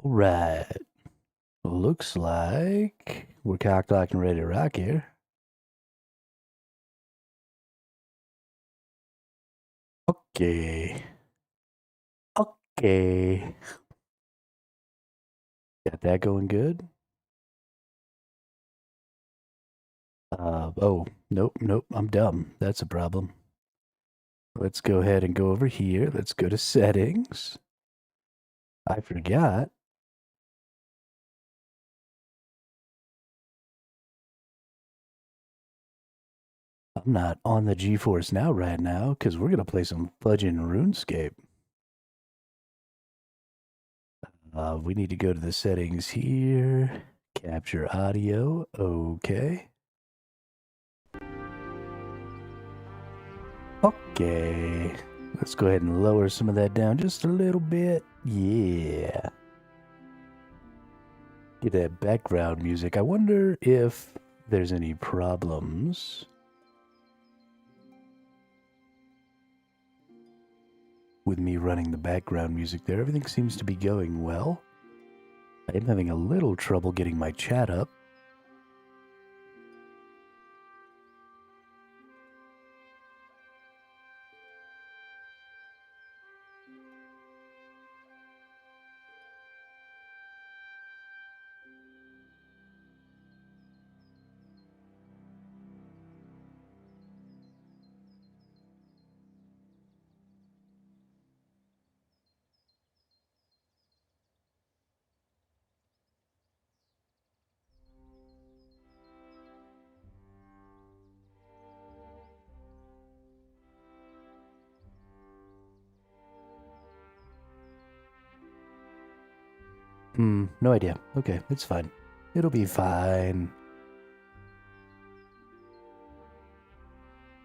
All right. Looks like we're cocked, locked, and ready to rock here. Okay. Okay. Got that going good. Oh, nope. I'm dumb. That's a problem. Let's go ahead and go over here. Let's go to settings. I forgot. I'm not on the GeForce Now right now because we're going to play some fudging RuneScape. We need to go to the settings here. Capture audio. Okay. Okay. Let's go ahead and lower some of that down just a little bit. Yeah. Get that background music. I wonder if there's any problems with me running the background music there. Everything seems to be going well. I am having a little trouble getting my chat up. No idea. Okay, it's fine. It'll be fine.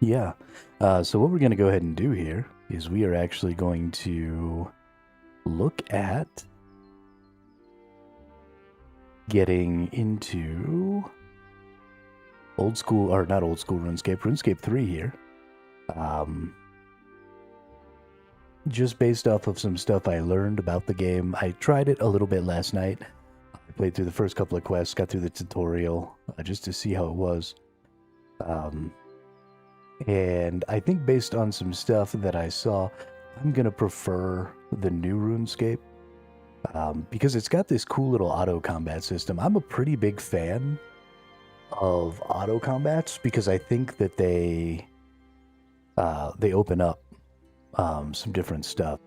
Yeah. So what we're going to go ahead and do here is we are actually going to look at getting into old school, or not old school RuneScape 3 here. Just based off of some stuff I learned about the game. I tried it a little bit last night. I played through the first couple of quests, got through the tutorial, just to see how it was. And I think based on some stuff that I saw, I'm going to prefer the new RuneScape. Because it's got this cool little auto combat system. I'm a pretty big fan of auto combats because I think that they open up some different stuff.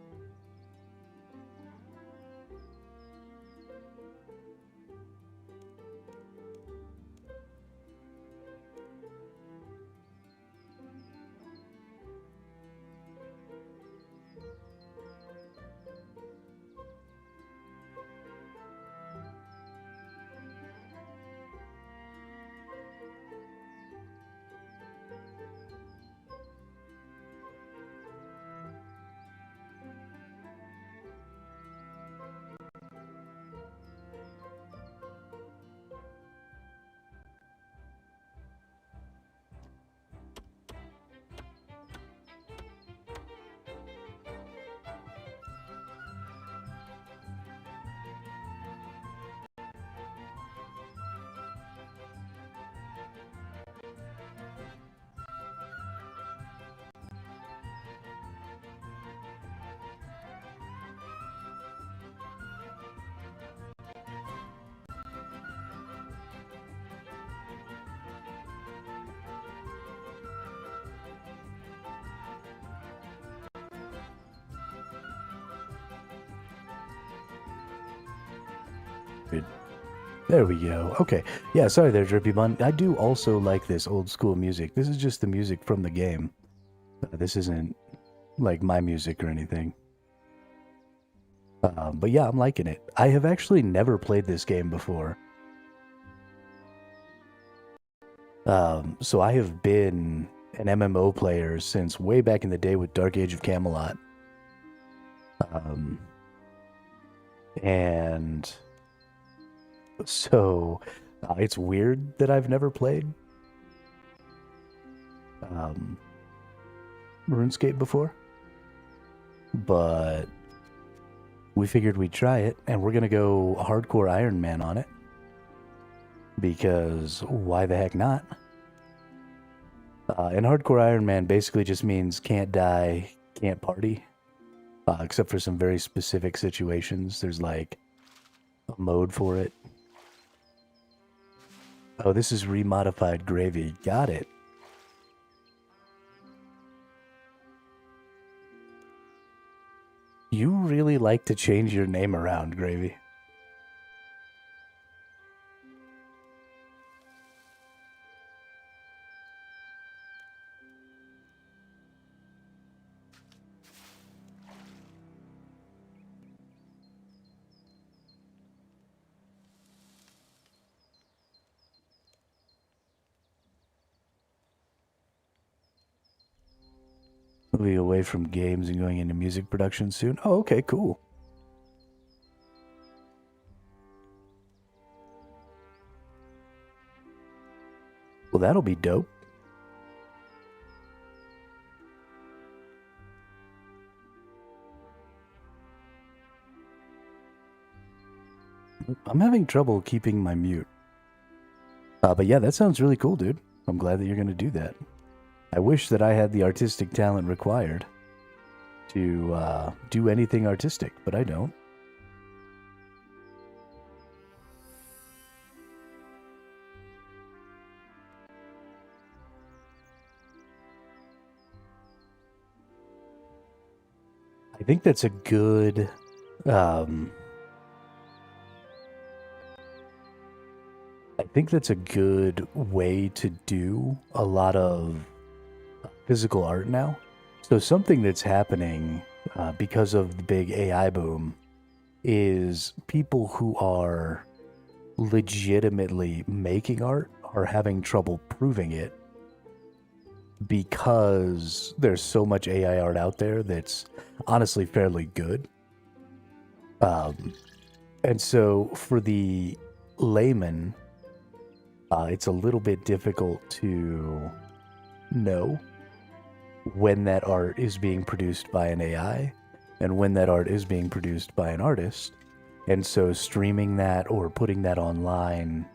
There we go. Okay. Yeah, sorry there, Drippy Bun. I do also like this old school music. This is just the music from the game. This isn't like my music or anything. But yeah, I'm liking it. I have actually never played this game before. So I have been an MMO player since way back in the day with Dark Age of Camelot. And so it's weird that I've never played RuneScape before, but we figured we'd try it, and we're going to go hardcore Iron Man on it. Because why the heck not? And hardcore Iron Man basically just means can't die, can't party. Except for some very specific situations. There's like a mode for it. Oh, this is remodified gravy. Got it. You really like to change your name around, Gravy. Moving away from games and going into music production soon. Oh, okay, cool. Well, that'll be dope. I'm having trouble keeping my mute. But yeah, that sounds really cool, dude. I'm glad that you're going to do that. I wish that I had the artistic talent required to do anything artistic, but I don't. I think that's a good... I think that's a good way to do a lot of physical art now. So something that's happening because of the big AI boom is people who are legitimately making art are having trouble proving it because there's so much AI art out there that's honestly fairly good. And so for the layman, it's a little bit difficult to know when that art is being produced by an AI and when that art is being produced by an artist. And so streaming that or putting that online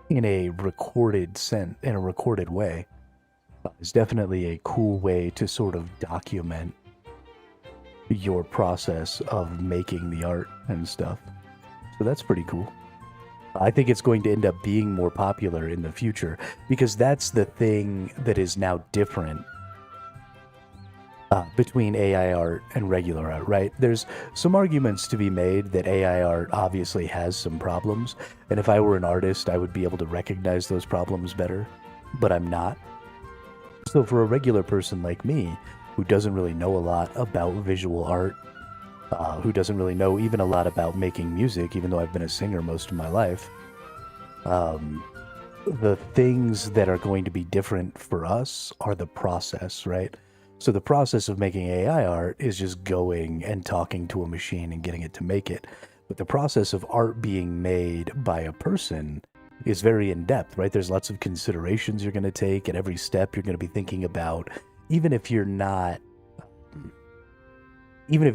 in a recorded way is definitely a cool way to sort of document your process of making the art and stuff. So that's pretty cool. I think it's going to end up being more popular in the future because that's the thing that is now different between AI art and regular art, right? There's some arguments to be made that AI art obviously has some problems, and if I were an artist, I would be able to recognize those problems better, but I'm not. So for a regular person like me, who doesn't really know a lot about visual art, who doesn't really know even a lot about making music, even though I've been a singer most of my life, the things that are going to be different for us are the process, right? So the process of making AI art is just going and talking to a machine and getting it to make it. But the process of art being made by a person is very in-depth, right? There's lots of considerations you're going to take. At every step, you're going to be thinking about, even if you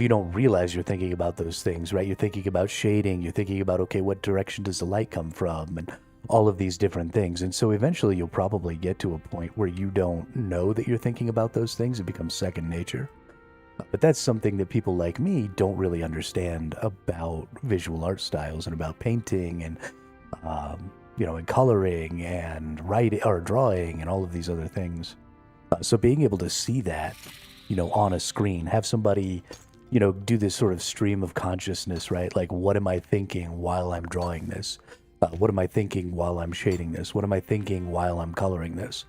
don't realize you're thinking about those things, right? You're thinking about shading, you're thinking about, okay, what direction does the light come from, and all of these different things. And so eventually you'll probably get to a point where you don't know that you're thinking about those things. It becomes second nature. But that's something that people like me don't really understand about visual art styles and about painting and, and coloring and writing or drawing and all of these other things. So being able to see that, on a screen, have somebody, do this sort of stream of consciousness, right? Like, what am I thinking while I'm drawing this? What am I thinking while I'm shading this? What am I thinking while I'm coloring this?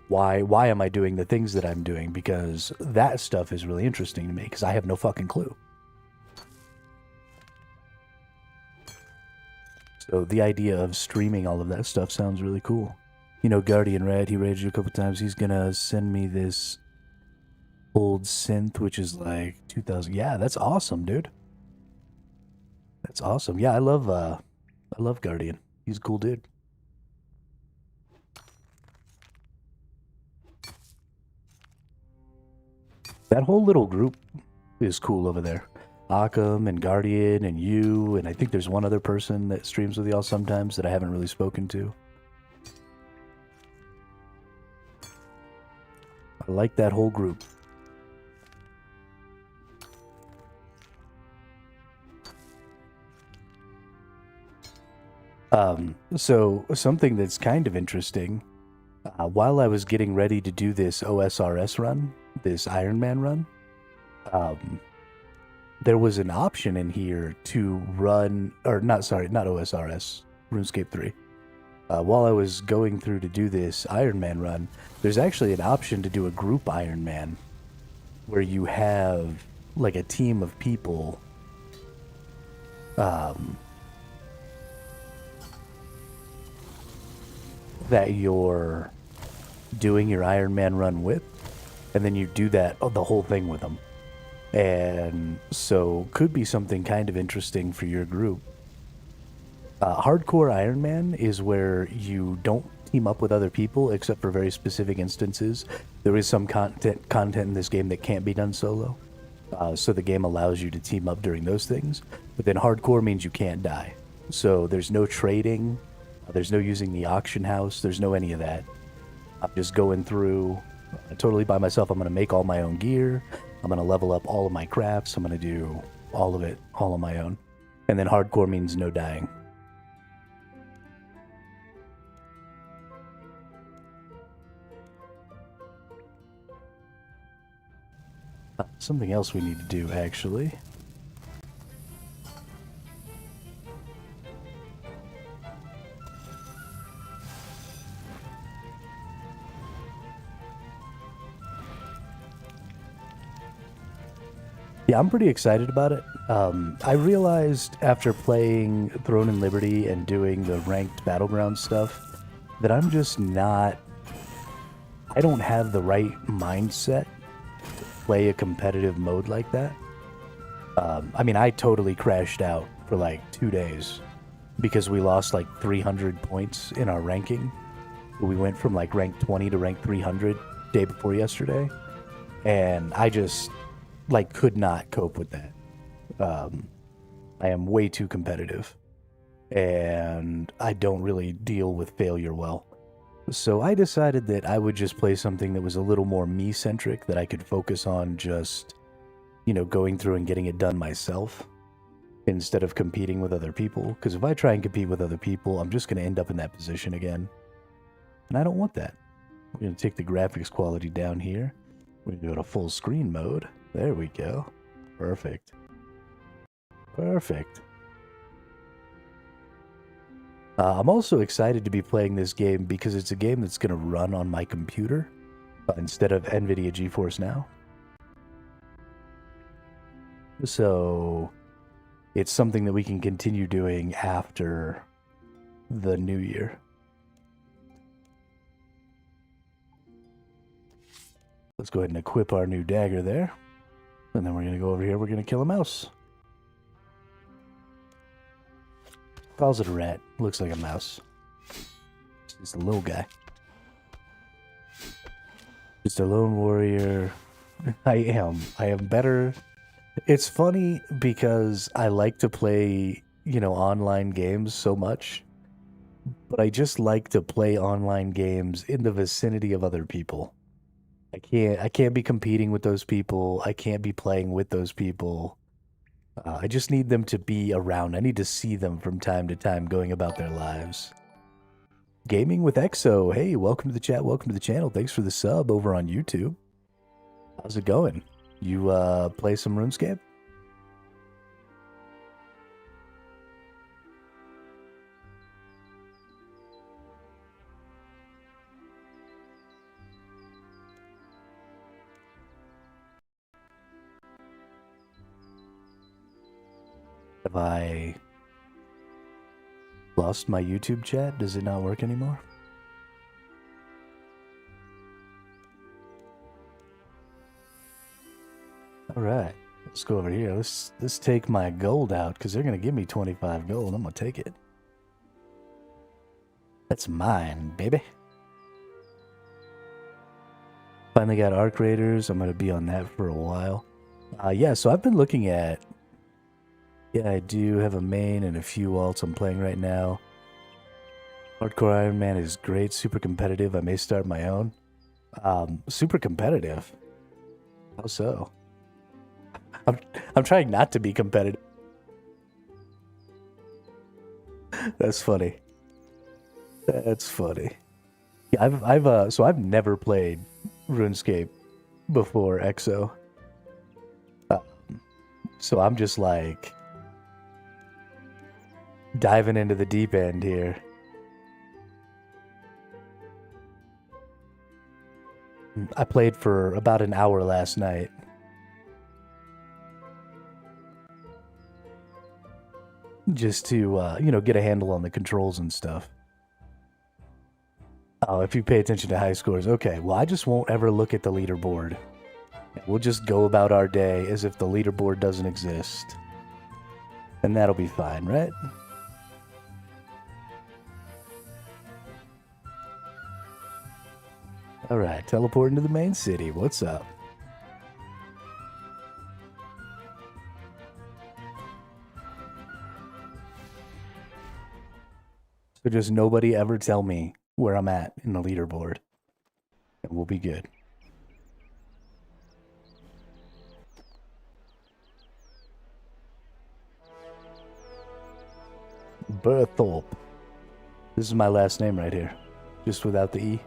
Why am I doing the things that I'm doing? Because that stuff is really interesting to me because I have no fucking clue. So the idea of streaming all of that stuff sounds really cool. Guardian Red, he raged a couple times. He's gonna send me this old synth, which is like 2000. Yeah, that's awesome, dude. That's awesome. Yeah, I love Guardian. He's a cool dude. That whole little group is cool over there. Occam and Guardian and you, and I think there's one other person that streams with y'all sometimes that I haven't really spoken to. I like that whole group. So something that's kind of interesting, while I was getting ready to do this OSRS run, this Ironman run, there was an option in here to run, or not OSRS, RuneScape 3. While I was going through to do this Ironman run, there's actually an option to do a group Ironman where you have like a team of people that you're doing your Ironman run with, and then you do that the whole thing with them. And so could be something kind of interesting for your group. Hardcore Ironman is where you don't team up with other people except for very specific instances. There is some content in this game that can't be done solo. So the game allows you to team up during those things. But then hardcore means you can't die. So there's no trading. There's no using the auction house. There's no any of that. I'm just going through totally by myself. I'm going to make all my own gear. I'm going to level up all of my crafts. I'm going to do all of it all on my own. And then hardcore means no dying. Something else we need to do, actually. Yeah, I'm pretty excited about it. I realized after playing Throne and Liberty and doing the ranked battleground stuff that I'm just not... I don't have the right mindset to play a competitive mode like that. I mean, I totally crashed out for like 2 days because we lost like 300 points in our ranking. We went from like rank 20 to rank 300 day before yesterday. And I just... like could not cope with that. I am way too competitive and I don't really deal with failure well. So I decided that I would just play something that was a little more me-centric, that I could focus on just, you know, going through and getting it done myself instead of competing with other people. Because if I try and compete with other people, I'm just going to end up in that position again. And I don't want that. We're going to take the graphics quality down here. We're going to go to full screen mode. There we go. Perfect. Perfect. I'm also excited to be playing this game because it's a game that's going to run on my computer instead of NVIDIA GeForce Now. So it's something that we can continue doing after the new year. Let's go ahead and equip our new dagger there. And then we're going to go over here. We're going to kill a mouse. Calls it a rat. Looks like a mouse. It's a little guy. Just a lone warrior. I am better. It's funny because I like to play, you know, online games so much. But I just like to play online games in the vicinity of other people. I can't be competing with those people. I can't be playing with those people. I just need them to be around. I need to see them from time to time going about their lives. Gaming with Exo. Hey, welcome to the chat. Welcome to the channel. Thanks for the sub over on YouTube. How's it going? You play some RuneScape? Have I lost my YouTube chat? Does it not work anymore? Alright, let's go over here. Let's take my gold out, because they're going to give me 25 gold. I'm going to take it. That's mine, baby. Finally got Arc Raiders. I'm going to be on that for a while. Yeah, so I've been looking at... Yeah, I do have a main and a few alts I'm playing right now. Hardcore Iron Man is great, super competitive. I may start my own. Super competitive? How so? I'm trying not to be competitive. That's funny. That's funny. Yeah, I've never played RuneScape before EXO. So I'm just like diving into the deep end here. I played for about an hour last night. Just to, get a handle on the controls and stuff. Oh, if you pay attention to high scores. Okay, well, I just won't ever look at the leaderboard. We'll just go about our day as if the leaderboard doesn't exist. And that'll be fine, right? Alright, teleporting to the main city. What's up? So just nobody ever tell me where I'm at in the leaderboard. And we'll be good. Berthorpe. This is my last name right here. Just without the E.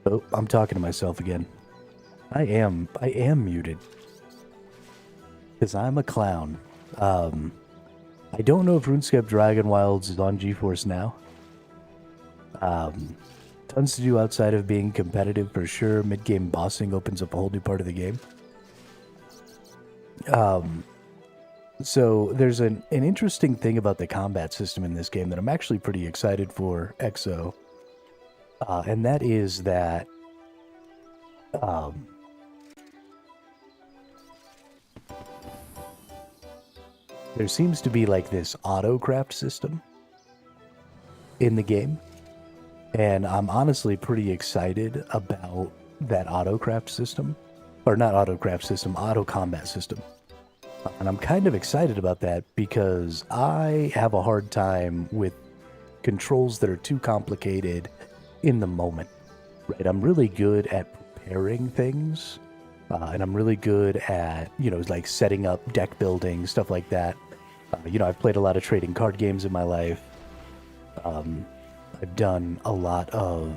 Oh, I'm talking to myself again. I am muted. Because I'm a clown. I don't know if RuneScape Dragon Wilds is on GeForce now. Tons to do outside of being competitive for sure. Mid-game bossing opens up a whole new part of the game. So there's an interesting thing about the combat system in this game that I'm actually pretty excited for, EXO. And that is that there seems to be like this auto-craft system in the game. And I'm honestly pretty excited about that auto-craft system. Or not auto-craft system, auto-combat system. And I'm kind of excited about that because I have a hard time with controls that are too complicated in the moment, right? I'm really good at preparing things, and I'm really good at, like setting up deck building, stuff like that. I've played a lot of trading card games in my life. I've done a lot of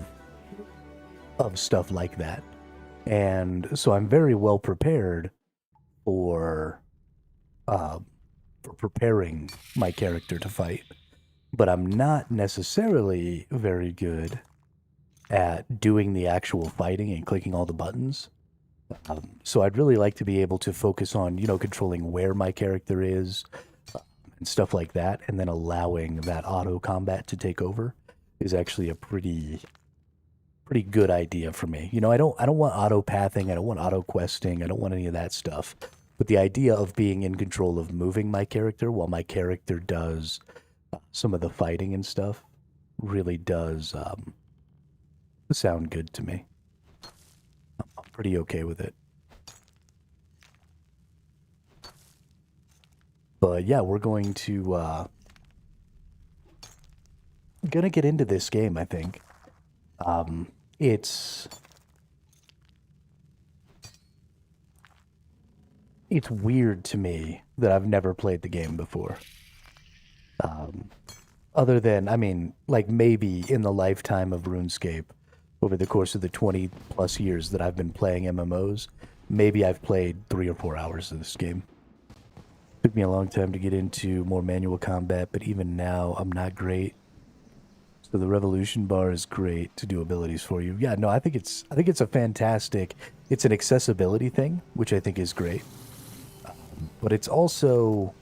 stuff like that. And so I'm very well prepared for for preparing my character to fight. But I'm not necessarily very good at doing the actual fighting and clicking all the buttons. So I'd really like to be able to focus on, controlling where my character is and stuff like that, and then allowing that auto combat to take over is actually a pretty good idea for me. I don't want auto pathing, I don't want auto questing, I don't want any of that stuff. But the idea of being in control of moving my character while my character does some of the fighting and stuff really does sound good to me. I'm pretty okay with it. But yeah, we're gonna get into this game, I think. It's weird to me that I've never played the game before. Other than, I mean, like maybe in the lifetime of RuneScape, over the course of the 20 plus years that I've been playing MMOs, maybe I've played 3 or 4 hours of this game. Took me a long time to get into more manual combat, but even now I'm not great. So the revolution bar is great to do abilities for you. Yeah, no, I think it's a fantastic, it's an accessibility thing, which I think is great. But it's also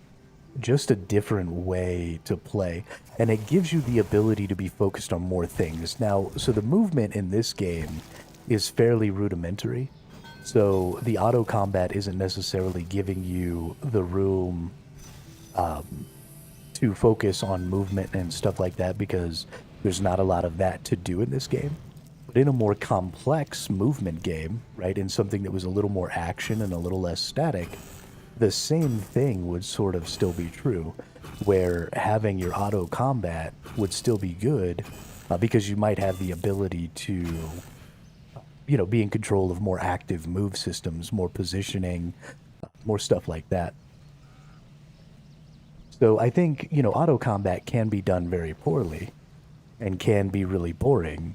just a different way to play, and it gives you the ability to be focused on more things. Now, so the movement in this game is fairly rudimentary. So the auto combat isn't necessarily giving you the room to focus on movement and stuff like that, because there's not a lot of that to do in this game. But in a more complex movement game, right, in something that was a little more action and a little less static, the same thing would sort of still be true, where having your auto combat would still be good, because you might have the ability to, be in control of more active move systems, more positioning, more stuff like that. So I think, auto combat can be done very poorly and can be really boring,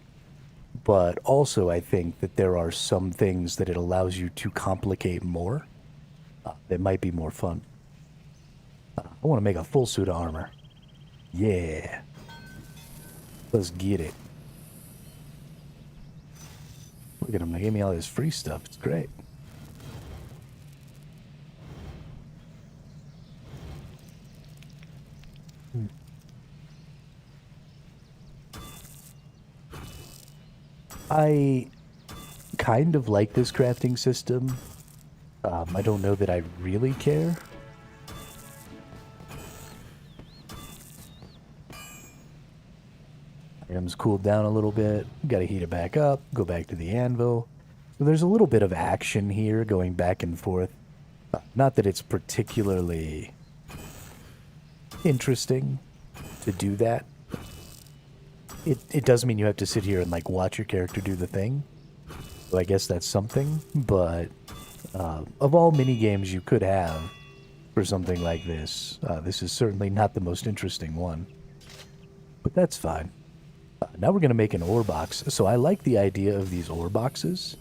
but also I think that there are some things that it allows you to complicate more that might be more fun. I want to make a full suit of armor. Yeah. Let's get it. Look at him. They gave me all this free stuff. It's great. I kind of like this crafting system. I don't know that I really care. Items cooled down a little bit. Got to heat it back up. Go back to the anvil. So there's a little bit of action here going back and forth. Not that it's particularly interesting to do that. It does mean you have to sit here and like watch your character do the thing. So I guess that's something, but of all mini games you could have for something like this, this is certainly not the most interesting one. But that's fine. Now we're going to make an ore box. So I like the idea of these ore boxes.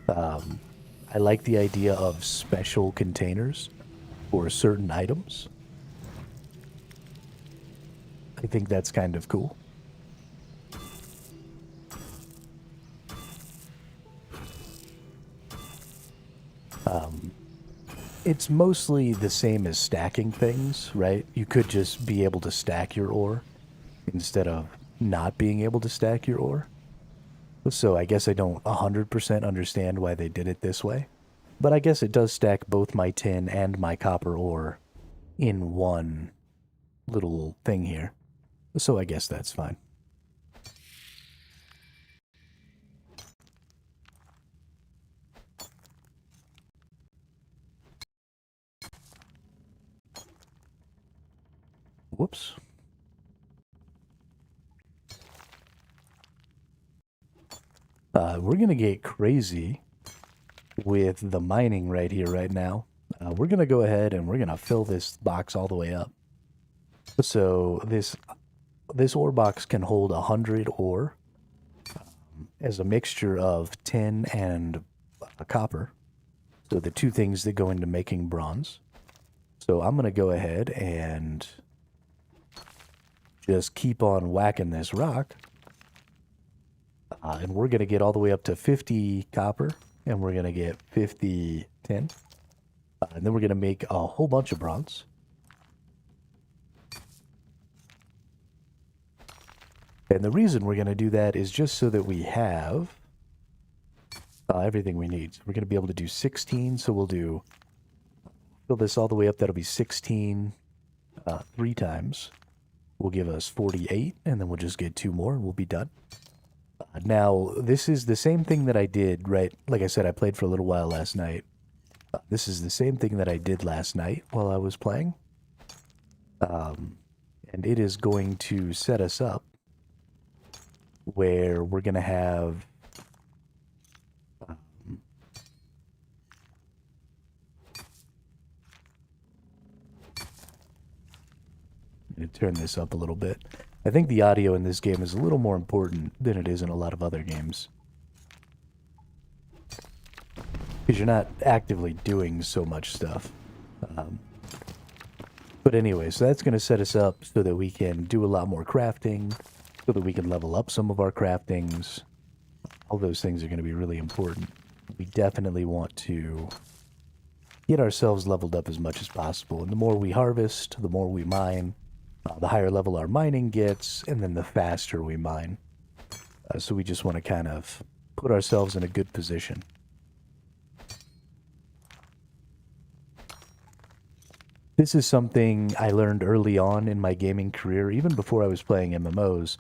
I like the idea of special containers for certain items. I think that's kind of cool. It's mostly the same as stacking things, right? You could just be able to stack your ore instead of not being able to stack your ore. So I guess I don't 100% understand why they did it this way. But I guess it does stack both my tin and my copper ore in one little thing here. So I guess that's fine. Whoops. We're going to get crazy with the mining right here, right now. We're going to go ahead and we're going to fill this box all the way up. So this ore box can hold 100 ore as a mixture of tin and copper. So the two things that go into making bronze. So I'm going to go ahead and just keep on whacking this rock. And we're going to get all the way up to 50 copper, and we're going to get 50 tin. And then we're going to make a whole bunch of bronze. And the reason we're going to do that is just so that we have everything we need. So we're going to be able to do 16, so we'll do, fill this all the way up, that'll be 16 3 times. Will give us 48, and then we'll just get 2 more, and we'll be done. Now, this is the same thing that I did, right? Like I said, I played for a little while last night. This is the same thing that I did last night while I was playing. And it is going to set us up where we're going to have I'm going to turn this up a little bit. I think the audio in this game is a little more important than it is in a lot of other games. Because you're not actively doing so much stuff. But anyway, so that's going to set us up so that we can do a lot more crafting, so that we can level up some of our craftings. All those things are going to be really important. We definitely want to get ourselves leveled up as much as possible. And the more we harvest, the more we mine, the higher level our mining gets, and then the faster we mine. So we just want to kind of put ourselves in a good position. This is something I learned early on in my gaming career, even before I was playing MMOs,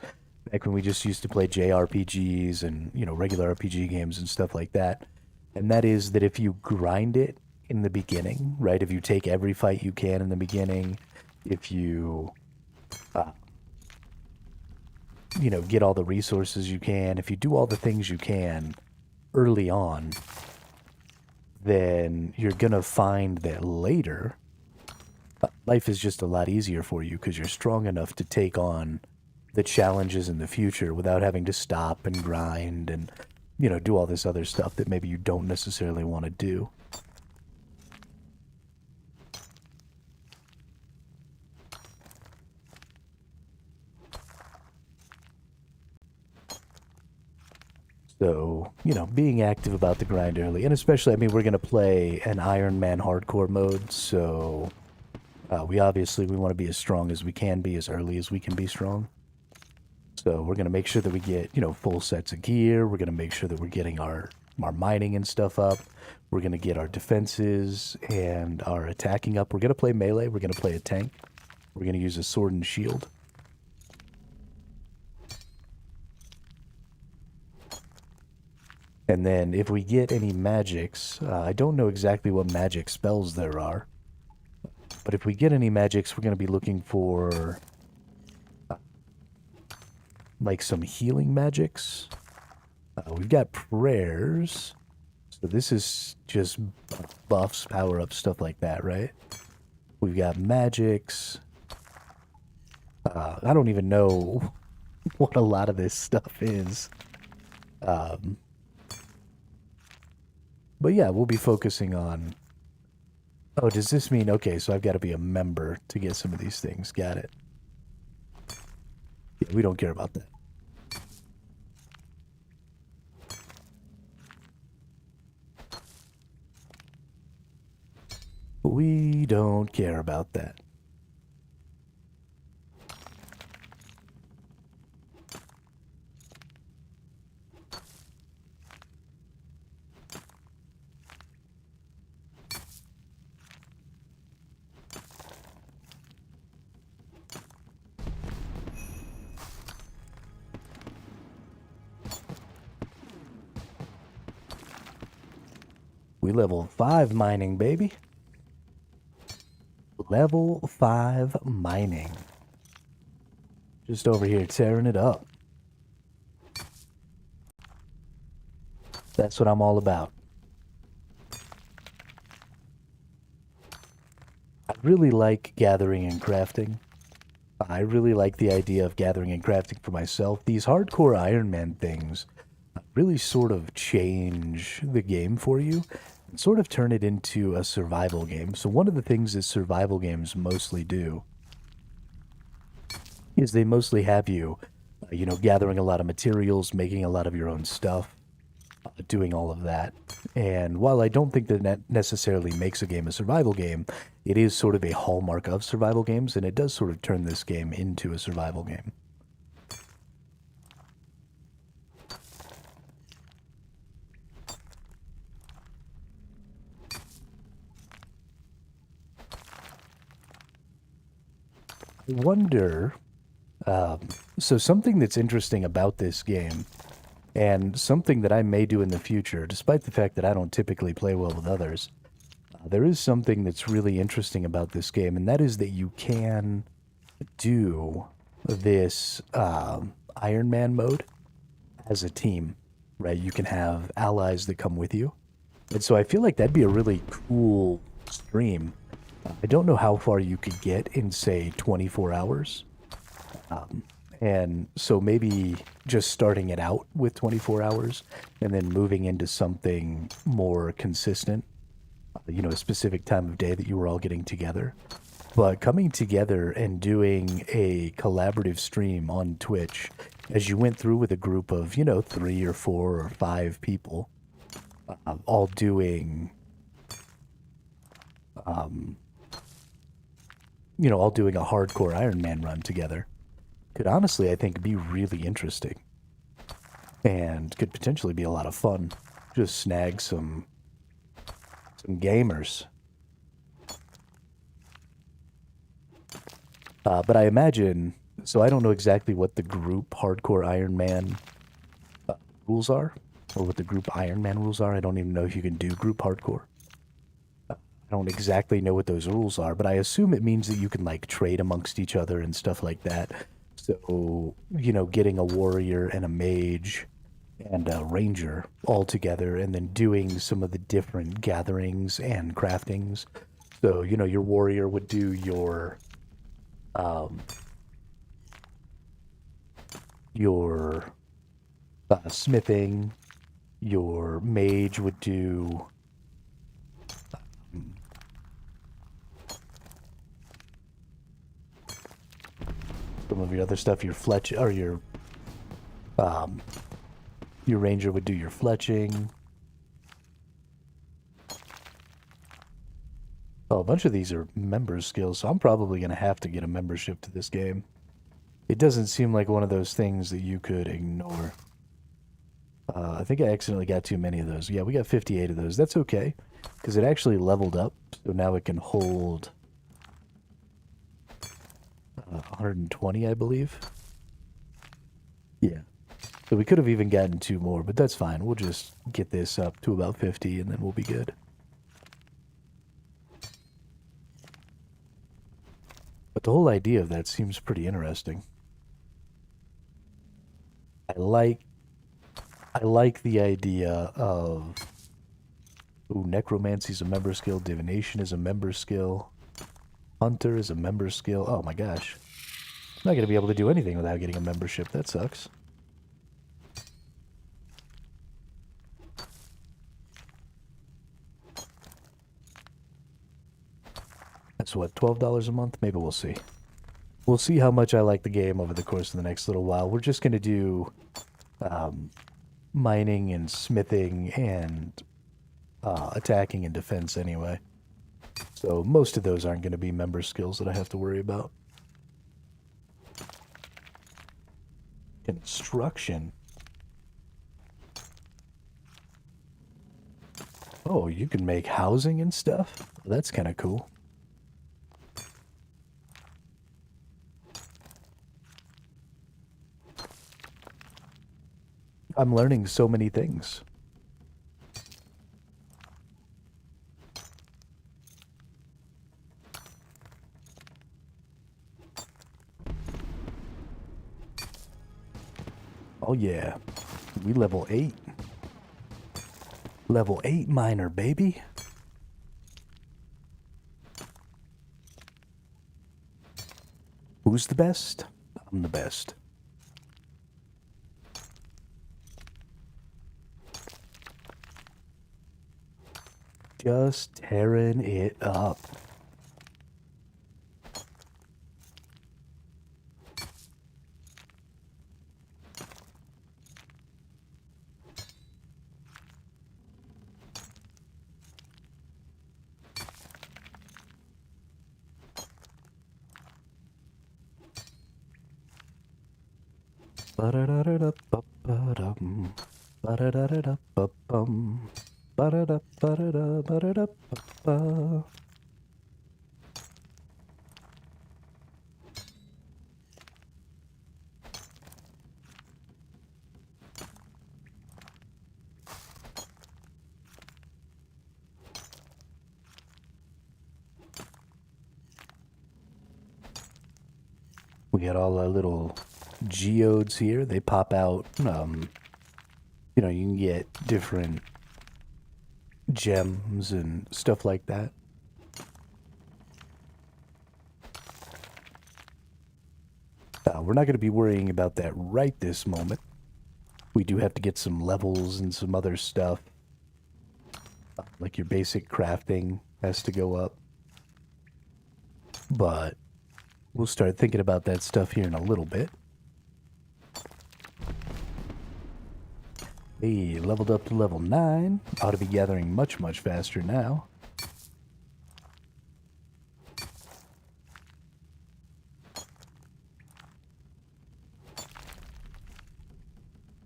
back when we just used to play JRPGs and, you know, regular RPG games and stuff like that. And that is that if you grind it in the beginning, right, if you take every fight you can in the beginning, if you, you know, get all the resources you can, if you do all the things you can early on, then you're going to find that later life is just a lot easier for you because you're strong enough to take on the challenges in the future without having to stop and grind and, you know, do all this other stuff that maybe you don't necessarily want to do. So, you know, being active about the grind early, and especially, I mean, we're going to play an Ironman hardcore mode, so we want to be as strong as we can be, as early as we can be strong. So we're going to make sure that we get, you know, full sets of gear. We're going to make sure that we're getting our mining and stuff up. We're going to get our defenses and our attacking up. We're going to play melee. We're going to play a tank. We're going to use a sword and shield. And then if we get any magics, I don't know exactly what magic spells there are. But if we get any magics, we're going to be looking for like some healing magics. We've got prayers. So this is just buffs, power-ups, stuff like that, right? We've got magics. I don't even know what a lot of this stuff is. But yeah, we'll be focusing on... Oh, does this mean... Okay, so I've got to be a member to get some of these things. Got it. Yeah, we don't care about that. We don't care about that. We level 5 mining, baby. Level 5 mining. Just over here tearing it up. That's what I'm all about. I really like gathering and crafting. I really like the idea of gathering and crafting for myself. These hardcore Iron Man things really sort of change the game for you. sort of turn it into a survival game. So one of the things that survival games mostly do is they mostly have you, gathering a lot of materials, making a lot of your own stuff, doing all of that. And while I don't think that necessarily makes a game a survival game, it is sort of a hallmark of survival games, and it does sort of turn this game into a survival game. I wonder, so something that's interesting about this game, and something that I may do in the future, despite the fact that I don't typically play well with others, there is something that's really interesting about this game, and that is that you can do this Iron Man mode as a team, right? You can have allies that come with you. And so I feel like that'd be a really cool stream. I don't know how far you could get in, say, 24 hours. And so maybe just starting it out with 24 hours and then moving into something more consistent, a specific time of day that you were all getting together. But coming together and doing a collaborative stream on Twitch as you went through with a group of, 3 or 4 or 5 people, all doing, all doing a hardcore Iron Man run together, could honestly, I think, be really interesting. And could potentially be a lot of fun. Just snag some gamers. But I imagine, so I don't know exactly what the group Hardcore Iron Man rules are, or what the group Iron Man rules are. I don't even know if you can do group Hardcore. I don't exactly know what those rules are, but I assume it means that you can, like, trade amongst each other and stuff like that. So, getting a warrior and a mage and a ranger all together and then doing some of the different gatherings and craftings. So, your warrior would do your smithing, your mage would do some of your other stuff, your fletch, or your ranger would do your fletching. Oh, a bunch of these are member skills, so I'm probably going to have to get a membership to this game. It doesn't seem like one of those things that you could ignore. I think I accidentally got too many of those. Yeah, we got 58 of those. That's okay, because it actually leveled up, so now it can hold 120, I believe. Yeah. So we could have even gotten 2 more, but that's fine. We'll just get this up to about 50, and then we'll be good. But the whole idea of that seems pretty interesting. I like the idea of... Ooh, necromancy is a member skill. Divination is a member skill. Hunter is a member skill. Oh my gosh. I'm not going to be able to do anything without getting a membership. That sucks. That's what, $12 a month? Maybe we'll see. We'll see how much I like the game over the course of the next little while. We're just going to do mining and smithing and attacking and defense anyway. So most of those aren't going to be member skills that I have to worry about. Construction. Oh, you can make housing and stuff? That's kind of cool. I'm learning so many things. Oh yeah, we level 8. Level 8 miner, baby. Who's the best? I'm the best. Just tearing it up. Ba-da-da-da-da-ba-ba-dum. Ba-da-da-da-da-ba-bum. Ba-da-da-ba-da-da-ba-da-da-ba-ba. We got all our little geodes here. They pop out. You can get different gems and stuff like that. We're not going to be worrying about that right this moment. We do have to get some levels and some other stuff. Like your basic crafting has to go up. But we'll start thinking about that stuff here in a little bit. Hey, leveled up to level 9. Ought to be gathering much, much faster now.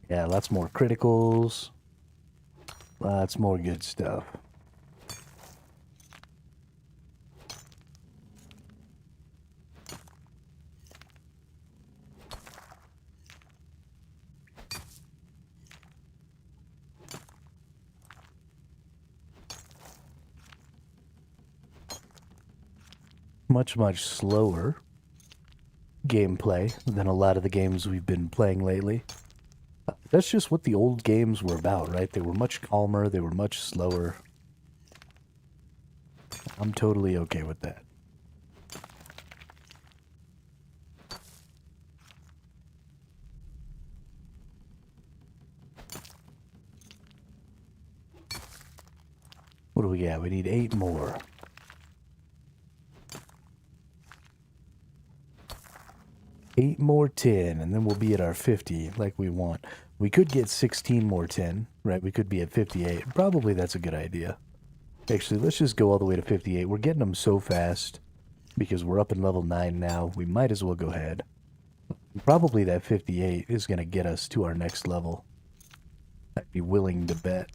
Yeah, lots more criticals. Lots more good stuff. Much, much slower gameplay than a lot of the games we've been playing lately. That's just what the old games were about, right? They were much calmer, they were much slower. I'm totally okay with that. What do we got? We need 8 more. 8 more 10, and then we'll be at our 50 like we want. We could get 16 more 10, right? We could be at 58. Probably that's a good idea. Actually, let's just go all the way to 58. We're getting them so fast because we're up in level 9 now. We might as well go ahead. Probably that 58 is going to get us to our next level. I'd be willing to bet.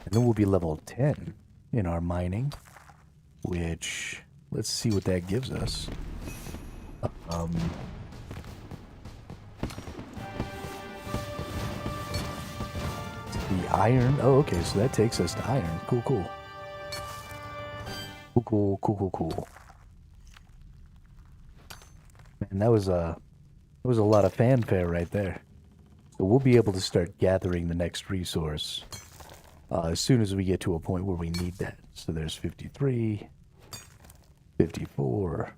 And then we'll be level 10 in our mining, which, let's see what that gives us. The iron. Oh, okay, so that takes us to iron. Cool, cool. Cool. Man, that was a lot of fanfare right there. So we'll be able to start gathering the next resource as soon as we get to a point where we need that. So there's 53, 54.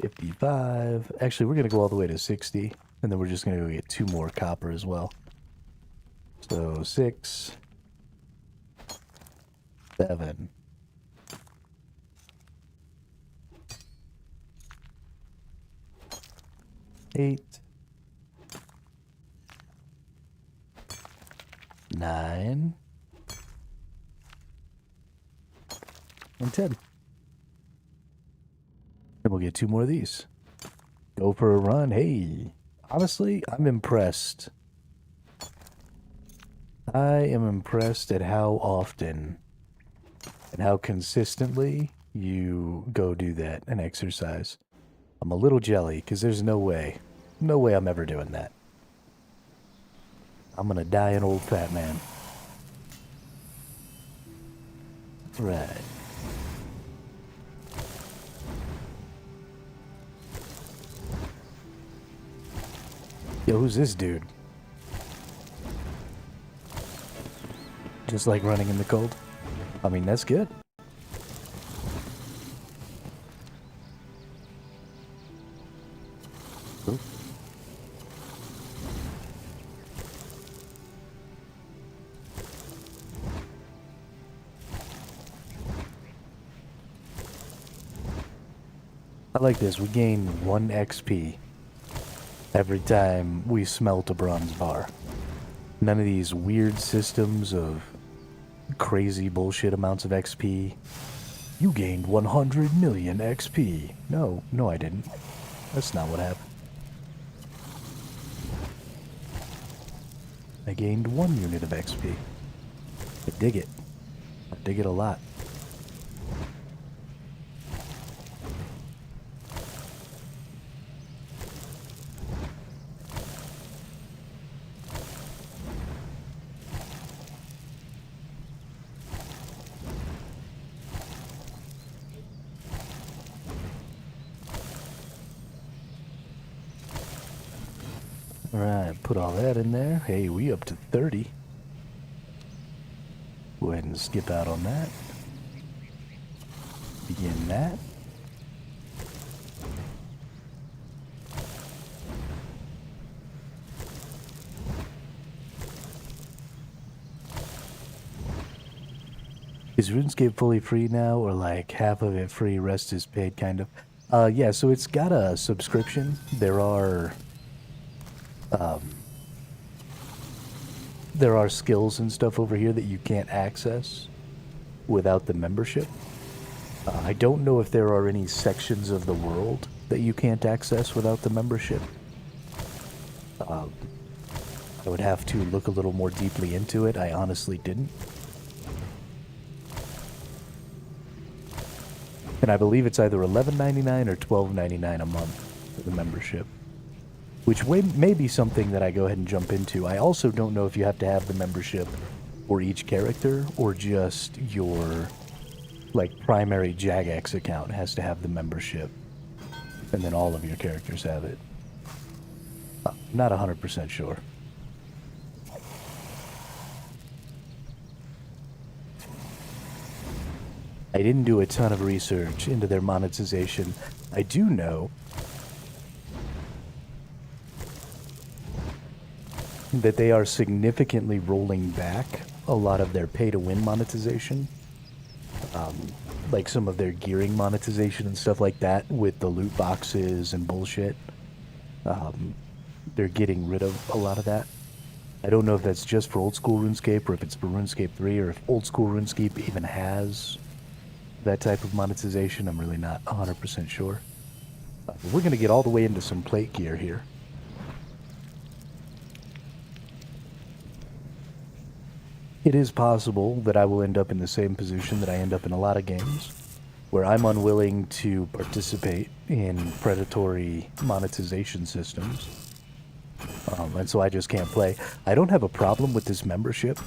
55. Actually, we're going to go all the way to 60, and then we're just going to go get 2 more copper as well. So 6, 7, 8, 9, and 10. And we'll get 2 more of these. Go for a run. Hey, honestly, I'm impressed. I am impressed at how often and how consistently you go do that and exercise. I'm a little jelly because there's no way I'm ever doing that. I'm gonna die an old fat man. Right. Yo, who's this dude? Just like running in the cold? I mean, that's good. Ooh. I like this. We gain 1 XP every time we smelt a bronze bar. None of these weird systems of crazy bullshit amounts of XP. You gained 100 million XP. No, I didn't. That's not what happened. I gained 1 unit of XP. I dig it. I dig it a lot. Alright, put all that in there. Hey, we up to 30. Go ahead and skip out on that. Begin that. Is RuneScape fully free now, or like half of it free, rest is paid, kind of? Yeah, so it's got a subscription. There are skills and stuff over here that you can't access without the membership. I don't know if there are any sections of the world that you can't access without the membership. I would have to look a little more deeply into it. I honestly didn't. And I believe it's either $11.99 or $12.99 a month for the membership. Which may be something that I go ahead and jump into. I also don't know if you have to have the membership for each character, or just your, like, primary Jagex account has to have the membership. And then all of your characters have it. Not 100% sure. I didn't do a ton of research into their monetization. I do know that they are significantly rolling back a lot of their pay-to-win monetization. Like some of their gearing monetization and stuff like that with the loot boxes and bullshit. They're getting rid of a lot of that. I don't know if that's just for old school RuneScape, or if it's for RuneScape 3, or if old school RuneScape even has that type of monetization. I'm really not 100% sure. We're going to get all the way into some plate gear here. It is possible that I will end up in the same position that I end up in a lot of games, where I'm unwilling to participate in predatory monetization systems. And so I just can't play. I don't have a problem with this membership.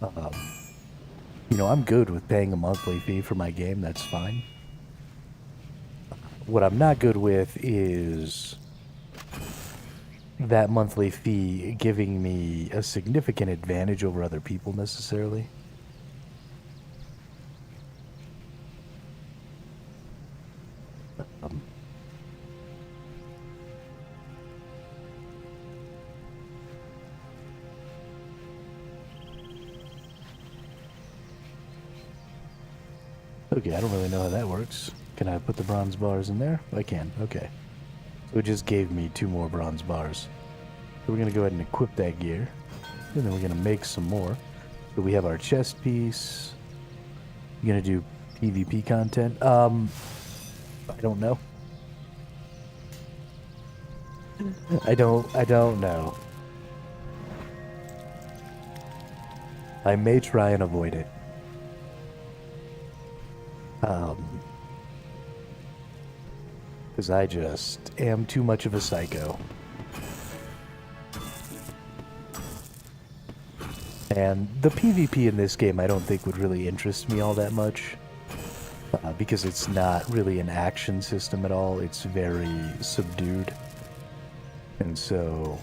You know, I'm good with paying a monthly fee for my game, that's fine. What I'm not good with is that monthly fee giving me a significant advantage over other people necessarily. Okay, I don't really know how that works. Can I put the bronze bars in there? I can, okay. So it just gave me 2 more bronze bars. So we're going to go ahead and equip that gear. And then we're going to make some more. So we have our chest piece. You're going to do PvP content? I don't know. I don't know. I may try and avoid it. Because I just am too much of a psycho. And the PvP in this game I don't think would really interest me all that much. Because it's not really an action system at all. It's very subdued. And so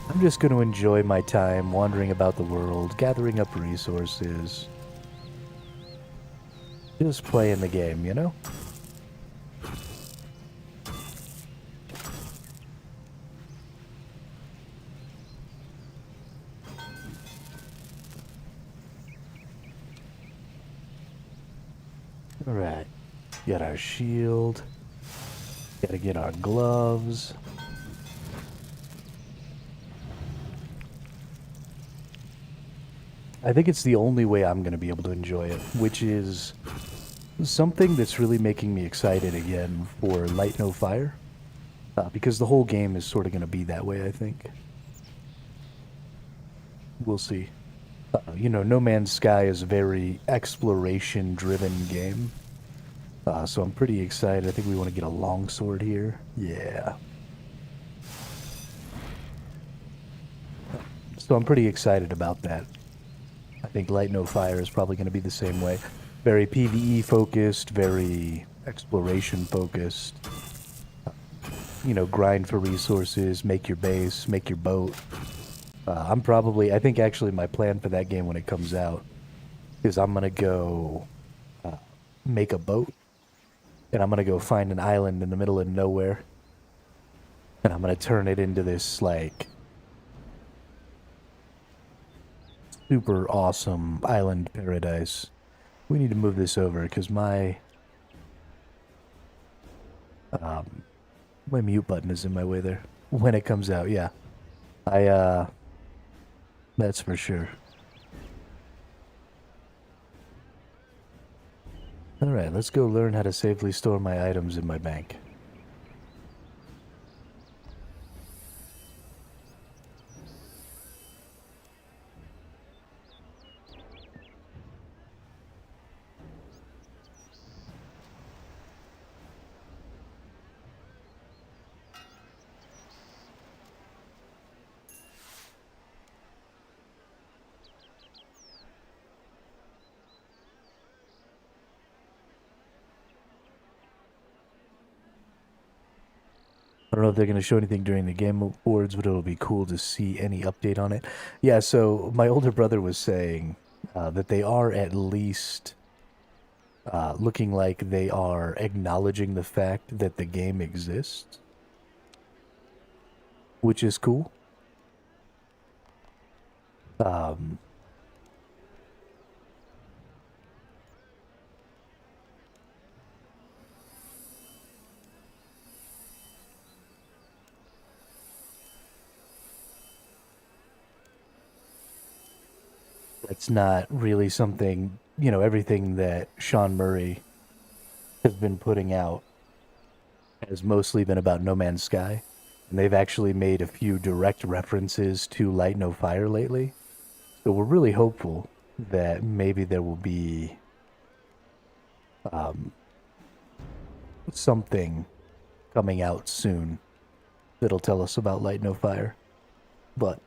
I'm just going to enjoy my time wandering about the world, gathering up resources. Just playing the game, you know? Alright. Get our shield. Gotta get our gloves. I think it's the only way I'm going to be able to enjoy it, which is something that's really making me excited again for Light No Fire. Because the whole game is sort of going to be that way, I think. We'll see. You know, No Man's Sky is a very exploration-driven game. So I'm pretty excited. I think we want to get a longsword here. Yeah. So I'm pretty excited about that. I think Light No Fire is probably going to be the same way. Very PvE focused, very exploration focused. You know, grind for resources, make your base, make your boat. I think actually my plan for that game when it comes out is I'm going to go make a boat. And I'm going to go find an island in the middle of nowhere. And I'm going to turn it into this, like, super awesome island paradise. We need to move this over because my mute button is in my way there. When it comes out, yeah. That's for sure. Alright, let's go learn how to safely store my items in my bank. I don't know if they're going to show anything during the Game Awards, but it'll be cool to see any update on it. Yeah, so my older brother was saying that they are at least looking like they are acknowledging the fact that the game exists, which is cool. That's not really something, you know, everything that Sean Murray has been putting out has mostly been about No Man's Sky. And they've actually made a few direct references to Light No Fire lately. So we're really hopeful that maybe there will be something coming out soon that'll tell us about Light No Fire. But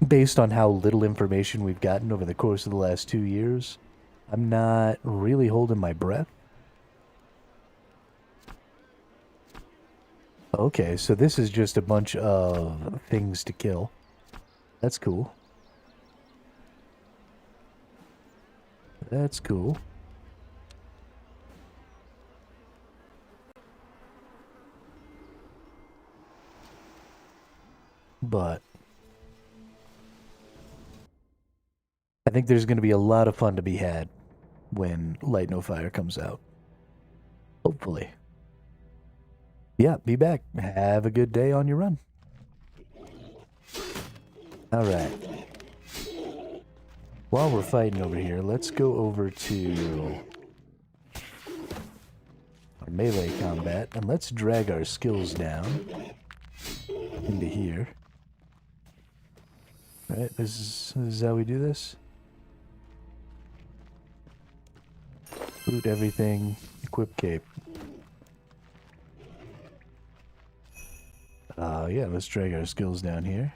based on how little information we've gotten over the course of the last 2 years, I'm not really holding my breath. Okay, so this is just a bunch of things to kill. That's cool. That's cool. But I think there's going to be a lot of fun to be had when Light No Fire comes out. Hopefully. Yeah, be back. Have a good day on your run. Alright. While we're fighting over here, let's go over to our melee combat, and let's drag our skills down into here. Alright, this is how we do this. Loot everything, equip cape. Yeah, let's drag our skills down here.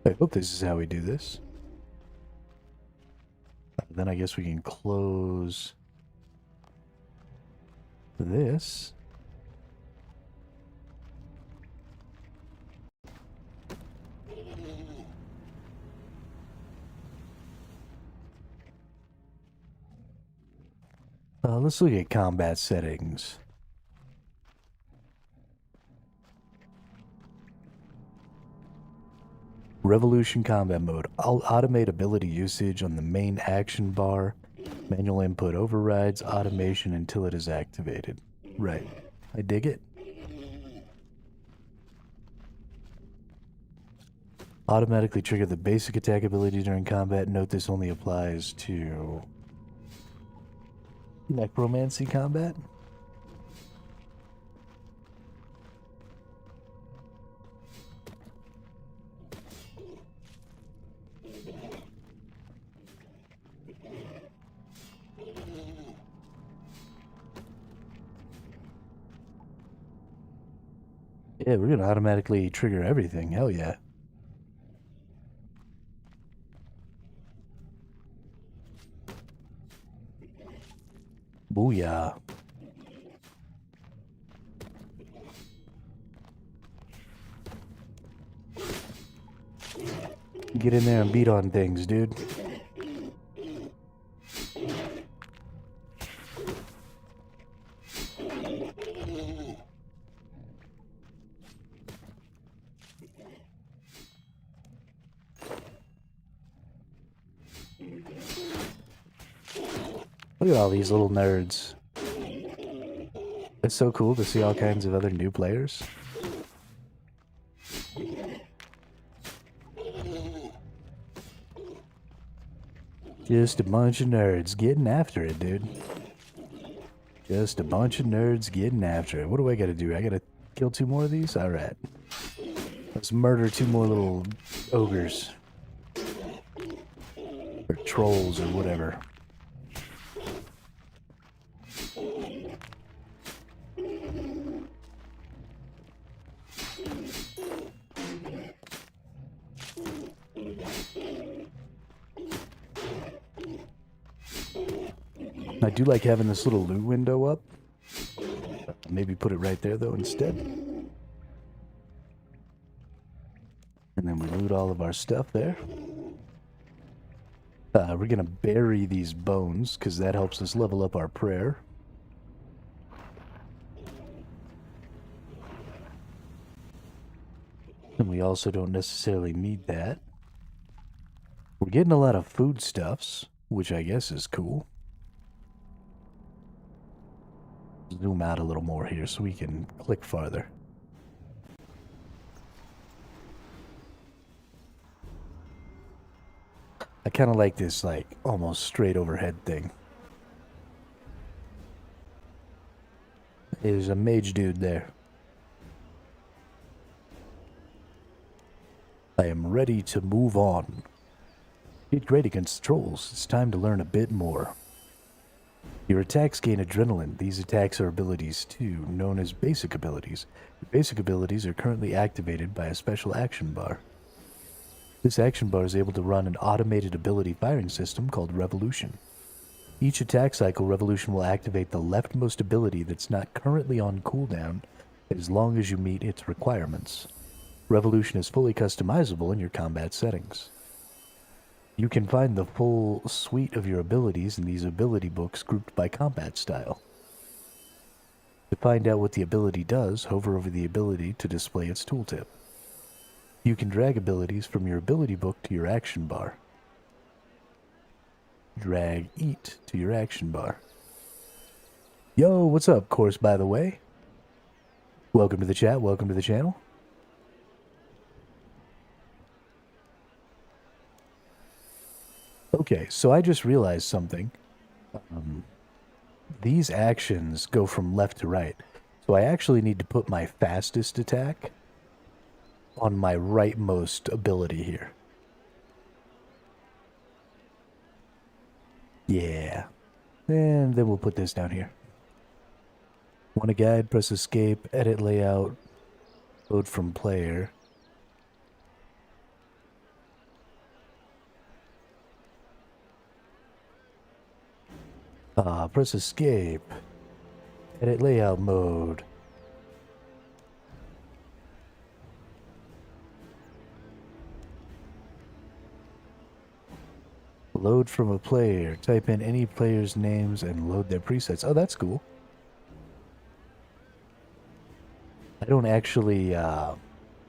I hope this is how we do this. Then I guess we can close this. Let's look at combat settings. Revolution combat mode. I'll automate ability usage on the main action bar. Manual input overrides automation until it is activated. Right. I dig it. Automatically trigger the basic attack ability during combat. Note this only applies to necromancy combat. Yeah, we're gonna automatically trigger everything. Hell yeah. Booyah. Get in there and beat on things, dude. Look at all these little nerds. It's so cool to see all kinds of other new players. Just a bunch of nerds getting after it, dude. Just a bunch of nerds getting after it. What do I gotta do? I gotta kill 2 more of these? Alright. Let's murder 2 more little ogres. Or trolls or whatever. I do like having this little loot window up. Maybe put it right there, though, instead. And then we loot all of our stuff there. We're going to bury these bones, because that helps us level up our prayer. And we also don't necessarily need that. We're getting a lot of foodstuffs, which I guess is cool. Zoom out a little more here so we can click farther. I kind of like this, like, almost straight overhead thing. There's a mage dude there. I am ready to move on. Did great against trolls. It's time to learn a bit more. Your attacks gain adrenaline. These attacks are abilities too, known as basic abilities. The basic abilities are currently activated by a special action bar. This action bar is able to run an automated ability firing system called Revolution. Each attack cycle, Revolution will activate the leftmost ability that's not currently on cooldown as long as you meet its requirements. Revolution is fully customizable in your combat settings. You can find the full suite of your abilities in these ability books grouped by combat style. To find out what the ability does, hover over the ability to display its tooltip. You can drag abilities from your ability book to your action bar. Drag Eat to your action bar. Yo, what's up, course, by the way? Welcome to the chat, welcome to the channel. Okay, so I just realized something. These actions go from left to right. So I actually need to put my fastest attack on my rightmost ability here. Yeah. And then we'll put this down here. Want a guide, press escape, edit layout, load from player. Press escape. Edit layout mode. Load from a player. Type in any player's names and load their presets. Oh, that's cool. I don't actually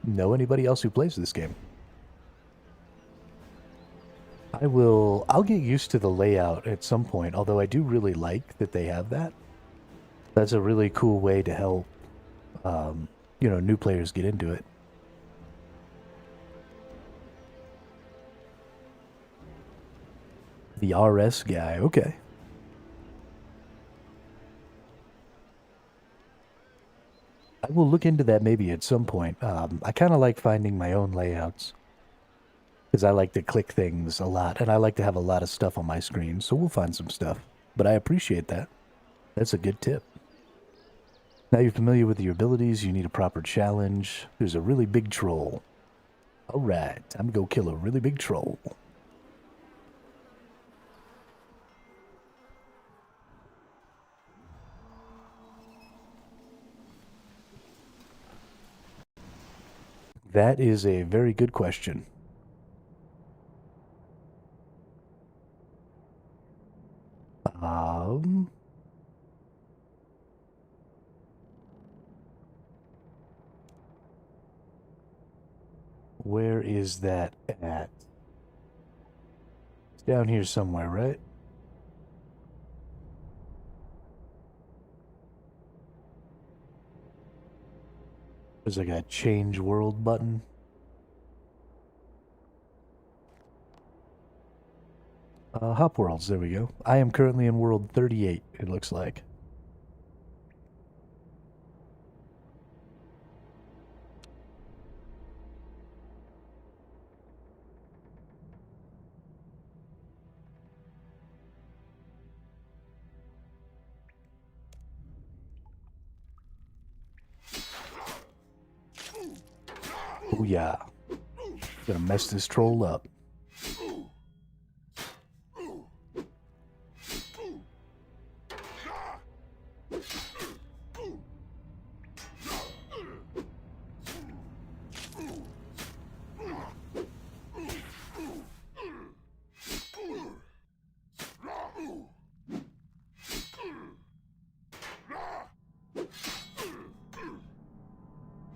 know anybody else who plays this game. I'll get used to the layout at some point, although I do really like that they have that. That's a really cool way to help, new players get into it. The RS guy, okay. I will look into that maybe at some point. I kind of like finding my own layouts because I like to click things a lot, and I like to have a lot of stuff on my screen, so we'll find some stuff. But I appreciate that. That's a good tip. Now you're familiar with your abilities, you need a proper challenge. There's a really big troll. Alright, I'm gonna go kill a really big troll. That is a very good question. Where is that at? It's down here somewhere, right? There's like a change world button. Hop worlds, there we go. I am currently in world 38, it looks like. Oh yeah. Gonna mess this troll up.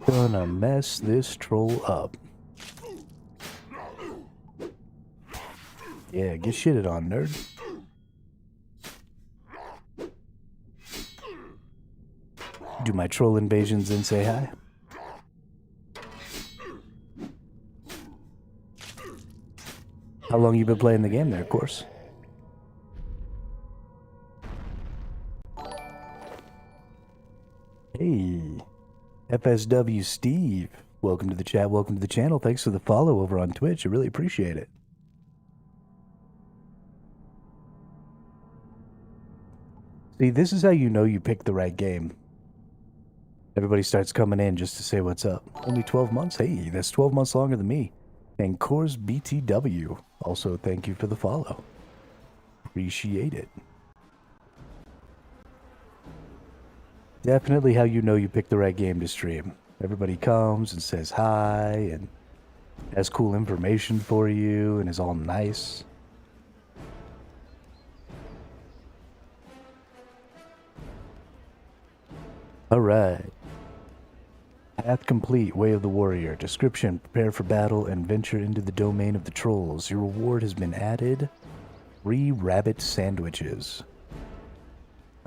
Gonna mess this troll up. Yeah, get shitted on, nerd. Do my troll invasions and say hi. How long you been playing the game there, of course? Hey, FSW Steve. Welcome to the chat, welcome to the channel. Thanks for the follow over on Twitch. I really appreciate it. See, this is how you know you picked the right game. Everybody starts coming in just to say what's up. Only 12 months? Hey, that's 12 months longer than me. And Coors BTW. Also, thank you for the follow. Appreciate it. Definitely how you know you picked the right game to stream. Everybody comes and says hi and has cool information for you and is all nice. Alright. Path complete, Way of the Warrior. Description, prepare for battle and venture into the domain of the trolls. Your reward has been added. 3 rabbit sandwiches.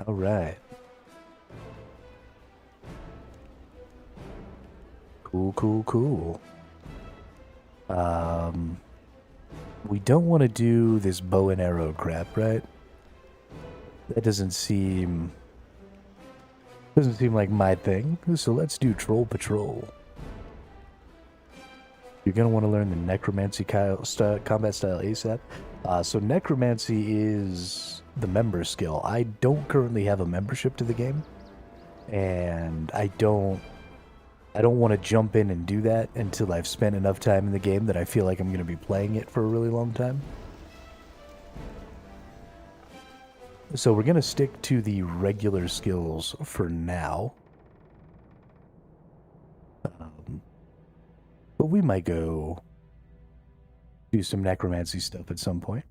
Alright. Cool. We don't want to do this bow and arrow crap, right? That doesn't seem like my thing. So let's do Troll Patrol. You're going to want to learn the Necromancy combat style ASAP. So Necromancy is the member skill. I don't currently have a membership to the game. And I don't want to jump in and do that until I've spent enough time in the game that I feel like I'm going to be playing it for a really long time. So we're going to stick to the regular skills for now. But we might go do some necromancy stuff at some point.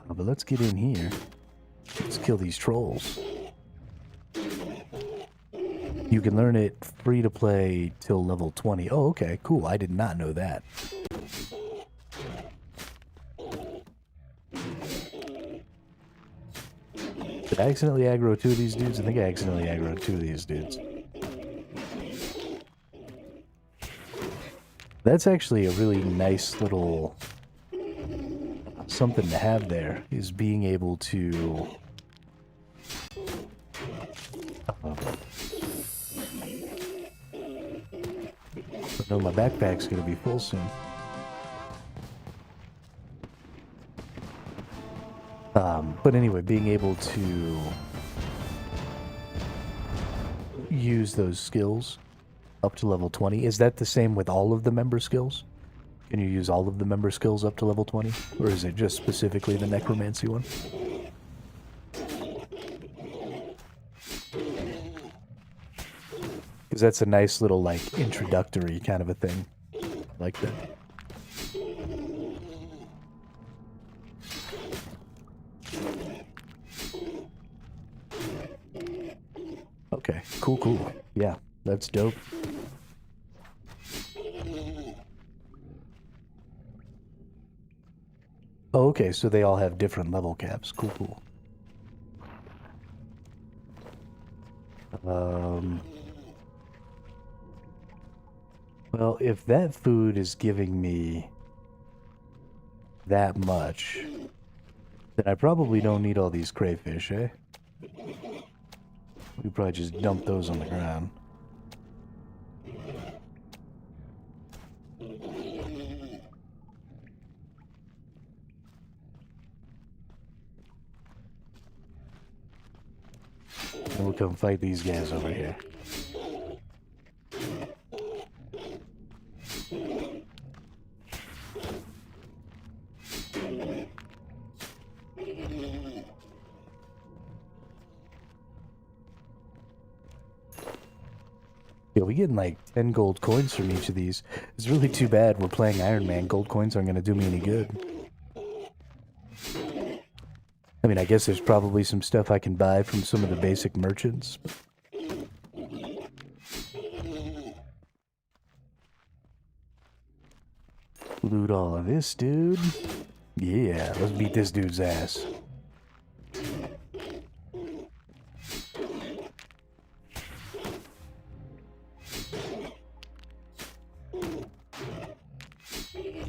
But let's get in here. Let's kill these trolls. You can learn it free to play till level 20. Oh, okay, cool. I did not know that. Did I accidentally aggro two of these dudes? I think I accidentally aggroed two of these dudes. That's actually a really nice little something to have there, is being able to... No, my backpack's gonna be full soon. But anyway, being able to use those skills up to level 20. Is that the same with all of the member skills? Can you use all of the member skills up to level 20? Or is it just specifically the necromancy one? Because that's a nice little, like, introductory kind of a thing. I like that. Okay, cool, cool. Yeah, that's dope. Oh, okay, so they all have different level caps. Cool, cool. Well, if that food is giving me that much, then I probably don't need all these crayfish, eh? We probably just dump those on the ground. And we'll come fight these guys over here. Yeah, we getting like 10 gold coins from each of these. It's really too bad we're playing Iron Man. Gold coins aren't going to do me any good. I mean, I guess there's probably some stuff I can buy from some of the basic merchants. Loot all of this, dude. Yeah, let's beat this dude's ass.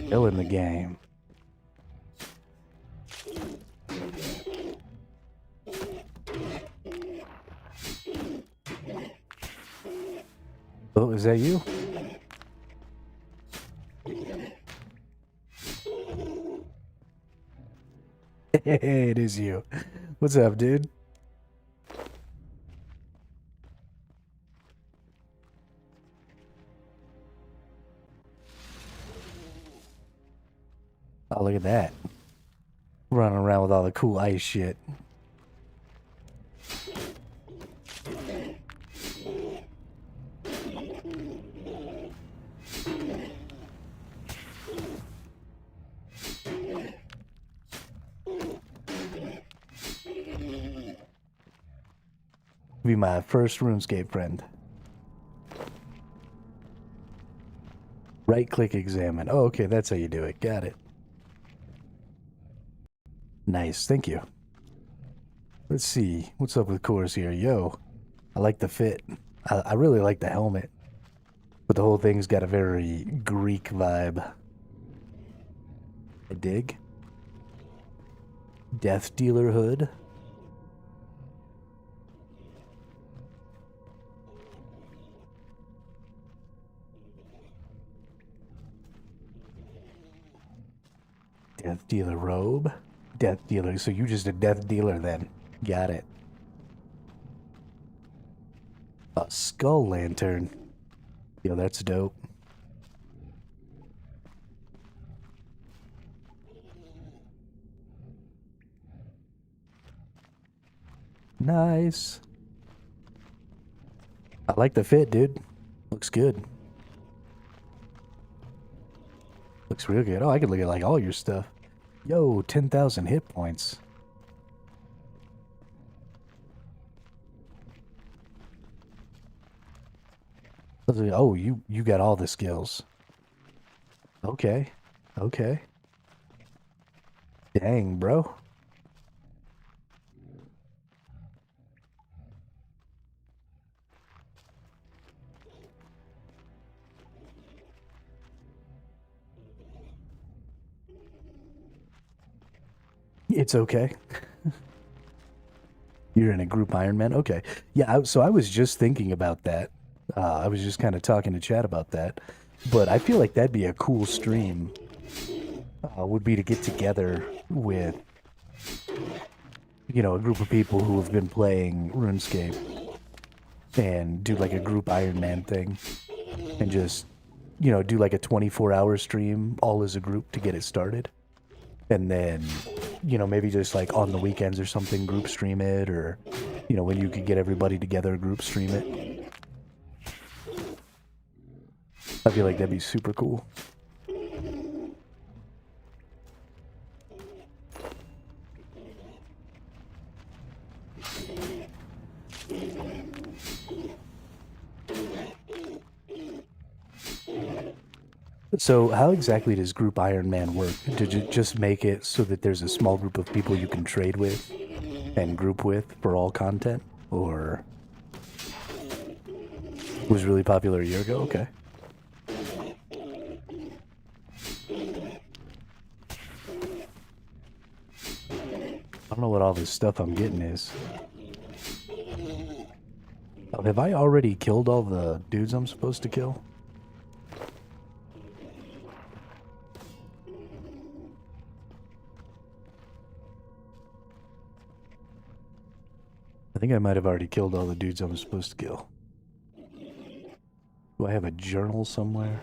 Still in the game. Oh, is that you? Hey, it is you. What's up, dude? Oh, look at that. Running around with all the cool ice shit. Be my first RuneScape friend. Right-click examine. Oh, okay, that's how you do it. Got it. Nice, thank you. Let's see. What's up with Coors here? Yo, I like the fit. I really like the helmet. But the whole thing's got a very Greek vibe. I dig. Death Dealer hood. Death Dealer robe. Death Dealer. So you just a Death Dealer then. Got it. A skull lantern. Yo, that's dope. Nice. I like the fit, dude. Looks good. Looks real good. Oh, I could look at like all your stuff. Yo, 10,000 hit points. Oh, you got all the skills. Okay. Okay. Dang, bro. It's okay. You're in a group Ironman? Okay. Yeah, so I was just thinking about that. I was just kind of talking to Chad about that. But I feel like that'd be a cool stream, would be to get together with, a group of people who have been playing RuneScape and do like a group Ironman thing and just, do like a 24-hour stream all as a group to get it started. And then, maybe just like on the weekends or something, group stream it, or, when you could get everybody together, group stream it. I feel like that'd be super cool. So how exactly does Group Ironman work? Did you just make it so that there's a small group of people you can trade with and group with for all content? Or was really popular a year ago? Okay. I don't know what all this stuff I'm getting is. Oh, have I already killed all the dudes I'm supposed to kill? I think I might have already killed all the dudes I was supposed to kill. Do I have a journal somewhere?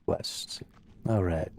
Quests. All right.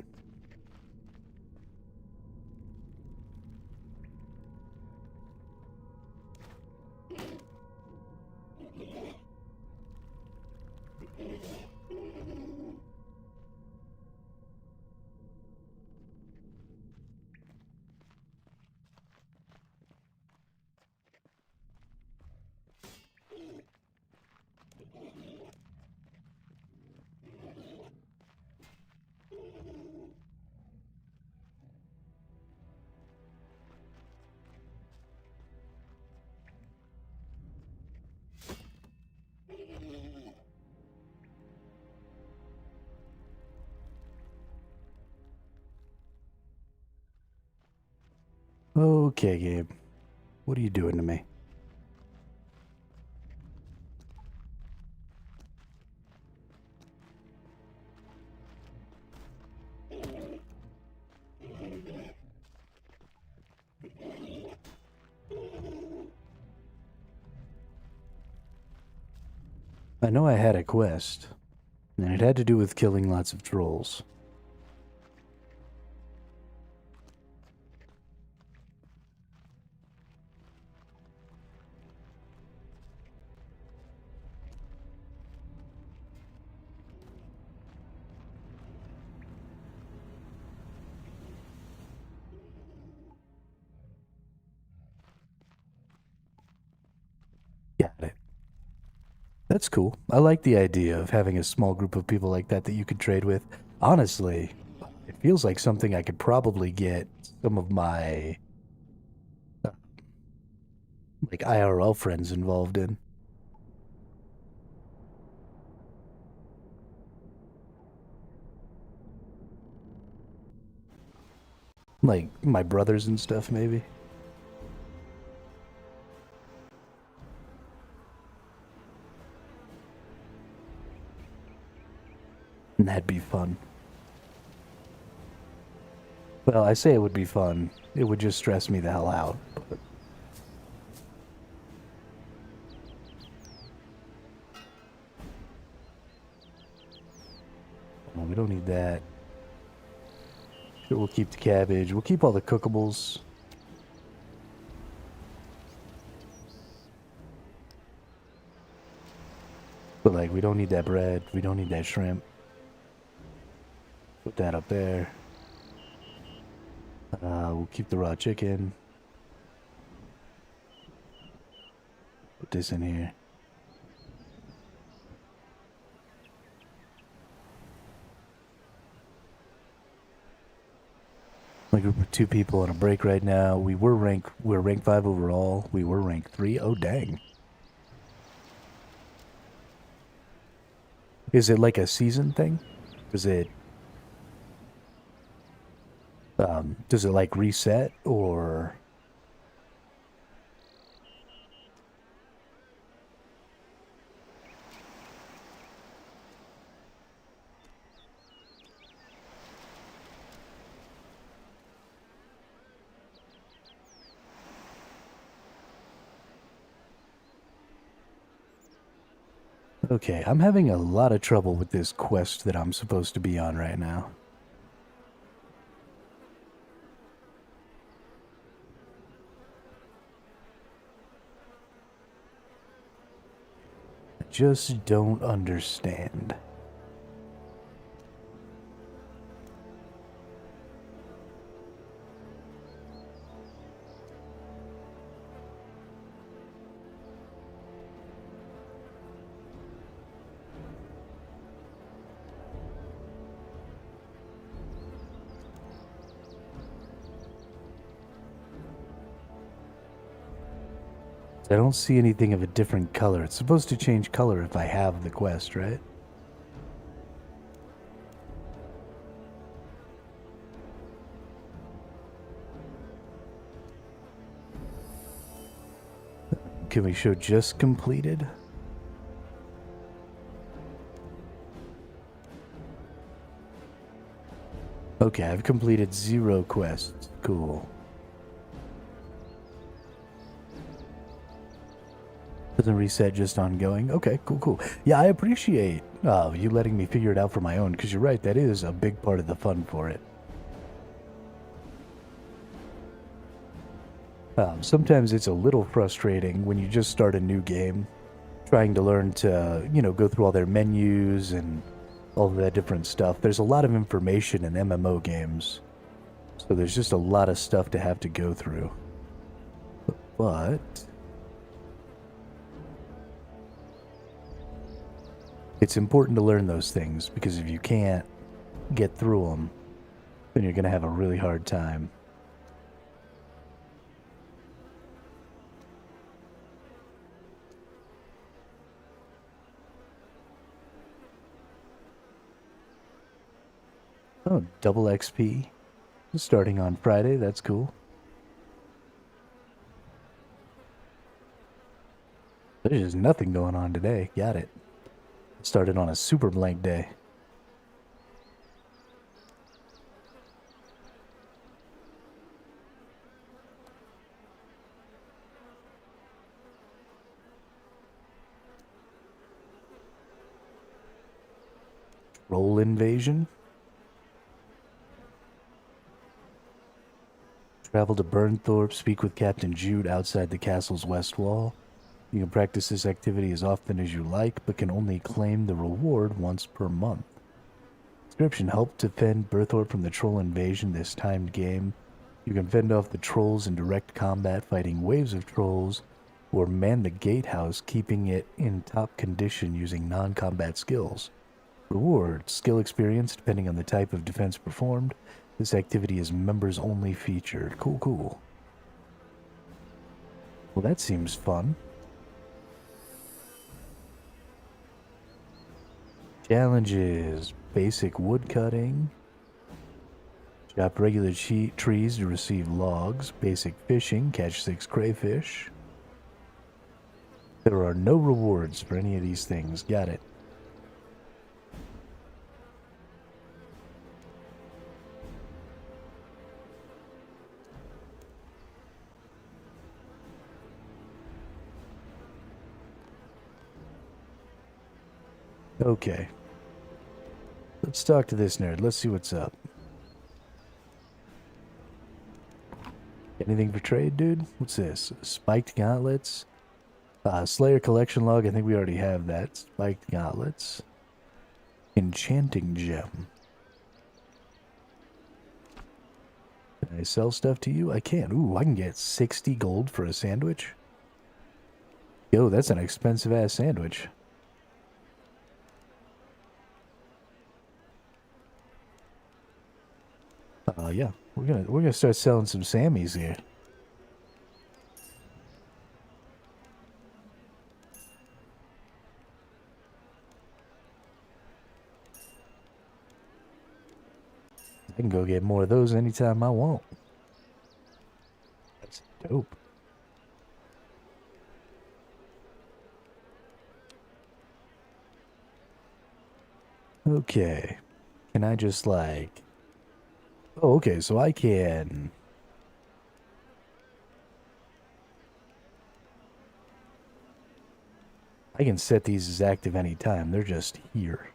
Okay, Gabe. What are you doing to me? I know I had a quest, and it had to do with killing lots of trolls. Got it. That's cool. I like the idea of having a small group of people like that that you could trade with. Honestly, it feels like something I could probably get some of my like IRL friends involved in. Like my brothers and stuff, maybe. And that'd be fun. Well, I say it would be fun. It would just stress me the hell out. But... well, we don't need that. Sure, we'll keep the cabbage. We'll keep all the cookables. But, like, we don't need that bread. We don't need that shrimp. Put that up there. We'll keep the raw chicken. Put this in here. A group of 2 people on a break right now. We're rank 5 overall. We were rank 3. Oh dang. Is it like a season thing? Is it does it like reset or Okay, I'm having a lot of trouble with this quest that I'm supposed to be on right now. I just don't understand. I don't see anything of a different color. It's supposed to change color if I have the quest, right? Can we show just completed? Okay, I've completed 0 quests. Cool. Doesn't reset, just ongoing. Okay, cool. Yeah, I appreciate you letting me figure it out for my own, because you're right, that is a big part of the fun for it. Sometimes it's a little frustrating when you just start a new game, trying to learn to, go through all their menus and all of that different stuff. There's a lot of information in MMO games, so there's just a lot of stuff to have to go through. But it's important to learn those things, because if you can't get through them, then you're going to have a really hard time. Oh, double XP. Starting on Friday, that's cool. There's just nothing going on today. Got it. Started on a super blank day. Troll invasion. Travel to Burnthorpe, speak with Captain Jude outside the castle's west wall. You can practice this activity as often as you like, but can only claim the reward once per month. Description: help defend Burnthorpe from the troll invasion this timed game. You can fend off the trolls in direct combat, fighting waves of trolls, or man the gatehouse, keeping it in top condition using non-combat skills. Reward: skill experience, depending on the type of defense performed. This activity is members only featured. Cool. Well, that seems fun. Challenges: basic wood cutting. Chop regular trees to receive logs. Basic fishing, catch 6 crayfish. There are no rewards for any of these things. Got it. Okay. Let's talk to this nerd. Let's see what's up. Anything for trade, dude? What's this? Spiked gauntlets? Slayer collection log. I think we already have that. Spiked gauntlets. Enchanting gem. Can I sell stuff to you? I can. Ooh, I can get 60 gold for a sandwich. Yo, that's an expensive ass sandwich. Yeah. We're gonna start selling some Sammys here. I can go get more of those anytime I want. That's dope. Okay. Can I just like... Oh, okay, so I can... I can set these as active anytime. They're just here.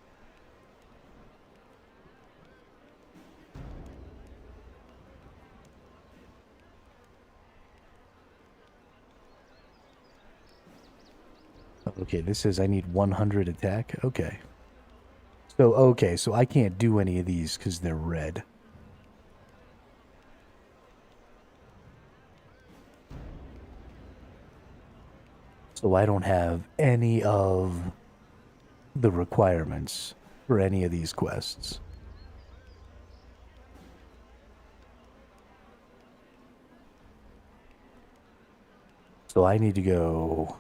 Okay, this says I need 100 attack. Okay. So I can't do any of these because they're red. So I don't have any of the requirements for any of these quests. So I need to go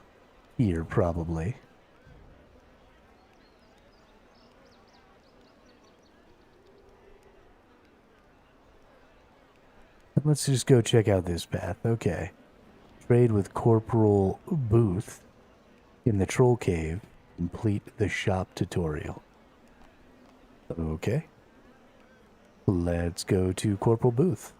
here, probably. Let's just go check out this path. Okay. Trade with Corporal Booth in the Troll Cave. Complete the shop tutorial. Okay. Let's go to Corporal Booth.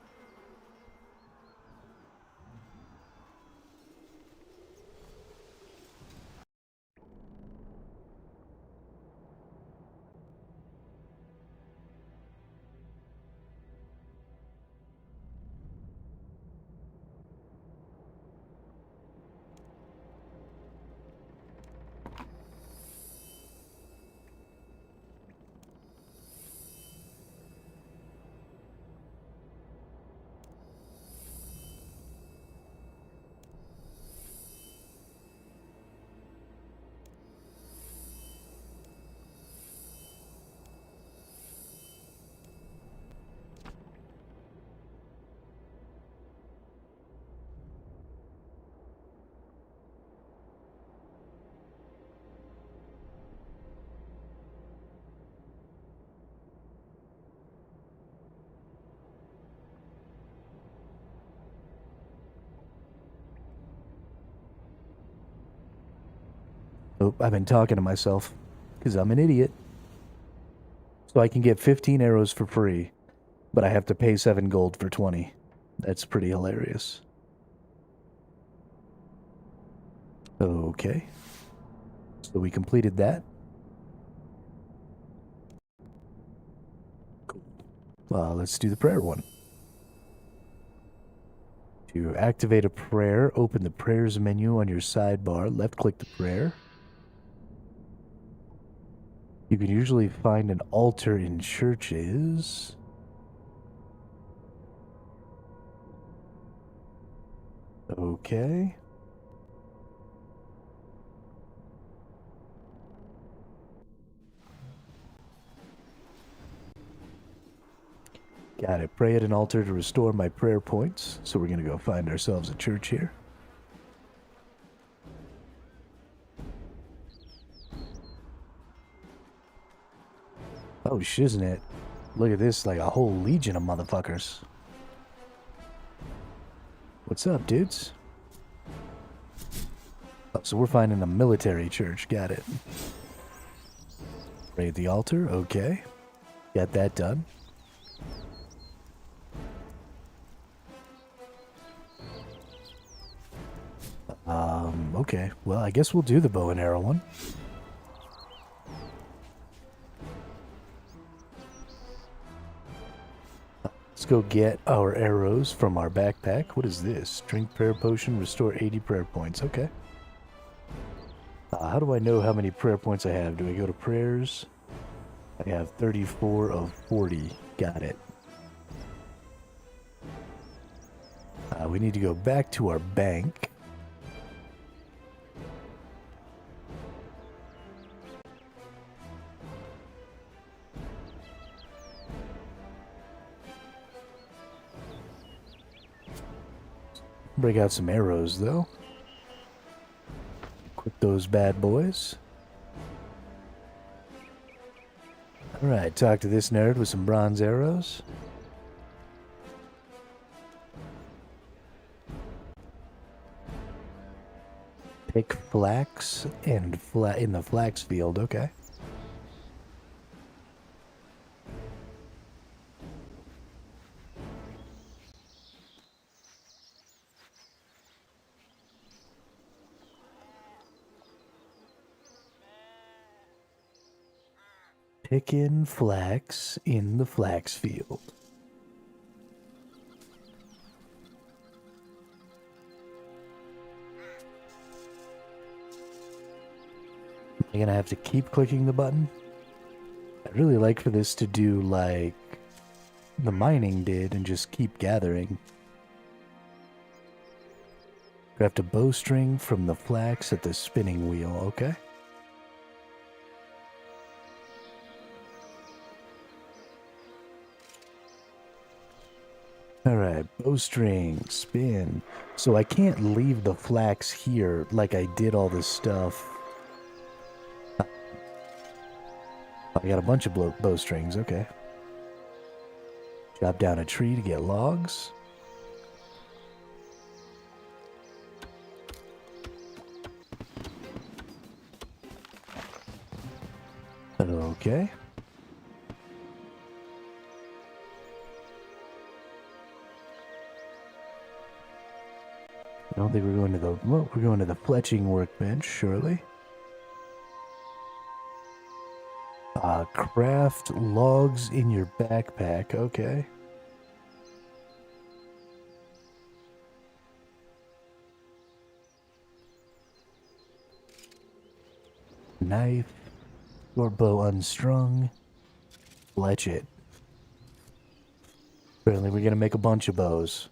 Oh, I've been talking to myself because I'm an idiot. So I can get 15 arrows for free, but I have to pay 7 gold for 20. That's pretty hilarious. Okay. So we completed that. Cool. Let's do the prayer one. To activate a prayer, open the prayers menu on your sidebar. Left-click the prayer. You can usually find an altar in churches. Okay. Got it. Pray at an altar to restore my prayer points. So we're going to go find ourselves a church here. Oh, shiznit. Look at this, like a whole legion of motherfuckers. What's up, dudes? Oh, so we're finding a military church. Got it. Pray at the altar. Okay. Got that done. Okay. Well, I guess we'll do the bow and arrow one. Let's go get our arrows from our backpack. What is this? Strength prayer potion, restore 80 prayer points. Okay. How do I know how many prayer points I have? Do I go to prayers? I have 34 of 40. Got it. We need to go back to our bank. Break out some arrows, though. Equip those bad boys. Alright, talk to this nerd with some bronze arrows. Pick flax and in the flax field, okay. Pickin' flax in the flax field. Am I gonna have to keep clicking the button? I'd really like for this to do like the mining did and just keep gathering. Craft a bowstring from the flax at the spinning wheel, okay? Alright, bowstring, spin. So I can't leave the flax here like I did all this stuff. I got a bunch of bowstrings, okay. Chop down a tree to get logs. Okay. I don't think we're going to the, well, we're going to the fletching workbench, surely. Craft logs in your backpack, okay. Knife, your bow unstrung, fletch it. Apparently we're gonna make a bunch of bows.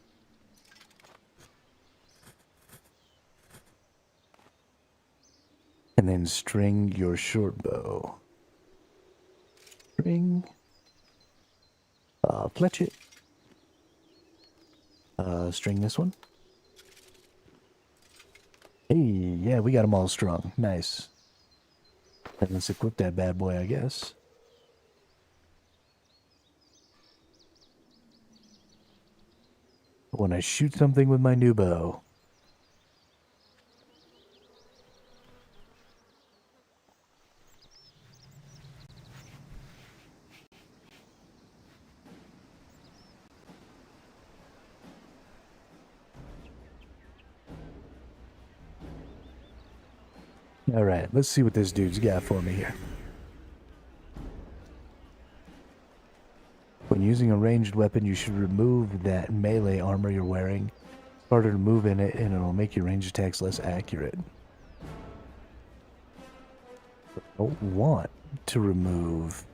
And then string your short bow. String. Fletch it. String this one. Hey, yeah, we got them all strung. Nice. And let's equip that bad boy, I guess. When I shoot something with my new bow. Alright, let's see what this dude's got for me here. When using a ranged weapon, you should remove that melee armor you're wearing. It's harder to move in it, and it'll make your ranged attacks less accurate. I don't want to remove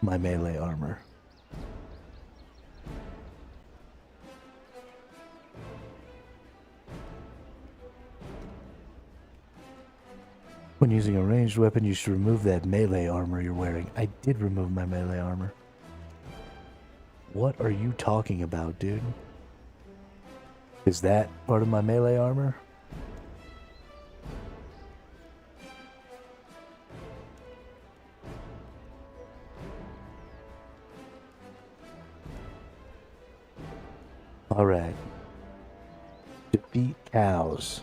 my melee armor. When using a ranged weapon, you should remove that melee armor you're wearing. I did remove my melee armor. What are you talking about, dude? Is that part of my melee armor? Alright. Defeat cows.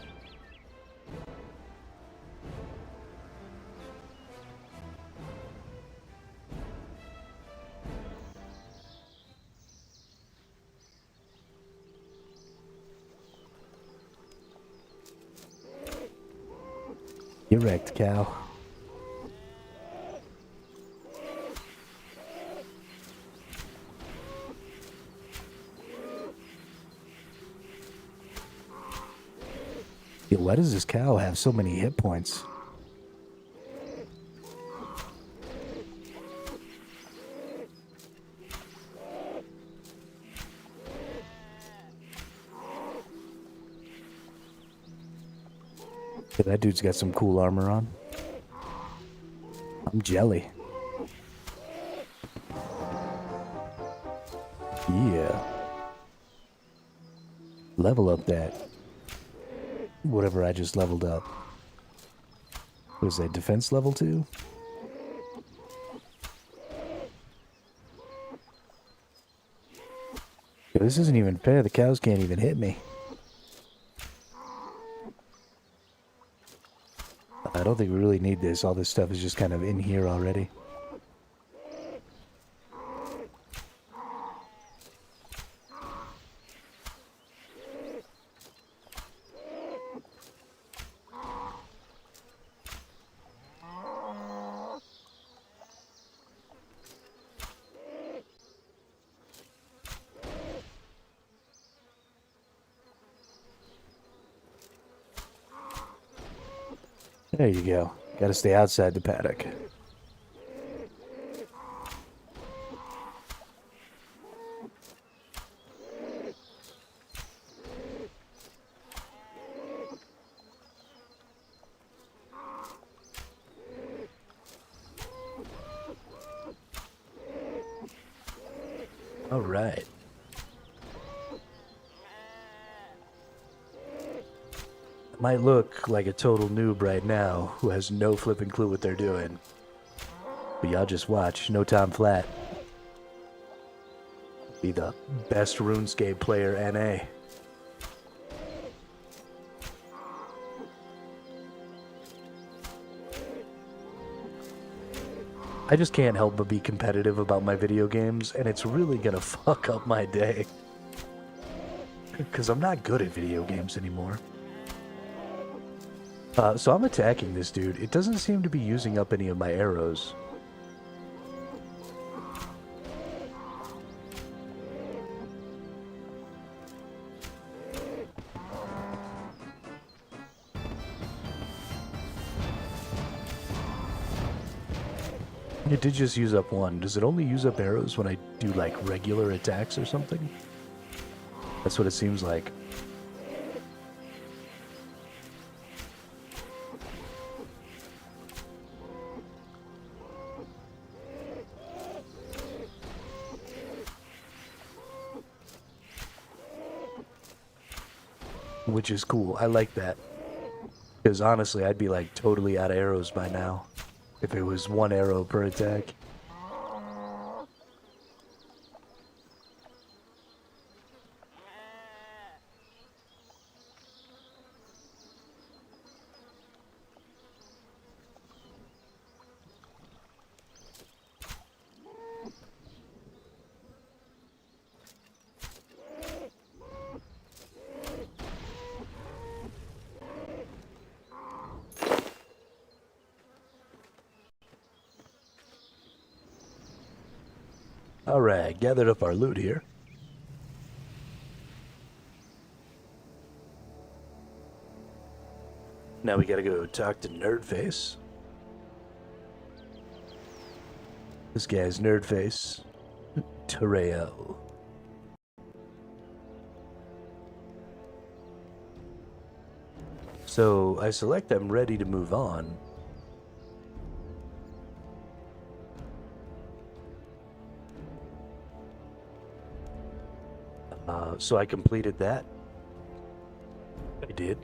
Get wrecked, cow. Yo, why does this cow have so many hit points? Yeah, that dude's got some cool armor on. I'm jelly. Yeah. level up that. Whatever I just leveled up. Was that defense level 2? This isn't even fair. The cows can't even hit me. I don't think we really need this. All this stuff is just kind of in here already. There you go. Gotta stay outside the paddock. All right. Might look like a total noob right now who has no flipping clue what they're doing. But y'all just watch. No time flat. Be the best Runescape player NA. I just can't help but be competitive about my video games, and it's really gonna fuck up my day. Because I'm not good at video games anymore. So I'm attacking this dude. It doesn't seem to be using up any of my arrows. It did just use up one. Does it only use up arrows when I do like regular attacks or something? That's what it seems like. Which is cool. I like that. Because honestly, I'd be like totally out of arrows by now. If it was one arrow per attack. Alright, gathered up our loot here. Now we gotta go talk to Nerdface. This guy's Nerdface. Terreo. So I select I'm ready to move on. So I completed that. I did.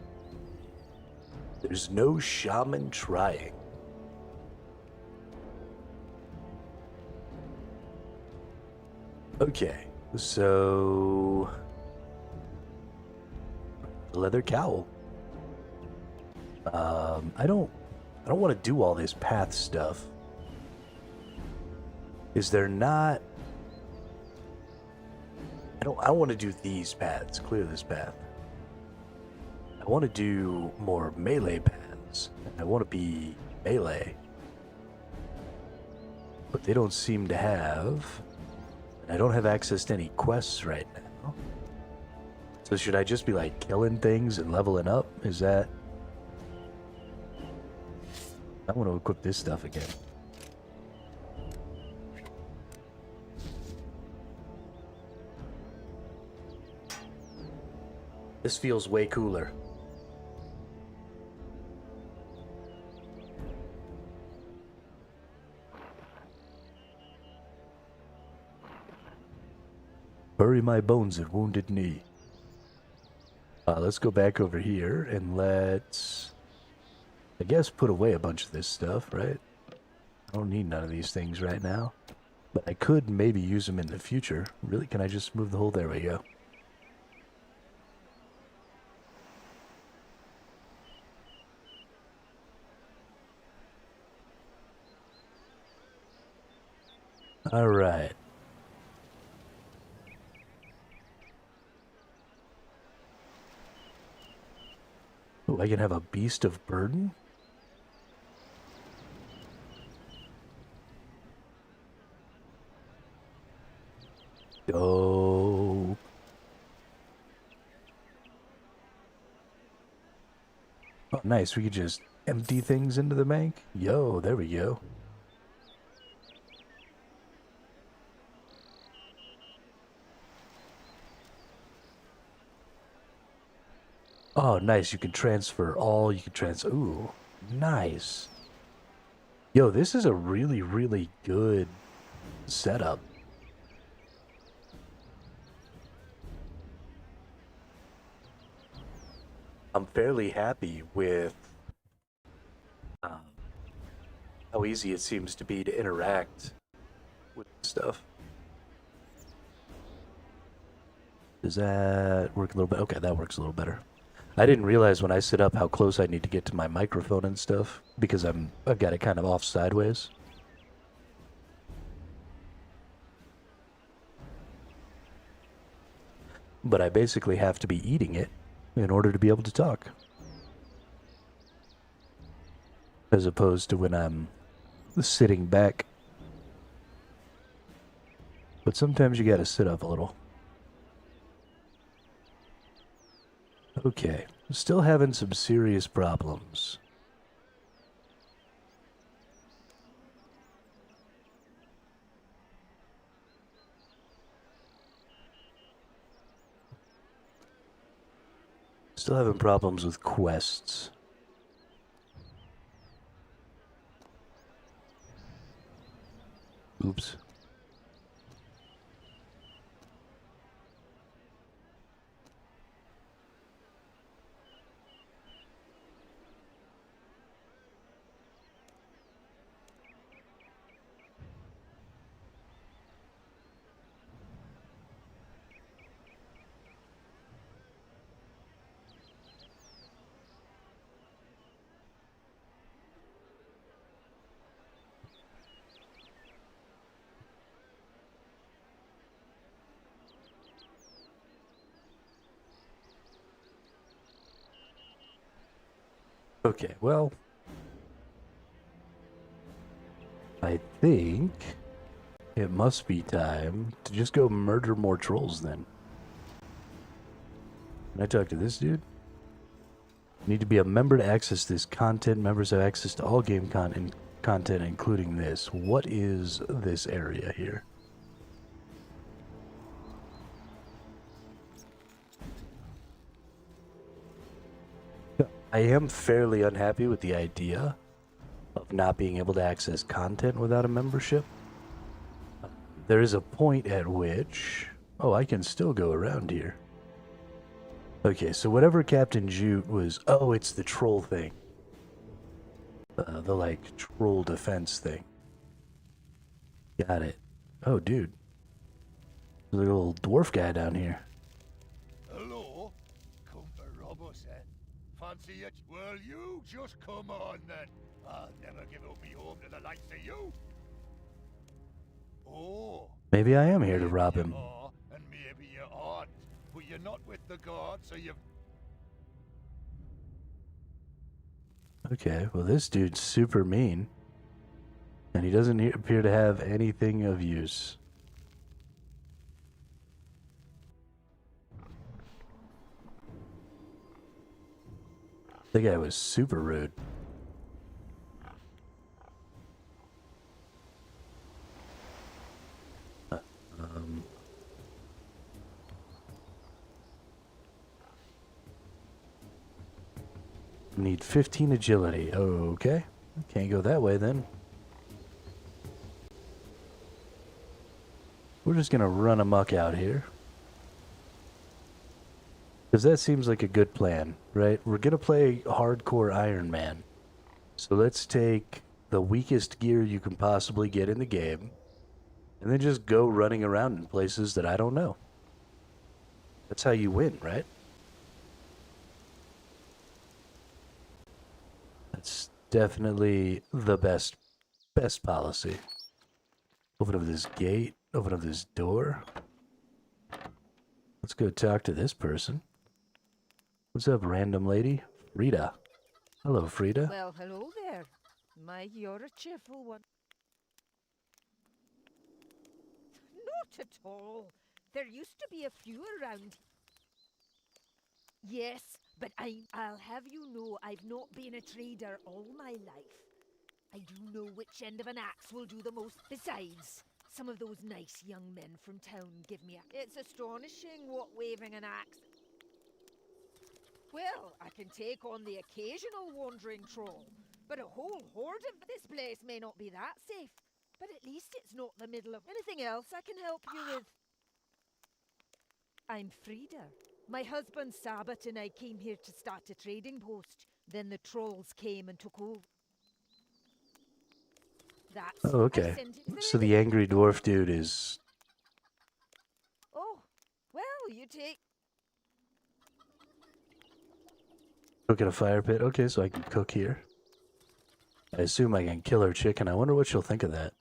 There's no shaman trying. Okay, so leather cowl. I don't want to do all this path stuff. Is there not? I don't want to do these paths, clear this path. I want to do more melee paths. I want to be melee. But they don't seem to have. I don't have access to any quests right now. So should I just be like killing things and leveling up? Is that... I want to equip this stuff again. This feels way cooler. Bury my bones at Wounded Knee. Let's go back over here and let's, I guess, put away a bunch of this stuff, right? I don't need none of these things right now. But I could maybe use them in the future. Really, can I just move the whole? There we go. All right. Oh, I can have a beast of burden? Dope. Oh, nice. We could just empty things into the bank. Yo, there we go. Oh, nice. You can transfer all. You can Ooh, nice. Yo, this is a really, really good setup. I'm fairly happy with um, how easy it seems to be to interact with stuff. Does that work a little bit? Okay, that works a little better. I didn't realize when I sit up how close I need to get to my microphone and stuff because I've got it kind of off sideways. But I basically have to be eating it in order to be able to talk. As opposed to when I'm sitting back. But sometimes you gotta sit up a little. Okay, still having some serious problems. Still having problems with quests. Oops. Okay, well, I think it must be time to just go murder more trolls then. Can I talk to this dude? Need to be a member to access this content. Members have access to all game content, including this. What is this area here? I am fairly unhappy with the idea of not being able to access content without a membership. There is a point at which... Oh, I can still go around here. Okay, so whatever Captain Jute was... Oh, it's the troll thing. The, like, troll defense thing. Got it. Oh, dude. There's a little dwarf guy down here. Hello? Come to rob us, eh? Fancy it? Well, you just come on, then. I'll never give up me home to the likes of you. Oh. Maybe I am here to rob him. You are, and maybe you aren't. But you're not with the guard, so you've... Okay, well this dude's super mean. And he doesn't appear to have anything of use. The guy was super rude. Need 15 agility. Okay. Can't go that way then. We're just gonna run amok out here. Because that seems like a good plan, right? We're going to play hardcore Iron Man. So let's take the weakest gear you can possibly get in the game, and then just go running around in places that I don't know. That's how you win, right? That's definitely the best policy. Open up this gate, open up this door. Let's go talk to this person. What's up, random lady? Frida. Hello, Frida. Well, hello there. You're a cheerful one. Not at all. There used to be a few around. Yes, but I'll have you know I've not been a trader all my life. I do know which end of an axe will do the most. Besides, some of those nice young men from town give me a... It's astonishing what waving an axe... Well, I can take on the occasional wandering troll, but a whole horde of this place may not be that safe. But at least it's not the middle of anything else I can help you with. I'm Frida. My husband Sabbat and I came here to start a trading post. Then the trolls came and took over. That's... Oh, okay. So the angry dwarf dude is... Oh, well, you take... Cook in a fire pit. Okay, so I can cook here. I assume I can kill her chicken. I wonder what she'll think of that.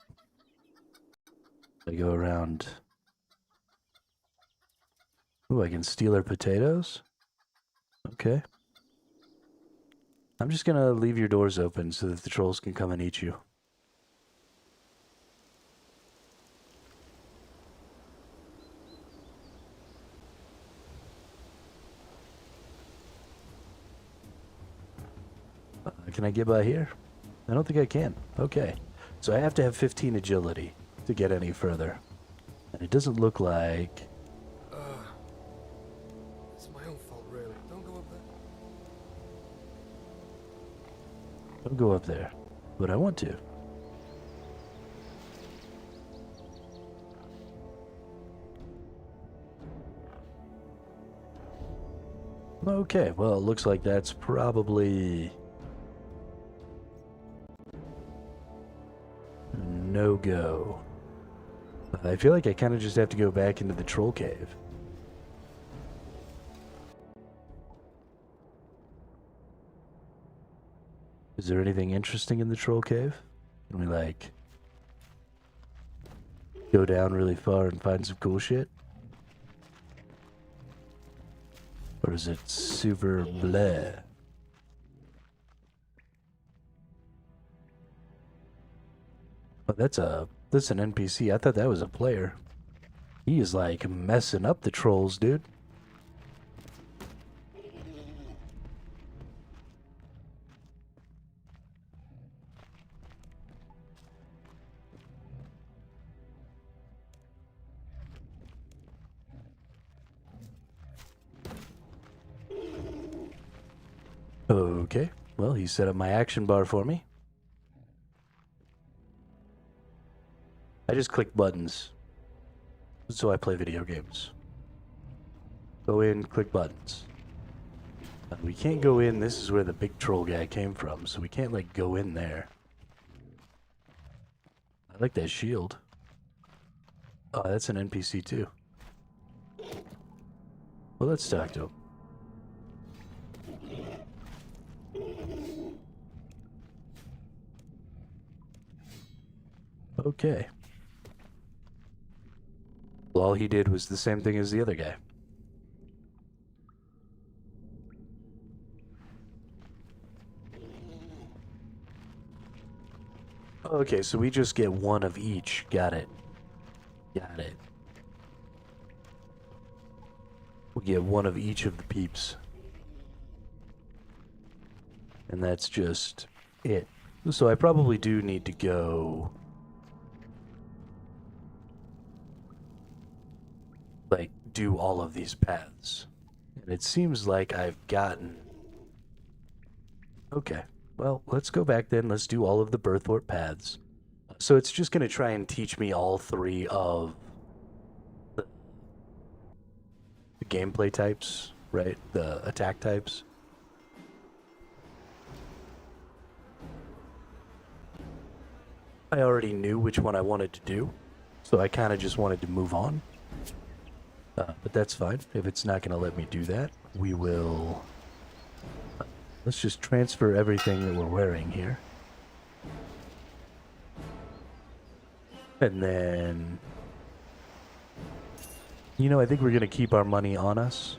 I go around... Ooh, I can steal her potatoes? Okay. I'm just gonna leave your doors open so that the trolls can come and eat you. Can I get by here? I don't think I can. Okay. So I have to have 15 agility to get any further. And it doesn't look like... It's my own fault, really. Don't go up there. Don't go up there. But I want to. Okay, well, it looks like that's probably... no go. I feel like I kind of just have to go back into the troll cave. Is there anything interesting in the troll cave? Can we, like, go down really far and find some cool shit? Or is it super bleh? Oh, that's an NPC. I thought that was a player. He is like messing up the trolls, dude. Okay, well, he set up my action bar for me. I just click buttons. So I play video games. Go in, click buttons. We can't go in. This is where the big troll guy came from, so we can't, like, go in there. I like that shield. Oh, that's an NPC too. Well, let's talk to him. Okay. Well, all he did was the same thing as the other guy. Okay, so we just get one of each. Got it. Got it. We'll get one of each of the peeps. And that's just it. So I probably do need to go... like, do all of these paths. And it seems like I've gotten... Okay. Well, let's go back then. Let's do all of the Birthport paths. So it's just going to try and teach me all three of the gameplay types. right? The attack types. I already knew which one I wanted to do, so I kind of just wanted to move on. But that's fine. If it's not going to let me do that, we will... Let's just transfer everything that we're wearing here. And then... You know, I think we're going to keep our money on us.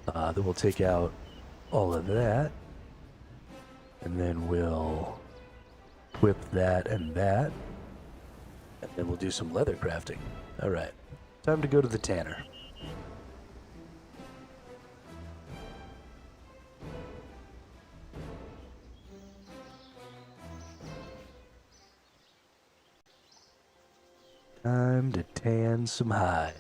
Then we'll take out all of that. And then we'll equip that and that. And then we'll do some leather crafting. Alright. Time to go to the tanner. Time to tan some hide.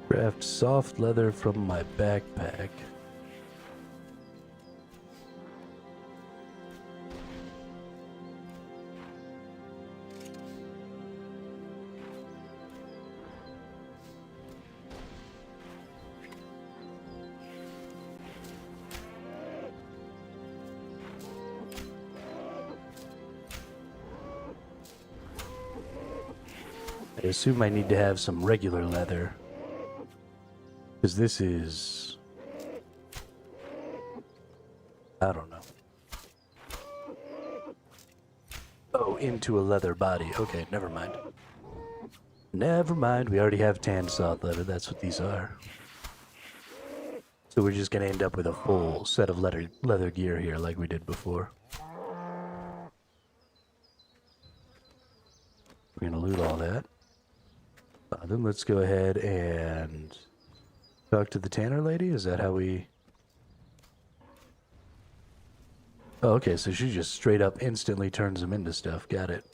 Craft soft leather from my backpack. I assume I need to have some regular leather. Because this is... I don't know. Oh, into a leather body. Okay, never mind. Never mind, we already have tanned soft leather. That's what these are. So we're just going to end up with a full set of leather gear here like we did before. We're going to loot all that. Then let's go ahead and... talk to the tanner lady? Is that how we... Oh, okay, so she just straight up instantly turns them into stuff. Got it.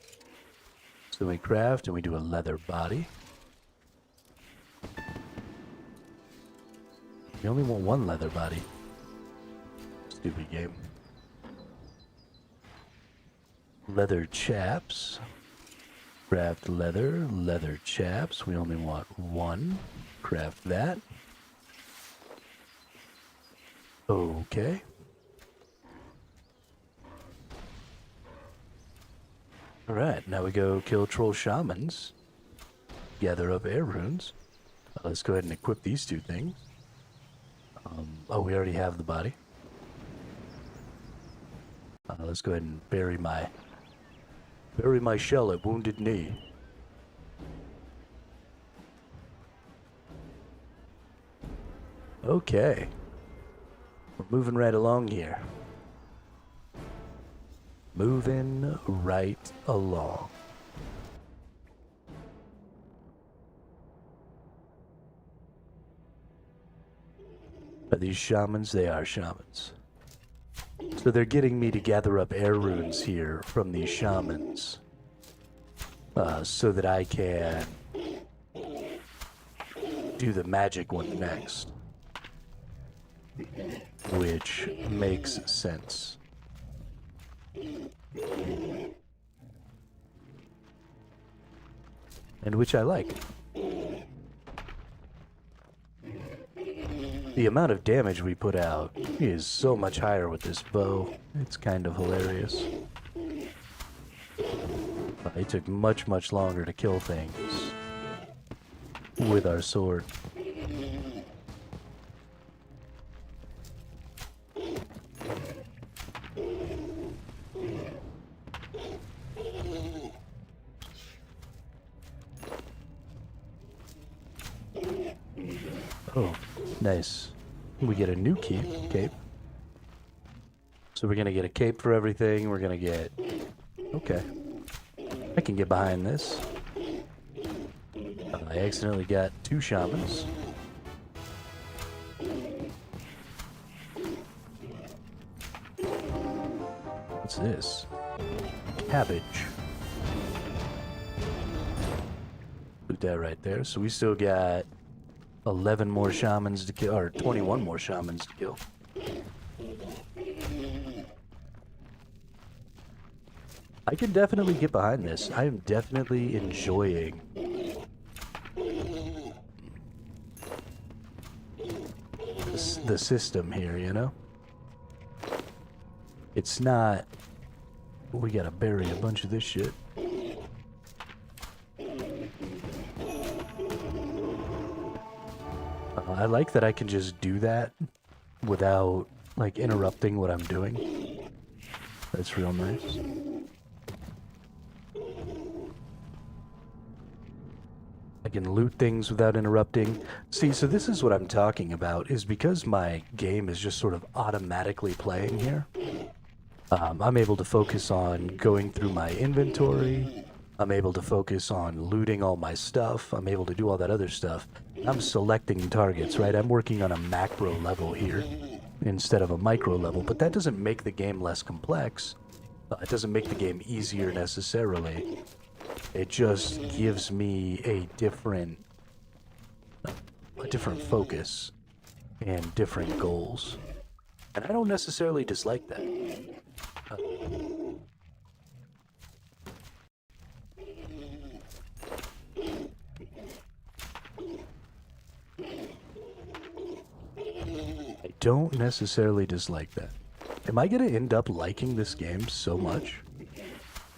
So we craft and we do a leather body. You only want one leather body. Stupid game. Leather chaps. Craft leather. Leather chaps. We only want one. Craft that. Okay. Alright, now we go kill troll shamans. Gather up air runes. Let's go ahead and equip these two things. Oh, we already have the body. Let's go ahead and bury my shell at Wounded Knee. Okay. We're moving right along here. Moving right along. Are these shamans? They are shamans. So they're getting me to gather up air runes here from these shamans. So that I can do the magic one next. Which makes sense. And which I like. The amount of damage we put out is so much higher with this bow. It's kind of hilarious. It took much, much longer to kill things with our sword. Oh, nice. We get a new cape. So we're gonna get a cape for everything. We're gonna get... Okay. I can get behind this. I accidentally got two shamans. What's this? Cabbage. Put that right there. So we still got 11 more shamans to kill, or 21 more shamans to kill. I can definitely get behind this. I am definitely enjoying the system here, you know? It's not... We gotta bury a bunch of this shit. I like that I can just do that without, like, interrupting what I'm doing. That's real nice. I can loot things without interrupting. See, so this is what I'm talking about, is because my game is just sort of automatically playing here. I'm able to focus on going through my inventory. I'm able to focus on looting all my stuff. I'm able to do all that other stuff. I'm selecting targets, right? I'm working on a macro level here instead of a micro level, but that doesn't make the game less complex. It doesn't make the game easier necessarily. It just gives me a different focus and different goals. And I don't necessarily dislike that. I don't necessarily dislike that. Am I going to end up liking this game so much?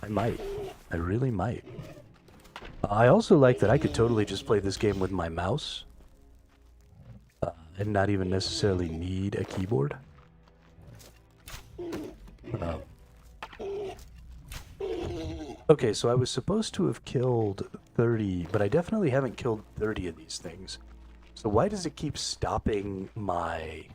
I might. I really might. I also like that I could totally just play this game with my mouse and not even necessarily need a keyboard. Okay, so I was supposed to have killed 30, but I definitely haven't killed 30 of these things. So why does it keep stopping my...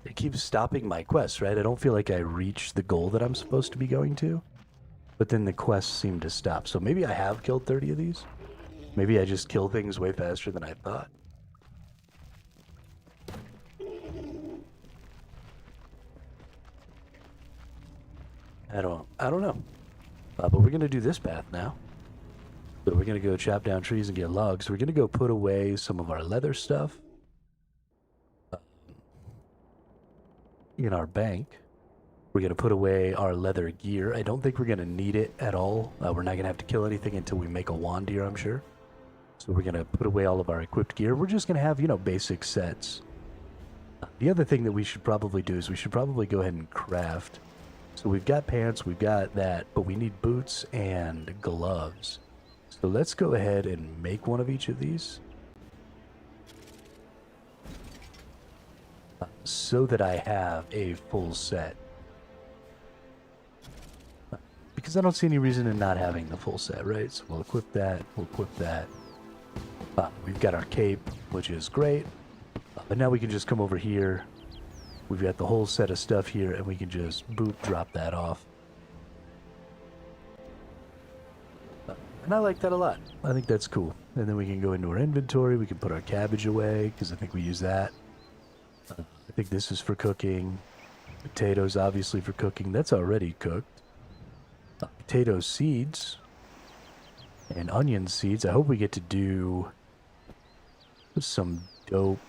it keeps stopping my quests, right? I don't feel like I reached the goal that I'm supposed to be going to. But then the quests seem to stop. So maybe I have killed 30 of these. Maybe I just kill things way faster than I thought. I don't know. But we're going to do this path now. So we're going to go chop down trees and get logs. We're going to go put away some of our leather stuff in our bank. We're going to put away our leather gear. I don't think we're going to need it at all. We're not going to have to kill anything until we make a wand here, I'm sure. So we're going to put away all of our equipped gear. We're just going to have, you know, basic sets. The other thing that we should probably do is we should probably go ahead and craft. So we've got pants, we've got that, but we need boots and gloves. So let's go ahead and make one of each of these. So that I have a full set. Because I don't see any reason in not having the full set, right? So we'll equip that, we'll equip that. We've got our cape, which is great. But now we can just come over here. We've got the whole set of stuff here, and we can just boop, drop that off. And I like that a lot. I think that's cool. And then we can go into our inventory. We can put our cabbage away, because I think we use that. I think this is for cooking. Potatoes, obviously, for cooking. That's already cooked. Potato seeds. And onion seeds. I hope we get to do some dope...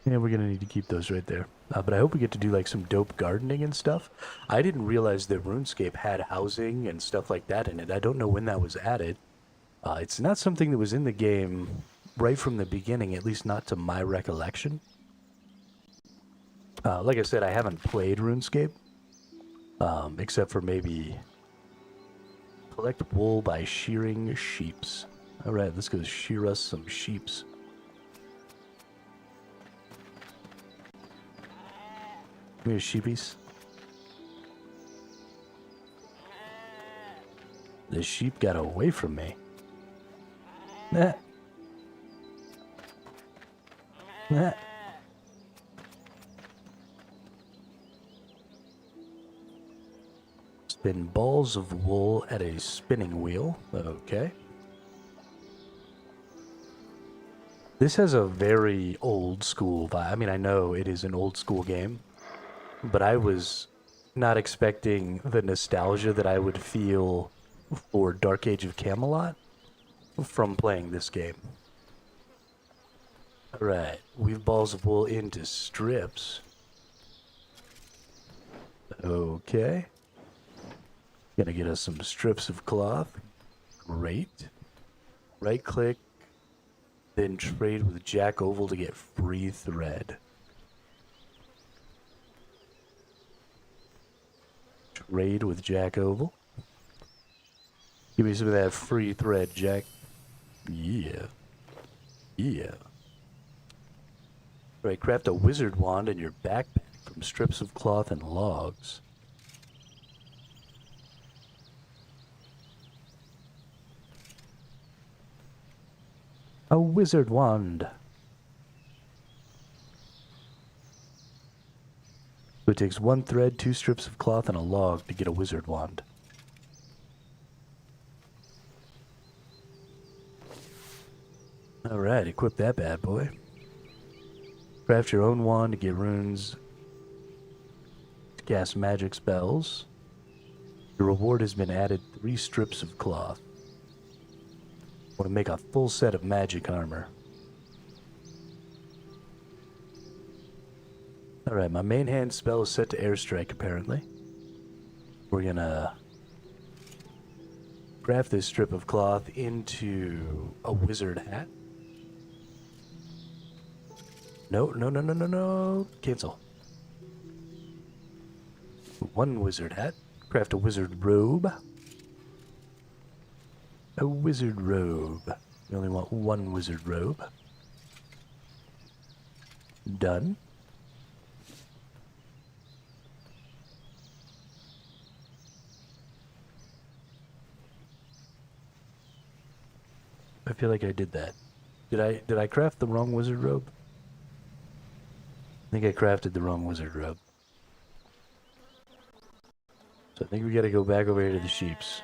Yeah, we're gonna need to keep those right there. But I hope we get to do like some dope gardening and stuff. I didn't realize that RuneScape had housing and stuff like that in it. I don't know when that was added. It's not something that was in the game right from the beginning, at least not to my recollection. Like I said, I haven't played RuneScape. Except for maybe collect wool by shearing sheeps. Alright, let's go shear us some sheeps. Come here, sheepies. The sheep got away from me. Nah. Nah. Spin balls of wool at a spinning wheel. Okay. This has a very old school vibe. I mean, I know it is an old school game, but I was not expecting the nostalgia that I would feel for Dark Age of Camelot from playing this game. Alright, weave balls of wool into strips. Okay. Gonna get us some strips of cloth. Great. Right click, then trade with Jack Oval to get free thread. Trade with Jack Oval. Give me some of that free thread, Jack. Yeah. Yeah. Alright, craft a wizard wand in your backpack from strips of cloth and logs. A wizard wand. So it takes 1 thread, 2 strips of cloth, and a log to get a wizard wand. Alright, equip that bad boy. Craft your own wand to get runes to cast magic spells. Your reward has been added 3 strips of cloth. Want to make a full set of magic armor. Alright, my main hand spell is set to airstrike apparently. We're gonna craft this strip of cloth into a wizard hat. No. Cancel. 1 wizard hat. Craft a wizard robe. A wizard robe. We only want 1 wizard robe. Done. I feel like I did that. Did I craft the wrong wizard robe? I think I crafted the wrong wizard robe. So I think we gotta go back over here to the sheeps.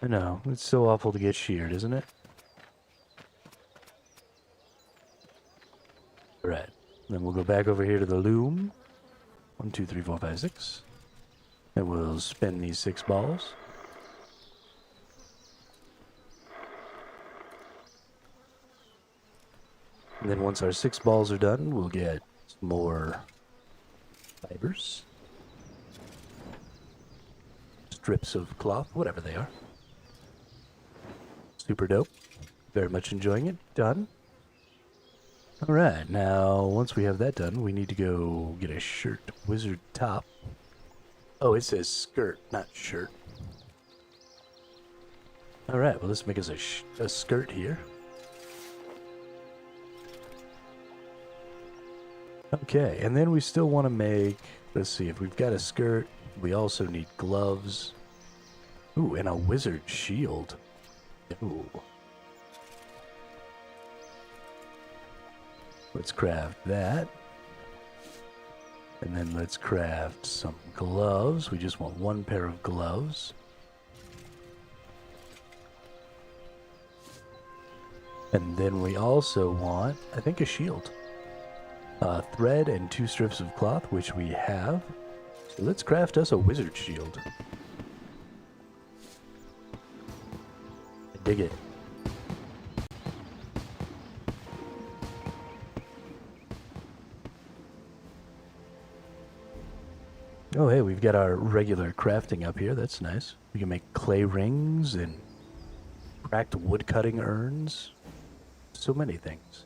I know, it's so awful to get sheared, isn't it? Alright, then we'll go back over here to the loom. 1, 2, 3, 4, 5, 6. And we'll spin these 6 balls. And then once our 6 balls are done, we'll get some more fibers. Strips of cloth, whatever they are. Super dope. Very much enjoying it. Done. Alright, now once we have that done, we need to go get a shirt. Wizard top. Oh, it says skirt, not shirt. Alright, well let's make us a skirt here. Okay, and then we still want to make, let's see, if we've got a skirt, we also need gloves. Ooh, and a wizard shield. Ooh. Let's craft that. And then let's craft some gloves. We just want 1 pair of gloves. And then we also want, I think, a shield. Thread and 2 strips of cloth, which we have. So let's craft us a wizard shield. I dig it. Oh, hey, we've got our regular crafting up here. That's nice. We can make clay rings and cracked wood cutting urns. So many things.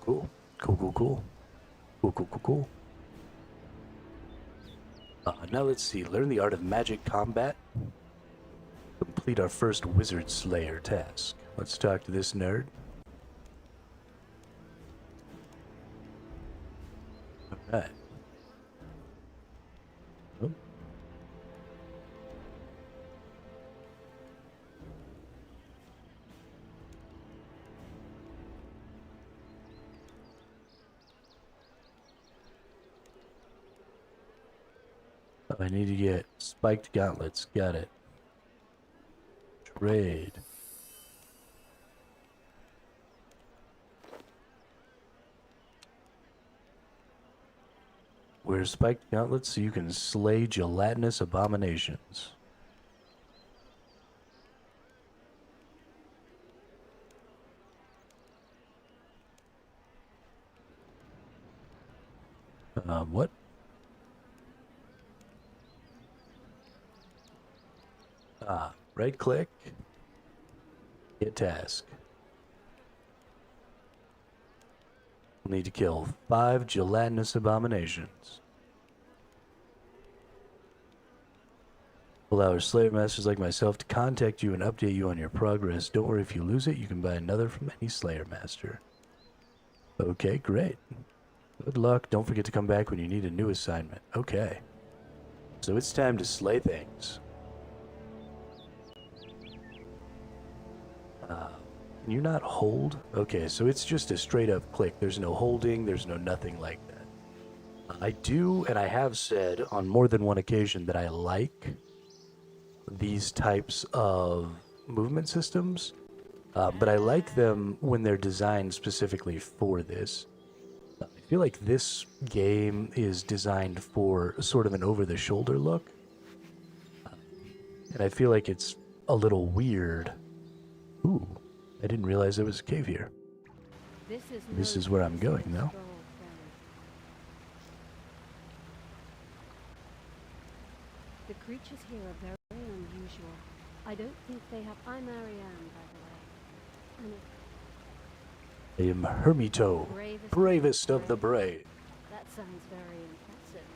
Cool. Cool. Now let's see. Learn the art of magic combat. Complete our first wizard slayer task. Let's talk to this nerd. Alright. Oh. I need to get spiked gauntlets. Got it. Trade. Wear spiked gauntlets so you can slay gelatinous abominations. What? Right click. Get task. We'll need to kill 5 gelatinous abominations. Allow our Slayer Masters like myself to contact you and update you on your progress. Don't worry if you lose it, you can buy another from any Slayer Master. Okay, great. Good luck. Don't forget to come back when you need a new assignment. Okay. So it's time to slay things. Can you not hold? Okay, so it's just a straight up click. There's no holding, there's no nothing like that. I do, and I have said on more than one occasion that I like these types of movement systems, but I like them when they're designed specifically for this. I feel like this game is designed for sort of an over-the-shoulder look, and I feel like it's a little weird. Ooh, I didn't realize there was a cave here. This is where I'm going, though. The creatures here are very unusual. I don't think they have... I'm Marianne, by the way. I am Hermito, bravest of the brave. That sounds very impressive.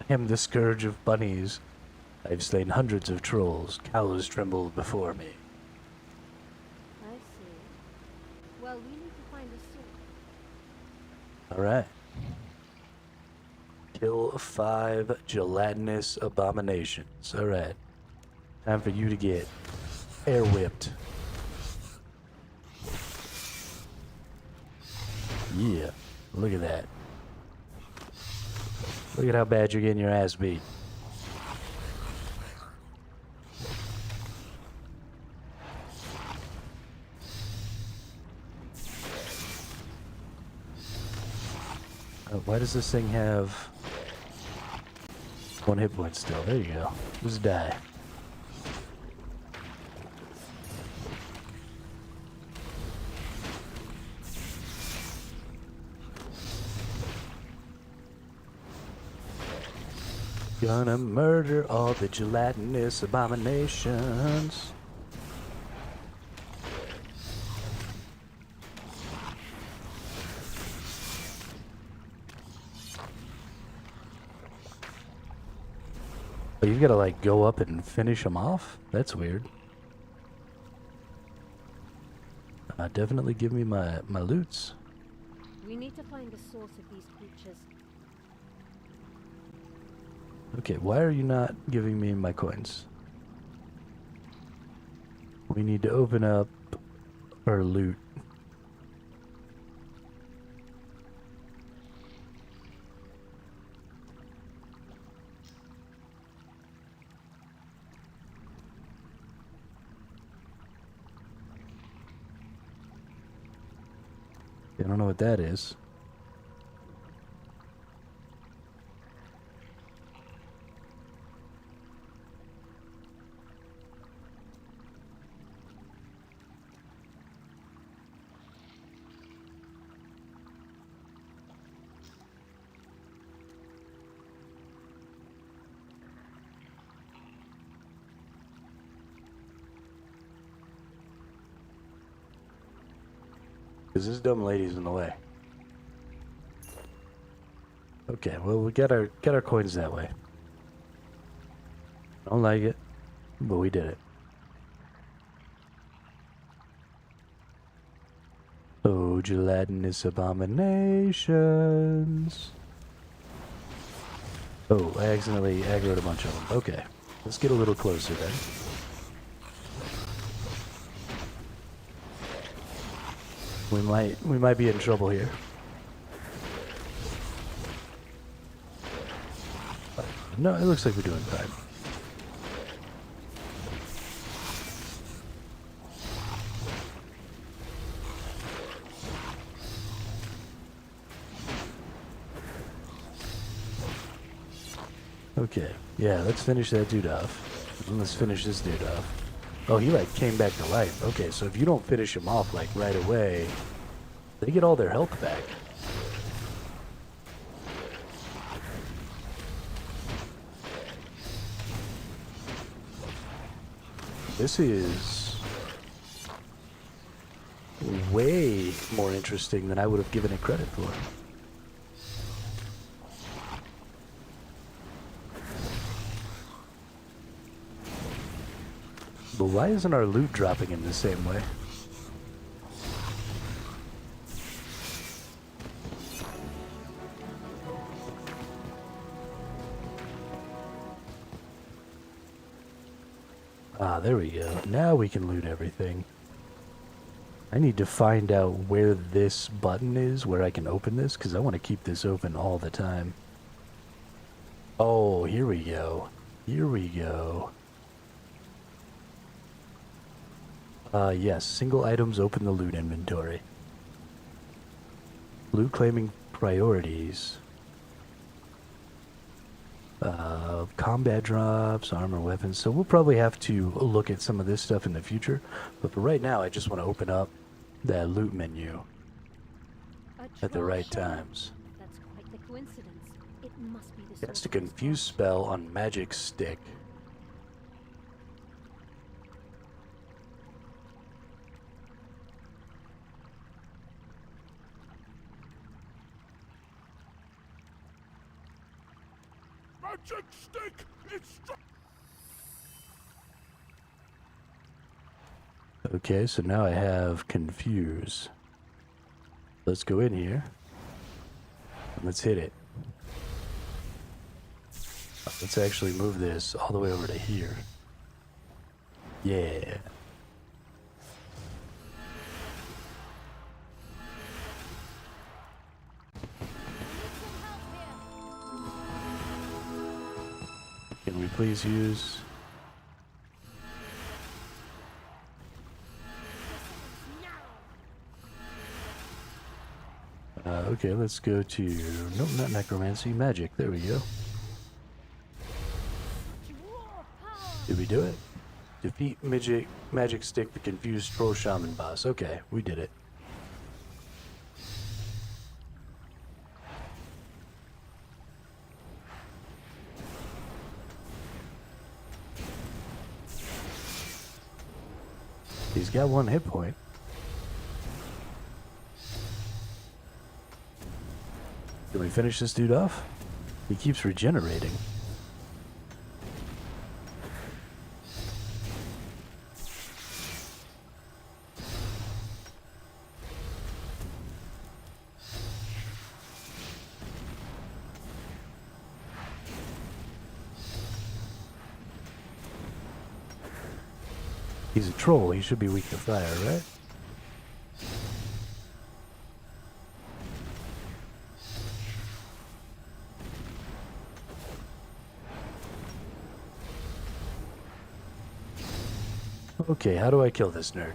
I am the scourge of bunnies. I've slain hundreds of trolls. Cows tremble before me. I see. Well, we need to find a sword. Alright. Kill 5 gelatinous abominations. Alright. Time for you to get air whipped. Yeah. Look at that. Look at how bad you're getting your ass beat. Why does this thing have 1 hit point still? There you go. Just die. Gonna murder all the gelatinous abominations. Oh, you gotta like go up and finish them off? That's weird. Definitely give me my loots. We need to find the source of these creatures. Okay, why are you not giving me my coins? We need to open up our loot. I don't know what that is. Because this dumb lady's in the way. Okay, well we got our coins that way. Don't like it, but we did it. Oh, gelatinous abominations. Oh, I accidentally aggroed a bunch of them. Okay, let's get a little closer then. We might be in trouble here. No, it looks like we're doing fine. Okay, yeah, let's finish that dude off. And let's finish this dude off. Oh, he like came back to life. Okay, so if you don't finish him off like right away, they get all their health back. This is way more interesting than I would have given it credit for. But why isn't our loot dropping in the same way? Ah, there we go. Now we can loot everything. I need to find out where this button is, where I can open this, because I want to keep this open all the time. Oh, here we go. Here we go. Yes, single items open the loot inventory. Loot claiming priorities. Combat drops, armor, weapons. So we'll probably have to look at some of this stuff in the future. But for right now, I just want to open up that loot menu at the right times. That's quite the coincidence. It must be the That's a source of confuse this spell on magic stick. Magic stick! It's Okay, so now I have confuse. Let's go in here. Let's hit it. Let's actually move this all the way over to here. Yeah. Can we please use... okay, let's go to... Nope, not necromancy, magic. There we go. Did we do it? Defeat magic stick the confused troll shaman boss. Okay, we did it. He's got 1 hit point. Can we finish this dude off? He keeps regenerating. He's a troll, he should be weak to fire, right? Okay, how do I kill this nerd?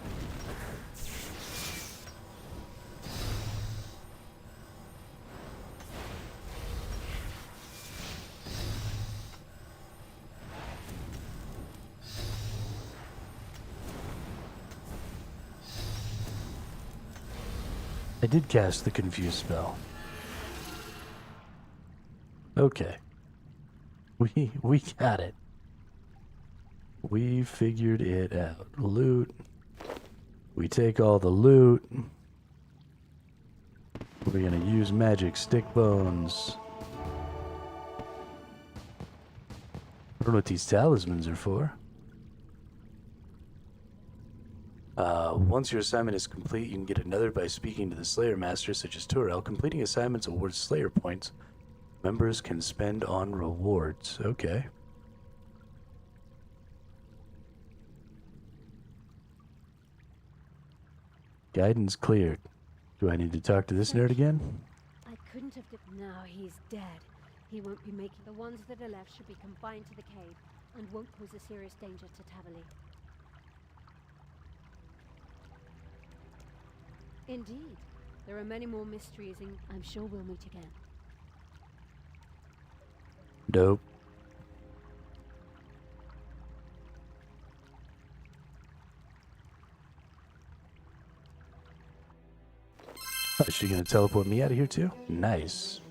I did cast the confuse spell. Okay. We got it. We figured it out. Loot. We take all the loot. We're gonna use magic stick bones. I don't know what these talismans are for. Once your assignment is complete, you can get another by speaking to the Slayer Master, such as Turel. Completing assignments awards Slayer points. Members can spend on rewards. Okay. Guidance cleared. Do I need to talk to this nerd again? I couldn't have... Now he's dead. He won't be making the ones that are left should be confined to the cave and won't pose a serious danger to Tavali. Indeed. There are many more mysteries and I'm sure we'll meet again. Dope. Is she gonna teleport me out of here too? Nice.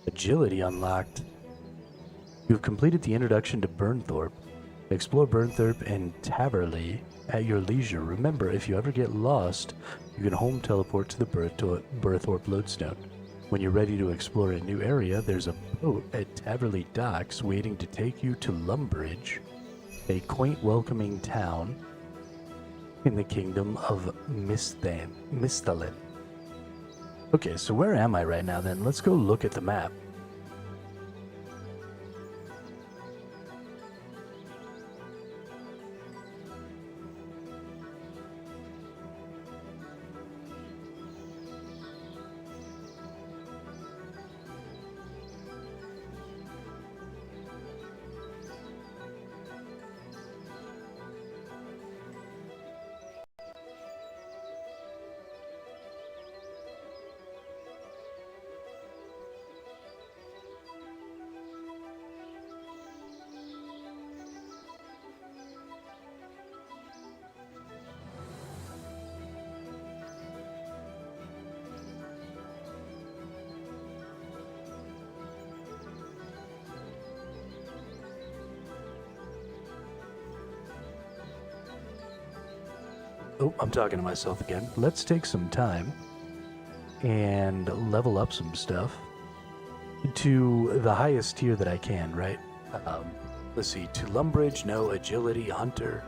Agility unlocked. You've completed the introduction to Burnthorpe. Explore Burnthorpe and Taverley at your leisure. Remember, if you ever get lost, you can home teleport to the Burthorpe lodestone. When you're ready to explore a new area, there's a boat at Taverley Docks waiting to take you to Lumbridge, a quaint, welcoming town in the kingdom of Misthalin. Okay, so where am I right now then? Let's go look at the map. Oh, I'm talking to myself again. Let's take some time and level up some stuff to the highest tier that I can, right? Let's see, to Lumbridge, no, agility, hunter.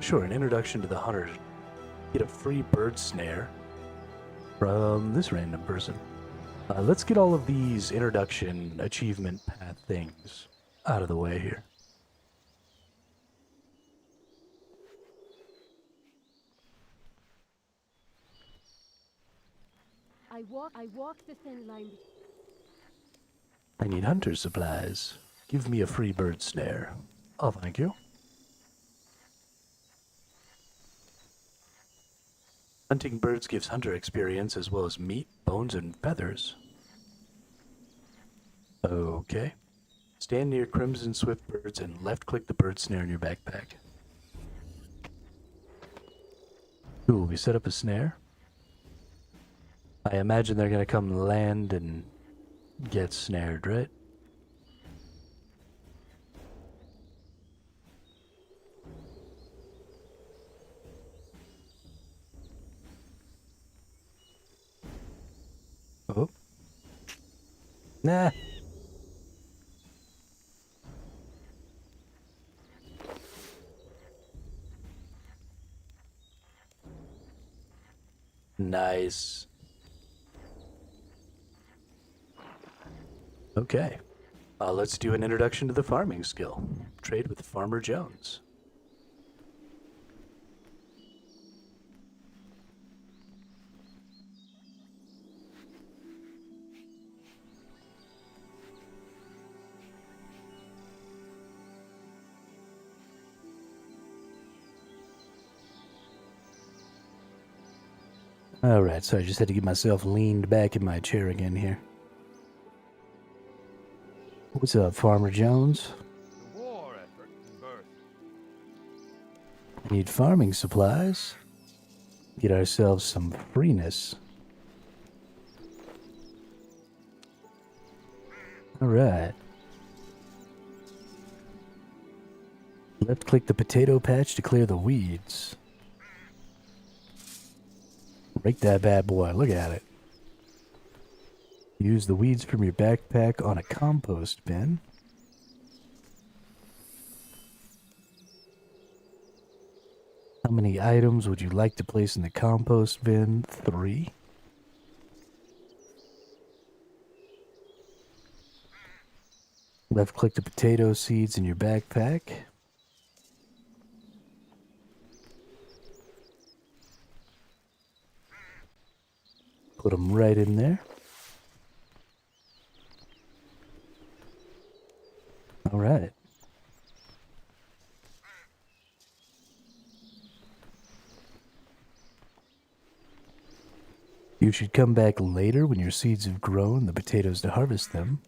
Sure, an introduction to the hunter. Get a free bird snare from this random person. Let's get all of these introduction achievement path things out of the way here. I walk the thin line. I need hunter supplies. Give me a free bird snare. Oh, thank you. Hunting birds gives hunter experience as well as meat, bones, and feathers. Okay. Stand near crimson swift birds and left-click the bird snare in your backpack. Ooh, we set up a snare. I imagine they're gonna come land and get snared, right? Oh. Nah. Nice. Okay. Let's do an introduction to the farming skill. Trade with Farmer Jones. Alright, so I just had to get myself leaned back in my chair again here. What's up, Farmer Jones? The war effort in birth. I need farming supplies. Get ourselves some freeness. Alright. Left click the potato patch to clear the weeds. Rake that bad boy, look at it. Use the weeds from your backpack on a compost bin. How many items would you like to place in the compost bin? 3. Left click the potato seeds in your backpack. Put them right in there. All right. You should come back later when your seeds have grown the potatoes to harvest them.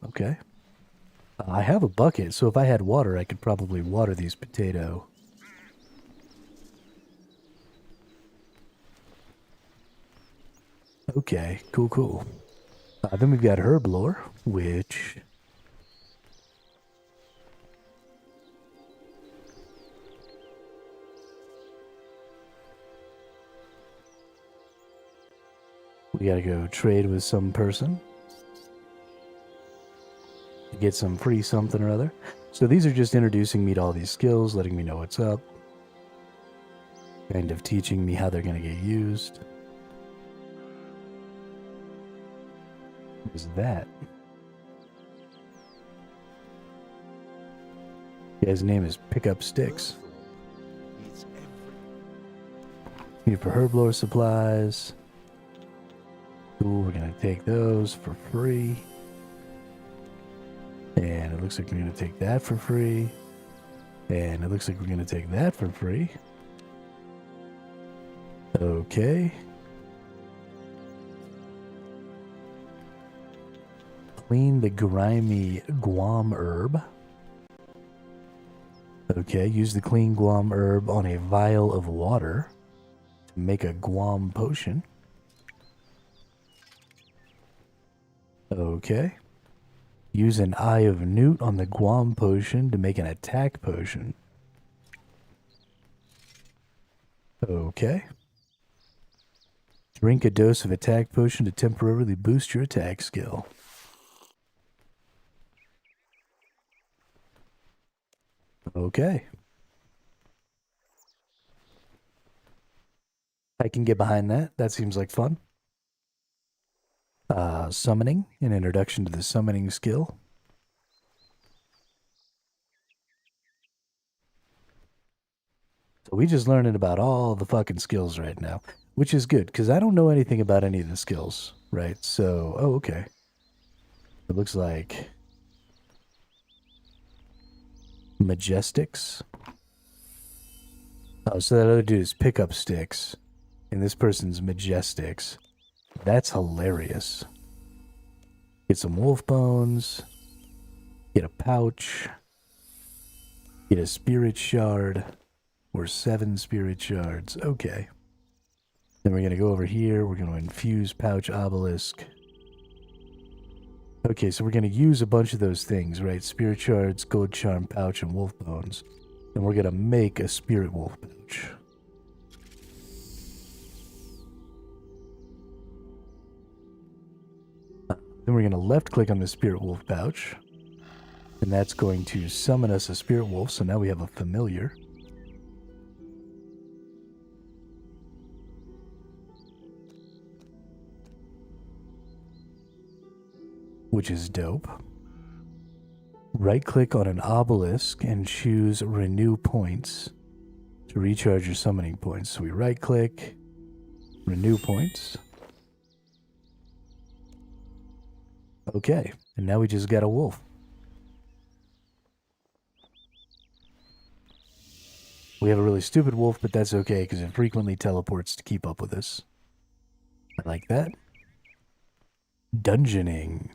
Okay. I have a bucket, so if I had water, I could probably water these potato. Okay, cool. Then we've got herblore, which... we gotta go trade with some person to get some free something or other. So these are just introducing me to all these skills, letting me know what's up. Kind of teaching me how they're gonna get used. What is that? His name is Pick Up Sticks. Need for herblore supplies. Cool, we're gonna take those for free. And it looks like we're gonna take that for free. And it looks like we're gonna take that for free. Okay. Clean the grimy guam herb. Okay, use the clean guam herb on a vial of water to make a guam potion. Okay. Use an eye of newt on the guam potion to make an attack potion. Okay. Drink a dose of attack potion to temporarily boost your attack skill. Okay. I can get behind that. That seems like fun. Summoning, an introduction to the summoning skill. So we just learning about all the fucking skills right now, which is good, because I don't know anything about any of the skills, right? So, oh, okay. It looks like Majestics. Oh, so that other dude is Pick Up Sticks, and this person's Majestics. That's hilarious. Get some wolf bones. Get a pouch. Get a spirit shard. Or 7 spirit shards. Okay. Then we're going to go over here. We're going to infuse pouch obelisk. Okay, so we're going to use a bunch of those things, right? Spirit shards, gold charm pouch, and wolf bones. And we're going to make a spirit wolf pouch. Then we're going to left click on the spirit wolf pouch. And that's going to summon us a spirit wolf. So now we have a familiar. Which is dope. Right click on an obelisk and choose renew points to recharge your summoning points. So we right click, renew points. Okay, and now we just got a wolf. We have a really stupid wolf, but that's okay because it frequently teleports to keep up with us. I like that. Dungeoning.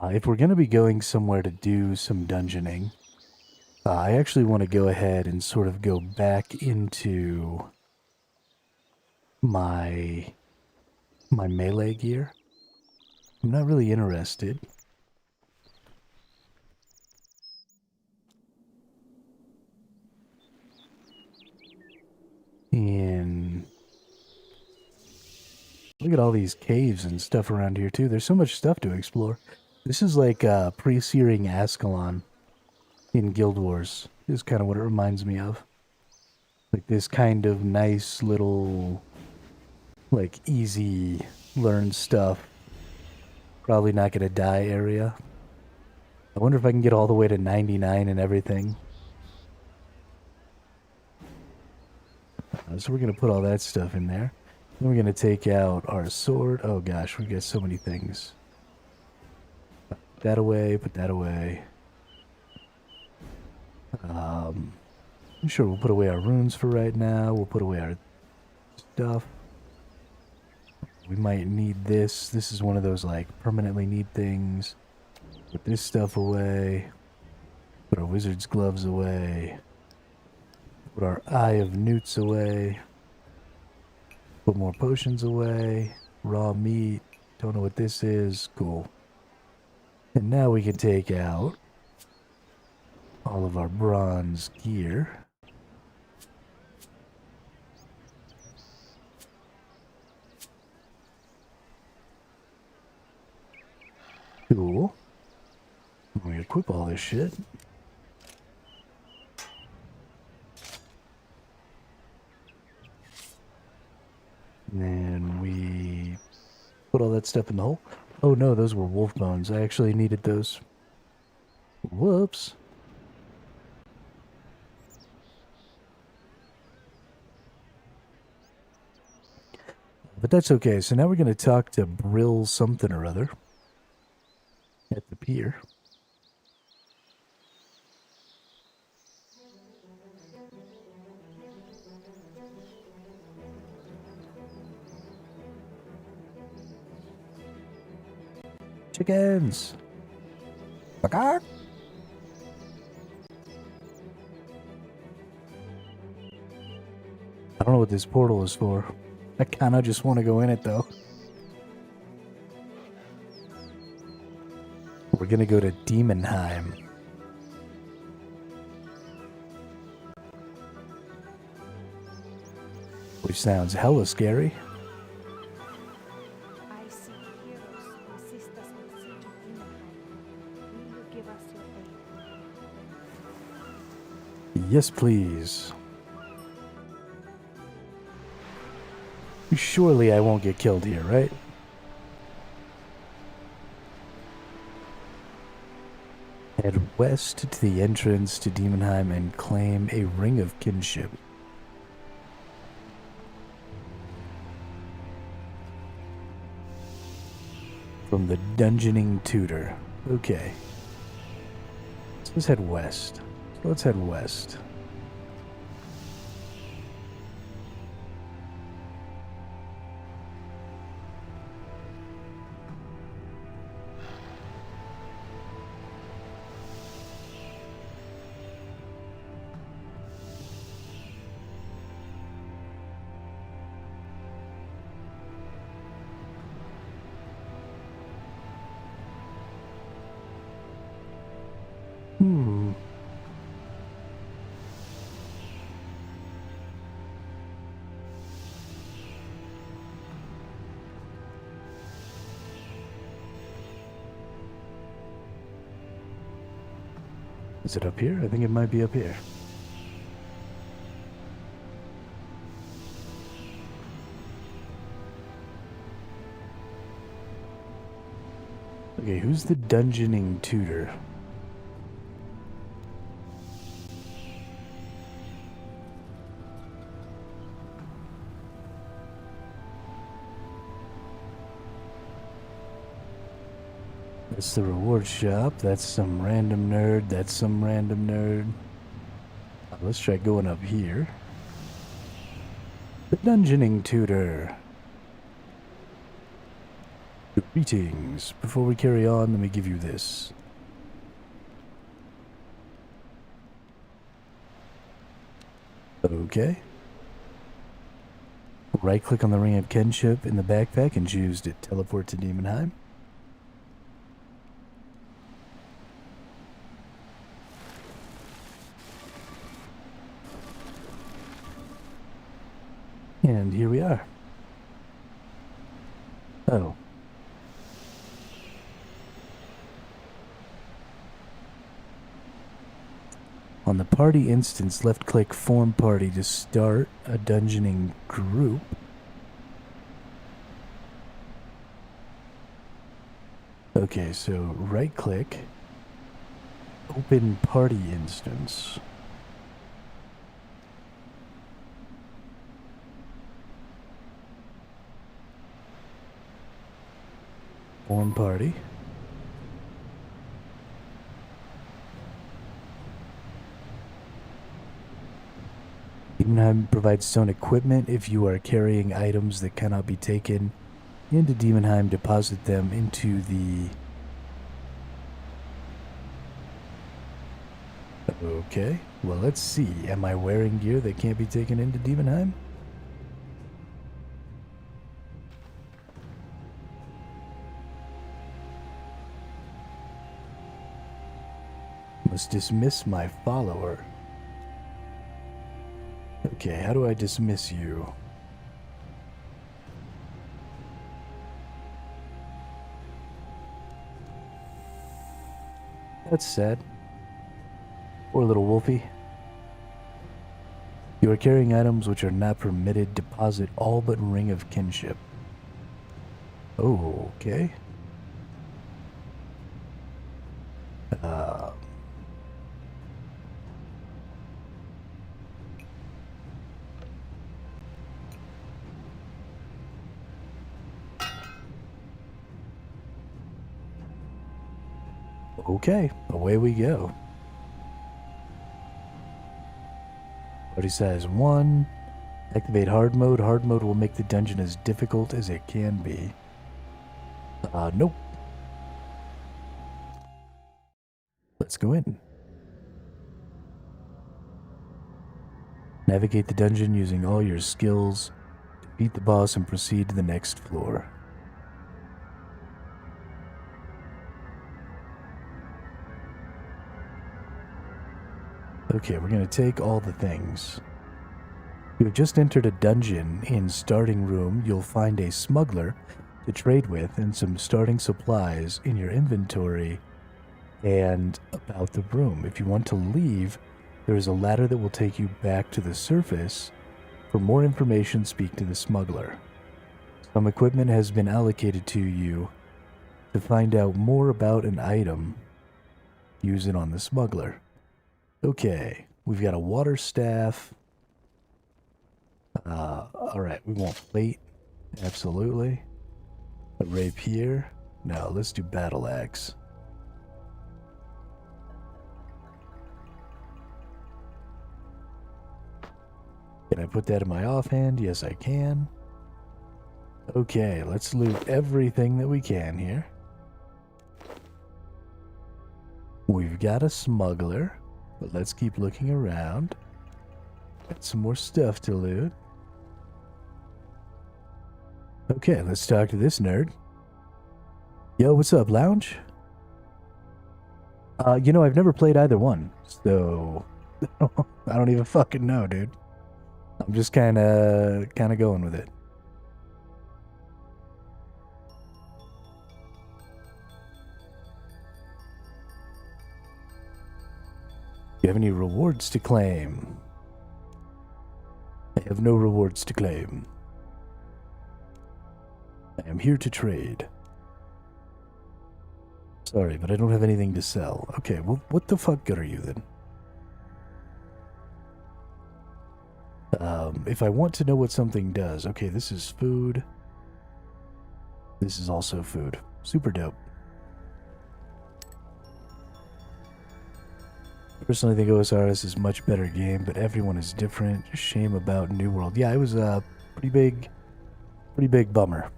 If we're going to be going somewhere to do some dungeoning, I actually want to go ahead and sort of go back into my melee gear. I'm not really interested in... Look at all these caves and stuff around here too. There's so much stuff to explore. This is like pre-searing Ascalon in Guild Wars. Is kind of what it reminds me of. Like this kind of nice little, like easy learn stuff. Probably not gonna die area. I wonder if I can get all the way to 99 and everything. So we're going to put all that stuff in there. Then we're going to take out our sword. Oh gosh, we got so many things. Put that away, put that away. I'm sure we'll put away our runes for right now. We'll put away our stuff. We might need this. This is one of those like permanently need things. Put this stuff away. Put our wizard's gloves away. Put our Eye of Newts away. Put more potions away. Raw meat. Don't know what this is. Cool. And now we can take out all of our bronze gear. Cool. We equip all this shit. And then we put all that stuff in the hole. Oh no, those were wolf bones. I actually needed those. Whoops. But that's okay. So now we're going to talk to Brill something or other at the pier. Chickens! Bakar! I don't know what this portal is for. I kinda just want to go in it though. We're gonna go to Demonheim. Which sounds hella scary. I seek heroes to assist us in the siege of Demonheim. Will you give us your aid? Yes, please. Surely I won't get killed here, right? Head west to the entrance to Demonheim and claim a ring of kinship. From the dungeoning tutor. Okay. So let's head west. Let's head west. Is it up here? I think it might be up here. Okay, who's the dungeoning tutor? That's the reward shop. That's some random nerd. That's some random nerd. Let's try going up here. The dungeoning tutor. Greetings. Before we carry on, let me give you this. Okay. Right-click on the Ring of Kinship in the backpack and choose to teleport to Demonheim. And here we are. Oh. On the party instance, left-click Form Party to start a dungeoning group. Okay, so right-click, Open party instance. Form party. Demonheim provides its own equipment. If you are carrying items that cannot be taken into Demonheim, deposit them into the... Okay, well, let's see. Am I wearing gear that can't be taken into Demonheim? Must dismiss my follower. Okay, how do I dismiss you? That's sad. Poor little wolfie. You are carrying items which are not permitted. Deposit all but ring of kinship. Oh, okay. Okay, away we go. Party size 1. Activate hard mode. Hard mode will make the dungeon as difficult as it can be. Nope. Let's go in. Navigate the dungeon using all your skills. Defeat the boss and proceed to the next floor. Okay, we're going to take all the things. You have just entered a dungeon. In starting room, you'll find a smuggler to trade with and some starting supplies in your inventory and about the room. If you want to leave, there is a ladder that will take you back to the surface. For more information, speak to the smuggler. Some equipment has been allocated to you. To find out more about an item, use it on the smuggler. Okay, we've got a water staff. Alright, we want plate. Absolutely. A rapier. No, let's do battle axe. Can I put that in my offhand? Yes, I can. Okay, let's loot everything that we can here. We've got a smuggler. But let's keep looking around. Got some more stuff to loot. Okay, let's talk to this nerd. Yo, what's up, lounge? You know, I've never played either one, so I don't even fucking know, dude. I'm just kind of going with it. Do you have any rewards to claim? I have no rewards to claim. I am here to trade. Sorry, but I don't have anything to sell. Okay, well, what the fuck good are you then? If I want to know what something does, okay, this is food. This is also food. Super dope. Personally, I think Osiris is a much better game, but everyone is different. Shame about New World. Yeah, it was a pretty big bummer.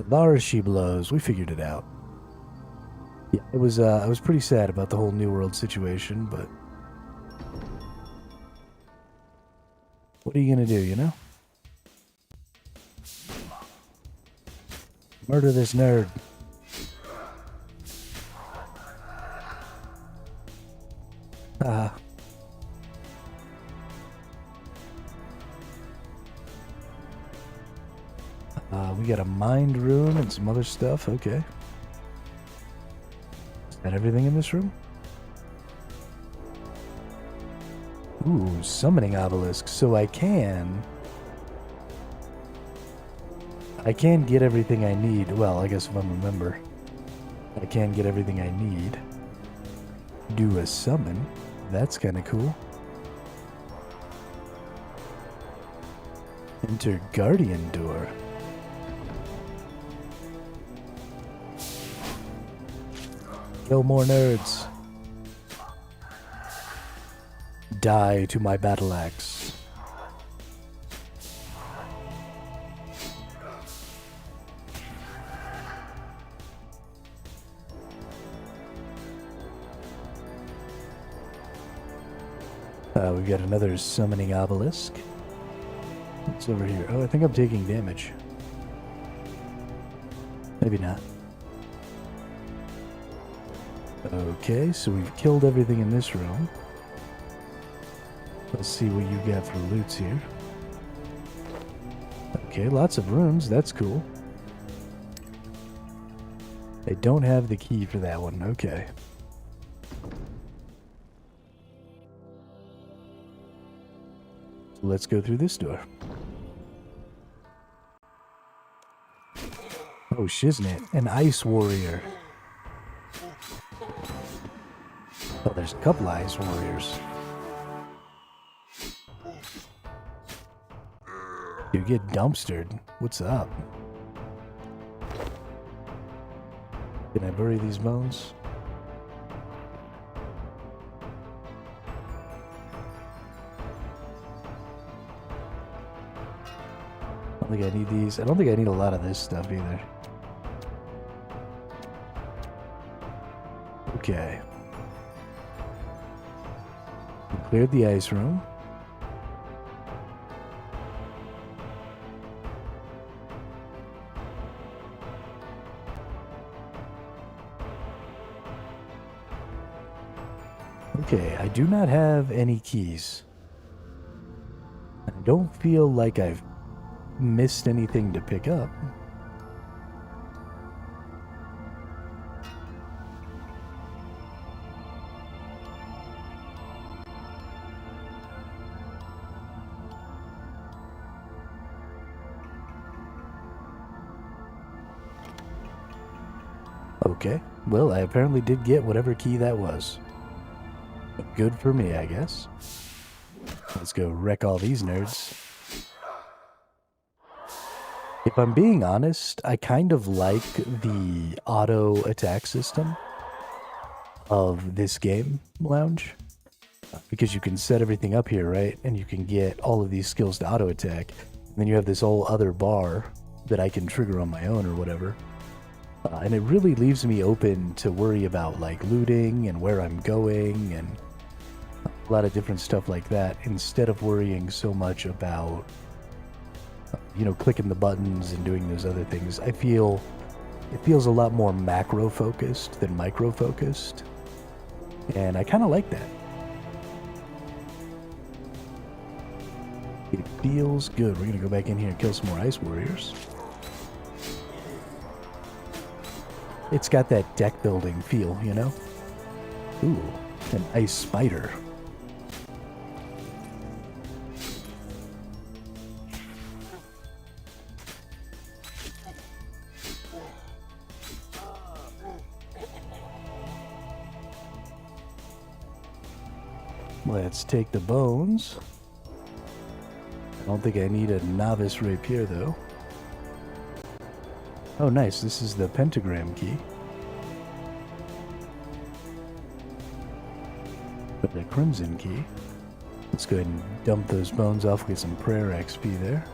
Lara she blows. We figured it out. Yeah, it was. I was pretty sad about the whole New World situation, but what are you gonna do? You know, murder this nerd. We got a mind rune and some other stuff. Okay. Is that everything in this room? Ooh, summoning obelisk. So I can get everything I need. Well, I guess if I'm a member, I can get everything I need. Do a summon. That's kind of cool. Enter Guardian Door. Kill more nerds. Die to my battle axe. We got another summoning obelisk. What's over here? Oh, I think I'm taking damage. Maybe not. Okay, so we've killed everything in this room. Let's see what you got for loots here. Okay, lots of runes. That's cool. I don't have the key for that one. Okay. So let's go through this door. Oh, shiznit. An ice warrior. Oh, there's a couple ice warriors. You get dumpstered. What's up? Can I bury these bones? I don't think I need these. I don't think I need a lot of this stuff either. Okay. We cleared the ice room. Okay, I do not have any keys. I don't feel like I've missed anything to pick up. Okay, well, I apparently did get whatever key that was. Good for me, I guess. Let's go wreck all these nerds. If I'm being honest, I kind of like the auto attack system of this game, Lounge. Because you can set everything up here, right? And you can get all of these skills to auto attack. And then you have this whole other bar that I can trigger on my own or whatever. And it really leaves me open to worry about like looting and where I'm going and a lot of different stuff like that, instead of worrying so much about, you know, clicking the buttons and doing those other things. I feel it feels a lot more macro focused than micro focused, and I kind of like that. It feels good. We're gonna go back in here and kill some more ice warriors. It's got that deck building feel, you know? Ooh, an ice spider. Let's take the bones. I don't think I need a novice rapier though. Oh nice, this is the pentagram key. But the crimson key. Let's go ahead and dump those bones off, get some prayer XP there.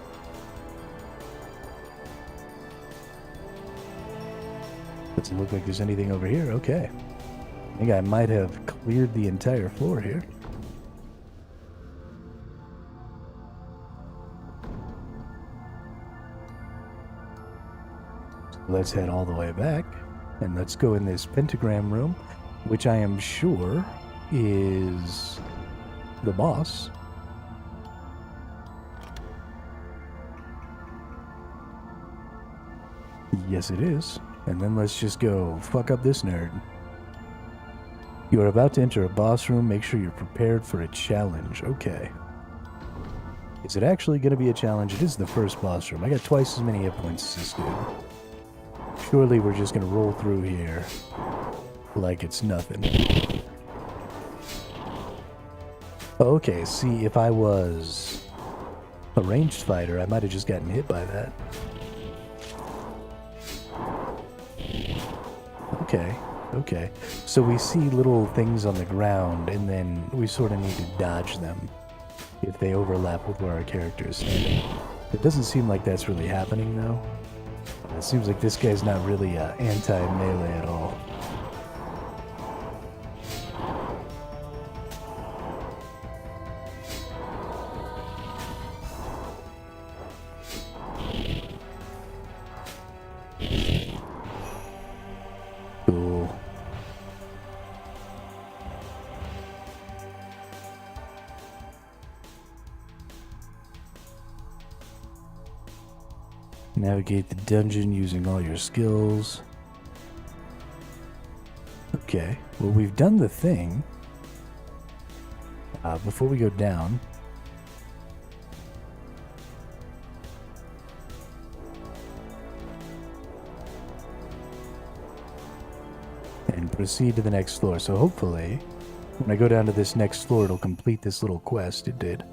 Doesn't look like there's anything over here. Okay. I think I might have cleared the entire floor here. Let's head all the way back, and let's go in this pentagram room, which I am sure is the boss. Yes, it is. And then let's just go fuck up this nerd. You are about to enter a boss room. Make sure you're prepared for a challenge. Okay. Is it actually going to be a challenge? It is the first boss room. I got twice as many hit points as this dude. Surely we're just going to roll through here like it's nothing. Okay, see, if I was a ranged fighter, I might have just gotten hit by that. Okay. So we see little things on the ground, and then we sort of need to dodge them if they overlap with where our character is standing. It doesn't seem like that's really happening, though. It seems like this guy's not really anti-melee at all. Cool. Navigate the dungeon using all your skills. Okay, well, we've done the thing. Before we go down, and proceed to the next floor. So hopefully, when I go down to this next floor, it'll complete this little quest. It did.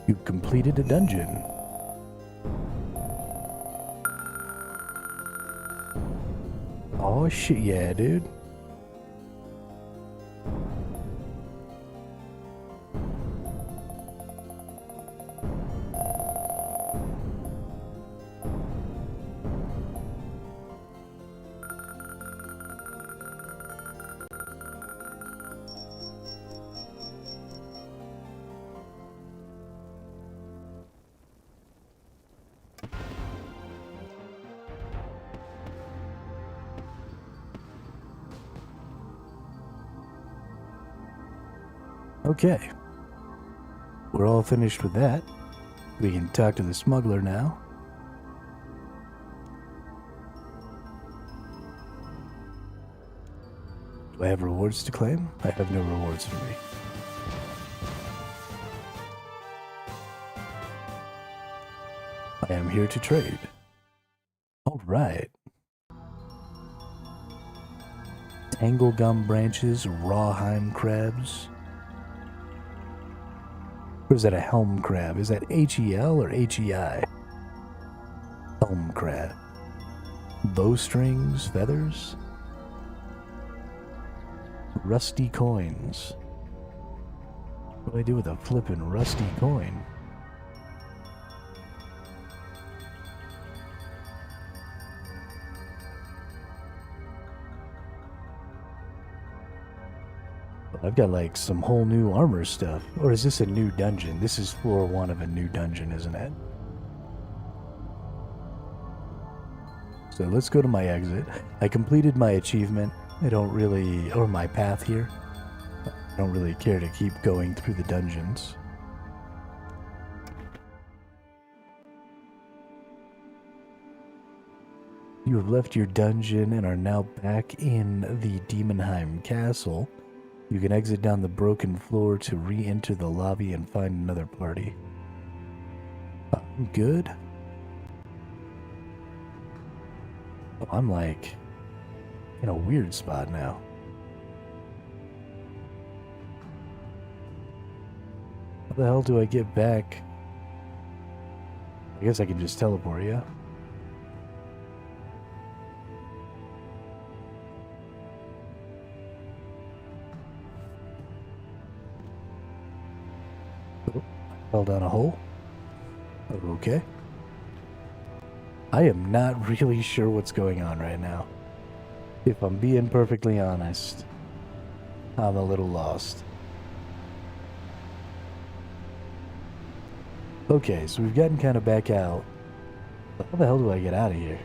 You completed a dungeon. Oh shit, yeah, dude. Okay. We're all finished with that. We can talk to the smuggler now. Do I have rewards to claim? I have no rewards for me. I am here to trade. Alright. Tanglegum branches, rawhide crabs. Or is that a helm crab? Is that H-E-L or H-E-I? Helm crab. Bowstrings, feathers. Rusty coins. What do I do with a flippin' rusty coin? I've got like some whole new armor stuff. Or is this a new dungeon? This is floor 1 of a new dungeon, isn't it? So let's go to my exit. I completed my achievement. I don't really, or my path here. I don't really care to keep going through the dungeons. You have left your dungeon and are now back in the Demonheim Castle. You can exit down the broken floor to re-enter the lobby and find another party. I'm good. Oh, I'm like in a weird spot now. How the hell do I get back? I guess I can just teleport, yeah? Fell down a hole. Okay. I am not really sure what's going on right now. If I'm being perfectly honest, I'm a little lost. Okay, so we've gotten kind of back out. But how the hell do I get out of here?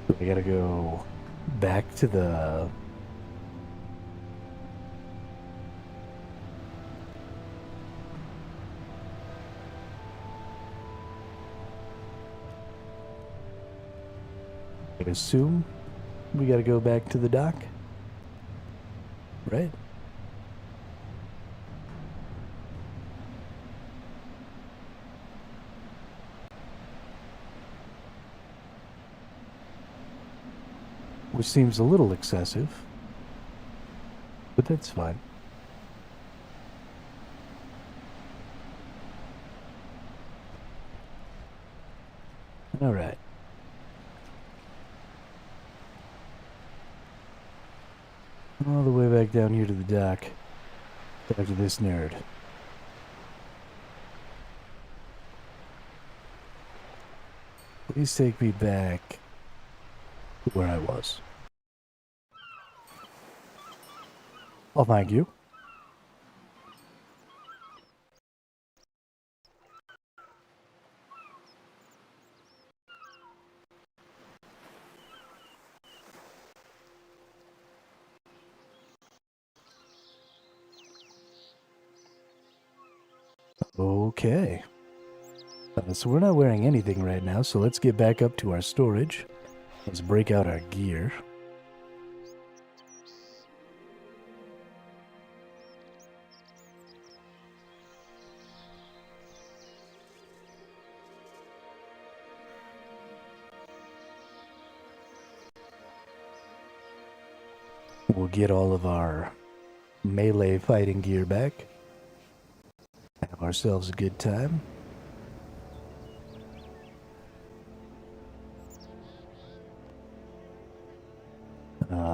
So we gotta go back to the... I assume we gotta go back to the dock, right? Which seems a little excessive, but that's fine. All right. All the way back down here to the dock. Back to this nerd. Please take me back to where I was. Oh, thank you. Okay. So we're not wearing anything right now, so let's get back up to our storage. Let's break out our gear. We'll get all of our melee fighting gear back. Have ourselves a good time.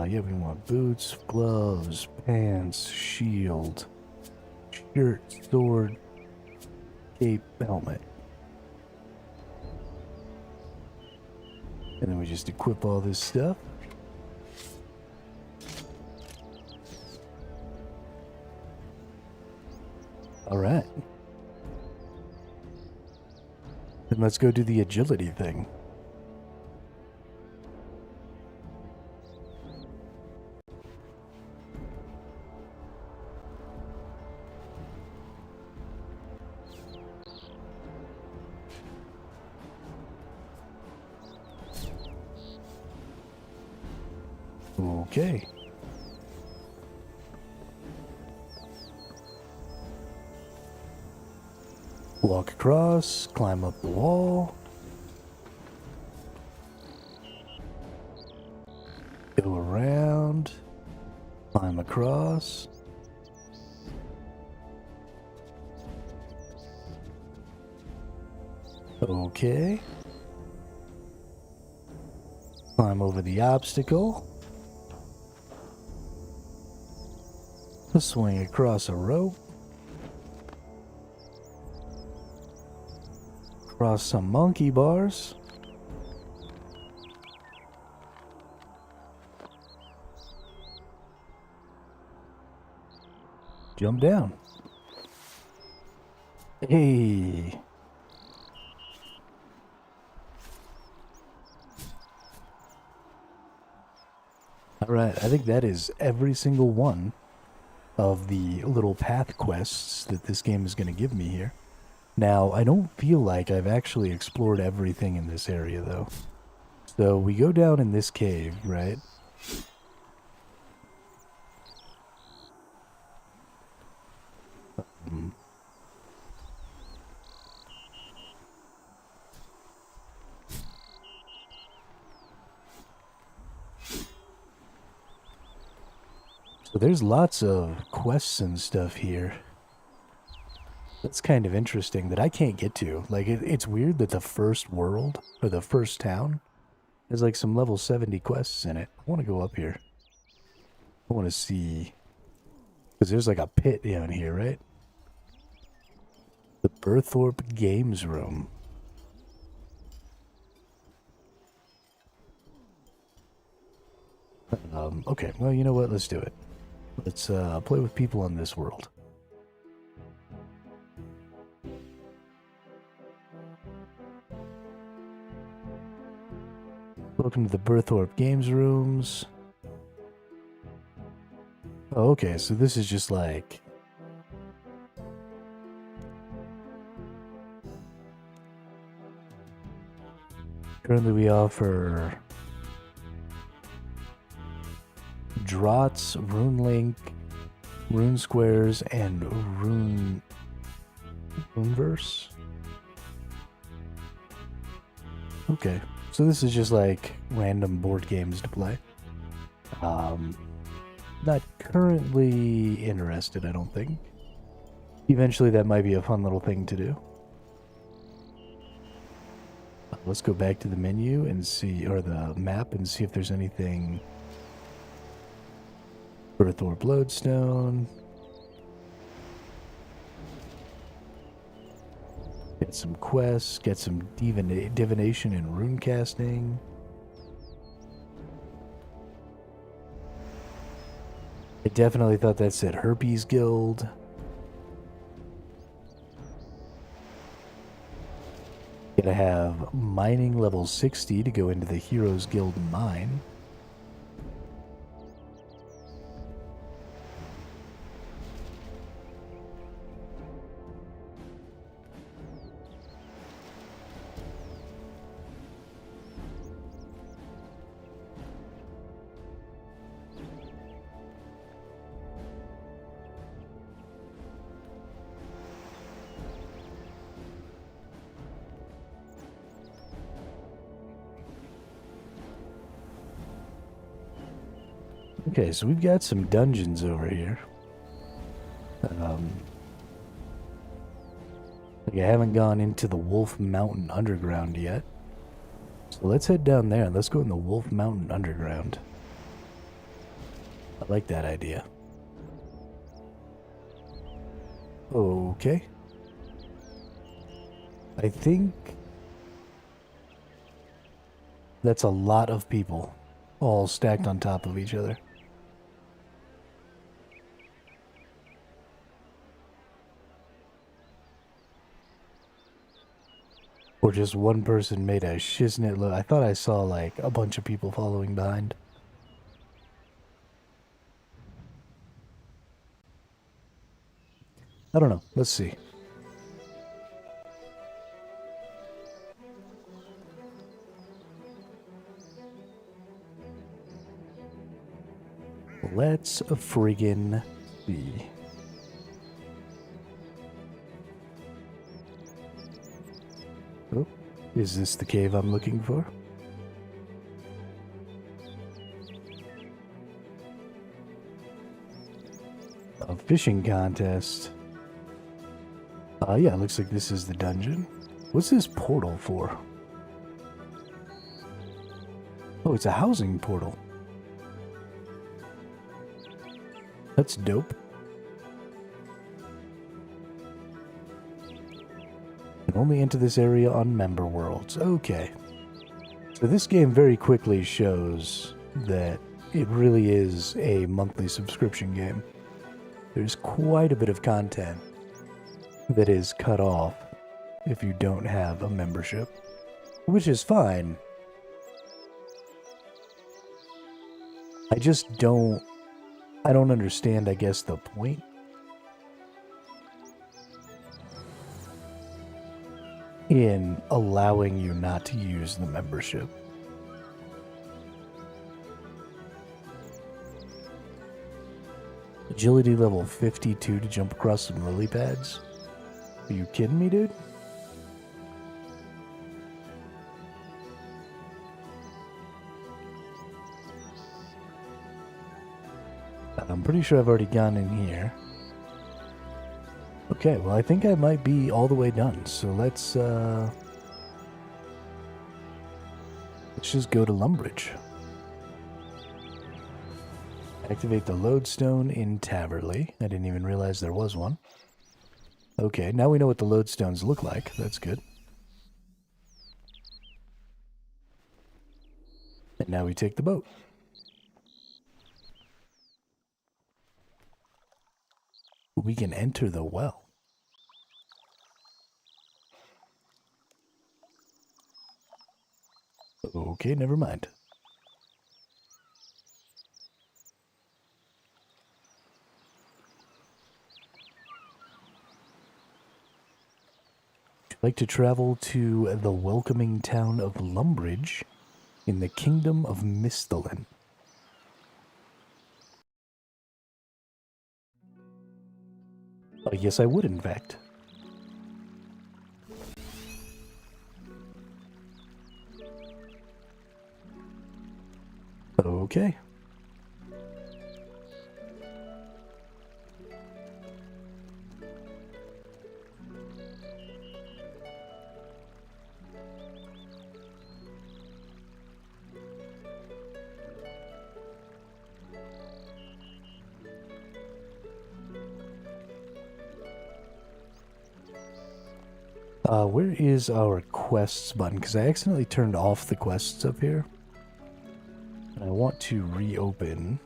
Yeah, we want boots, gloves, pants, shield, shirt, sword, cape, helmet. And then we just equip all this stuff. Alright. Then let's go do the agility thing. Okay. Walk across, climb up the wall. Go around, climb across. Okay. Climb over the obstacle. Swing across a rope. Cross some monkey bars. Jump down. Hey. Alright, I think that is every single one of the little path quests that this game is going to give me here. Now, I don't feel like I've actually explored everything in this area, though. So, we go down in this cave, right? So there's lots of quests and stuff here. That's kind of interesting that I can't get to. Like, it's weird that the first world, or the first town, has like some level 70 quests in it. I want to go up here. I want to see... Because there's like a pit down here, right? The Berthorpe Games Room. Okay, well, you know what? Let's do it. Let's play with people on this world. Welcome to the Berthorpe Games Rooms. Oh, okay, so this is just like... Currently we offer... Draughts, Runelink, Rune Squares, and Runeverse? Okay, so this is just like random board games to play. Not currently interested, I don't think. Eventually that might be a fun little thing to do. Let's go back to the menu and see, or the map, and see if there's anything. Berthorpe Lodestone. Get some quests, get some divination and rune casting. I definitely thought that said Herpes Guild. Gotta have mining level 60 to go into the Heroes Guild mine. Okay, so we've got some dungeons over here. Like I haven't gone into the Wolf Mountain Underground yet. So let's head down there and let's go in the Wolf Mountain Underground. I like that idea. Okay. I think that's a lot of people all stacked on top of each other. Or just one person made a shiznit look. I thought I saw like a bunch of people following behind. I don't know. Let's see. Let's friggin' see. Oh, is this the cave I'm looking for? A fishing contest. Yeah, looks like this is the dungeon. What's this portal for? Oh, it's a housing portal. That's dope. Can only enter this area on member worlds. Okay. So this game very quickly shows that it really is a monthly subscription game. There's quite a bit of content that is cut off if you don't have a membership, which is fine. I don't understand, I guess, the point. In allowing you not to use the membership. Agility level 52 to jump across some lily pads? Are you kidding me, dude? I'm pretty sure I've already gone in here. Okay, well I think I might be all the way done, so let's just go to Lumbridge. Activate the lodestone in Taverley. I didn't even realize there was one. Okay, now we know what the lodestones look like. That's good. And now we take the boat. We can enter the well. Okay, never mind. Would you like to travel to the welcoming town of Lumbridge in the Kingdom of Mistalin? Yes, I would, in fact. Okay. Where is our quests button? Because I accidentally turned off the quests up here. And I want to reopen.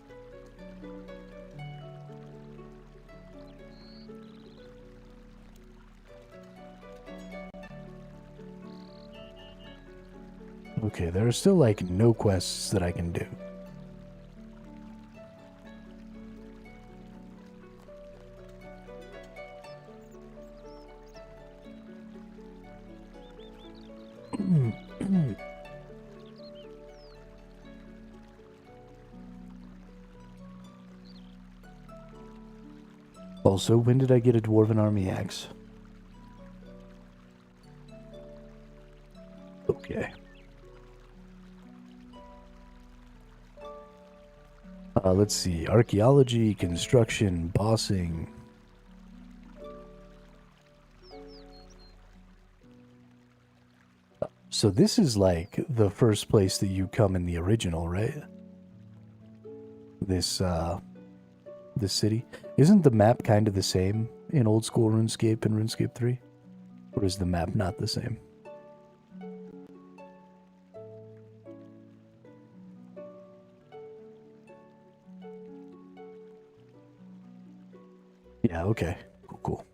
Okay, there are still like no quests that I can do. Also, when did I get a Dwarven Army axe? Okay. Let's see. Archaeology, construction, bossing. So this is like the first place that you come in the original, right? This city. Isn't the map kind of the same in old school RuneScape and RuneScape 3? Or is the map not the same? Yeah, okay. Cool.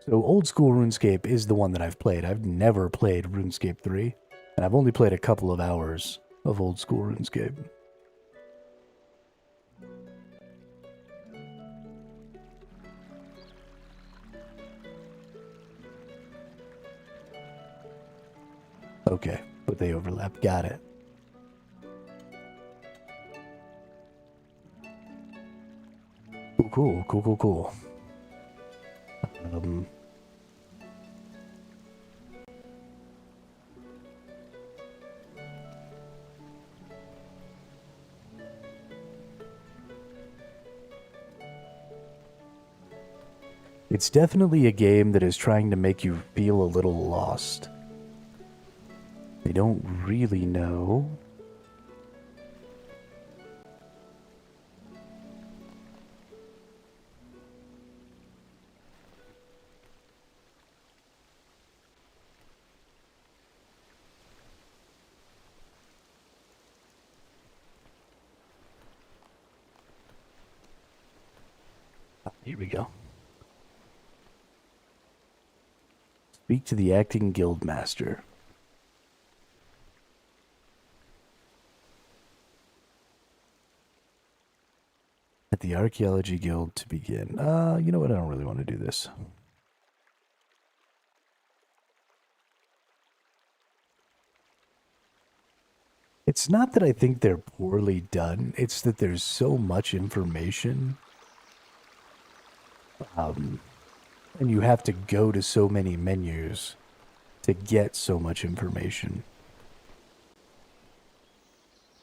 So old school RuneScape is the one that I've played. I've never played RuneScape 3, and I've only played a couple of hours of old school RuneScape. Okay, but they overlap. Got it. Cool. It's definitely a game that is trying to make you feel a little lost. They don't really know. Here we go. Speak to the acting guild master. At the archaeology guild to begin. You know what? I don't really want to do this. It's not that I think they're poorly done. It's that there's so much information. And you have to go to so many menus to get so much information.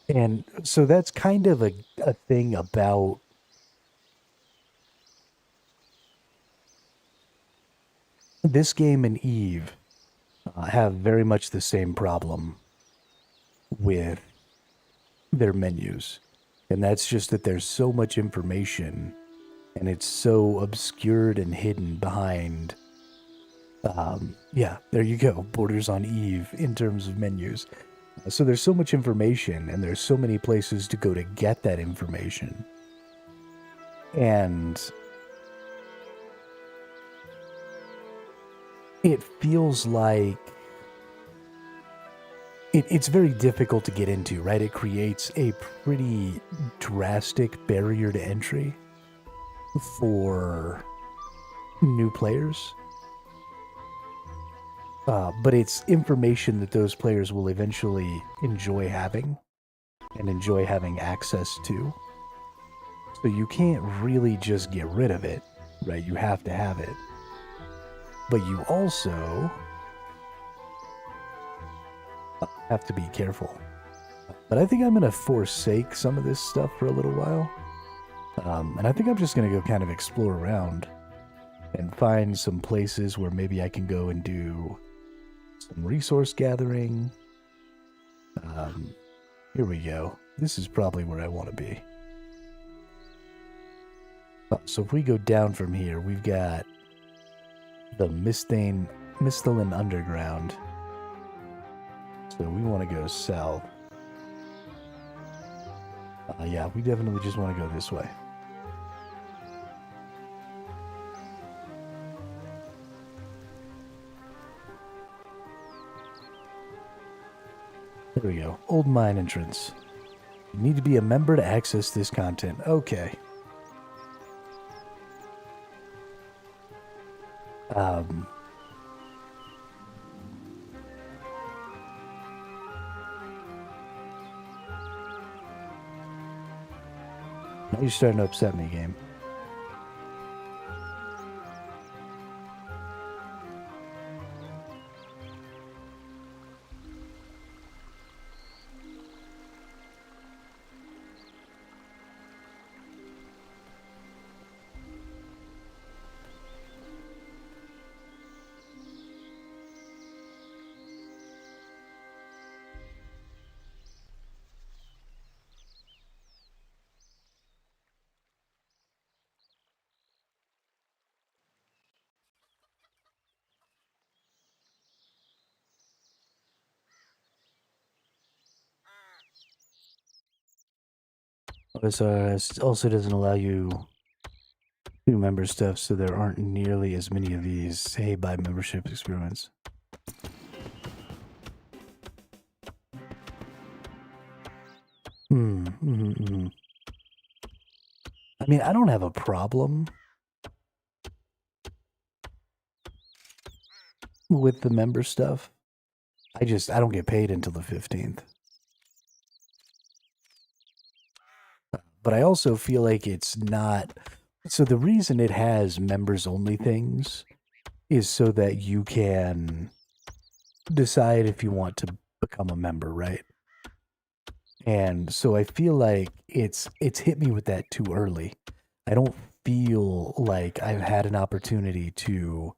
And so that's kind of a thing about this game and Eve have very much the same problem with their menus. And that's just that there's so much information and it's so obscured and hidden behind, yeah, there you go, borders on Eve in terms of menus. So there's so much information and there's so many places to go to get that information. And it feels like it's very difficult to get into, right? It creates a pretty drastic barrier to entry for new players. But it's information that those players will eventually enjoy having and enjoy having access to. So you can't really just get rid of it, right? You have to have it. But you also have to be careful. But I think I'm going to forsake some of this stuff for a little while. And I think I'm just going to go kind of explore around and find some places where maybe I can go and do some resource gathering. Here we go. This is probably where I want to be. So if we go down from here, we've got the Misthalin Underground. So we want to go south. Yeah, we definitely just want to go this way. There we go. Old mine entrance. You need to be a member to access this content. Okay. Now you're starting to upset me, game. This also doesn't allow you to member stuff, so there aren't nearly as many of these hey buy membership experiments. I mean, I don't have a problem with the member stuff. I don't get paid until the 15th. But I also feel like it's not... So the reason it has members-only things is so that you can decide if you want to become a member, right? And so I feel like it's hit me with that too early. I don't feel like I've had an opportunity to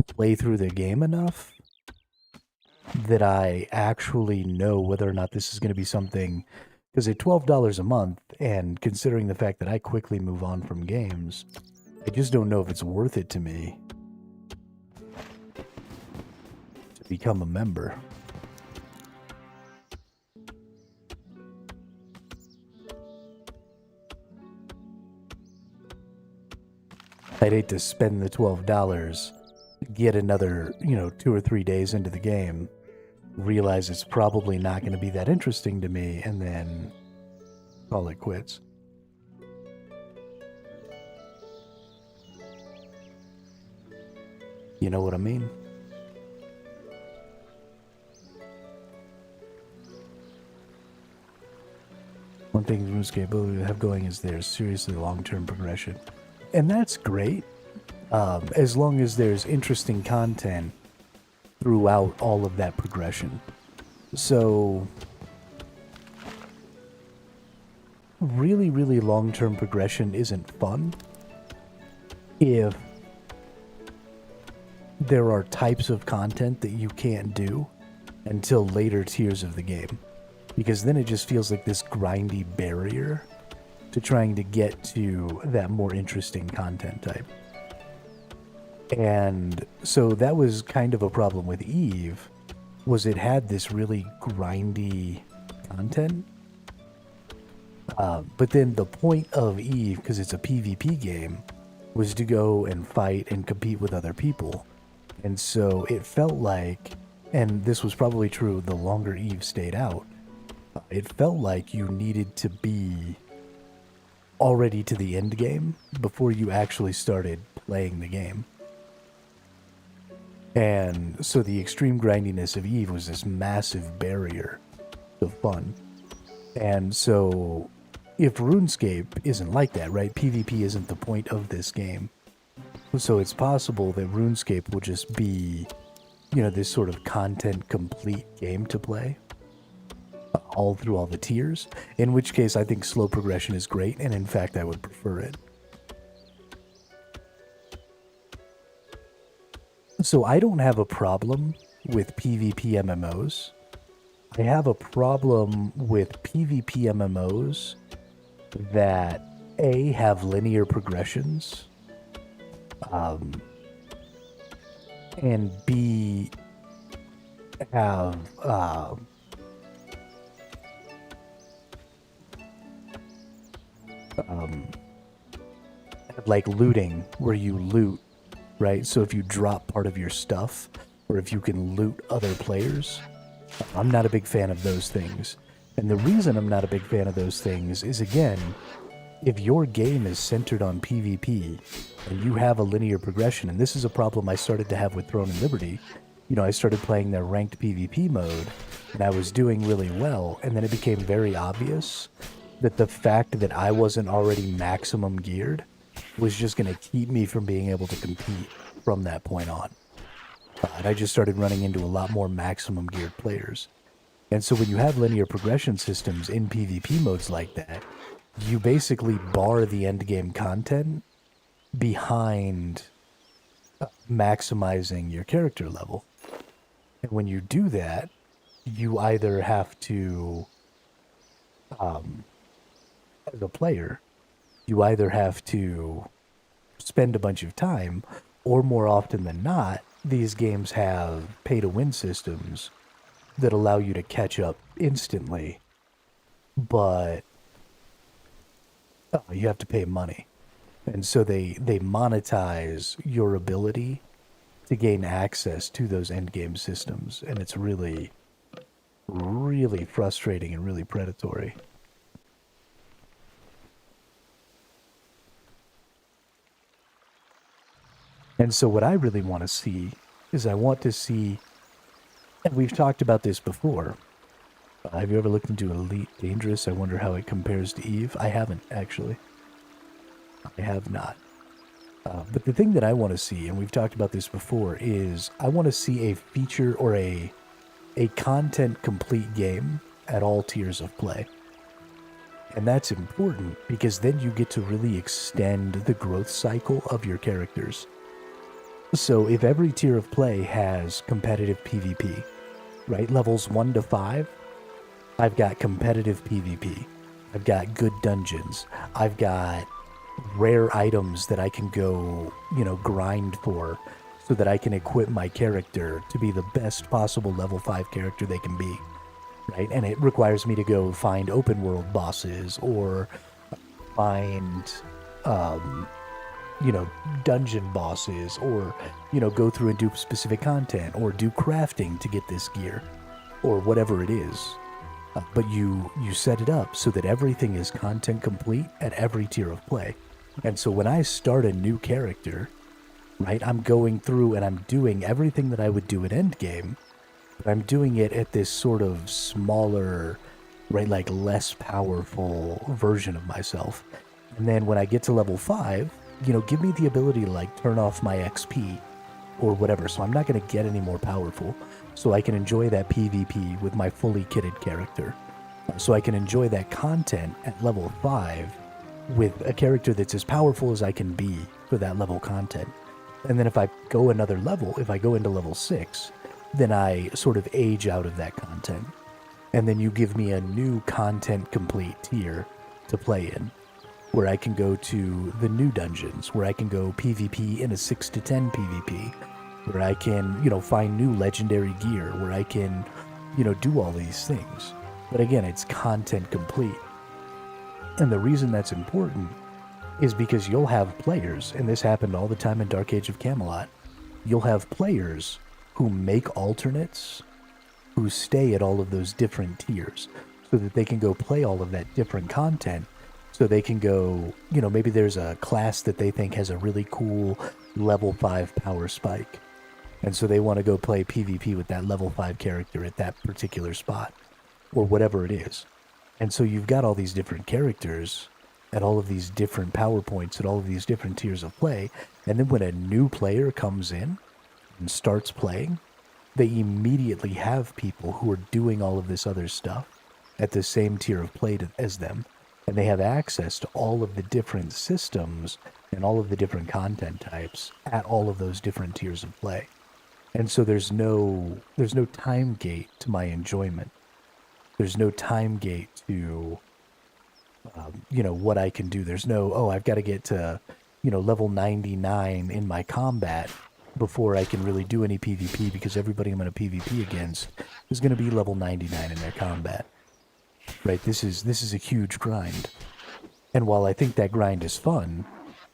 play through the game enough that I actually know whether or not this is going to be something... Because at $12 a month, and considering the fact that I quickly move on from games, I just don't know if it's worth it to me to become a member. I'd hate to spend the $12, get another, 2 or 3 days into the game, realize it's probably not going to be that interesting to me, and then call it quits. You know what I mean? One thing Runescape will have going is there's seriously long-term progression. And that's great, as long as there's interesting content throughout all of that progression. So, really, really long-term progression isn't fun if there are types of content that you can't do until later tiers of the game. Because then it just feels like this grindy barrier to trying to get to that more interesting content type. And so that was kind of a problem with Eve, was it had this really grindy content. But then the point of Eve, because it's a PvP game, was to go and fight and compete with other people. And so it felt like and this was probably true the longer Eve stayed out, it felt like you needed to be already to the end game before you actually started playing the game. And so the extreme grindiness of Eve was this massive barrier to fun. And so if RuneScape isn't like that, right? PvP isn't the point of this game. So it's possible that RuneScape will just be, you know, this sort of content complete game to play all through all the tiers, in which case I think slow progression is great, and in fact I would prefer it. So I don't have a problem with PvP MMOs. I have a problem with PvP MMOs that A, have linear progressions, and B, have like looting, where you loot, right? So if you drop part of your stuff, or if you can loot other players, I'm not a big fan of those things. And the reason I'm not a big fan of those things is, again, if your game is centered on PvP and you have a linear progression, and this is a problem I started to have with Throne and Liberty. You know, I started playing their ranked PvP mode, and I was doing really well, and then it became very obvious that the fact that I wasn't already maximum geared was just going to keep me from being able to compete from that point on. And I just started running into a lot more maximum geared players. And so when you have linear progression systems in PvP modes like that, you basically bar the endgame content behind maximizing your character level. And when you do that, you either have to, as a player, you either have to spend a bunch of time, or more often than not, these games have pay-to-win systems that allow you to catch up instantly, but you have to pay money. And so they monetize your ability to gain access to those endgame systems, and it's really, really frustrating and really predatory. And so what I really want to see is I want to see, and we've talked about this before. Have you ever looked into Elite Dangerous? I wonder how it compares to Eve. I haven't, actually. I have not. But the thing that I want to see, and we've talked about this before, is I want to see a feature or a content complete game at all tiers of play. And that's important because then you get to really extend the growth cycle of your characters. So if every tier of play has competitive PvP, right? Levels 1 to 5, I've got competitive PvP. I've got good dungeons. I've got rare items that I can go, grind for so that I can equip my character to be the best possible level 5 character they can be, right? And it requires me to go find open world bosses or find, dungeon bosses, or, go through and do specific content, or do crafting to get this gear, or whatever it is. But you set it up so that everything is content complete at every tier of play. And so when I start a new character, right, I'm going through and I'm doing everything that I would do at endgame, but I'm doing it at this sort of smaller, right, like less powerful version of myself. And then when I get to level 5, give me the ability to like turn off my XP or whatever. So I'm not going to get any more powerful. So I can enjoy that PvP with my fully kitted character. So I can enjoy that content at level 5 with a character that's as powerful as I can be for that level content. And then if I go another level, if I go into level 6, then I sort of age out of that content. And then you give me a new content complete tier to play in, where I can go to the new dungeons, where I can go PvP in a 6 to 10 PvP, where I can, find new legendary gear, where I can, do all these things. But again, it's content complete. And the reason that's important is because you'll have players, and this happened all the time in Dark Age of Camelot, you'll have players who make alternates who stay at all of those different tiers so that they can go play all of that different content. So they can go, maybe there's a class that they think has a really cool level 5 power spike. And so they want to go play PvP with that level 5 character at that particular spot, or whatever it is. And so you've got all these different characters at all of these different power points, at all of these different tiers of play. And then when a new player comes in and starts playing, they immediately have people who are doing all of this other stuff at the same tier of play as them. And they have access to all of the different systems and all of the different content types at all of those different tiers of play. And so there's no time gate to my enjoyment. There's no time gate to, what I can do. There's no, I've got to get to, level 99 in my combat before I can really do any PvP, because everybody I'm going to PvP against is going to be level 99 in their combat. Right? This is a huge grind. And while I think that grind is fun,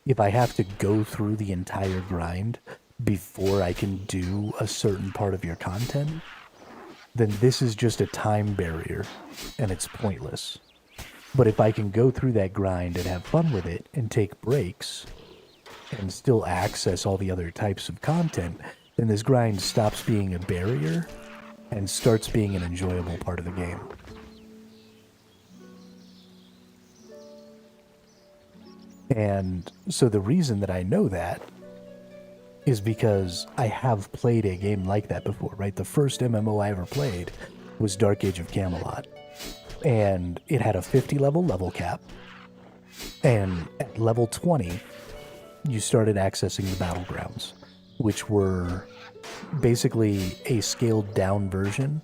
if I have to go through the entire grind before I can do a certain part of your content, then this is just a time barrier, and it's pointless. But if I can go through that grind and have fun with it, and take breaks, and still access all the other types of content, then this grind stops being a barrier, and starts being an enjoyable part of the game. And so the reason that I know that is because I have played a game like that before, right? The first MMO I ever played was Dark Age of Camelot. And it had a 50 level cap. And at level 20, you started accessing the battlegrounds, which were basically a scaled down version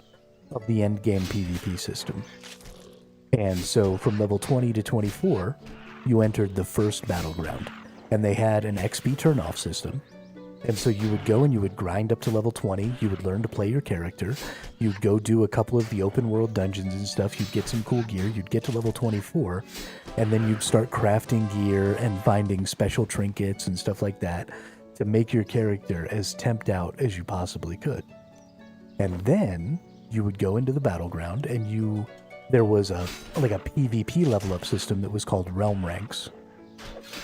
of the endgame PvP system. And so from level 20 to 24, you entered the first battleground, and they had an XP turn-off system. And so you would go and you would grind up to level 20, you would learn to play your character, you'd go do a couple of the open world dungeons and stuff, you'd get some cool gear, you'd get to level 24, and then you'd start crafting gear and finding special trinkets and stuff like that to make your character as temped out as you possibly could. And then you would go into the battleground, and there was a PvP level up system that was called realm ranks,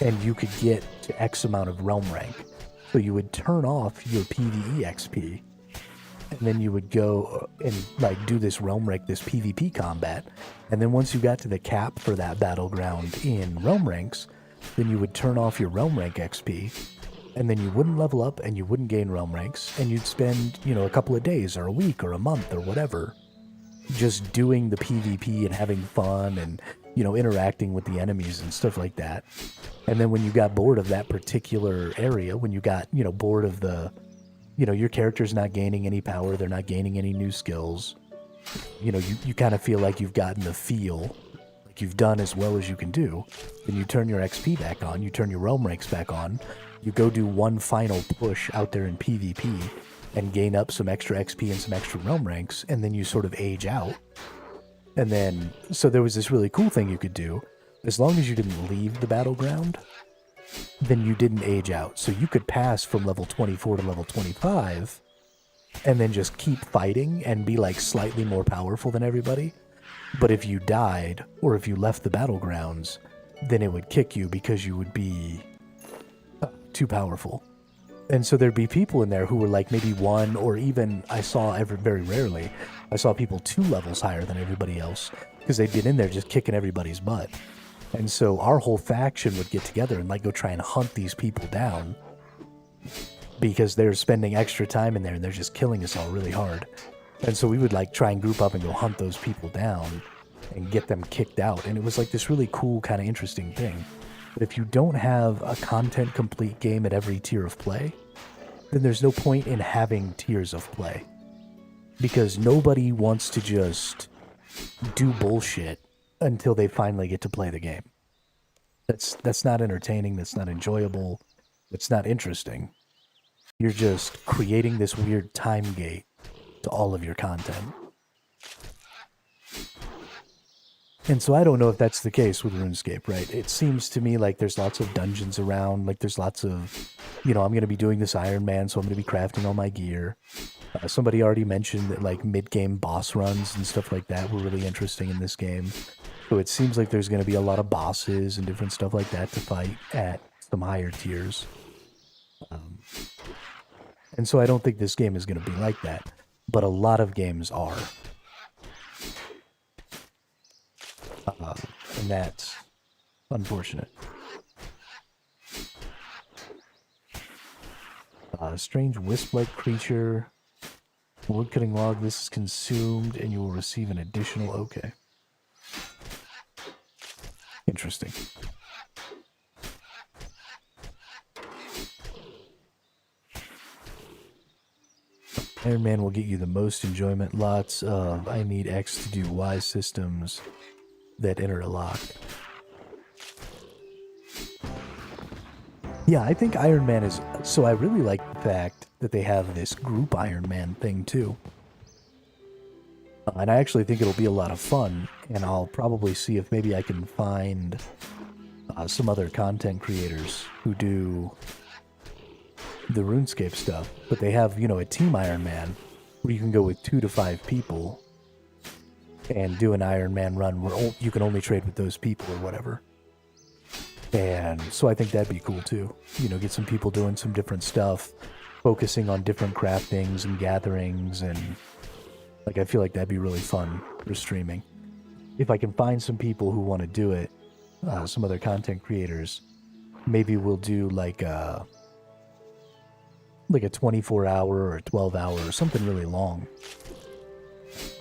and you could get to X amount of realm rank. So you would turn off your PvE XP, and then you would go and do this realm rank, this PvP combat. And then once you got to the cap for that battleground in realm ranks, then you would turn off your realm rank XP, and then you wouldn't level up and you wouldn't gain realm ranks, and you'd spend, a couple of days or a week or a month or whatever just doing the PvP and having fun and, interacting with the enemies and stuff like that. And then when you got bored of that particular area, when you got, bored of your character's not gaining any power, they're not gaining any new skills, you kind of feel like you've gotten the feel, like you've done as well as you can do, then you turn your XP back on, you turn your realm ranks back on, you go do one final push out there in PvP, and gain up some extra XP and some extra realm ranks, and then you sort of age out. And then, so there was this really cool thing you could do. As long as you didn't leave the battleground, then you didn't age out. So you could pass from level 24 to level 25, and then just keep fighting and be slightly more powerful than everybody. But if you died, or if you left the battlegrounds, then it would kick you because you would be too powerful. And so there'd be people in there who were maybe one, or even very rarely, I saw people 2 levels higher than everybody else, because they'd been in there just kicking everybody's butt. And so our whole faction would get together and go try and hunt these people down, because they're spending extra time in there and they're just killing us all really hard. And so we would try and group up and go hunt those people down and get them kicked out. And it was this really cool, kind of interesting thing. But if you don't have a content complete game at every tier of play, then there's no point in having tiers of play. Because nobody wants to just do bullshit until they finally get to play the game. That's not entertaining, that's not enjoyable, it's not interesting. You're just creating this weird time gate to all of your content. And so I don't know if that's the case with RuneScape, right? It seems to me like there's lots of dungeons around, there's lots of, I'm going to be doing this Iron Man, so I'm going to be crafting all my gear. Somebody already mentioned that like mid-game boss runs and stuff like that were really interesting in this game. So it seems like there's going to be a lot of bosses and different stuff like that to fight at some higher tiers. And so I don't think this game is going to be like that. But a lot of games are. And that's unfortunate. Strange wisp-like creature. Wood-cutting log. This is consumed and you will receive an additional... Okay. Interesting. Iron Man will get you the most enjoyment. Lots of I need X to do Y systems that interlock. Yeah, I think Iron Man is... So I really like the fact that they have this group Iron Man thing too. And I actually think it'll be a lot of fun. And I'll probably see if maybe I can find some other content creators who do the RuneScape stuff. But they have, you know, a team Iron Man where you can go with 2 to 5 people and do an Iron Man run where you can only trade with those people or whatever. And so I think that'd be cool too. You know, get some people doing some different stuff, focusing on different craftings and gatherings, and like I feel like that'd be really fun for streaming. If I can find some people who want to do it, some other content creators, maybe we'll do like a 24-hour or a 12-hour or something really long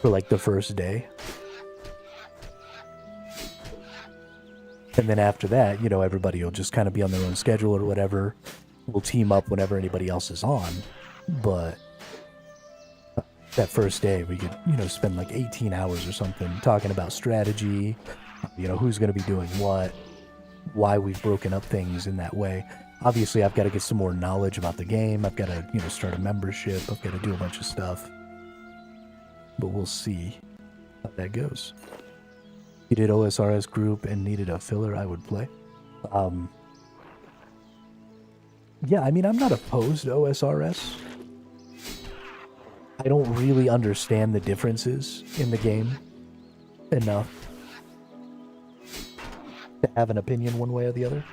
for like the first day. And then after that, you know, everybody will just kind of be on their own schedule or whatever. We'll team up whenever anybody else is on. But that first day, we could, you know, spend like 18 hours or something talking about strategy, you know, who's going to be doing what, why we've broken up things in that way. Obviously, I've got to get some more knowledge about the game. I've got to, you know, start a membership. I've got to do a bunch of stuff. But we'll see how that goes. If you did OSRS group and needed a filler, I would play. Yeah, I mean, I'm not opposed to OSRS. I don't really understand the differences in the game enough to have an opinion one way or the other.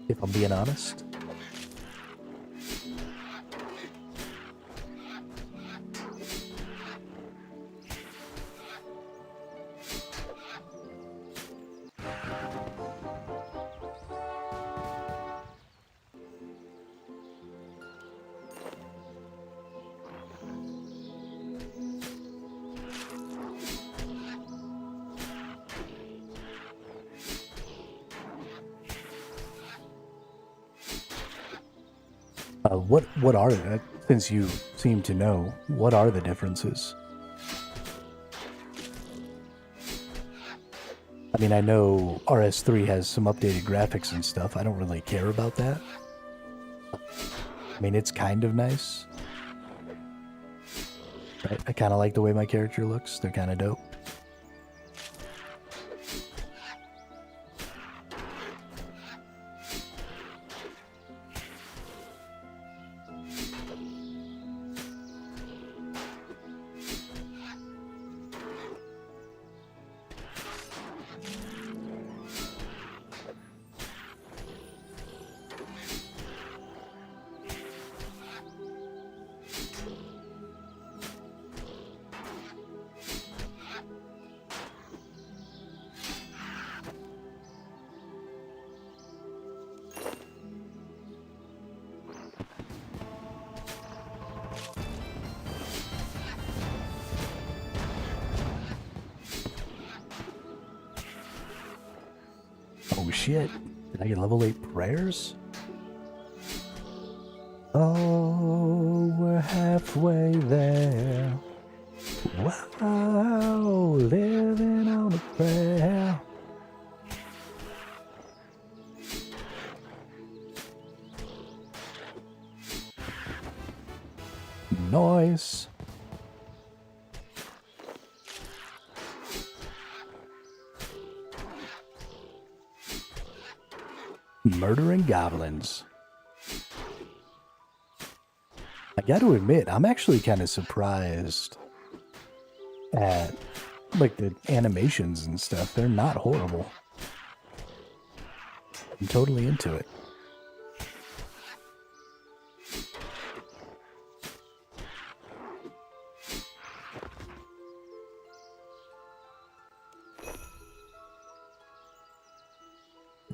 If I'm being honest. What are, since you seem to know, what are the differences? I mean, I know RS3 has some updated graphics and stuff. I don't really care about that. I mean, it's kind of nice. Right? I kind of like the way my character looks. They're kind of dope. Oh shit, did I get level 8 prayers? Oh, we're halfway there. Wow, living on a prayer. Noise. Murdering goblins. I got to admit, I'm actually kind of surprised at like the animations and stuff. They're not horrible. I'm totally into it.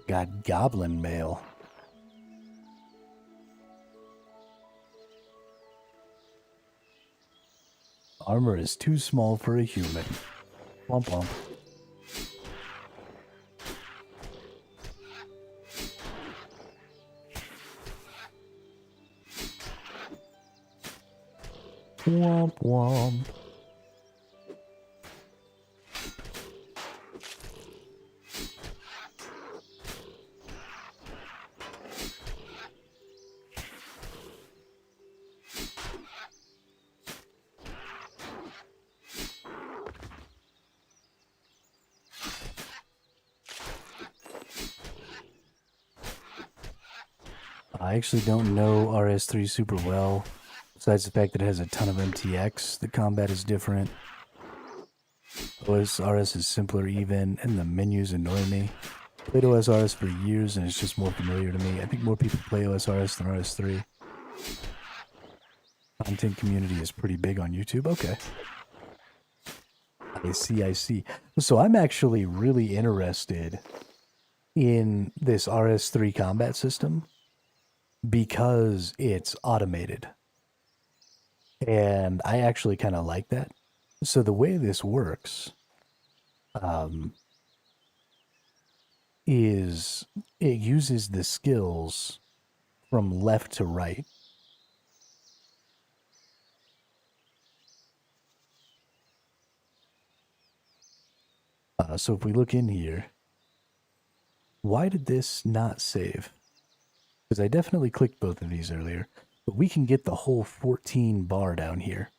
Got goblin mail. Armor is too small for a human. Womp womp. Womp womp. I actually don't know RS3 super well, besides the fact that it has a ton of MTX. The combat is different. OSRS is simpler even, and the menus annoy me. Played OSRS for years, and it's just more familiar to me. I think more people play OSRS than RS3. Content community is pretty big on YouTube. Okay. I see. So I'm actually really interested in this RS3 combat system because it's automated. And I actually kind of like that. So the way this works is it uses the skills from left to right. So if we look in here, why did this not save? Because I definitely clicked both of these earlier, but we can get the whole 14 bar down here.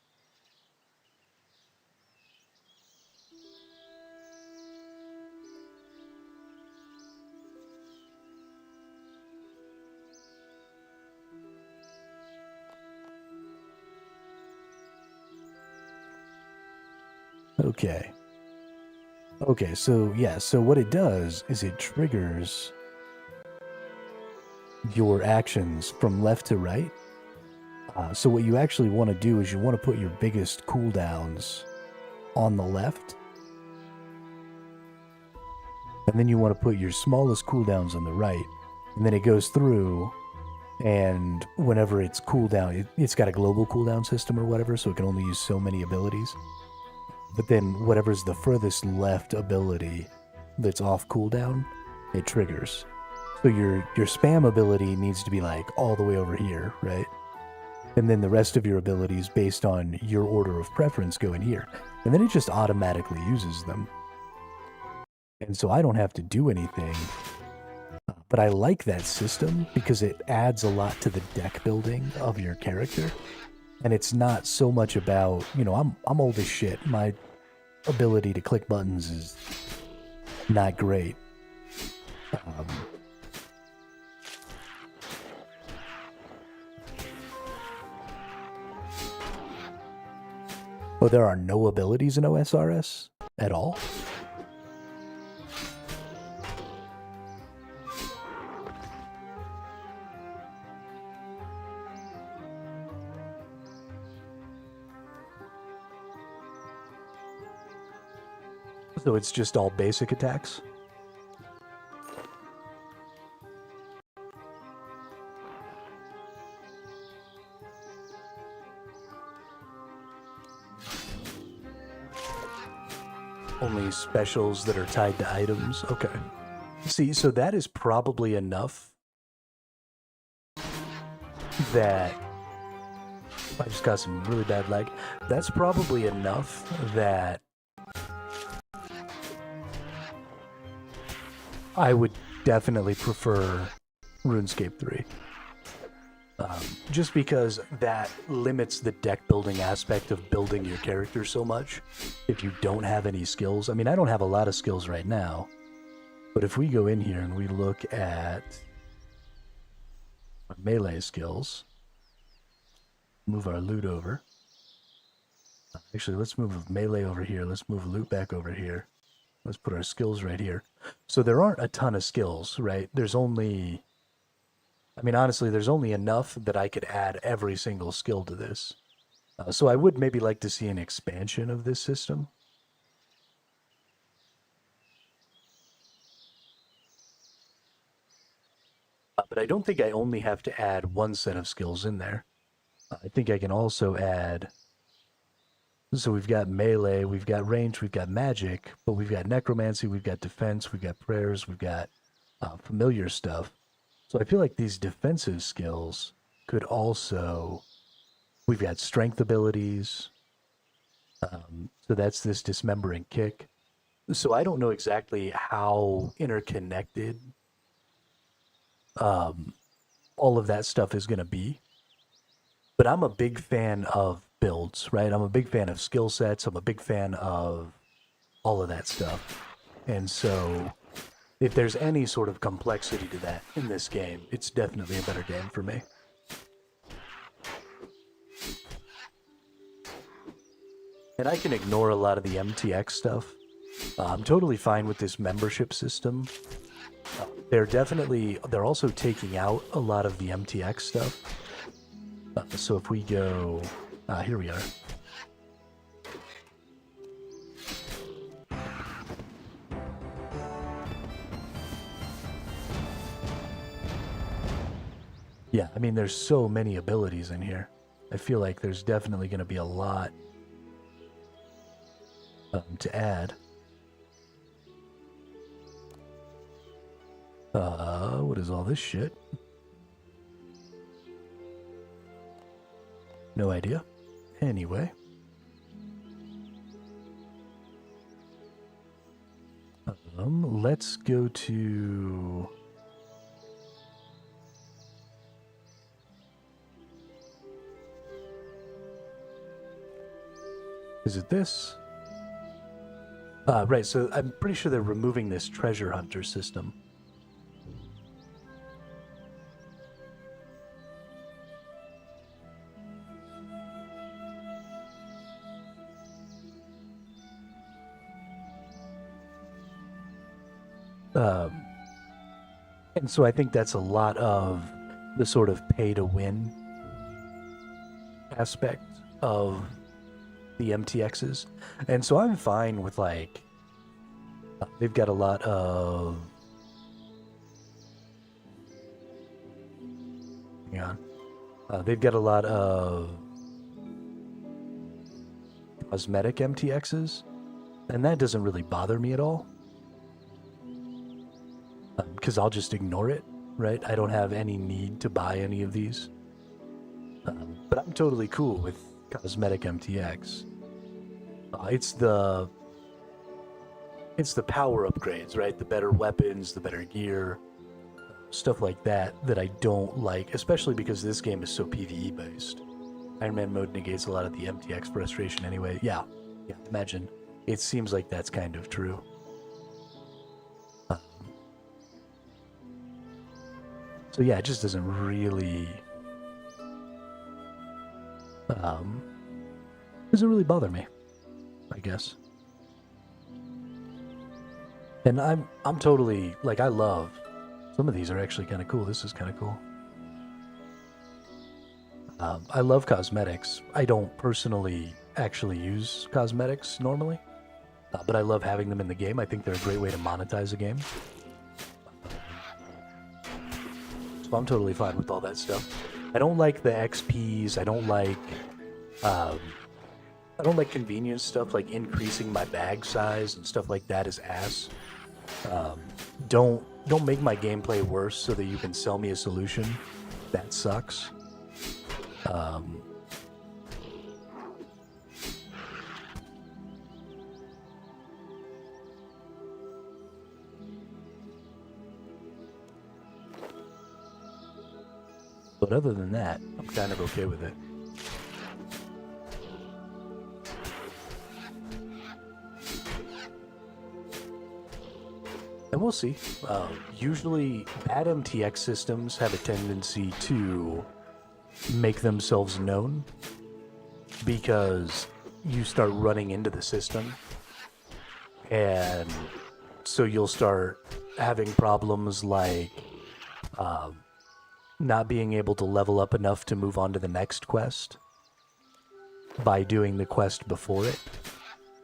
Okay, so yeah, so what it does is it triggers your actions from left to right. So what you actually want to do is you want to put your biggest cooldowns on the left. And then you want to put your smallest cooldowns on the right. And then it goes through, and whenever it's cooldown, it's got a global cooldown system or whatever, so it can only use so many abilities. But then whatever's the furthest left ability that's off cooldown, it triggers. So your spam ability needs to be like all the way over here, right? And then the rest of your abilities based on your order of preference go in here. And then it just automatically uses them. And so I don't have to do anything. But I like that system because it adds a lot to the deck building of your character. And it's not so much about, you know, I'm old as shit. My ability to click buttons is not great. Oh, there are no abilities in OSRS at all? So it's just all basic attacks? Only specials that are tied to items? Okay. See, so that is probably enough that... I just got some really bad lag. That's probably enough that I would definitely prefer RuneScape 3. Just because that limits the deck building aspect of building your character so much if you don't have any skills. I mean, I don't have a lot of skills right now, but if we go in here and we look at melee skills, Move our loot over. Actually, let's move melee over here. Let's move loot back over here. Let's put our skills right here. So there aren't a ton of skills, right? There's only... I mean, honestly, there's only enough that I could add every single skill to this. So I would maybe like to see an expansion of this system. But I don't think I only have to add one set of skills in there. I think I can also add... So we've got melee, we've got range, we've got magic, but we've got necromancy, we've got defense, we've got prayers, we've got familiar stuff. So I feel like these defensive skills could also... We've got strength abilities. So that's this dismembering kick. So I don't know exactly how interconnected all of that stuff is going to be. But I'm a big fan of builds, right? I'm a big fan of skill sets. I'm a big fan of all of that stuff. And so if there's any sort of complexity to that in this game, it's definitely a better game for me. And I can ignore a lot of the MTX stuff. I'm totally fine with this membership system. They're also taking out a lot of the MTX stuff. So if we go, here we are. Yeah, I mean, there's so many abilities in here. I feel like there's definitely going to be a lot to add. What is all this shit? No idea. Anyway. Let's go to... Is it this? Right, so I'm pretty sure they're removing this treasure hunter system. And so I think that's a lot of the sort of pay-to-win aspect of the MTXs. And so I'm fine with, like, they've got a lot of... Hang on. They've got a lot of cosmetic MTXs, and that doesn't really bother me at all. Because I'll just ignore it, right? I don't have any need to buy any of these. But I'm totally cool with cosmetic MTX. It's the power upgrades, right? The better weapons, the better gear, stuff like that I don't like, especially because this game is so PvE based. Ironman mode negates a lot of the MTX frustration anyway. Yeah, imagine. It seems like that's kind of true. So yeah, it just doesn't really bother me, I guess. And I'm totally, like, I love, some of these are actually kind of cool. This is kind of cool. I love cosmetics. I don't personally actually use cosmetics normally, but I love having them in the game. I think they're a great way to monetize a game. So I'm totally fine with all that stuff. I don't like the XPs. I don't like convenience stuff like increasing my bag size and stuff like that is ass. Don't make my gameplay worse so that you can sell me a solution. That sucks. But other than that, I'm kind of okay with it. And we'll see. Usually, bad MTX systems have a tendency to make themselves known because you start running into the system, and so you'll start having problems like not being able to level up enough to move on to the next quest by doing the quest before it,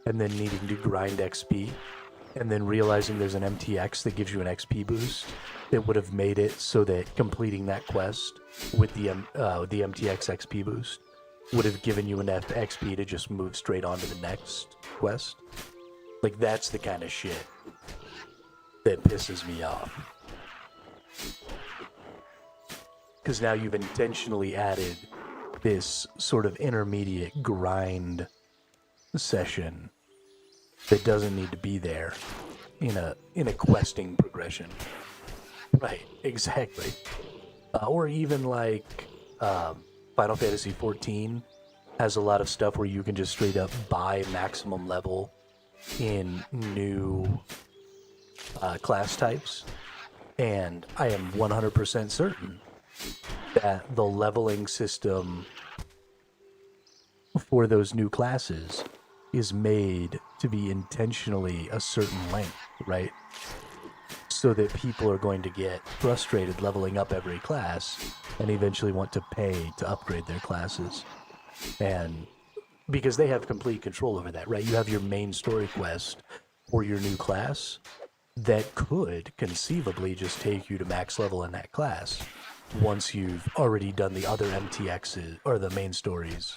and then needing to grind XP, and then realizing there's an MTX that gives you an XP boost that would have made it so that completing that quest with the MTX XP boost would have given you enough XP to just move straight on to the next quest. Like, that's the kind of shit that pisses me off. Because now you've intentionally added this sort of intermediate grind session that doesn't need to be there in a questing progression. Right, exactly. Or even like Final Fantasy XIV has a lot of stuff where you can just straight up buy maximum level in new class types, and I am 100% certain that the leveling system for those new classes is made to be intentionally a certain length, right? So that people are going to get frustrated leveling up every class and eventually want to pay to upgrade their classes. And because they have complete control over that, right? You have your main story quest or your new class that could conceivably just take you to max level in that class once you've already done the other MTXs or the main stories,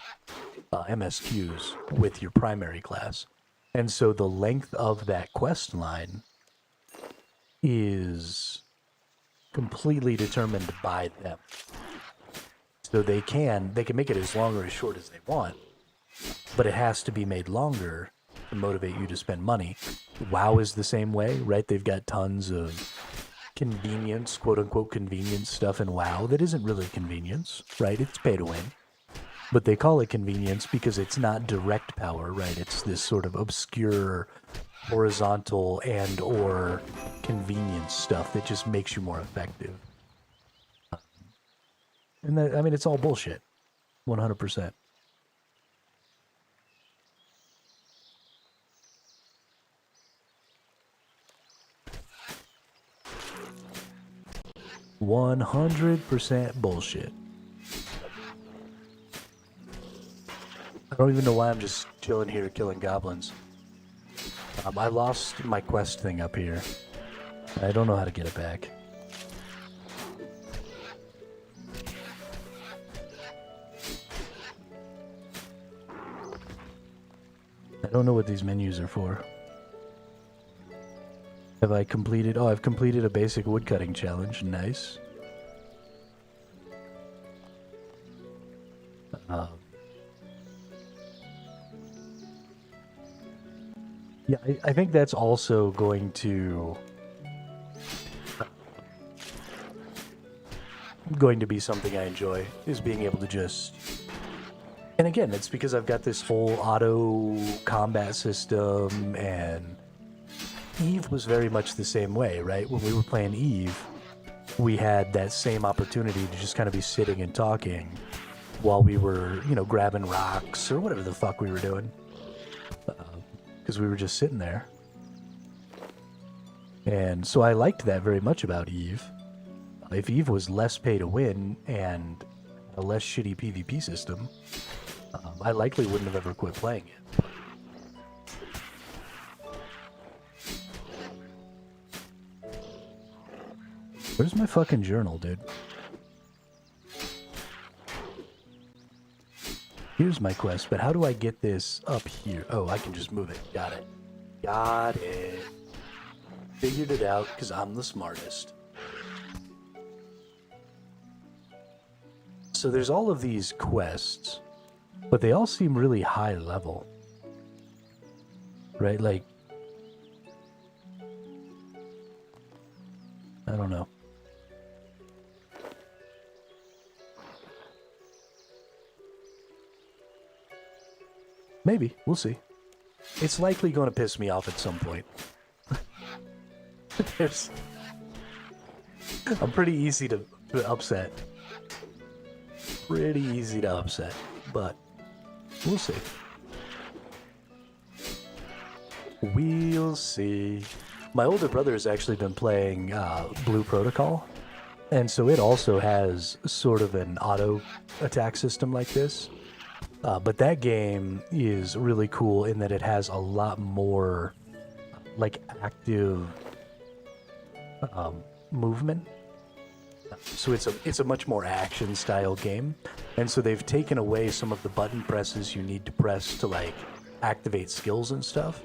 MSQs with your primary class. And so the length of that quest line is completely determined by them. So they can make it as long or as short as they want, but it has to be made longer to motivate you to spend money. WoW is the same way, right? They've got tons of convenience, quote unquote convenience stuff in WoW that isn't really convenience, right? It's pay to win. But they call it convenience because it's not direct power, right? It's this sort of obscure horizontal and or convenience stuff that just makes you more effective. And that, I mean, it's all bullshit. 100%. %100% bullshit. I don't even know why I'm just chilling here killing goblins. I lost my quest thing up here. I don't know how to get it back. I don't know what these menus are for. Have I completed? Oh, I've completed a basic woodcutting challenge. Nice. Yeah, I think that's also going to be something I enjoy, is being able to just... And again, it's because I've got this whole auto combat system, and Eve was very much the same way, right? When we were playing Eve, we had that same opportunity to just kind of be sitting and talking while we were, you know, grabbing rocks or whatever the fuck we were doing. Because we were just sitting there. And so I liked that very much about Eve. If Eve was less pay to win and a less shitty PvP system, I likely wouldn't have ever quit playing it. Where's my fucking journal, dude? Here's my quest, but how do I get this up here? Oh, I can just move it. Got it. Got it. Figured it out, because I'm the smartest. So there's all of these quests, but they all seem really high level. Right? Like, I don't know. Maybe. We'll see. It's likely going to piss me off at some point. I'm pretty easy to upset. pretty easy to upset, but we'll see. We'll see. My older brother has actually been playing Blue Protocol, and so it also has sort of an auto attack system like this. But that game is really cool in that it has a lot more like active movement. So it's a much more action style game, and so they've taken away some of the button presses you need to press to like activate skills and stuff,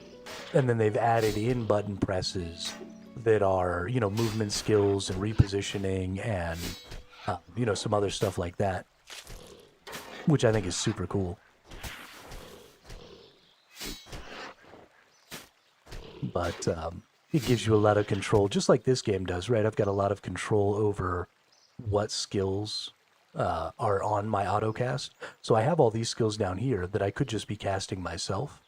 and then they've added in button presses that are, you know, movement skills and repositioning and you know, some other stuff like that, which I think is super cool. But it gives you a lot of control, just like this game does, right? I've got a lot of control over what skills are on my autocast. So I have all these skills down here that I could just be casting myself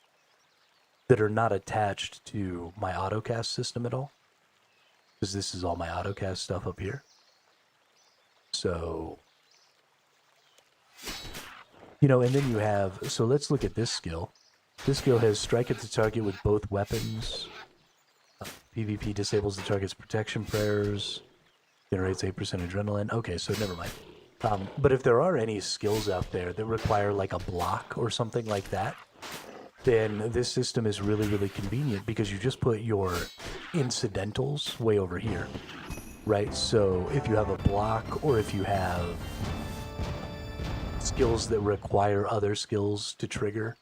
that are not attached to my autocast system at all, because this is all my autocast stuff up here. So, you know, and then you have, so let's look at this skill. This skill has strike at the target with both weapons. PvP disables the target's protection prayers. Generates 8% adrenaline. Okay, so never mind. But if there are any skills out there that require like a block or something like that, then this system is really, really convenient because you just put your incidentals way over here, right? So if you have a block or if you have skills that require other skills to trigger,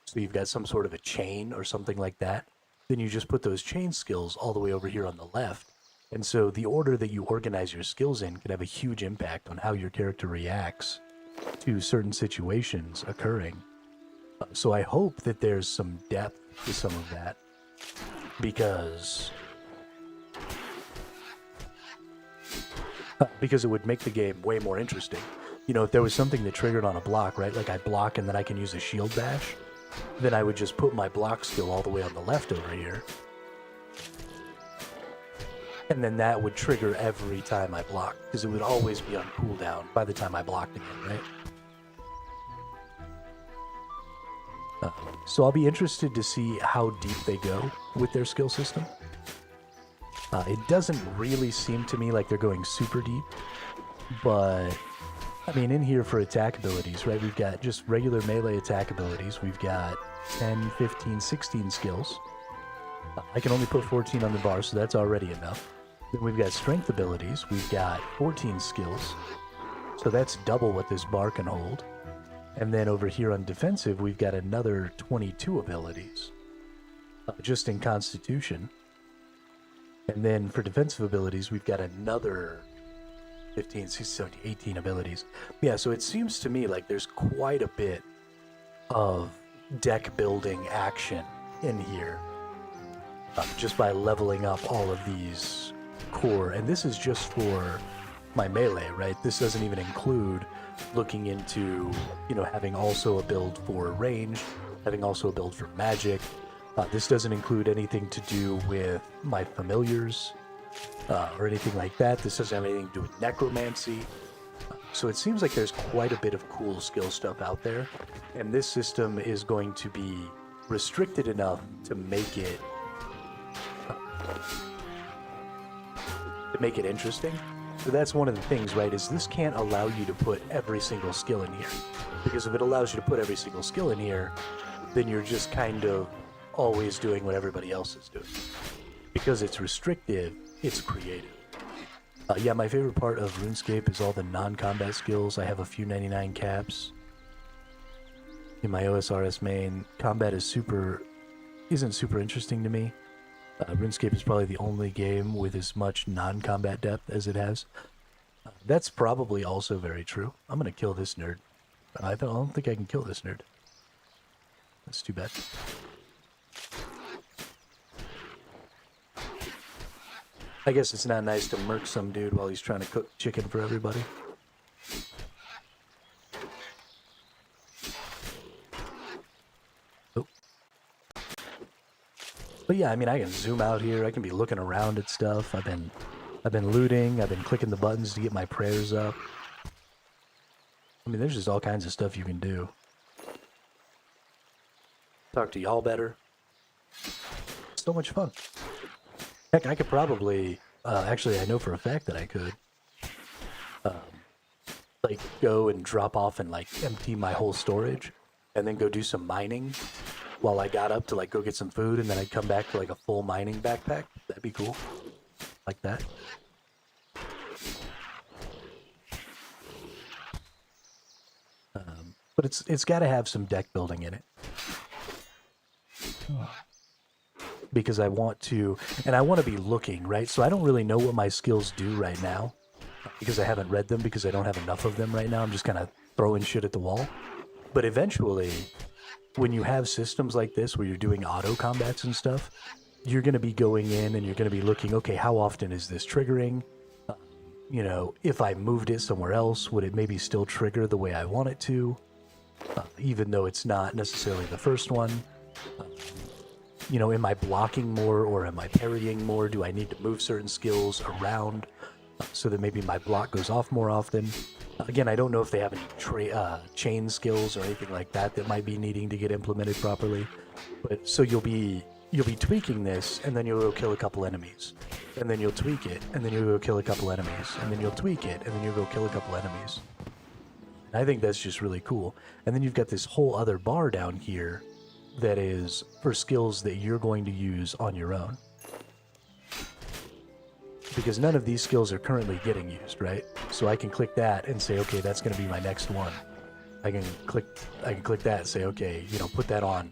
so you've got some sort of a chain or something like that, then you just put those chain skills all the way over here on the left. And so the order that you organize your skills in can have a huge impact on how your character reacts to certain situations occurring. So I hope that there's some depth to some of that, because it would make the game way more interesting. You know, if there was something that triggered on a block, right? Like I block and then I can use a shield bash, then I would just put my block skill all the way on the left over here. And then that would trigger every time I block, because it would always be on cooldown by the time I blocked again, right? So I'll be interested to see how deep they go with their skill system. It doesn't really seem to me like they're going super deep, but I mean, in here for attack abilities, right, we've got just regular melee attack abilities. We've got 10, 15, 16 skills. I can only put 14 on the bar, so that's already enough. Then we've got strength abilities. We've got 14 skills, so that's double what this bar can hold. And then over here on defensive, we've got another 22 abilities, just in Constitution. And then for defensive abilities, we've got another 15, 16, 17, 18 abilities. Yeah, so it seems to me like there's quite a bit of deck building action in here, just by leveling up all of these core. And this is just for my melee, right? This doesn't even include looking into, you know, having also a build for range, having also a build for magic. This doesn't include anything to do with my familiars or anything like that. This doesn't have anything to do with necromancy. So it seems like there's quite a bit of cool skill stuff out there, and this system is going to be restricted enough to make it interesting. So that's one of the things, right, is this can't allow you to put every single skill in here. Because if it allows you to put every single skill in here, then you're just kind of always doing what everybody else is doing. Because it's restrictive, it's creative. Yeah, my favorite part of RuneScape is all the non-combat skills. I have a few 99 caps in my OSRS main. Combat isn't super interesting to me. RuneScape is probably the only game with as much non-combat depth as it has. That's probably also very true. I'm gonna kill this nerd. I don't think I can kill this nerd. That's too bad. I guess it's not nice to murk some dude while he's trying to cook chicken for everybody. Oh. But yeah, I mean, I can zoom out here. I can be looking around at stuff. I've been looting. I've been clicking the buttons to get my prayers up. I mean, there's just all kinds of stuff you can do. Talk to y'all better. So much fun. Heck, I could probably, actually, I know for a fact that I could, like, go and drop off and, like, empty my whole storage, and then go do some mining while I got up to, like, go get some food, and then I'd come back to, like, a full mining backpack. That'd be cool. Like that. But it's got to have some deck building in it. Because I want to, and I want to be looking, right? So I don't really know what my skills do right now because I haven't read them because I don't have enough of them right now. I'm just kind of throwing shit at the wall. But eventually, when you have systems like this where you're doing auto combats and stuff, you're going to be going in and you're going to be looking, okay, how often is this triggering? You know, if I moved it somewhere else, would it maybe still trigger the way I want it to? Even though it's not necessarily the first one. You know, am I blocking more or am I parrying more? Do I need to move certain skills around so that maybe my block goes off more often? Again, I don't know if they have any chain skills or anything like that that might be needing to get implemented properly. But so you'll be tweaking this, and then you'll go kill a couple enemies, and then you'll tweak it, and then you'll go kill a couple enemies, and then you'll tweak it, and then you'll go kill a couple enemies. And I think that's just really cool. And then you've got this whole other bar down here that is for skills that you're going to use on your own. Because none of these skills are currently getting used, right? So I can click that and say, okay, that's going to be my next one. I can click that and say, okay, you know, put that on.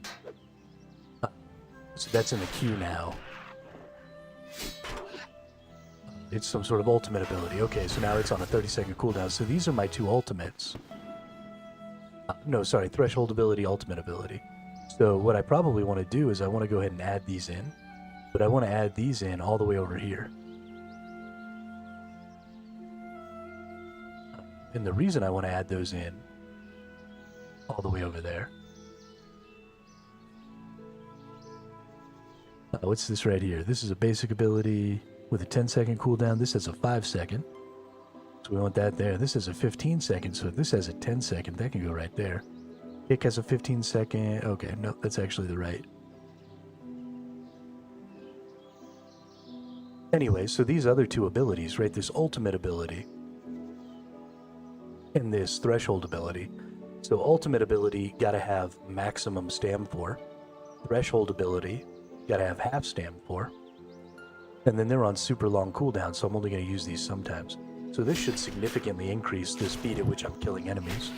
So that's in the queue now. It's some sort of ultimate ability. Okay, so now it's on a 30-second cooldown. So these are my two ultimates. No, sorry, threshold ability, ultimate ability. So what I probably want to do is I want to go ahead and add these in, but I want to add these in all the way over here. And the reason I want to add those in all the way over there. What's this right here? This is a basic ability with a 10-second cooldown. This has a 5-second. So we want that there. This has a 15-second, so if this has a 10-second, that can go right there. Kick has a 15-second. Okay, no, that's actually the right. Anyway, so these other two abilities, right? This ultimate ability and this threshold ability. So ultimate ability, gotta have maximum stam for. Threshold ability, gotta have half stam for. And then they're on super long cooldown, so I'm only gonna use these sometimes. So this should significantly increase the speed at which I'm killing enemies.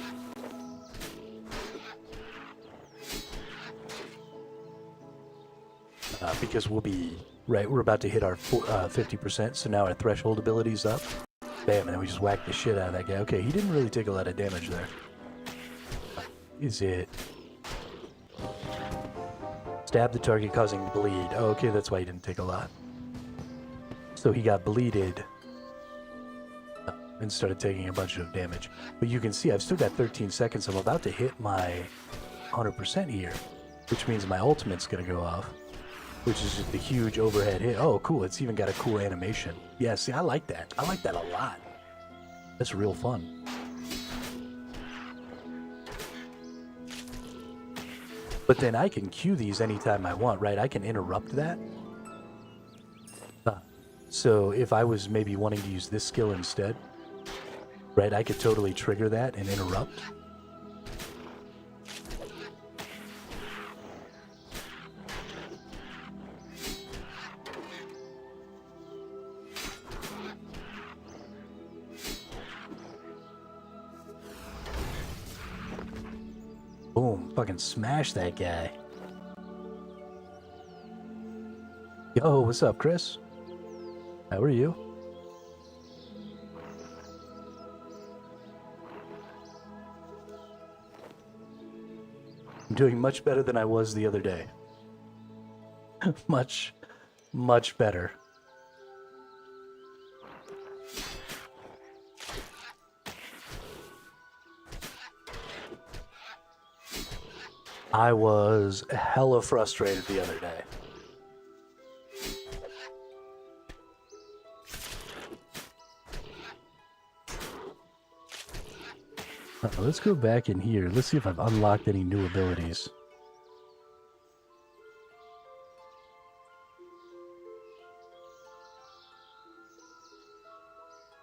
Because we'll be, right, we're about to hit our 50%, so now our threshold ability's up. Bam, and then we just whack the shit out of that guy. Okay, he didn't really take a lot of damage there. Is it... Stab the target causing bleed. Oh, okay, that's why he didn't take a lot. So he got bleeded and started taking a bunch of damage. But you can see I've still got 13 seconds. I'm about to hit my 100% here, which means my ultimate's going to go off, which is just a huge overhead hit. Oh, cool. It's even got a cool animation. Yeah, see, I like that. I like that a lot. That's real fun. But then I can queue these anytime I want, right? I can interrupt that. So if I was maybe wanting to use this skill instead, right, I could totally trigger that and interrupt. Boom, fucking smash that guy. Yo, what's up, Chris? How are you? I'm doing much better than I was the other day. much better. I was hella frustrated the other day. Let's go back in here. Let's see if I've unlocked any new abilities.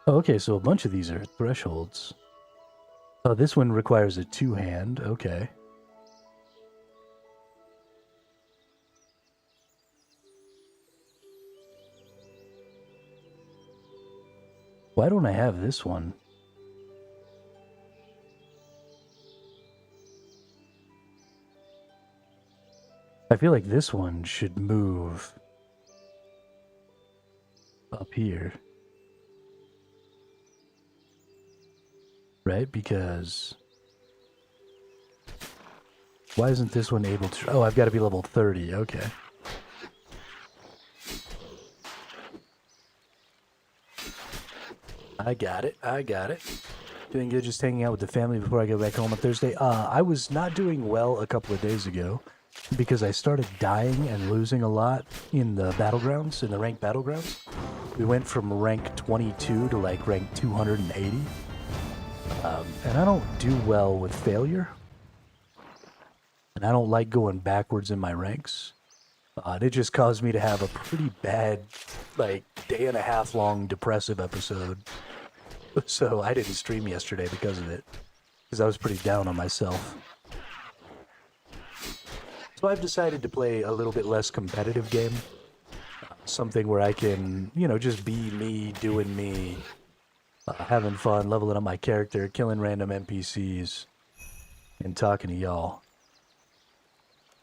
Oh, okay, so a bunch of these are thresholds. Oh, this one requires a two-hand. Okay. Why don't I have this one? I feel like this one should move up here. Right? Because... why isn't this one able to... oh, I've got to be level 30. Okay. I got it. I got it. Doing good, just hanging out with the family before I go back home on Thursday. I was not doing well a couple of days ago because I started dying and losing a lot in the battlegrounds, in the ranked battlegrounds. We went from rank 22 to like rank 280. And I don't do well with failure. And I don't like going backwards in my ranks. It just caused me to have a pretty bad, like, day and a half long depressive episode. So I didn't stream yesterday because of it. Because I was pretty down on myself. So I've decided to play a little bit less competitive game. Something where I can, you know, just be me, doing me. Having fun, leveling up my character, killing random NPCs. And talking to y'all.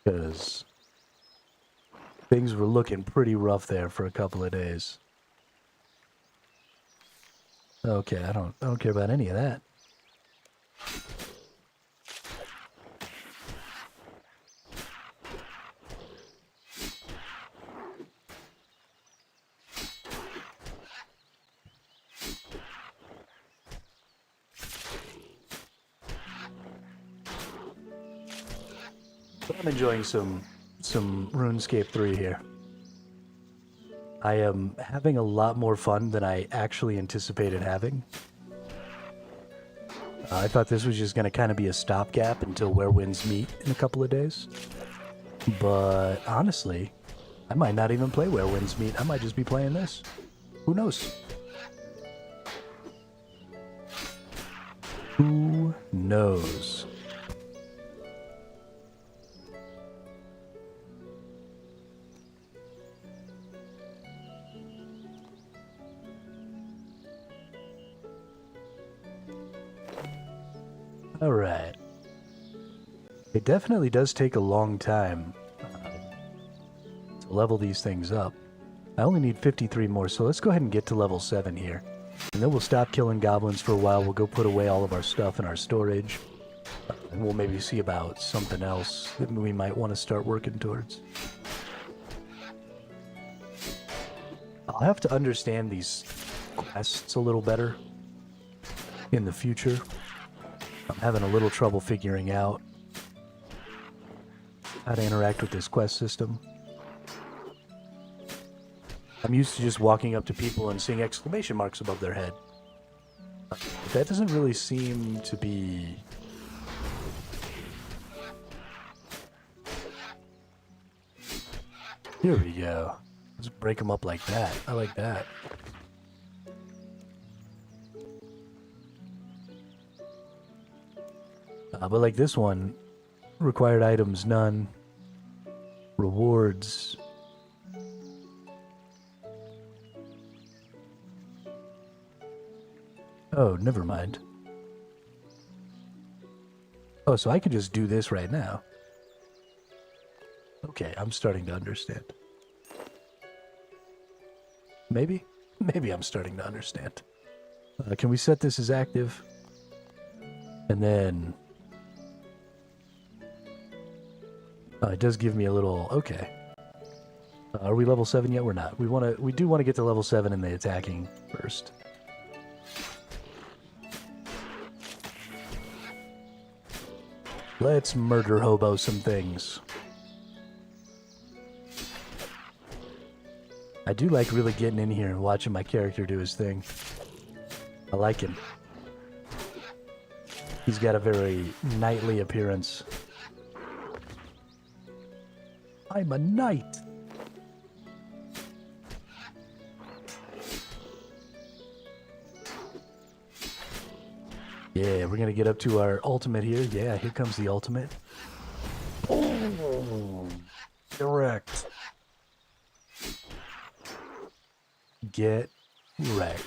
Because... things were looking pretty rough there for a couple of days. Okay, I don't care about any of that. But I'm enjoying some RuneScape 3 here. I am having a lot more fun than I actually anticipated having. I thought this was just going to kind of be a stopgap until Where Winds Meet in a couple of days. But honestly, I might not even play Where Winds Meet. I might just be playing this. Who knows? Who knows? Alright. It definitely does take a long time to level these things up. I only need 53 more, so let's go ahead and get to level 7 here. And then we'll stop killing goblins for a while. We'll go put away all of our stuff in our storage. And we'll maybe see about something else that we might want to start working towards. I'll have to understand these quests a little better in the future. I'm having a little trouble figuring out how to interact with this quest system. I'm used to just walking up to people and seeing exclamation marks above their head. But that doesn't really seem to be... Here we go. Let's break them up like that. I like that. But like this one, required items, none. Rewards. Oh, never mind. Oh, so I can just do this right now. Okay, I'm starting to understand. Maybe? Maybe I'm starting to understand. Can we set this as active? And then... it does give me a little... Okay. Are we level 7 yet? We're not. We do want to get to level 7 in the attacking first. Let's murder hobo some things. I do like really getting in here and watching my character do his thing. I like him. He's got a very knightly appearance. I'm a knight. Yeah, we're gonna get up to our ultimate here. Yeah, here comes the ultimate. Oh, direct. Get wrecked.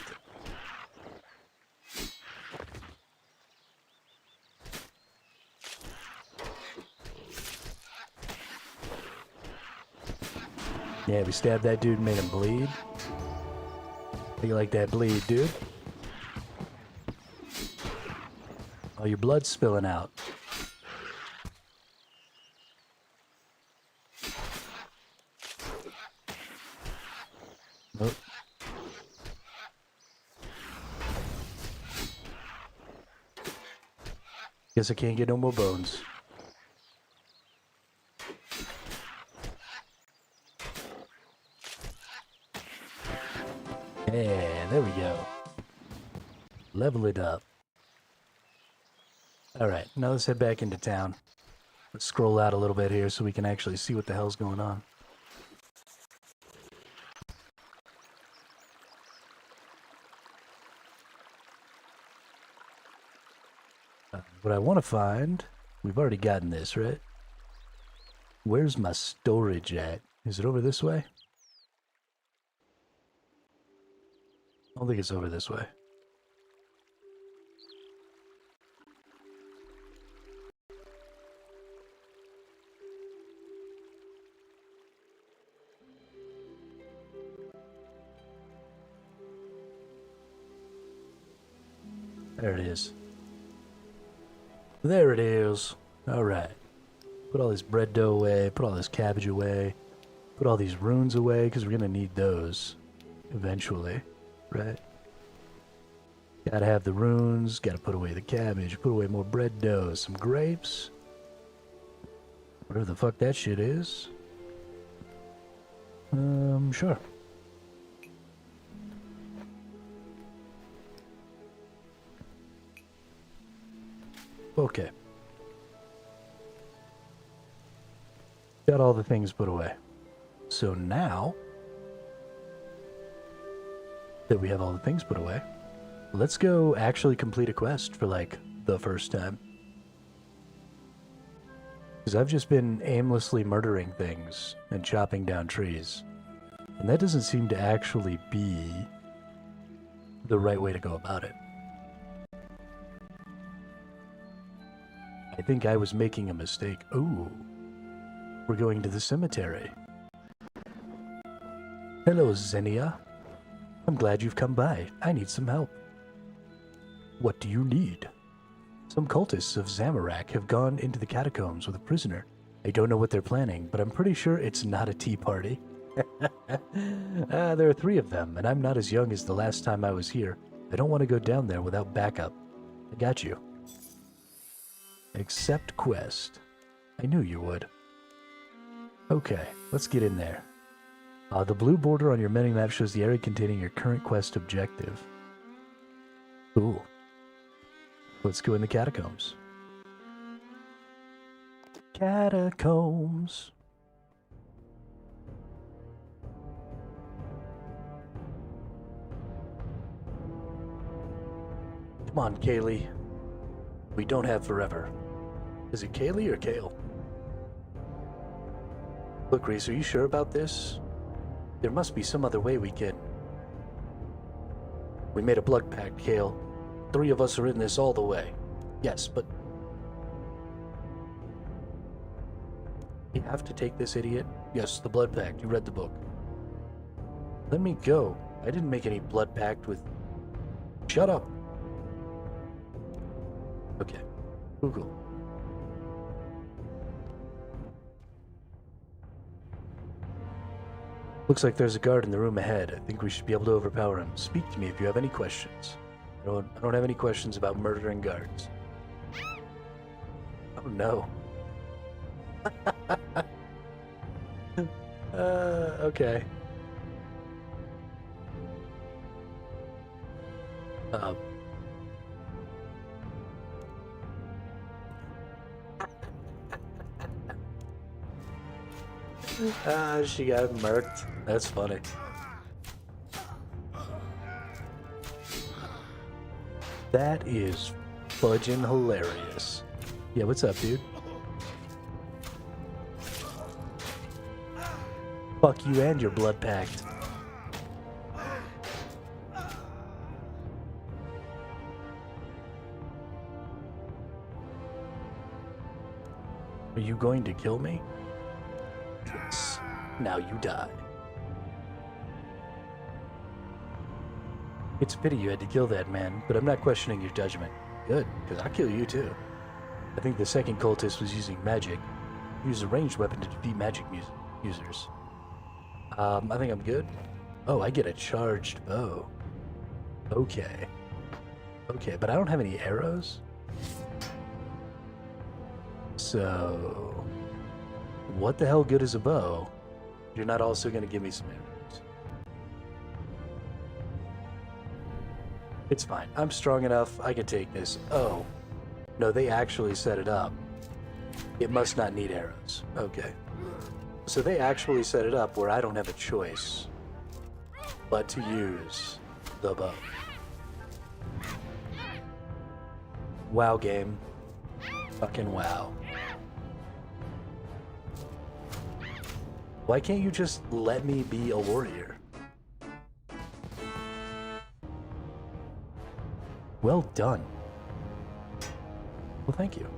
Yeah, we stabbed that dude and made him bleed. How you like that bleed, dude? Oh, your blood's spilling out. Nope. Guess I can't get no more bones. Yeah, there we go. Level it up. Alright, now let's head back into town. Let's scroll out a little bit here so we can actually see what the hell's going on. What I want to find... We've already gotten this, right? Where's my storage at? Is it over this way? I don't think it's over this way. There it is. There it is. Alright. Put all this bread dough away, put all this cabbage away, put all these runes away, because we're going to need those eventually, right? Gotta have the runes, gotta put away the cabbage, put away more bread dough, some grapes. Whatever the fuck that shit is. Sure. Okay. Got all the things put away. So now that we have all the things put away, let's go actually complete a quest for, like, the first time. Because I've just been aimlessly murdering things and chopping down trees. And that doesn't seem to actually be the right way to go about it. I think I was making a mistake. Ooh. We're going to the cemetery. Hello, Xenia. I'm glad you've come by. I need some help. What do you need? Some cultists of Zamorak have gone into the catacombs with a prisoner. I don't know what they're planning, but I'm pretty sure it's not a tea party. There are 3 of them, and I'm not as young as the last time I was here. I don't want to go down there without backup. I got you. Accept quest. I knew you would. Okay, let's get in there. The blue border on your minimap shows the area containing your current quest objective. Cool. Let's go in the catacombs. Catacombs. Come on, Kaylee. We don't have forever. Is it Kaylee or Kale? Look, Reese, are you sure about this? There must be some other way we can. We made a blood pact, Kale. 3 of us are in this all the way. Yes, but... You have to take this, idiot? Yes, the blood pact. You read the book. Let me go. I didn't make any blood pact with... Shut up. Okay. Google. Looks like there's a guard in the room ahead. I think we should be able to overpower him. Speak to me if you have any questions. I don't have any questions about murdering guards. Oh no. Okay. She got murked. That's funny. That is fudging hilarious. Yeah, what's up, dude? Fuck you and your blood pact. Are you going to kill me? Yes. Now you die. It's a pity you had to kill that man, but I'm not questioning your judgment. Good, because I'll kill you too. I think the second cultist was using magic. He used a ranged weapon to defeat magic users. I think I'm good. Oh, I get a charged bow. Okay. Okay, but I don't have any arrows. So, what the hell good is a bow? You're not also going to give me some arrows. It's fine. I'm strong enough. I can take this. Oh. No, they actually set it up. It must not need arrows. Okay. So they actually set it up where I don't have a choice but to use the bow. Wow, game. Fucking wow. Why can't you just let me be a warrior? Well done. Well, thank you.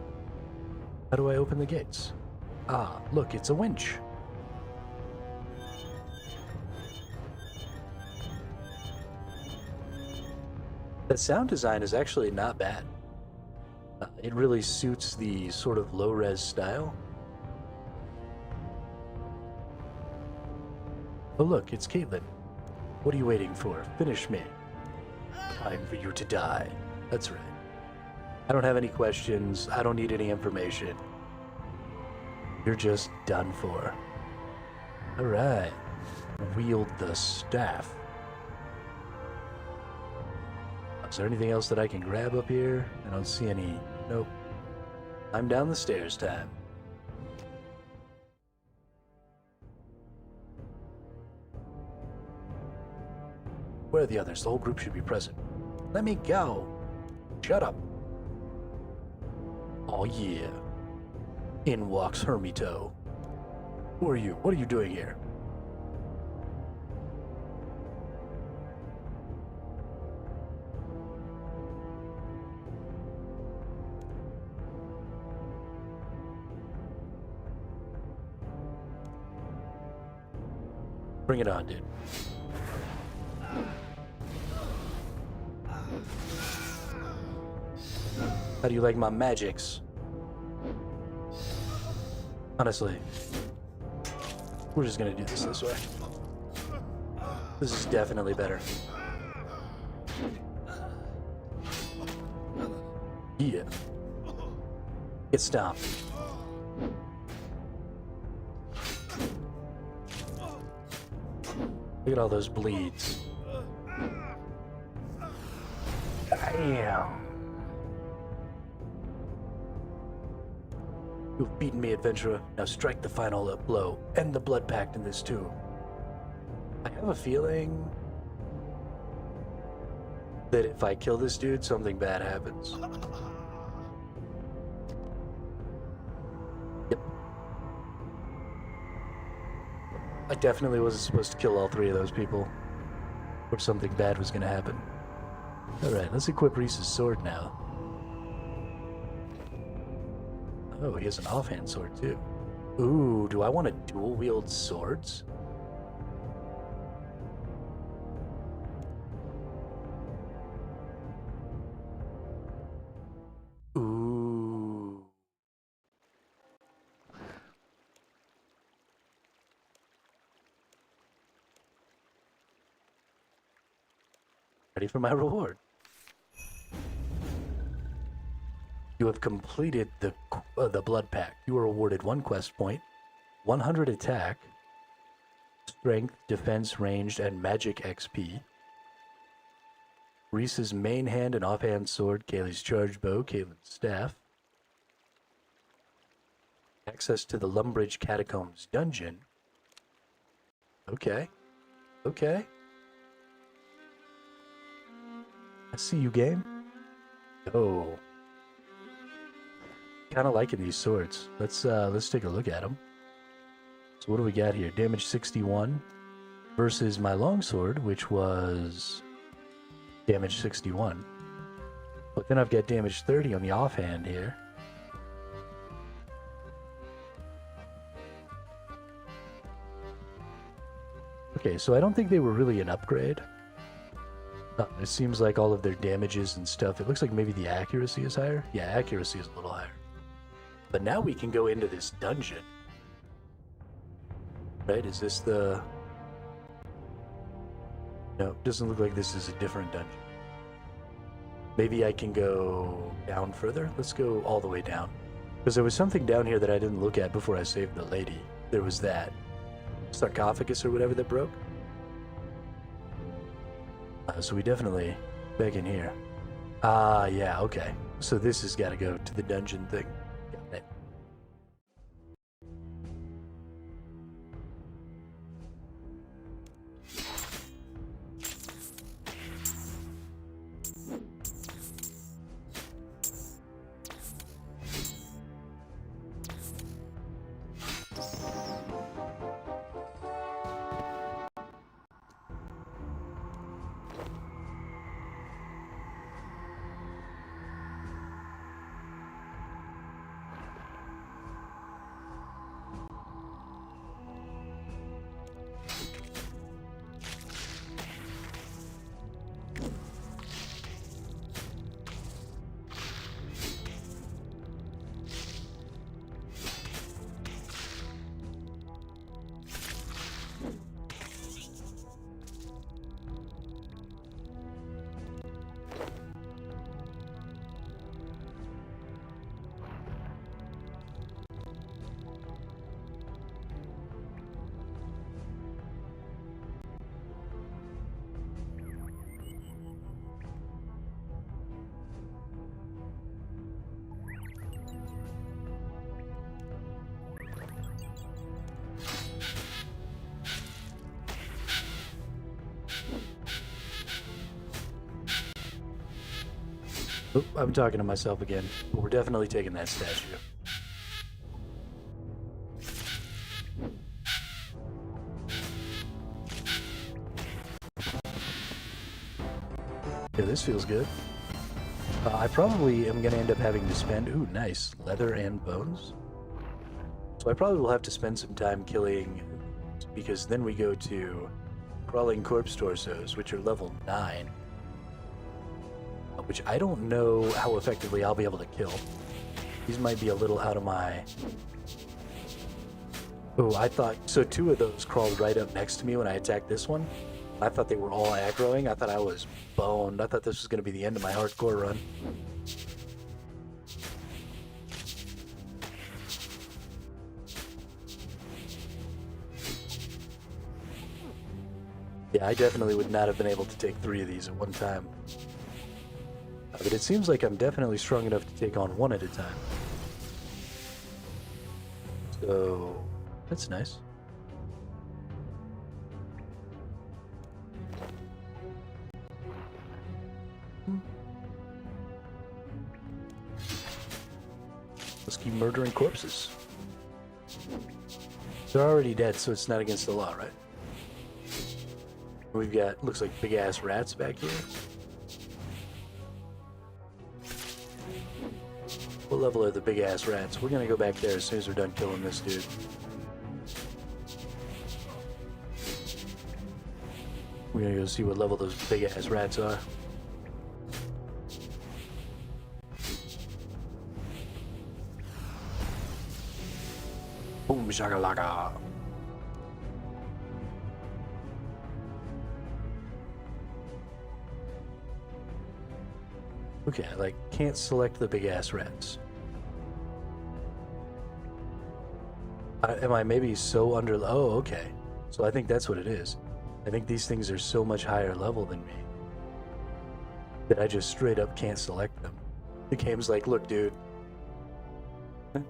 How do I open the gates? Ah, look, it's a winch. The sound design is actually not bad. It really suits the sort of low-res style. Oh look, it's Caitlin. What are you waiting for? Finish me. Time for you to die. That's right. I don't have any questions. I don't need any information. You're just done for. Alright. Wield the staff. Is there anything else that I can grab up here? I don't see any. Nope. I'm down the stairs time. Where are the others? The whole group should be present. Let me go. Shut up. Oh yeah. In walks Hermito. Who are you? What are you doing here? Bring it on, dude. How do you like my magics? Honestly, we're just gonna do this way. This is definitely better. Yeah. Get stomped. Look at all those bleeds. Damn. You've beaten me, adventurer. Now strike the final blow. End the blood pact in this too. I have a feeling that if I kill this dude, something bad happens. Yep. I definitely wasn't supposed to kill all three of those people, or something bad was gonna happen. Alright, let's equip Reese's sword now. Oh, he has an offhand sword too. Ooh, do I want to dual wield swords? Ooh. Ready for my reward. You have completed the blood pact. You are awarded 1 quest point, 100 attack, strength, defense, ranged, and magic XP. Reese's main hand and offhand sword, Kaylee's charged bow, Caitlin's staff. Access to the Lumbridge Catacombs dungeon, Okay. Okay. I see you, game. Oh. Kind of liking these swords. Let's take a look at them. So what do we got here? Damage 61 versus my longsword, which was damage 61. But then I've got damage 30 on the offhand here. Okay, so I don't think they were really an upgrade. It seems like all of their damages and stuff, it looks like maybe the accuracy is higher. Yeah, accuracy is a little higher. But now we can go into this dungeon. Right, is this the... No, it doesn't look like this is a different dungeon. Maybe I can go down further? Let's go all the way down. Because there was something down here that I didn't look at before I saved the lady. There was that sarcophagus or whatever that broke. So we definitely back in here. Ah, yeah, okay. So this has got to go to the dungeon thing. Got it. Oh, I'm talking to myself again. But we're definitely taking that statue. Yeah, this feels good. I probably am going to end up having to spend... Ooh, nice. Leather and bones. So I probably will have to spend some time killing... Because then we go to crawling corpse torsos, which are level 9. Which I don't know how effectively I'll be able to kill. These might be a little out of my... Oh, I thought... So 2 of those crawled right up next to me when I attacked this one. I thought they were all aggroing. I thought I was boned. I thought this was going to be the end of my hardcore run. Yeah, I definitely would not have been able to take 3 of these at one time. But it seems like I'm definitely strong enough to take on 1 at a time. So, that's nice. Let's keep murdering corpses. They're already dead, so it's not against the law, right? We've got, looks like big-ass rats back here. What level are the big-ass rats? We're gonna go back there as soon as we're done killing this dude. We're gonna go see what level those big-ass rats are. Boom shakalaka. Okay, I can't select the big-ass rats. Am I maybe so under... Oh, okay. So I think that's what it is. I think these things are so much higher level than me that I just straight up can't select them. The game's like, look, dude.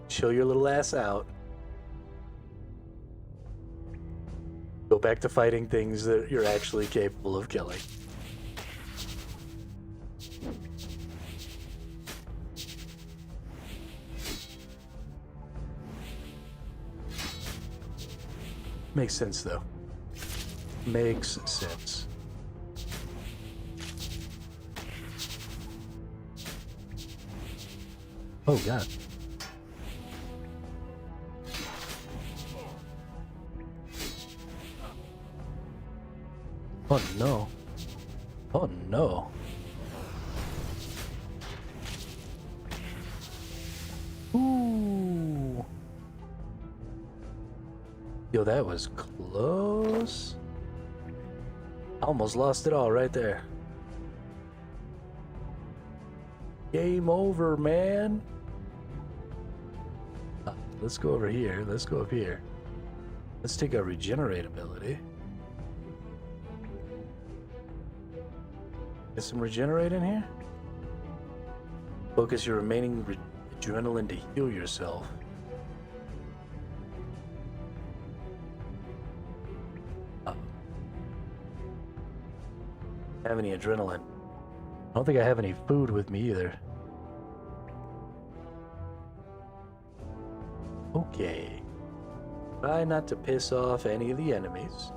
Chill your little ass out. Go back to fighting things that you're actually capable of killing. Makes sense, though. Makes sense. Oh, God. Oh, no. Oh, no. Ooh. Yo, that was close. Almost lost it all right there. Game over, man. Let's go over here. Let's go up here. Let's take our regenerate ability. Get some regenerate in here. Focus your remaining adrenaline to heal yourself. Have any adrenaline? I don't think I have any food with me either. Okay. Try not to piss off any of the enemies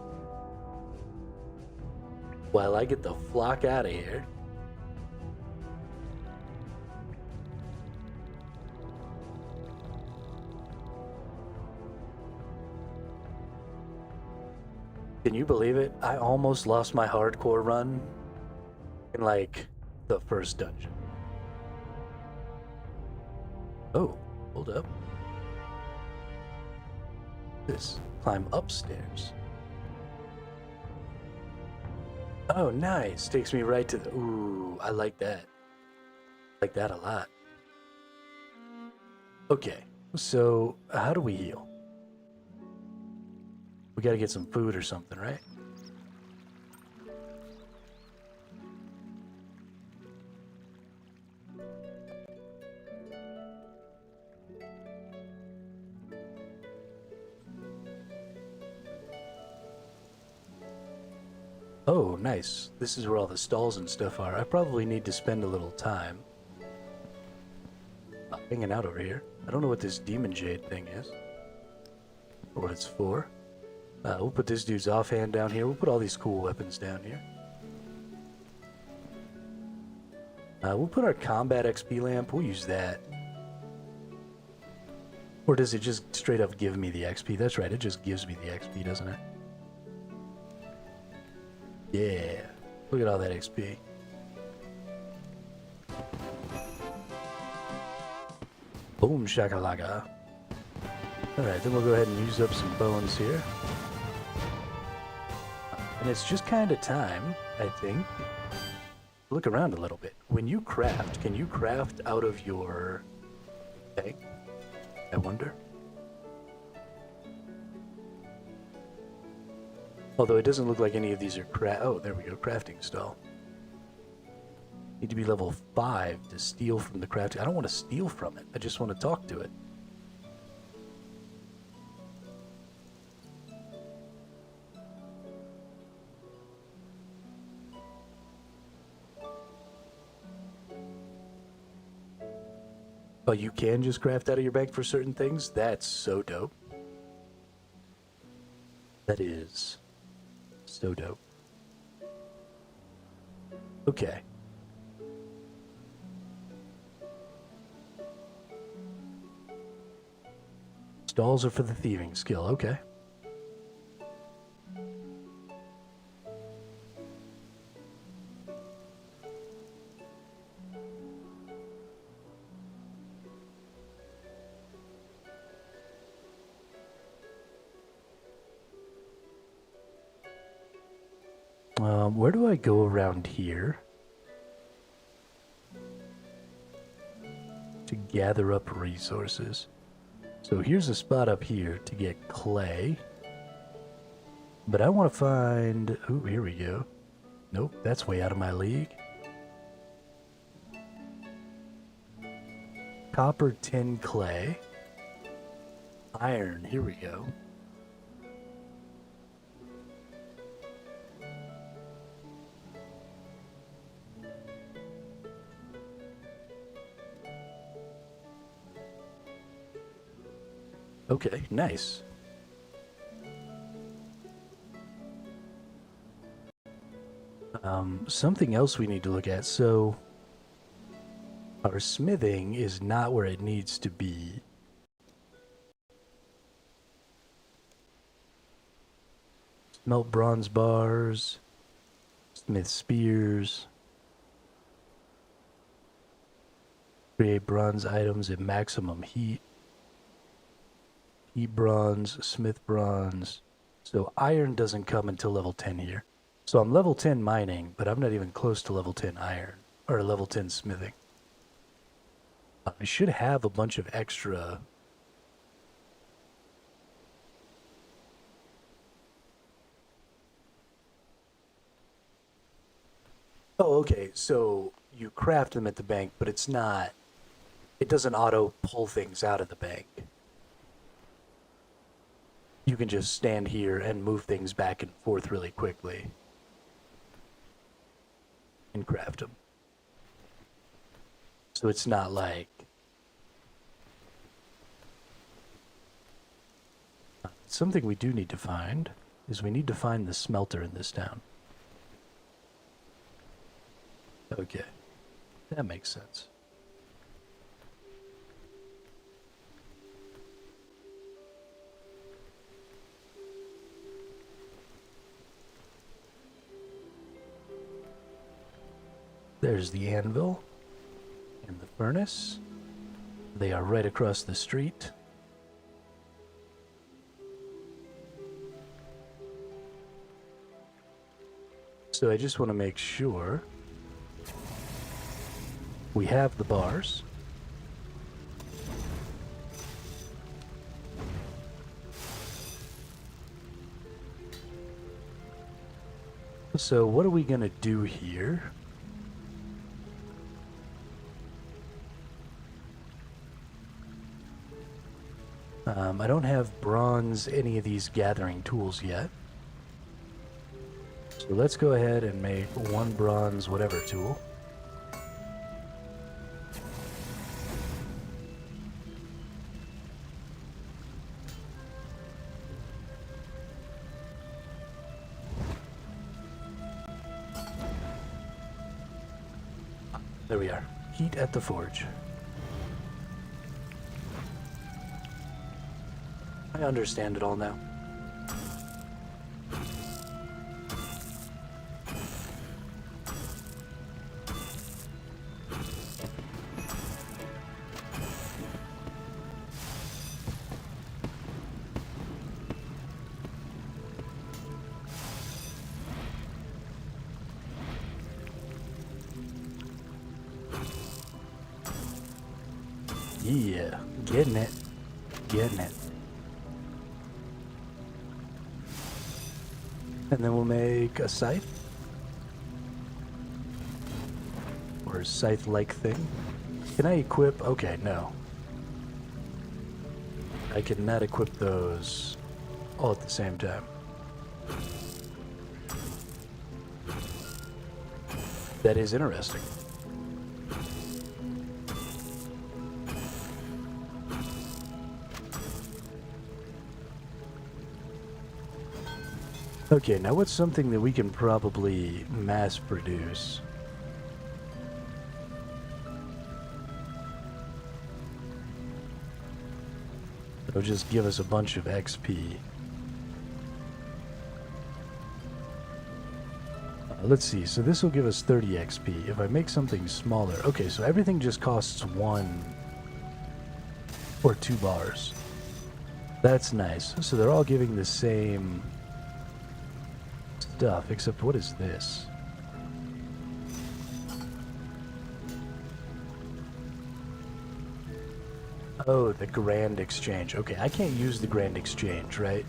while I get the flock out of here. Can you believe it? I almost lost my hardcore run in like the first dungeon. Oh, hold up. This, climb upstairs. Oh, nice. Takes me right to the... Ooh, I like that. Like that a lot. Okay, so how do we heal? We gotta get some food or something, right? Oh, nice. This is where all the stalls and stuff are. I probably need to spend a little time hanging out over here. I don't know what this demon jade thing is, or what it's for. We'll put this dude's offhand down here. We'll put all these cool weapons down here. We'll put our combat XP lamp. We'll use that. Or does it just straight up give me the XP? That's right, it just gives me the XP, doesn't it? Yeah, look at all that XP. Boom shakalaka. Alright, then we'll go ahead and use up some bones here. And it's just kind of time, I think. Look around a little bit. When you craft, can you craft out of your thing? I wonder. Although it doesn't look like any of these are oh, there we go, crafting stall. Need to be level 5 to steal from the crafting. I don't want to steal from it. I just want to talk to it. Oh, you can just craft out of your bank for certain things? That's so dope. That is so dope. Okay. Stalls are for the thieving skill, okay. Where do I go around here to gather up resources? So here's a spot up here to get clay. But I want to find... Ooh, here we go. Nope, that's way out of my league. Copper, tin, clay. Iron, here we go. Okay, nice. Something else we need to look at. So, our smithing is not where it needs to be. Smelt bronze bars, smith spears, create bronze items at maximum heat, heat bronze, smith bronze. So iron doesn't come until level 10 here. So I'm level 10 mining, but I'm not even close to level 10 iron, or level 10 smithing. I should have a bunch of extra... Oh, okay, so you craft them at the bank, but it's not... It doesn't auto pull things out of the bank. You can just stand here and move things back and forth really quickly. And craft them. So it's not like... Something we do need to find is we need to find the smelter in this town. Okay. That makes sense. There's the anvil and the furnace. They are right across the street. So I just want to make sure we have the bars. So what are we going to do here? I don't have bronze any of these gathering tools yet. So let's go ahead and make one bronze whatever tool. There we are. Heat at the forge. I understand it all now. Yeah, getting it. Getting it. And then we'll make a scythe. Or a scythe-like thing. Can I equip? Okay, no. I cannot equip those all at the same time. That is interesting. Okay, now what's something that we can probably mass produce? It'll just give us a bunch of XP. Let's see, so this will give us 30 XP. If I make something smaller... Okay, so everything just costs 1 or 2 bars. That's nice. So they're all giving the same... stuff, except what is this? Oh, the Grand Exchange. Okay, I can't use the Grand Exchange, right?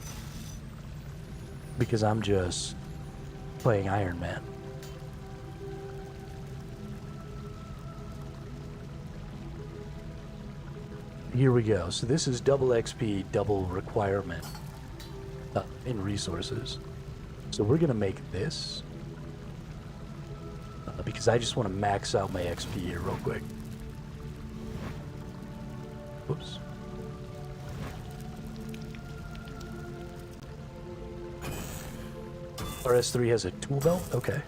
Because I'm just playing Iron Man. Here we go. So this is double XP, double requirement in resources. So we're going to make this because I just want to max out my XP here real quick. Whoops. RS3 has a tool belt? Okay.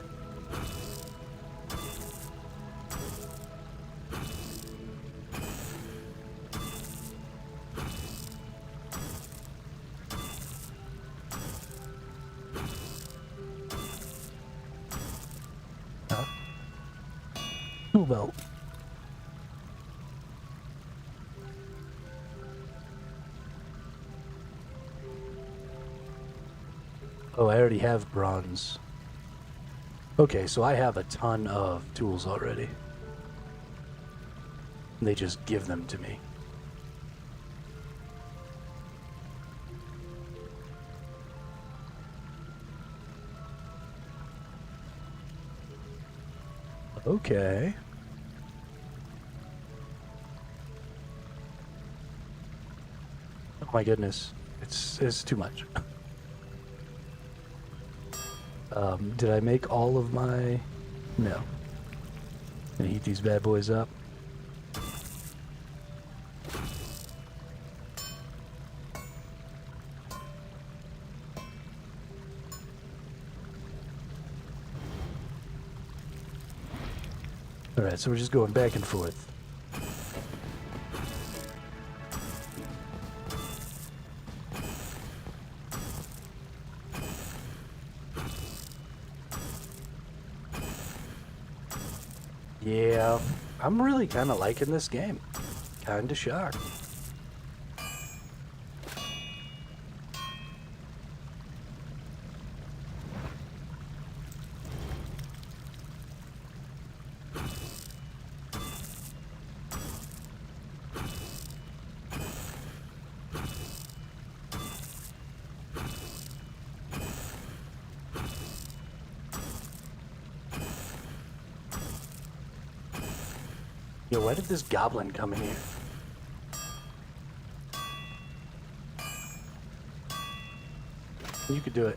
Huh? Tool belt. Oh, I already have bronze. Okay, so I have a ton of tools already. They just give them to me. Okay. Oh my goodness. It's too much. Did I make all of my... No. Gonna heat these bad boys up. Alright, so we're just going back and forth. Yeah, I'm really kind of liking this game. Kinda shocked. Yo, why did this goblin come in here? You could do it.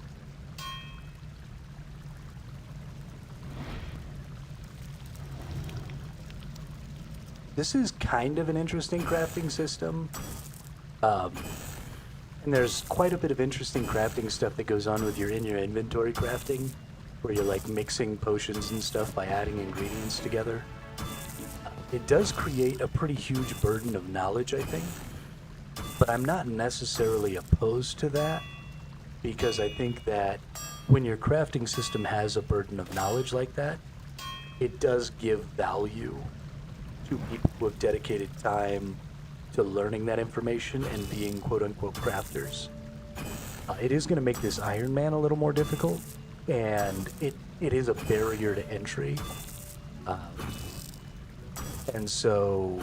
This is kind of an interesting crafting system. And there's quite a bit of interesting crafting stuff that goes on with your inventory crafting, where you're like mixing potions and stuff by adding ingredients together. It does create a pretty huge burden of knowledge, I think, but I'm not necessarily opposed to that, because I think that when your crafting system has a burden of knowledge like that, it does give value to people who have dedicated time to learning that information and being quote-unquote crafters. It is going to make this Iron Man a little more difficult, and it is a barrier to entry. And so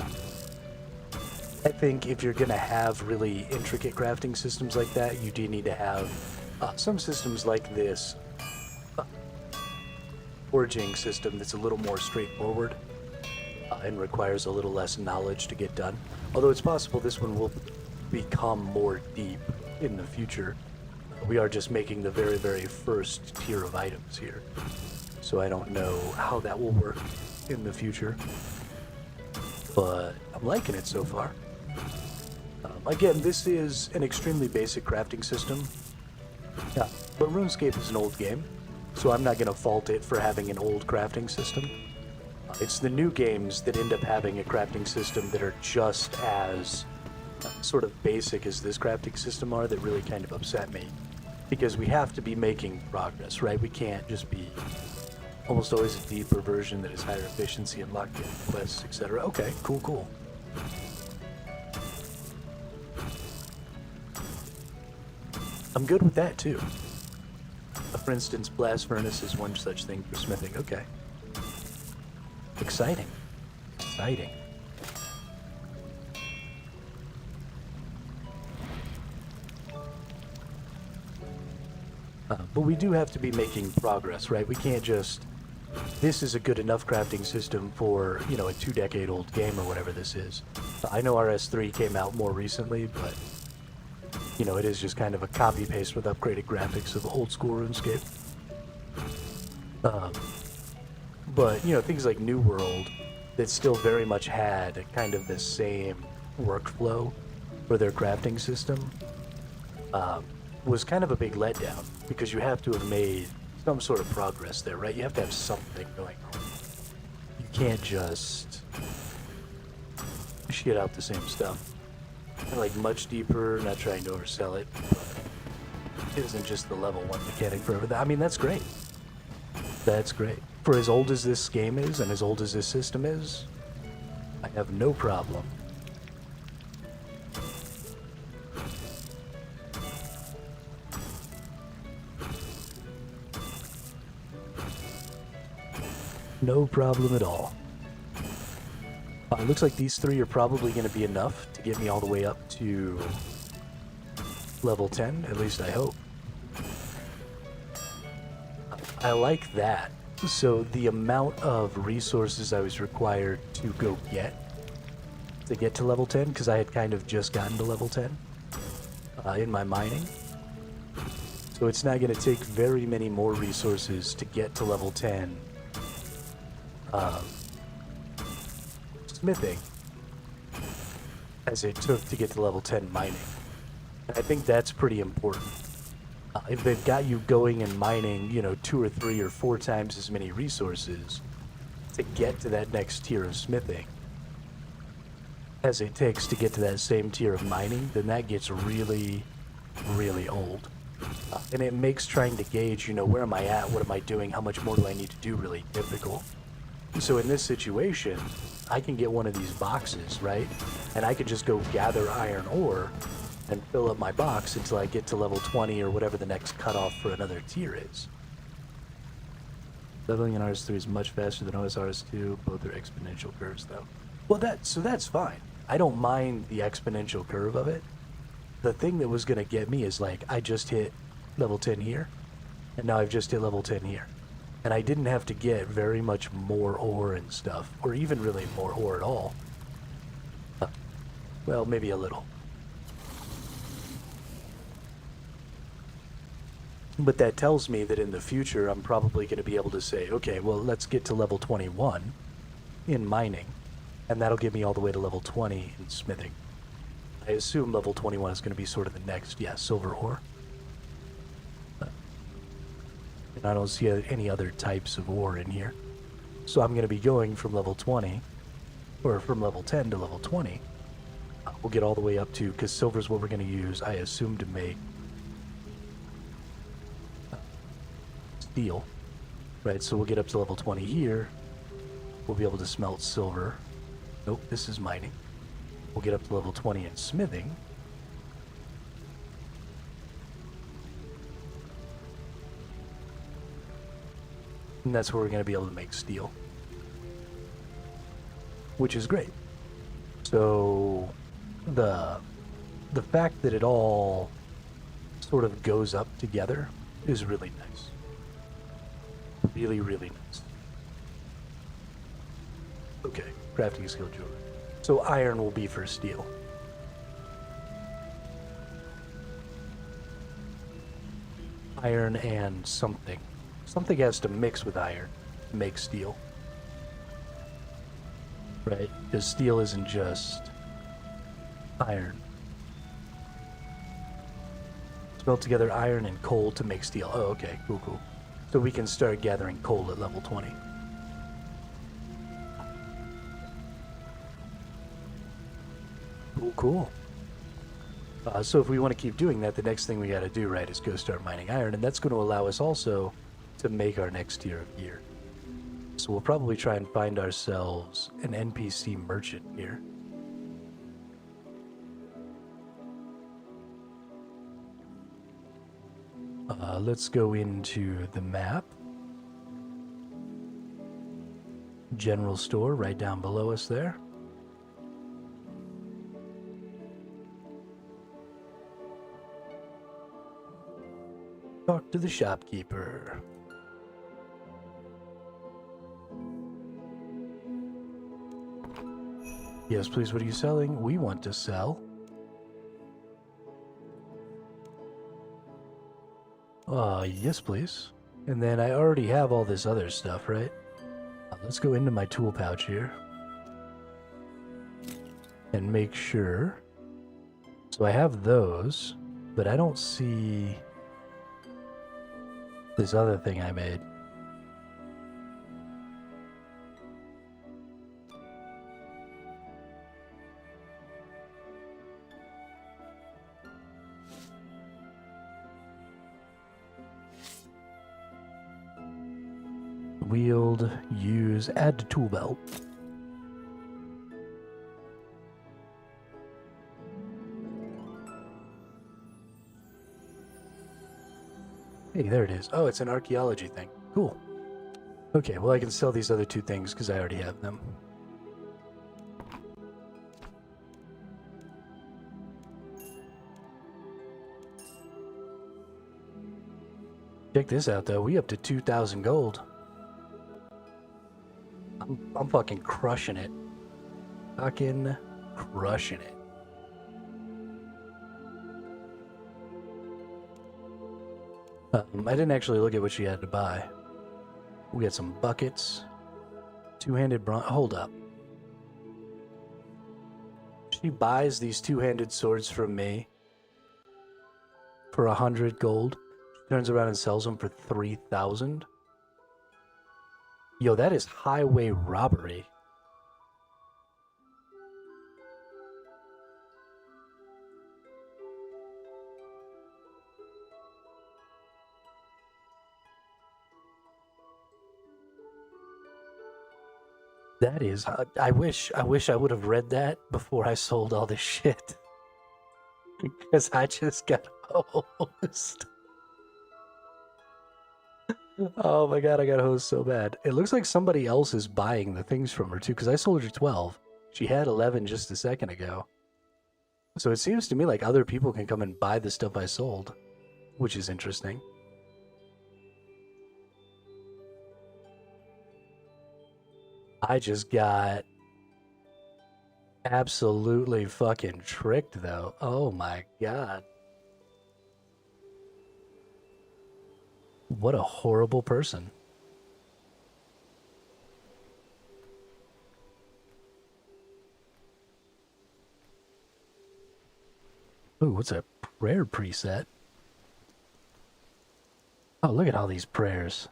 I think if you're going to have really intricate crafting systems like that, you do need to have some systems like this forging system that's a little more straightforward and requires a little less knowledge to get done. Although it's possible this one will become more deep in the future. We are just making the very, very first tier of items here. So I don't know how that will work in the future. But I'm liking it so far. Again, this is an extremely basic crafting system. Yeah, but RuneScape is an old game, so I'm not going to fault it for having an old crafting system. It's the new games that end up having a crafting system that are just as sort of basic as this crafting system are that really kind of upset me. Because we have to be making progress, right? We can't just be almost always a deeper version that is higher efficiency and locked in quests, etc. Okay, cool. I'm good with that too. For instance, blast furnace is one such thing for smithing. Okay. Exciting. But we do have to be making progress, right? We can't just... This is a good enough crafting system for, a 2-decade-old game or whatever this is. I know RS3 came out more recently, but, it is just kind of a copy-paste with upgraded graphics of old-school RuneScape. But, things like New World that still very much had kind of the same workflow for their crafting system was kind of a big letdown, because you have to have made some sort of progress there, right? You have to have something going on. You can't just shit out the same stuff. Like much deeper, not trying to oversell it, but it isn't just the level 1 mechanic for everything. I mean, that's great. That's great. For as old as this game is and as old as this system is, I have no problem. No problem at all. It looks like these 3 are probably going to be enough to get me all the way up to level 10, at least I hope. I like that. So the amount of resources I was required to go get to level 10, because I had kind of just gotten to level 10 in my mining. So it's not going to take very many more resources to get to level 10 smithing as it took to get to level 10 mining. And I think that's pretty important. If they've got you going and mining, 2 or 3 or 4 times as many resources to get to that next tier of smithing as it takes to get to that same tier of mining, then that gets really, really old. And it makes trying to gauge, where am I at, what am I doing, how much more do I need to do really difficult. So in this situation, I can get one of these boxes, right? And I can just go gather iron ore and fill up my box until I get to level 20 or whatever the next cutoff for another tier is. Leveling in RS3 is much faster than OSRS2. Both are exponential curves, though. Well, that's fine. I don't mind the exponential curve of it. The thing that was going to get me is, like, I just hit level 10 here, and now I've just hit level 10 here. And I didn't have to get very much more ore and stuff, or even really more ore at all. Well, maybe a little. But that tells me that in the future, I'm probably going to be able to say, okay, well, let's get to level 21 in mining, and that'll get me all the way to level 20 in smithing. I assume level 21 is going to be sort of the next, silver ore. And I don't see any other types of ore in here. So I'm going to be going from level 20, or from level 10 to level 20. We'll get all the way up to, because silver's what we're going to use, I assume, to make steel. Right, so we'll get up to level 20 here. We'll be able to smelt silver. Nope, this is mining. We'll get up to level 20 in smithing. And that's where we're going to be able to make steel. Which is great. So the fact that it all sort of goes up together is really nice. Really, really nice. Okay, crafting skill jewelry. So iron will be for steel. Iron and something. Something has to mix with iron to make steel. Right? Because steel isn't just iron. Smelt together iron and coal to make steel. Oh, okay. Cool, cool. So we can start gathering coal at level 20. Cool, cool. So if we want to keep doing that, the next thing we got to do, right, is go start mining iron, and that's going to allow us also to make our next tier of gear. So we'll probably try and find ourselves an NPC merchant here. Let's go into the map. General store right down below us there. Talk to the shopkeeper. Yes, please, what are you selling? We want to sell. Yes, please. And then I already have all this other stuff, right? Let's go into my tool pouch here. And make sure. So I have those, but I don't see This other thing I made. Wield, use, add to tool belt. Hey, there it is. Oh, it's an archaeology thing. Cool. Okay, well I can sell these other two things because I already have them. Check this out though, we up to 2,000 gold. I'm fucking crushing it. Fucking crushing it. I didn't actually look at what she had to buy. We got some buckets. Two-handed bronze. Hold up. She buys these two-handed swords from me for 100 gold. She turns around and sells them for 3,000. Yo, that is highway robbery. That is, I wish I would have read that before I sold all this shit. Because I just got hosed. Oh my god, I got hosed so bad. It looks like somebody else is buying the things from her too, because I sold her 12. She had 11 just a second ago. So it seems to me like other people can come and buy the stuff I sold, which is interesting. I just got absolutely fucking tricked though. Oh my god. What a horrible person. Ooh, what's a prayer preset? Oh, look at all these prayers.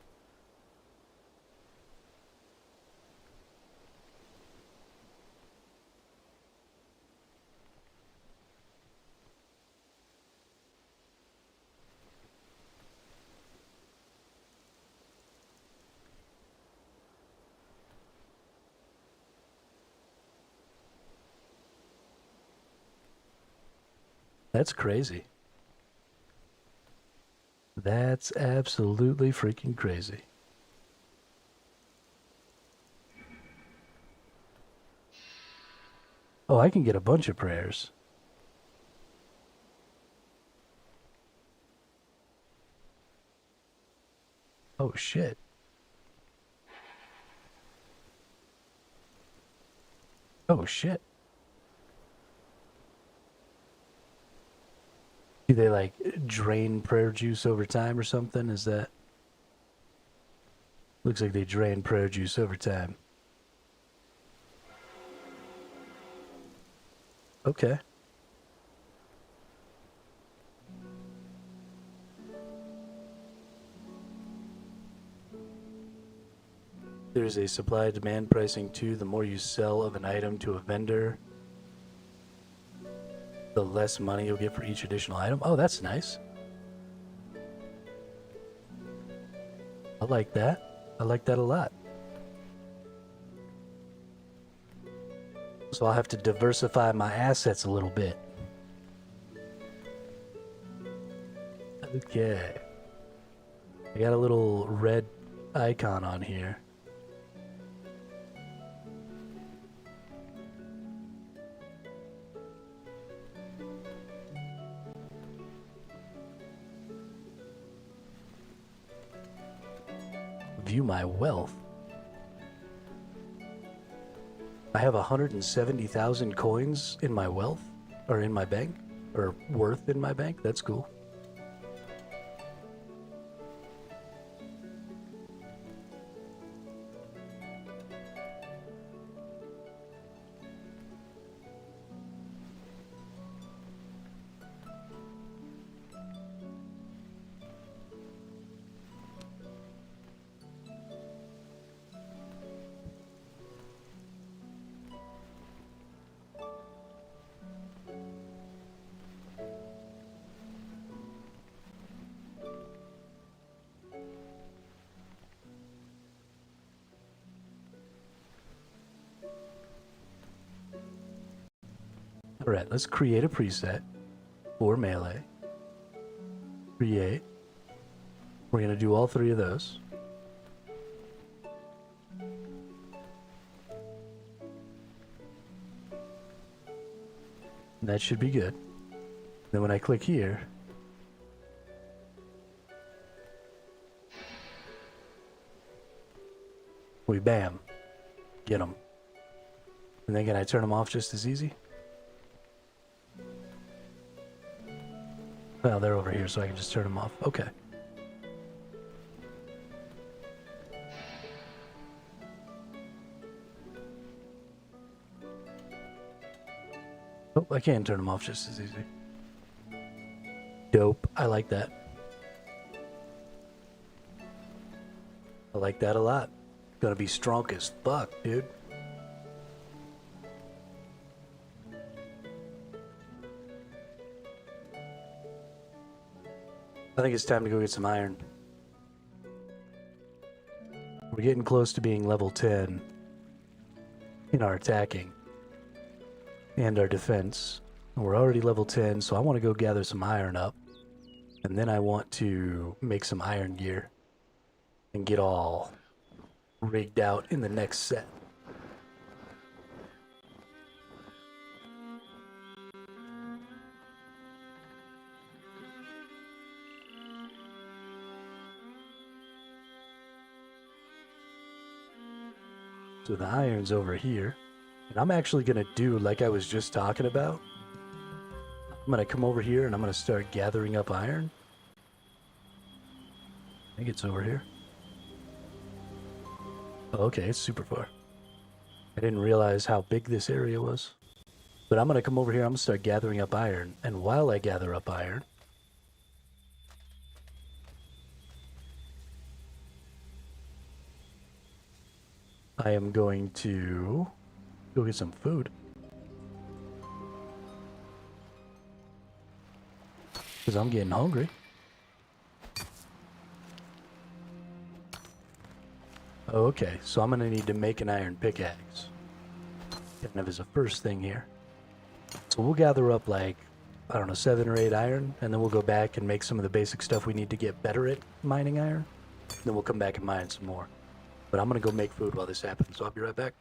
That's crazy. That's absolutely freaking crazy. Oh, I can get a bunch of prayers. Oh, shit. Oh, shit. Do they, like, drain prayer juice over time or something? Is that... Looks like they drain prayer juice over time. Okay. There's a supply-demand pricing too. The more you sell of an item to a vendor, the less money you'll get for each additional item. Oh, that's nice. I like that. I like that a lot. So I'll have to diversify my assets a little bit. Okay. I got a little red icon on here. View my wealth. I have 170,000 coins in my wealth, or in my bank, or worth in my bank. That's cool. right, let's create a preset for melee. Create. We're going to do all 3 of those. That should be good. Then when I click here, we bam, get them. And then can I turn them off just as easy? Well, they're over here, so I can just turn them off. Okay. Oh, I can turn them off just as easy. Dope. I like that. I like that a lot. Gonna be strong as fuck, dude. I think it's time to go get some iron. We're getting close to being level 10 in our attacking and our defense. And we're already level 10, so I want to go gather some iron up. And then I want to make some iron gear and get all rigged out in the next set. So the iron's over here. And I'm actually going to do like I was just talking about. I'm going to come over here and I'm going to start gathering up iron. I think it's over here. Oh, okay, it's super far. I didn't realize how big this area was. But I'm going to come over here, I'm going to start gathering up iron. And while I gather up iron, I am going to go get some food. Because I'm getting hungry. Okay, so I'm going to need to make an iron pickaxe. Kind of as a first thing here. So we'll gather up like, I don't know, 7 or 8 iron. And then we'll go back and make some of the basic stuff we need to get better at mining iron. Then we'll come back and mine some more. But I'm going to go make food while this happens, so I'll be right back.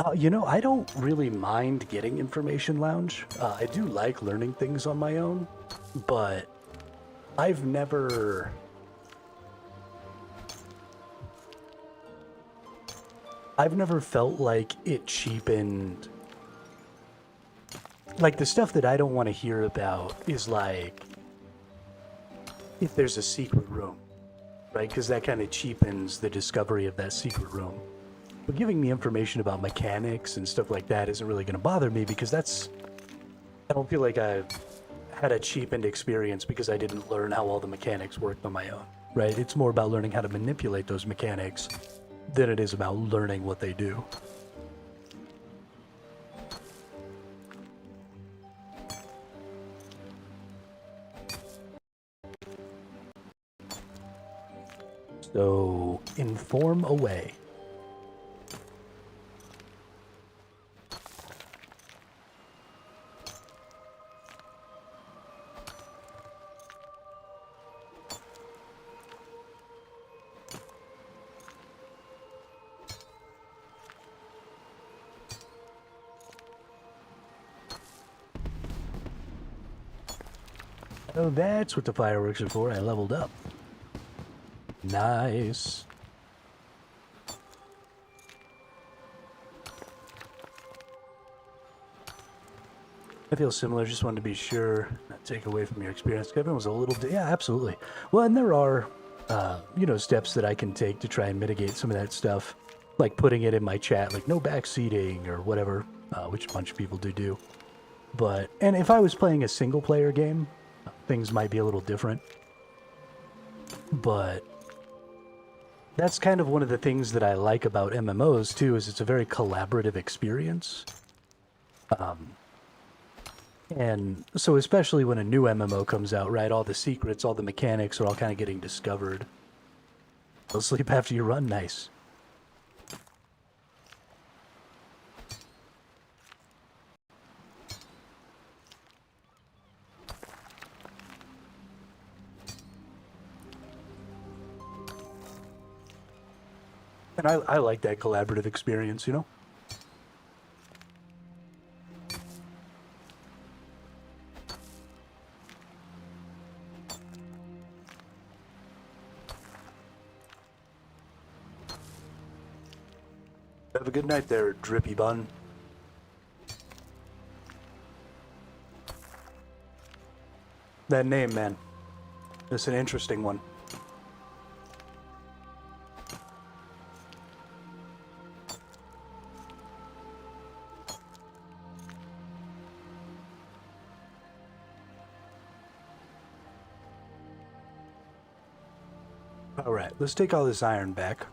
I don't really mind getting information lounge. I do like learning things on my own, but I've never... felt like it cheapened... Like, the stuff that I don't want to hear about is like, if there's a secret room, right? Because that kind of cheapens the discovery of that secret room. But giving me information about mechanics and stuff like that isn't really going to bother me because I don't feel like I've had a cheapened experience because I didn't learn how all the mechanics worked on my own, right? It's more about learning how to manipulate those mechanics than it is about learning what they do. So, inform away. Oh, that's what the fireworks are for. I leveled up. Nice. I feel similar. Just wanted to be sure, not take away from your experience. Kevin was a little... Yeah, absolutely. Well, and there are, steps that I can take to try and mitigate some of that stuff. Like putting it in my chat, like no backseating or whatever, which a bunch of people do. But, and if I was playing a single-player game, things might be a little different. But that's kind of one of the things that I like about MMOs, too, is it's a very collaborative experience. And so especially when a new MMO comes out, right, all the secrets, all the mechanics are all kind of getting discovered. Go sleep after you run, nice. And I like that collaborative experience, you know? Have a good night there, Drippy Bun. That name, man. It's an interesting one. Alright, let's take all this iron back.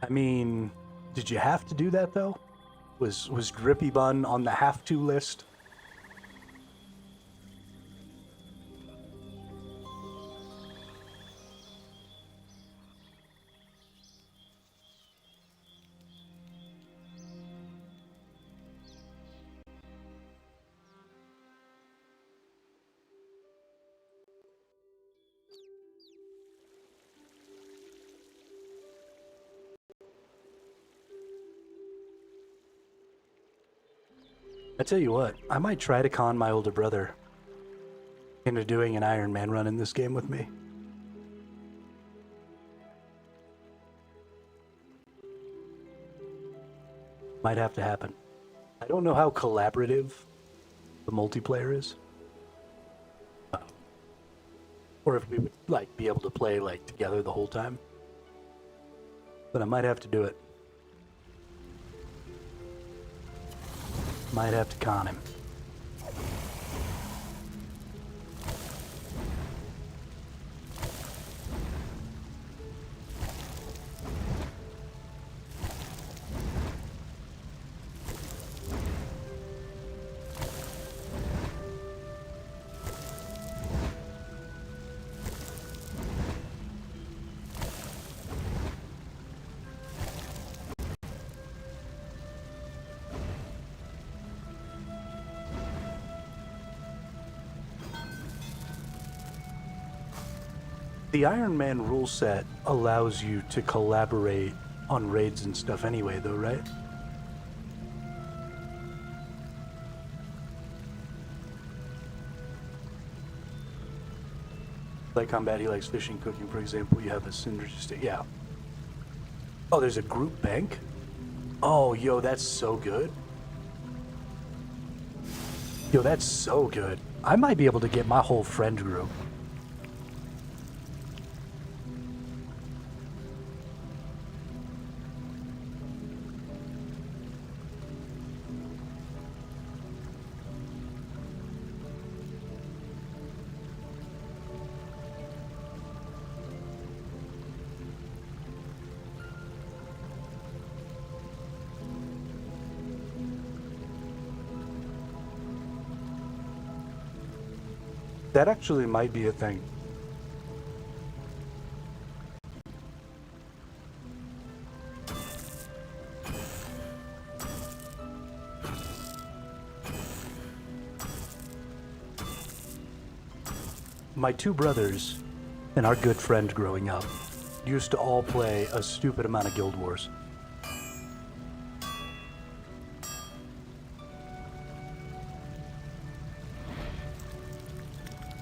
I mean, did you have to do that, though? Was Drippy Bun on the have-to list? I tell you what, I might try to con my older brother into doing an Ironman run in this game with me. Might have to happen. I don't know how collaborative the multiplayer is. Or if we would, like, be able to play, like, together the whole time. But I might have to do it. Might have to con him. The Iron Man rule set allows you to collaborate on raids and stuff anyway, though, right? Like combat, he likes fishing, cooking, for example. You have a synergistic, yeah. Oh, there's a group bank? Oh, yo, that's so good. Yo, that's so good. I might be able to get my whole friend group. That actually might be a thing. My two brothers and our good friend growing up used to all play a stupid amount of Guild Wars.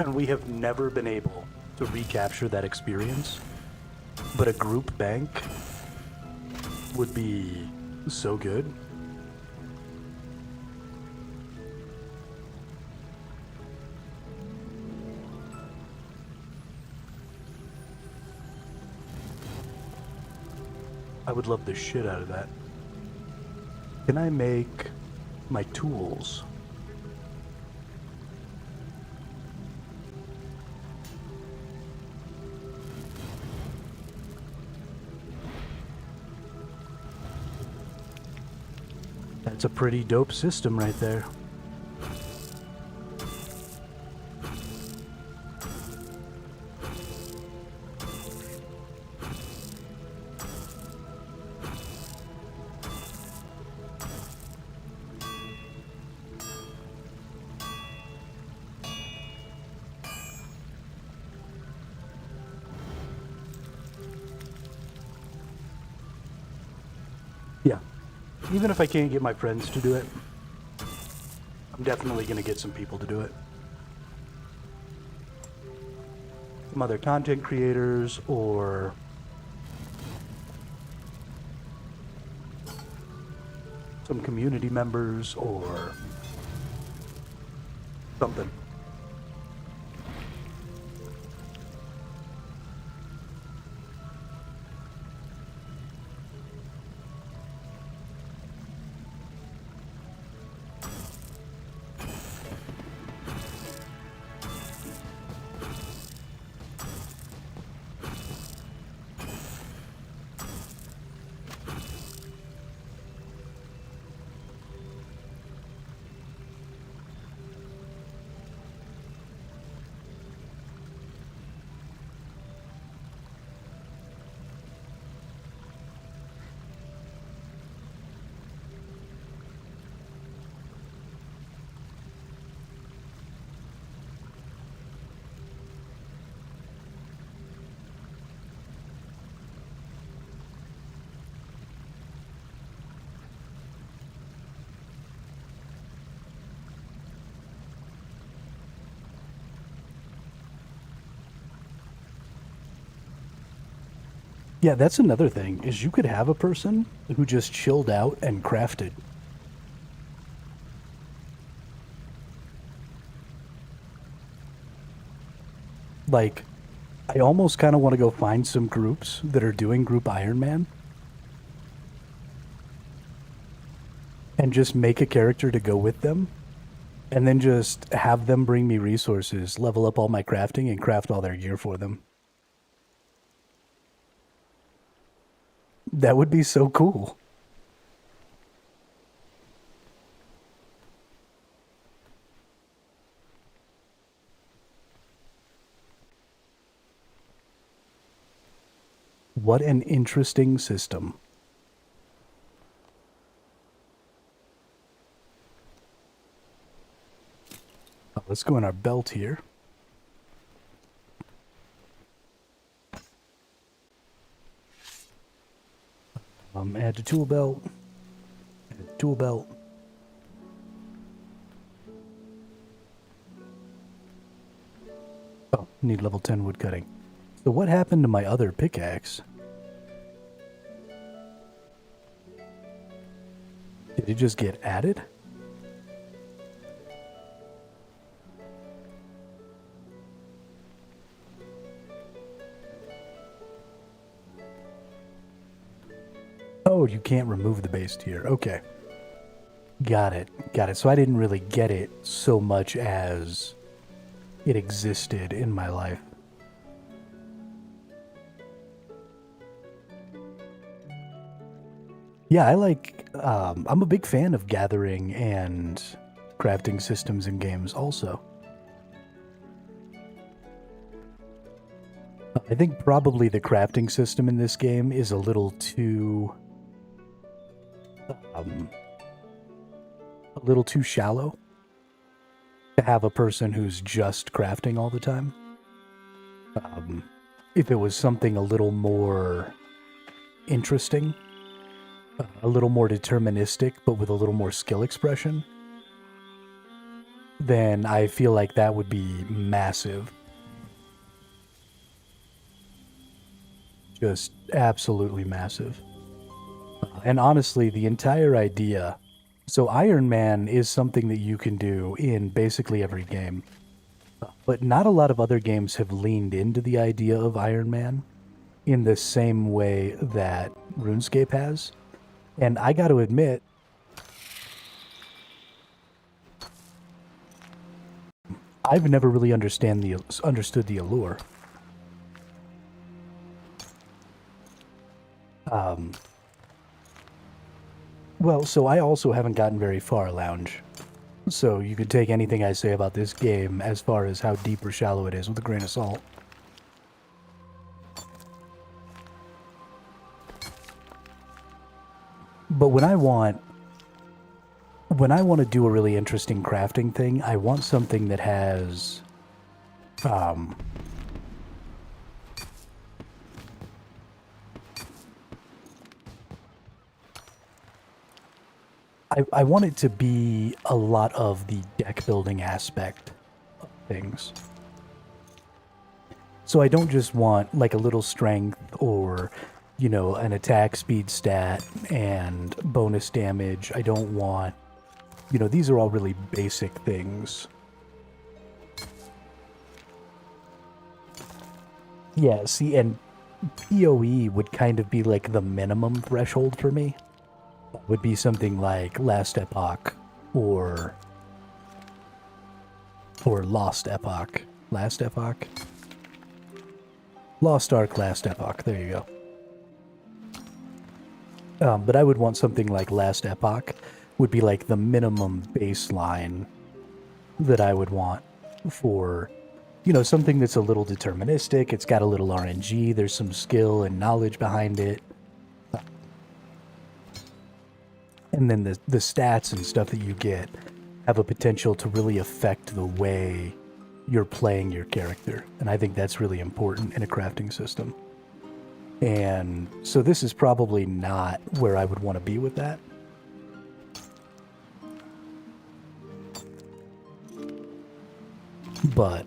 And we have never been able to recapture that experience. But a group bank would be so good. I would love the shit out of that. Can I make my tools? That's a pretty dope system right there. Yeah. Even if I can't get my friends to do it, I'm definitely going to get some people to do it. Some other content creators or some community members or something. Yeah, that's another thing, is you could have a person who just chilled out and crafted. Like, I almost kind of want to go find some groups that are doing group Iron Man and just make a character to go with them and then just have them bring me resources, level up all my crafting, and craft all their gear for them. That would be so cool. What an interesting system. Let's go in our belt here. Add to tool belt. Add to tool belt. Oh, need level 10 wood cutting. So what happened to my other pickaxe? Did it just get added? Oh, you can't remove the base tier. Okay. Got it. Got it. So I didn't really get it so much as it existed in my life. Yeah, I'm a big fan of gathering and crafting systems in games also. I think probably the crafting system in this game is a little too shallow to have a person who's just crafting all the time. If it was something a little more interesting, a little more deterministic, but with a little more skill expression, then I feel like that would be massive. Just absolutely massive. And honestly, the entire idea... So Iron Man is something that you can do in basically every game. But not a lot of other games have leaned into the idea of Iron Man in the same way that RuneScape has. And I got to admit, I've never really understood the allure. Well, so I also haven't gotten very far, Lounge. So you could take anything I say about this game as far as how deep or shallow it is with a grain of salt. But when I want to do a really interesting crafting thing, I want something that has I want it to be a lot of the deck building aspect of things. So I don't just want like a little strength or, you know, an attack speed stat and bonus damage. I don't want, you know, these are all really basic things. Yeah, see, and PoE would kind of be like the minimum threshold for me. Would be something like Last Epoch or Lost Epoch. Last Epoch? Lost Ark, Last Epoch. There you go. But I would want something like Last Epoch would be like the minimum baseline that I would want for, you know, something that's a little deterministic. It's got a little RNG. There's some skill and knowledge behind it. And then the stats and stuff that you get have a potential to really affect the way you're playing your character. And I think that's really important in a crafting system. And so this is probably not where I would want to be with that. But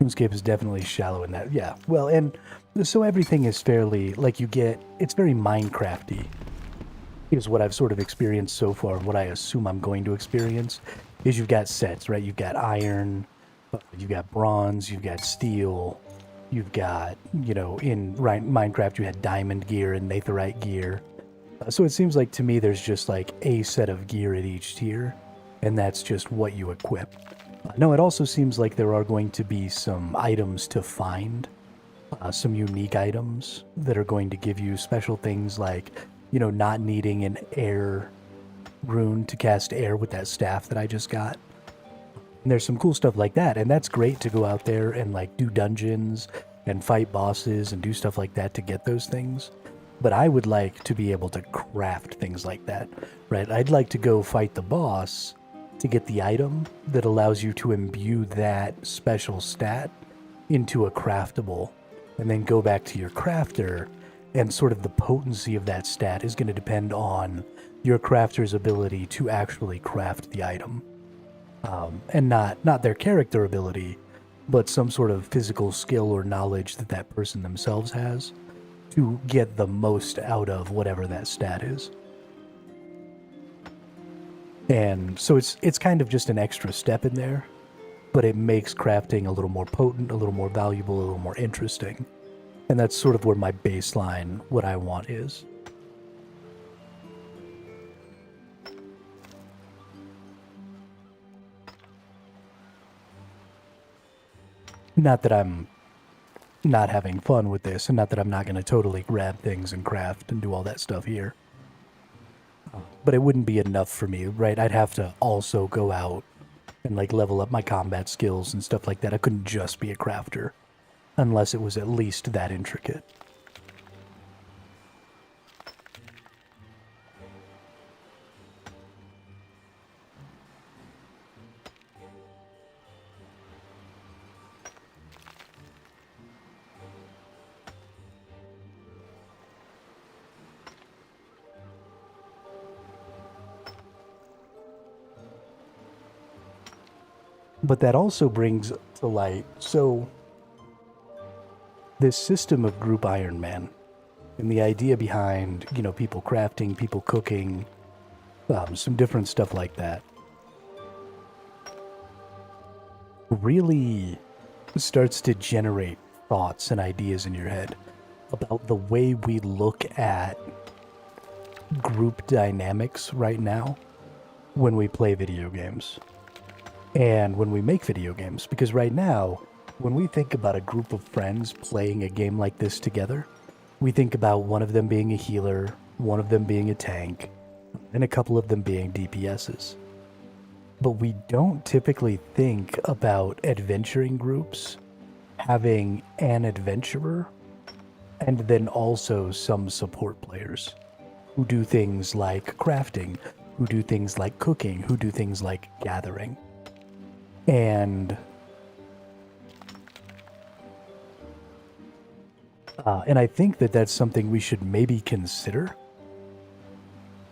RuneScape is definitely shallow in that. Yeah, well, and so everything is fairly, like you get, it's very Minecraft-y. Is what I've sort of experienced so far. What I assume I'm going to experience is you've got sets, right? You've got iron, you've got bronze, you've got steel, you've got, you know, in Minecraft you had diamond gear and netherite gear. So it seems like to me there's just like a set of gear at each tier, and that's just what you equip. No, it also seems like there are going to be some items to find, some unique items that are going to give you special things like, you know, not needing an air rune to cast air with that staff that I just got. And there's some cool stuff like that, and that's great to go out there and like do dungeons and fight bosses and do stuff like that to get those things. But I would like to be able to craft things like that, right? I'd like to go fight the boss to get the item that allows you to imbue that special stat into a craftable, and then go back to your crafter And sort of the potency of that stat is going to depend on your crafter's ability to actually craft the item. And not their character ability, but some sort of physical skill or knowledge that that person themselves has to get the most out of whatever that stat is. And so it's kind of just an extra step in there, but it makes crafting a little more potent, a little more valuable, a little more interesting. And that's sort of where my baseline, what I want is. Not that I'm not having fun with this, and not that I'm not going to totally grab things and craft and do all that stuff here. But it wouldn't be enough for me, right? I'd have to also go out and like level up my combat skills and stuff like that. I couldn't just be a crafter unless it was at least that intricate. But that also brings to light, so this system of group Ironman and the idea behind, you know, people crafting, people cooking, some different stuff like that, really starts to generate thoughts and ideas in your head about the way we look at group dynamics right now when we play video games. And when we make video games, because right now, when we think about a group of friends playing a game like this together, we think about one of them being a healer, one of them being a tank, and a couple of them being DPSs. But we don't typically think about adventuring groups having an adventurer and then also some support players who do things like crafting, who do things like cooking, who do things like gathering. And I think that that's something we should maybe consider.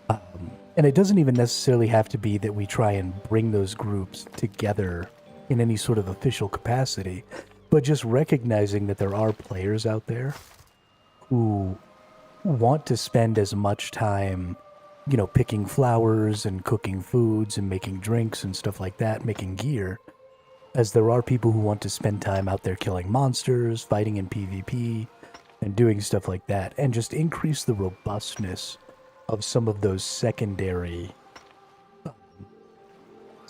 And it doesn't even necessarily have to be that we try and bring those groups together in any sort of official capacity, but just recognizing that there are players out there who want to spend as much time, you know, picking flowers and cooking foods and making drinks and stuff like that, making gear, as there are people who want to spend time out there killing monsters, fighting in PvP, and doing stuff like that, and just increase the robustness of some of those secondary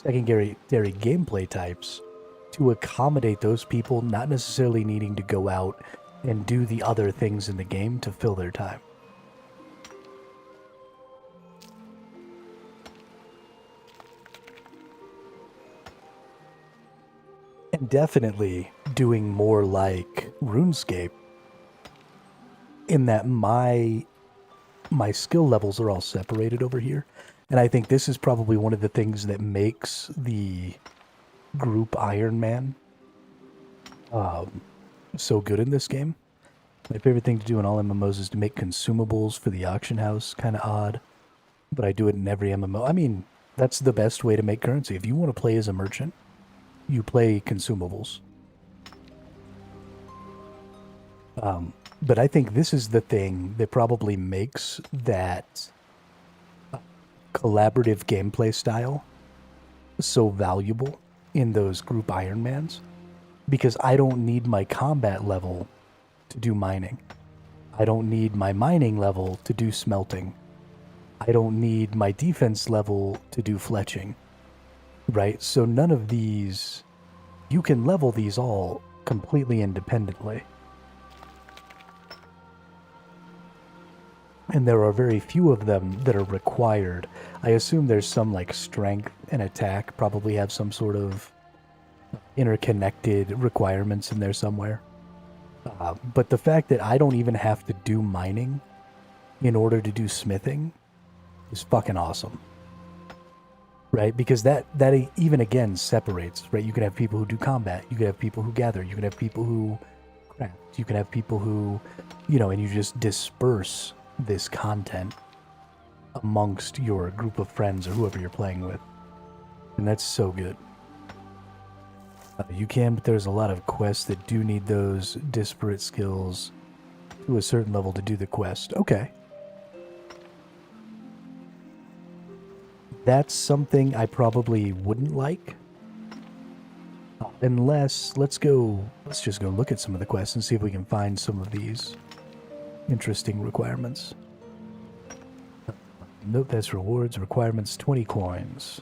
gameplay types to accommodate those people not necessarily needing to go out and do the other things in the game to fill their time. And definitely doing more like RuneScape, in that my skill levels are all separated over here. And I think this is probably one of the things that makes the group Ironman so good in this game. My favorite thing to do in all MMOs is to make consumables for the auction house. Kind of odd, but I do it in every MMO. I mean, that's the best way to make currency. If you want to play as a merchant, you play consumables. But I think this is the thing that probably makes that collaborative gameplay style so valuable in those group Ironmans, because I don't need my combat level to do mining. I don't need my mining level to do smelting. I don't need my defense level to do fletching. Right? So none of these, you can level these all completely independently. And there are very few of them that are required. I assume there's some like strength and attack probably have some sort of interconnected requirements in there somewhere. But the fact that I don't even have to do mining in order to do smithing is fucking awesome. Right? Because that even again separates, right? You can have people who do combat, you can have people who gather, you can have people who craft. You can have people who, you know, and you just disperse this content amongst your group of friends or whoever you're playing with. And that's so good. You can, but there's a lot of quests that do need those disparate skills to a certain level to do the quest. Okay. That's something I probably wouldn't like. Unless, let's just go look at some of the quests and see if we can find some of these interesting requirements. Note that's rewards, requirements, 20 coins.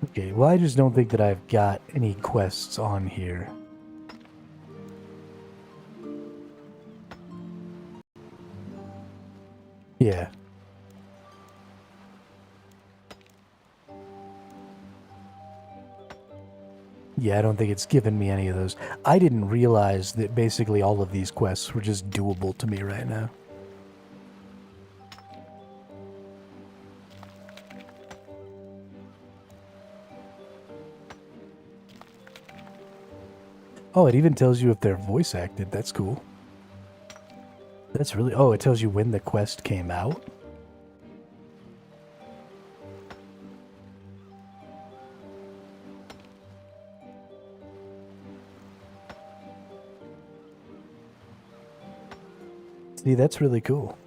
Okay, well, I just don't think that I've got any quests on here. Yeah. Yeah, I don't think it's given me any of those. I didn't realize that basically all of these quests were just doable to me right now. Oh, it even tells you if they're voice acted. That's cool. That's really... Oh, it tells you when the quest came out. See, that's really cool.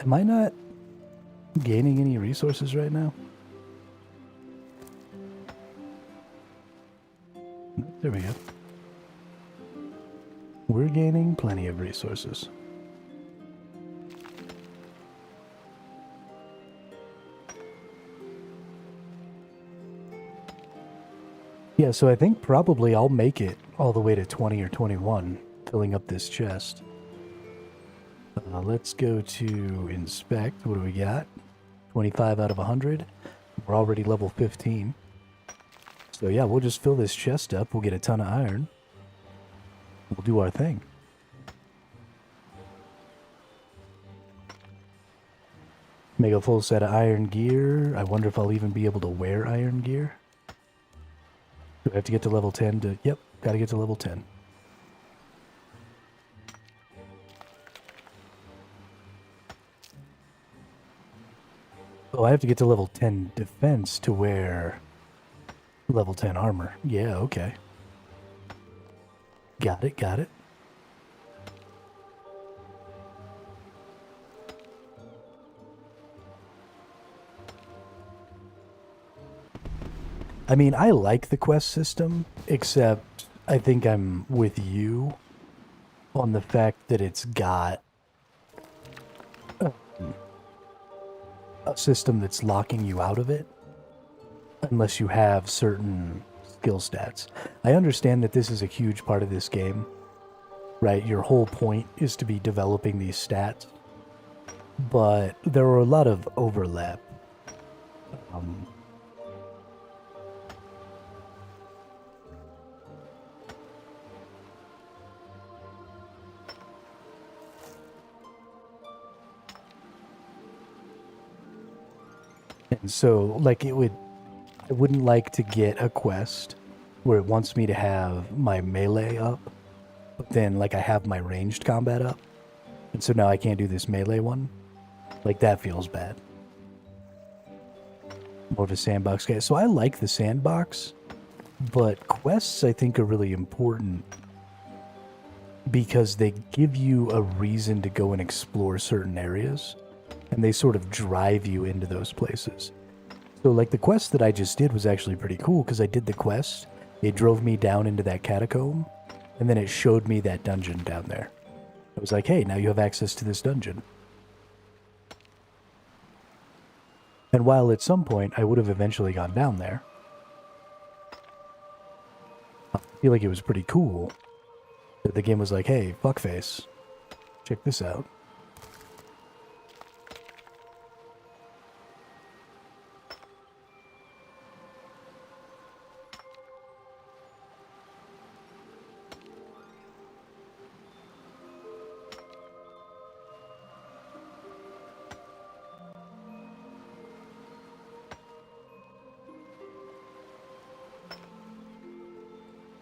Am I not gaining any resources right now? There we go. We're gaining plenty of resources. Yeah, so I think probably I'll make it all the way to 20 or 21, filling up this chest. Let's go to inspect. What do we got? 25 out of 100. We're already level 15. So yeah, we'll just fill this chest up. We'll get a ton of iron. We'll do our thing. Make a full set of iron gear. I wonder if I'll even be able to wear iron gear. Do I have to get to level 10 to... Yep, gotta get to level 10. Oh, I have to get to level 10 defense to wear level 10 armor. Yeah, okay. Got it, got it. I mean, I like the quest system, except I think I'm with you on the fact that it's got a system that's locking you out of it unless you have certain skill stats. I understand that this is a huge part of this game, right? Your whole point is to be developing these stats, but there are a lot of overlap. And so, like, I wouldn't like to get a quest where it wants me to have my melee up, but then, like, I have my ranged combat up, and so now I can't do this melee one. Like, that feels bad. More of a sandbox guy. So I like the sandbox, but quests, I think, are really important because they give you a reason to go and explore certain areas. And they sort of drive you into those places. So, like, the quest that I just did was actually pretty cool, because I did the quest, it drove me down into that catacomb, and then it showed me that dungeon down there. I was like, hey, now you have access to this dungeon. And while at some point I would have eventually gone down there, I feel like it was pretty cool that the game was like, hey, fuckface, check this out.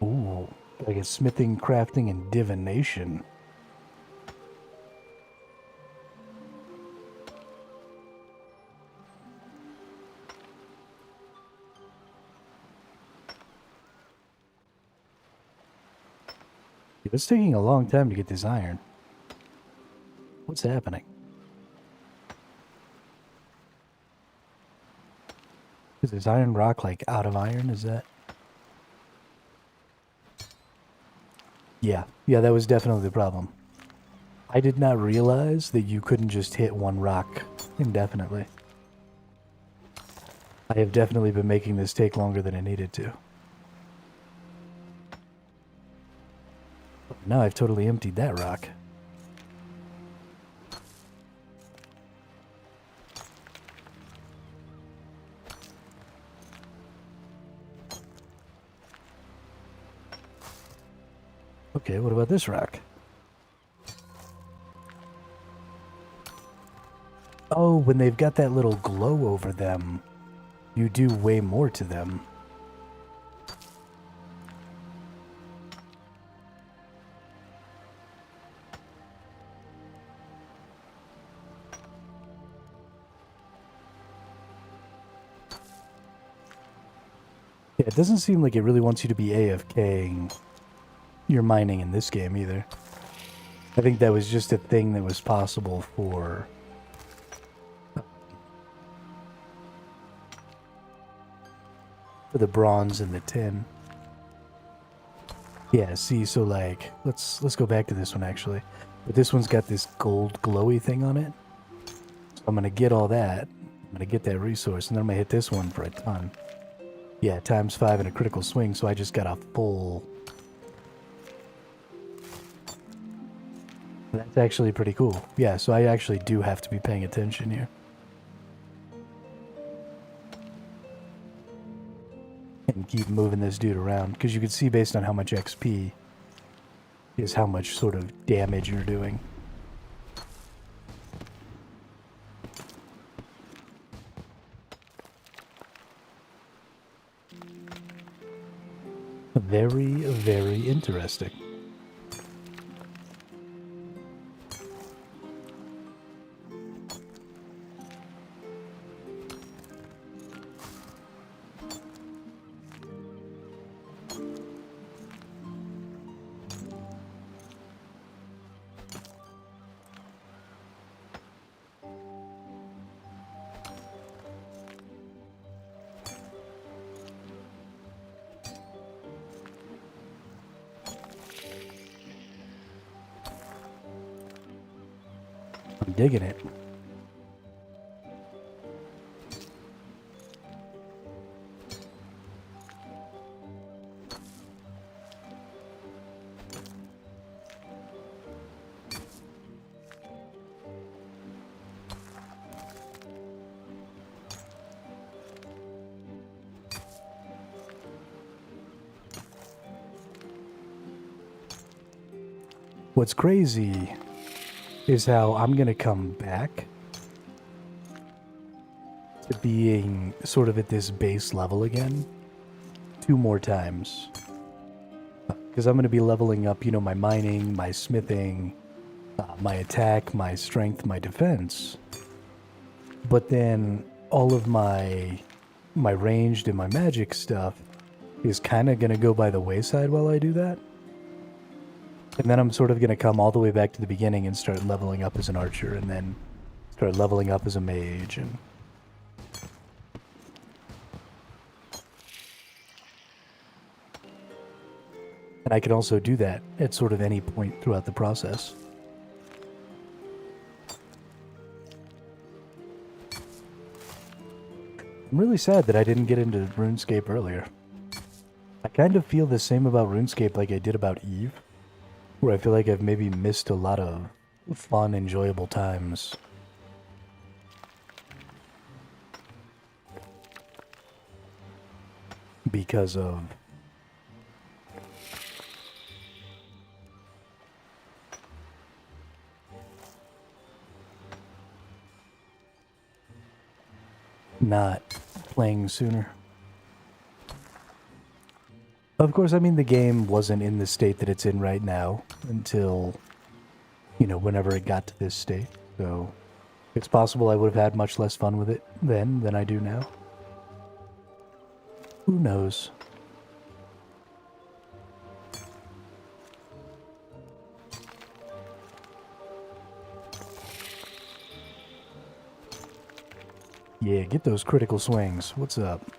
Ooh, like a smithing, crafting, and divination. It's taking a long time to get this iron. What's happening? Is this iron rock like out of iron? Is that? Yeah, that was definitely the problem. I did not realize that you couldn't just hit one rock indefinitely. I have definitely been making this take longer than it needed to. Now I've totally emptied that rock. Okay, what about this rock? Oh, when they've got that little glow over them, you do way more to them. Yeah, it doesn't seem like it really wants you to be AFKing your mining in this game either. I think that was just a thing that was possible for the bronze and the tin. Yeah, see, so like let's go back to this one actually. But this one's got this gold glowy thing on it. So I'm gonna get all that. I'm gonna get that resource, and then I'm gonna hit this one for a ton. Yeah, ×5 and a critical swing, so I just got a full... That's actually pretty cool. Yeah, so I actually do have to be paying attention here. And keep moving this dude around, because you can see based on how much XP is how much sort of damage you're doing. Very, very interesting. I'm digging it. What's crazy is how I'm going to come back to being sort of at this base level again 2 more times. Because I'm going to be leveling up, you know, my mining, my smithing, my attack, my strength, my defense. But then all of my ranged and my magic stuff is kind of going to go by the wayside while I do that. And then I'm sort of going to come all the way back to the beginning and start leveling up as an archer, and then start leveling up as a mage. And I can also do that at sort of any point throughout the process. I'm really sad that I didn't get into RuneScape earlier. I kind of feel the same about RuneScape like I did about Eve, where I feel like I've maybe missed a lot of fun, enjoyable times. Because of not playing sooner. Of course, I mean, the game wasn't in the state that it's in right now until, you know, whenever it got to this state. So it's possible I would have had much less fun with it then than I do now. Who knows? Yeah, get those critical swings. What's up?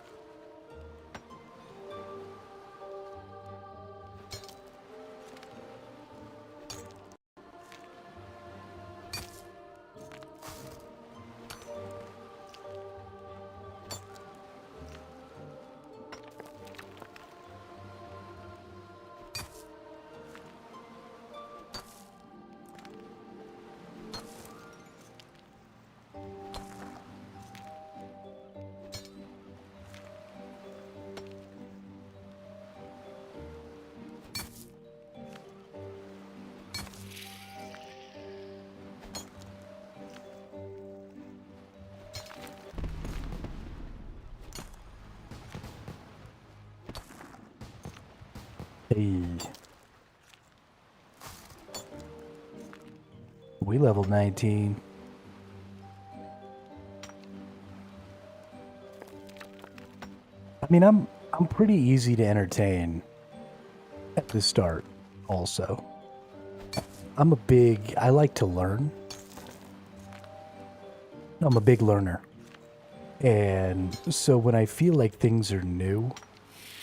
Hey. We leveled 19. I mean, I'm pretty easy to entertain at the start also. I like to learn. I'm a big learner. And so when I feel like things are new,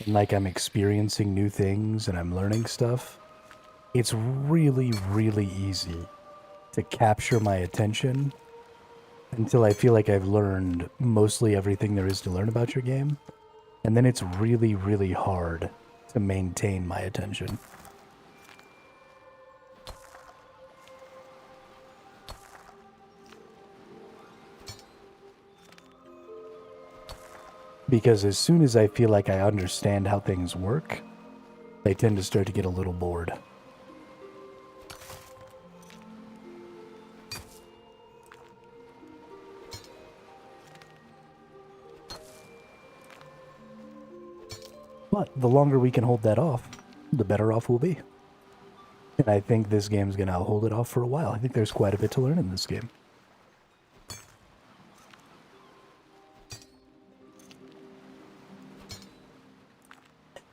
and like I'm experiencing new things and I'm learning stuff, it's really, really easy to capture my attention until I feel like I've learned mostly everything there is to learn about your game. And then it's really, really hard to maintain my attention. Because as soon as I feel like I understand how things work, I tend to start to get a little bored. But the longer we can hold that off, the better off we'll be. And I think this game's going to hold it off for a while. I think there's quite a bit to learn in this game.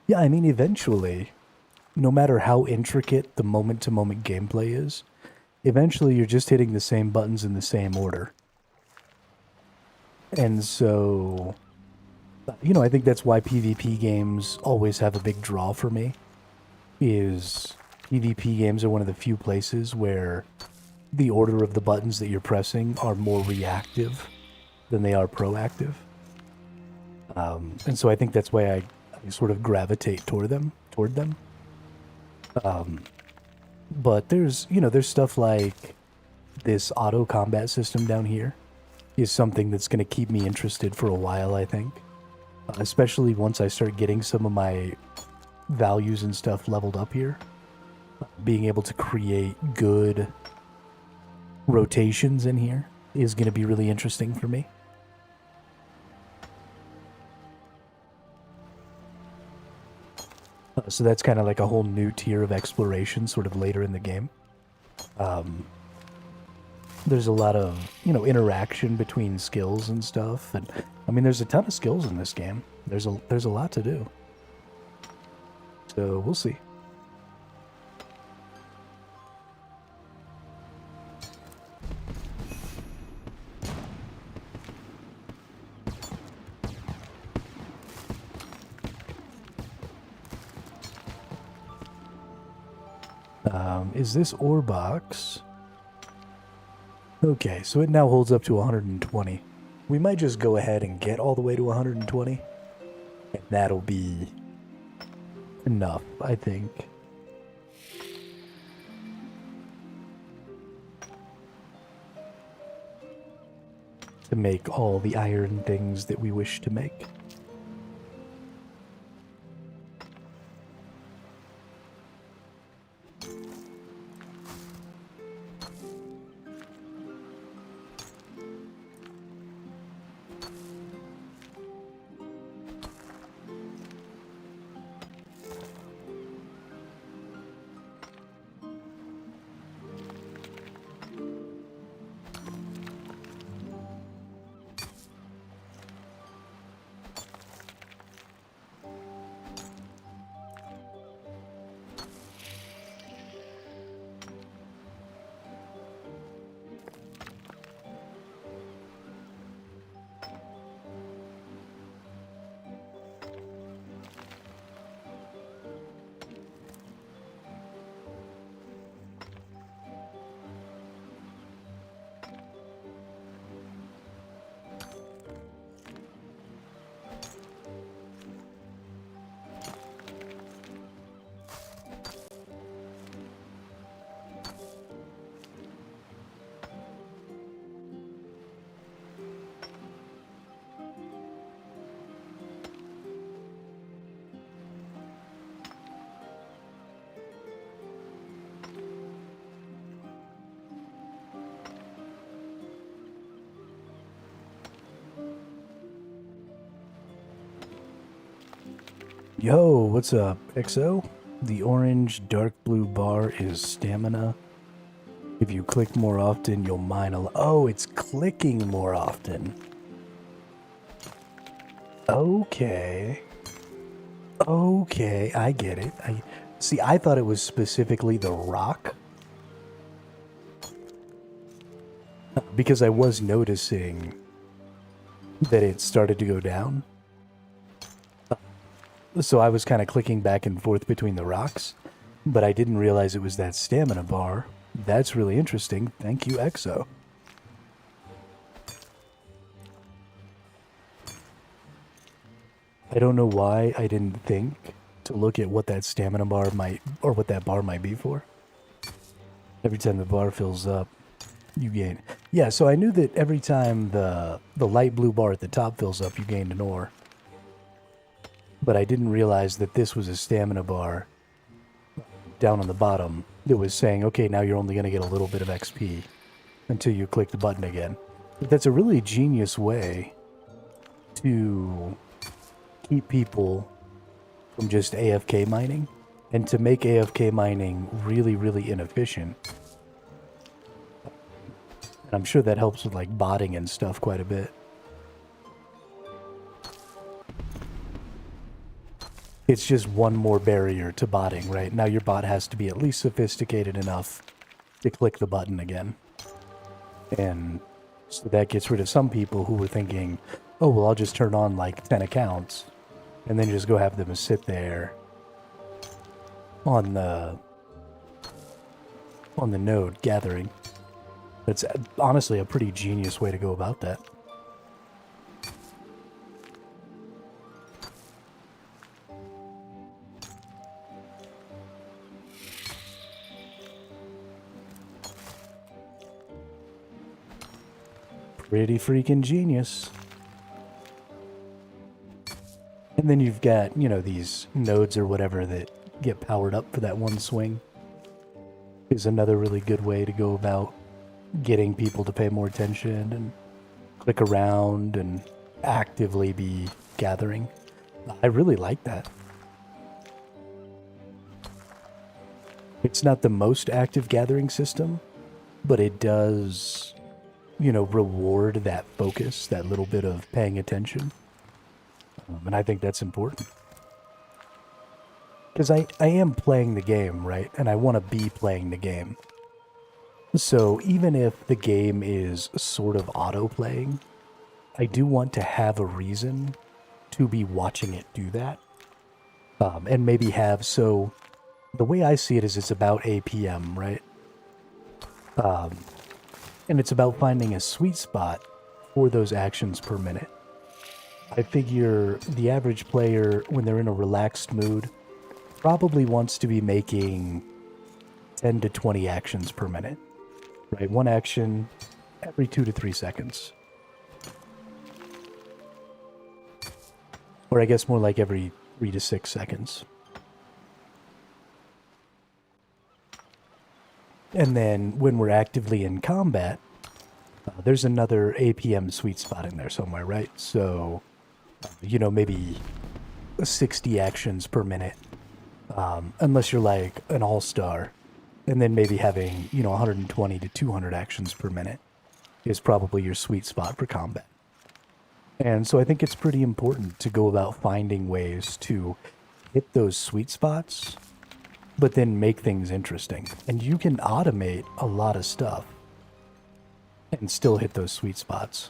Yeah, I mean, eventually, no matter how intricate the moment-to-moment gameplay is, eventually you're just hitting the same buttons in the same order. And so, you know, I think that's why PvP games always have a big draw for me, is PvP games are one of the few places where the order of the buttons that you're pressing are more reactive than they are proactive. And so I think that's why I sort of gravitate toward them. But there's stuff like this auto combat system down here is something that's going to keep me interested for a while, I think. Especially once I start getting some of my values and stuff leveled up here. Being able to create good rotations in here is going to be really interesting for me. So that's kind of like a whole new tier of exploration sort of later in the game. There's a lot of, interaction between skills and stuff. And I mean, there's a ton of skills in this game. There's a lot to do. So we'll see. Is this ore box? Okay, so it now holds up to 120. We might just go ahead and get all the way to 120. And that'll be enough, I think. to make all the iron things that we wish to make. Yo, what's up, XO? The orange dark blue bar is stamina. If you click more often, you'll mine a lot. Oh, it's clicking more often. Okay. Okay, I get it. I thought it was specifically the rock. Because I was noticing that it started to go down. So I was kind of clicking back and forth between the rocks, but I didn't realize it was that stamina bar. That's really interesting. Thank you, EXO. I don't know why I didn't think to look at what that stamina bar might, or what that bar might be for. Every time the bar fills up, you gain. Yeah, so I knew that every time the light blue bar at the top fills up, you gained an ore. But I didn't realize that this was a stamina bar down on the bottom that was saying, okay, now you're only going to get a little bit of XP until you click the button again. But that's a really genius way to keep people from just AFK mining and to make AFK mining really, really inefficient. And I'm sure that helps with like botting and stuff quite a bit. It's just one more barrier to botting, right? Now your bot has to be at least sophisticated enough to click the button again. And so that gets rid of some people who were thinking, oh, well, I'll just turn on like 10 accounts and then just go have them sit there on the node gathering. That's honestly a pretty genius way to go about that. Pretty freaking genius. And then you've got, you know, these nodes or whatever that get powered up for that one swing. Is another really good way to go about getting people to pay more attention and click around and actively be gathering. I really like that. It's not the most active gathering system, but it does, you know, reward that focus, that little bit of paying attention. And I think that's important. Because I am playing the game, right? And I want to be playing the game. So even if the game is sort of auto-playing, I do want to have a reason to be watching it do that. And maybe have, so the way I see it is it's about APM, right? And it's about finding a sweet spot for those actions per minute. I figure the average player, when they're in a relaxed mood, probably wants to be making 10 to 20 actions per minute, right? One action every 2 to 3 seconds. Or I guess more like every 3 to 6 seconds. And then when we're actively in combat, there's another APM sweet spot in there somewhere, right? So, maybe 60 actions per minute, unless you're like an all-star. And then maybe having, 120 to 200 actions per minute is probably your sweet spot for combat. And so I think it's pretty important to go about finding ways to hit those sweet spots, but then make things interesting. And you can automate a lot of stuff and still hit those sweet spots.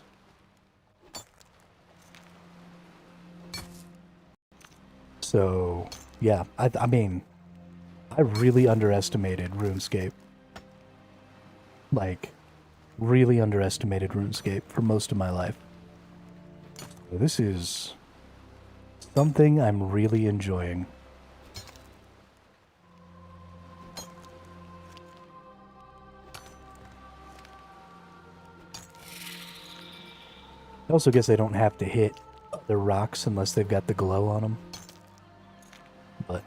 So, yeah, I mean, I really underestimated RuneScape. Like, really underestimated RuneScape for most of my life. This is something I'm really enjoying. I also guess I don't have to hit other rocks unless they've got the glow on them. But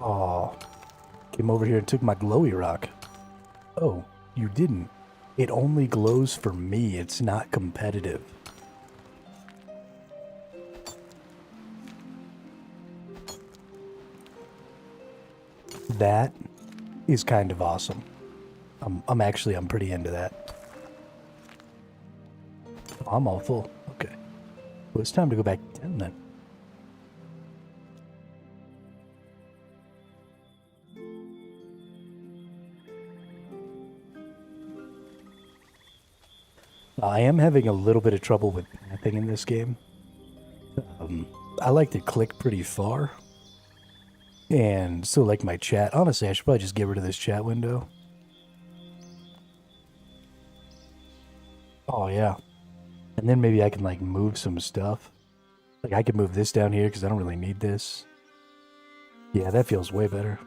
oh, came over here and took my glowy rock. Oh, you didn't. It only glows for me. It's not competitive. That is kind of awesome. I'm pretty into that. Oh, I'm all full. Okay. Well, it's time to go back to town then. I am having a little bit of trouble with pathing in this game. I like to click pretty far. And so like my chat, honestly, I should probably just get rid of this chat window. Oh yeah. And then maybe I can like move some stuff. Like I could move this down here because I don't really need this. Yeah, that feels way better.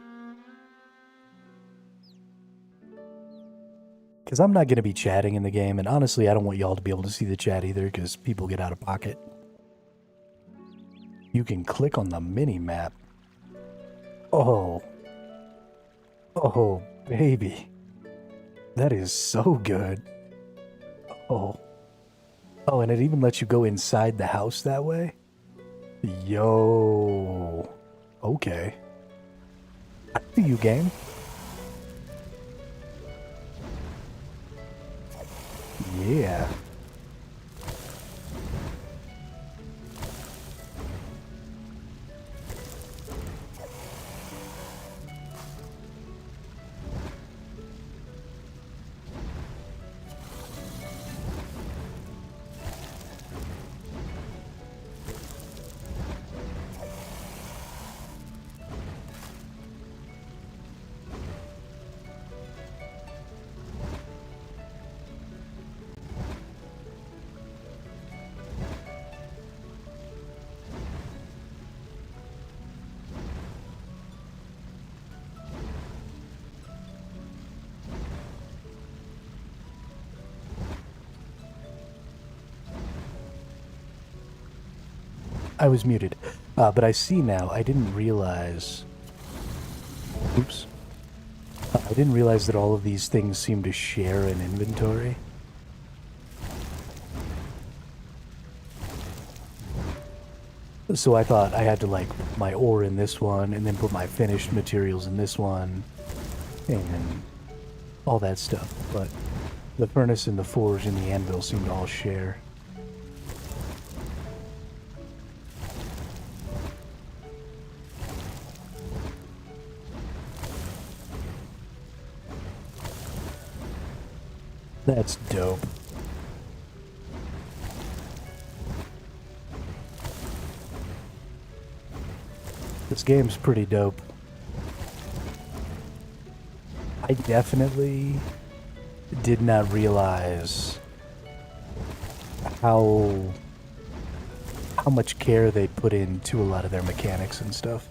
Because I'm not going to be chatting in the game, and honestly, I don't want y'all to be able to see the chat either, because people get out of pocket. You can click on the mini-map. Oh. Oh, baby. That is so good. Oh. Oh, and it even lets you go inside the house that way? Yo. Okay. I see you, game. Yeah. I was muted, but I see now. I didn't realize. Oops. I didn't realize that all of these things seem to share an inventory. So I thought I had to like put my ore in this one, and then put my finished materials in this one, and all that stuff. But the furnace and the forge and the anvil seem to all share. That's dope. This game's pretty dope. I definitely did not realize how much care they put into a lot of their mechanics and stuff.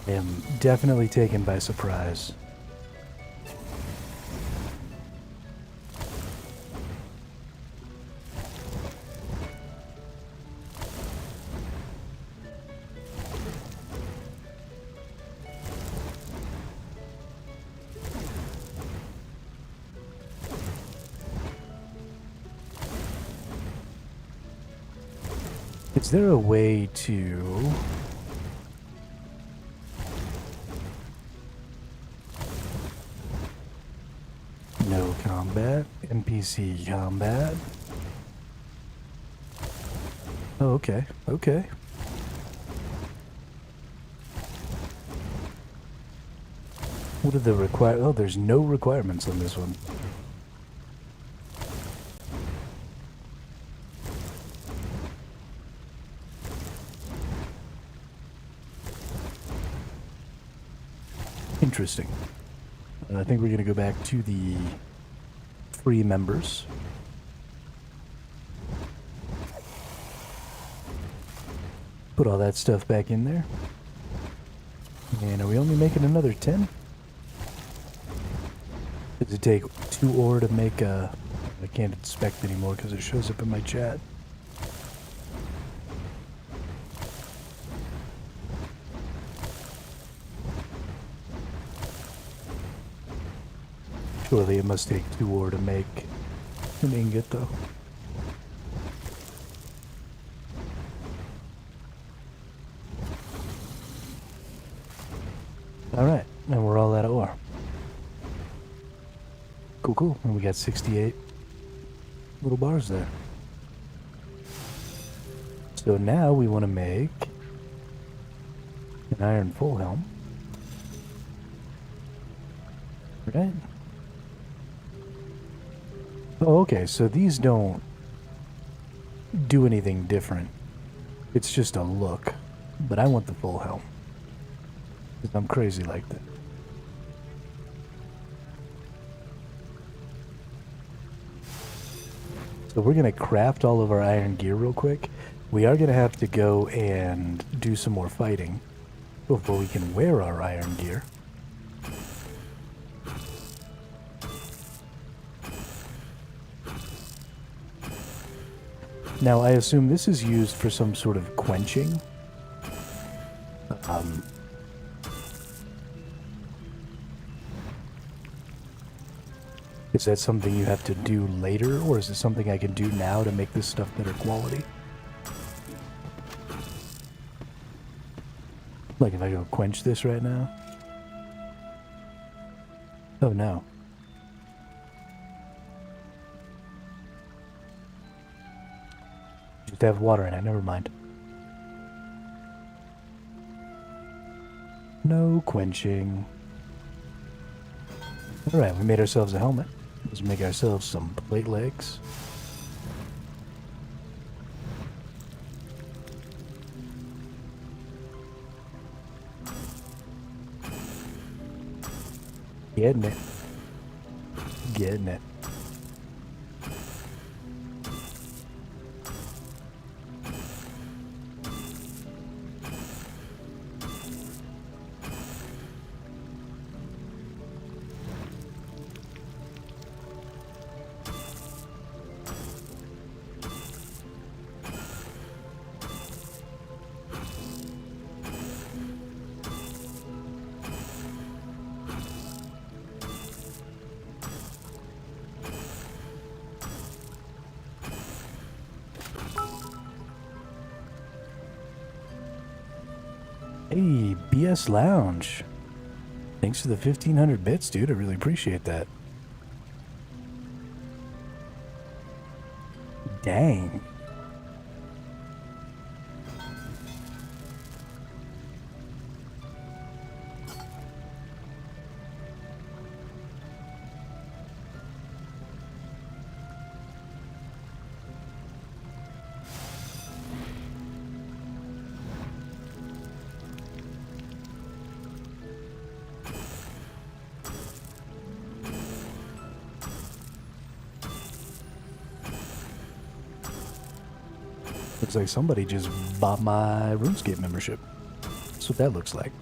I am definitely taken by surprise. Is there a way to... No combat, NPC combat. Oh, okay, okay. What are the oh, there's no requirements on this one. Interesting. I think we're going to go back to the free members. Put all that stuff back in there. And are we only making another 10? Does it take 2 ore to make a... I can't inspect anymore because it shows up in my chat. Surely it must take 2 ore to make an ingot, though. Alright, and we're all out of ore. Cool, cool. And we got 68 little bars there. So now we want to make an iron full helm. Right? Oh, okay, so these don't do anything different. It's just a look. But I want the full helm. Because I'm crazy like that. So we're going to craft all of our iron gear real quick. We are going to have to go and do some more fighting before we can wear our iron gear. Now, I assume this is used for some sort of quenching. Is that something you have to do later, or is it something I can do now to make this stuff better quality? Like if I go quench this right now? Oh no. Just have water in it, never mind. No quenching. Alright, we made ourselves a helmet. Let's make ourselves some plate legs. Getting it. Getting it. Hey, BS Lounge. Thanks for the 1500 bits, dude. I really appreciate that. Dang. Looks like somebody just bought my RuneScape membership. That's what that looks like.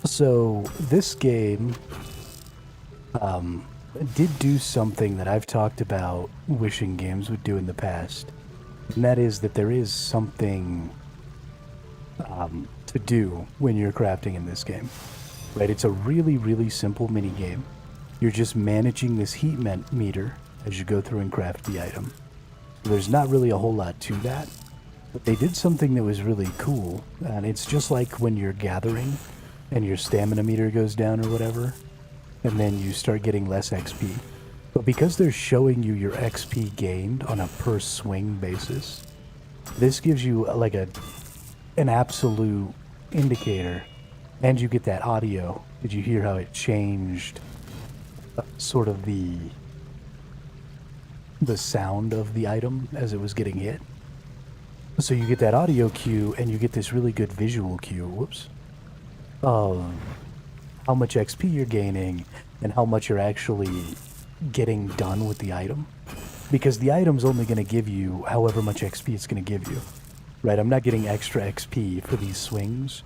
So this game did do something that I've talked about wishing games would do in the past, and that is that there is something to do when you're crafting in this game. Right? It's a really, really simple mini game. You're just managing this heat meter as you go through and craft the item. There's not really a whole lot to that, but they did something that was really cool, and it's just like when you're gathering and your stamina meter goes down or whatever, and then you start getting less XP. But because they're showing you your XP gained on a per swing basis, this gives you like an absolute indicator, and you get that audio. Did you hear how it changed sort of the sound of the item as it was getting hit? So you get that audio cue, and you get this really good visual cue. Whoops. Of how much XP you're gaining and how much you're actually getting done with the item. Because the item's only going to give you however much XP it's going to give you. Right? I'm not getting extra XP for these swings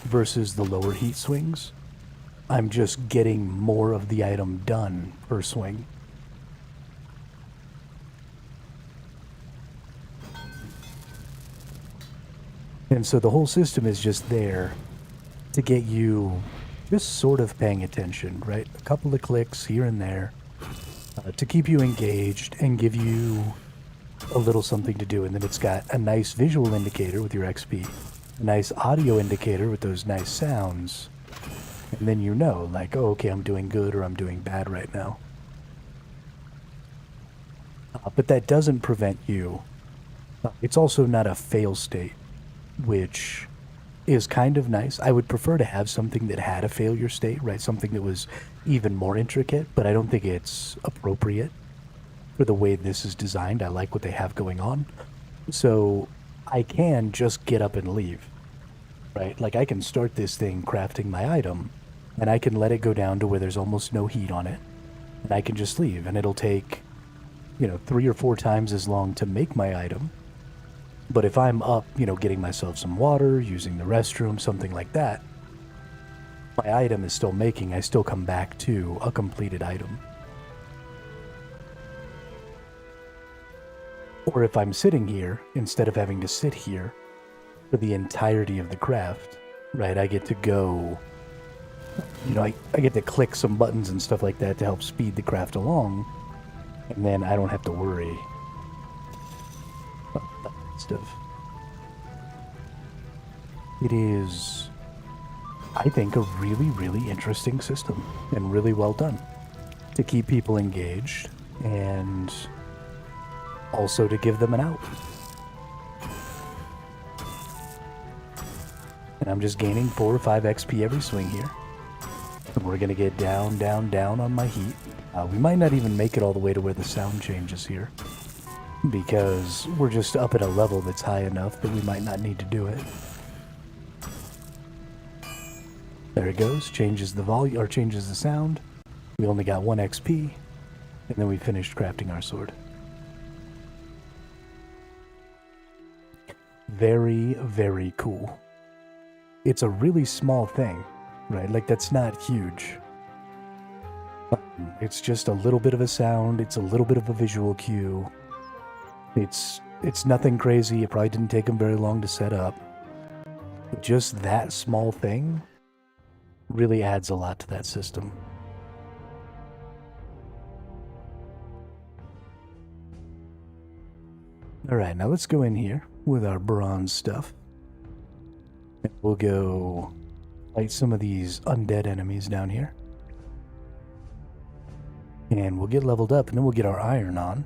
versus the lower heat swings. I'm just getting more of the item done per swing. And so the whole system is just there to get you just sort of paying attention, right? A couple of clicks here and there to keep you engaged and give you a little something to do. And then it's got a nice visual indicator with your XP, a nice audio indicator with those nice sounds. And then you know, like, oh, okay, I'm doing good or I'm doing bad right now. But that doesn't prevent you. It's also not a fail state, which is kind of nice. I would prefer to have something that had a failure state, right? Something that was even more intricate, but I don't think it's appropriate for the way this is designed. I like what they have going on. So I can just get up and leave, right? Like I can start this thing crafting my item, and I can let it go down to where there's almost no heat on it, and I can just leave, and it'll take, 3 or 4 times as long to make my item. But if I'm up, getting myself some water, using the restroom, something like that, my item is still making. I still come back to a completed item. Or if I'm sitting here, instead of having to sit here for the entirety of the craft, right, I get to go, I get to click some buttons and stuff like that to help speed the craft along, and then I don't have to worry about that stuff. It is, I think, a really, really interesting system and really well done to keep people engaged and also to give them an out. And I'm just gaining 4 or 5 XP every swing here. And we're going to get down, down, down on my heat. We might not even make it all the way to where the sound changes here, because we're just up at a level that's high enough that we might not need to do it. There it goes, changes the volume, or changes the sound. We only got 1 XP, and then we finished crafting our sword. Very, very cool. It's a really small thing, right? Like, that's not huge. It's just a little bit of a sound, it's a little bit of a visual cue. It's nothing crazy, it probably didn't take them very long to set up. But just that small thing really adds a lot to that system. Alright, now let's go in here with our bronze stuff. And we'll go fight some of these undead enemies down here. And we'll get leveled up, and then we'll get our iron on.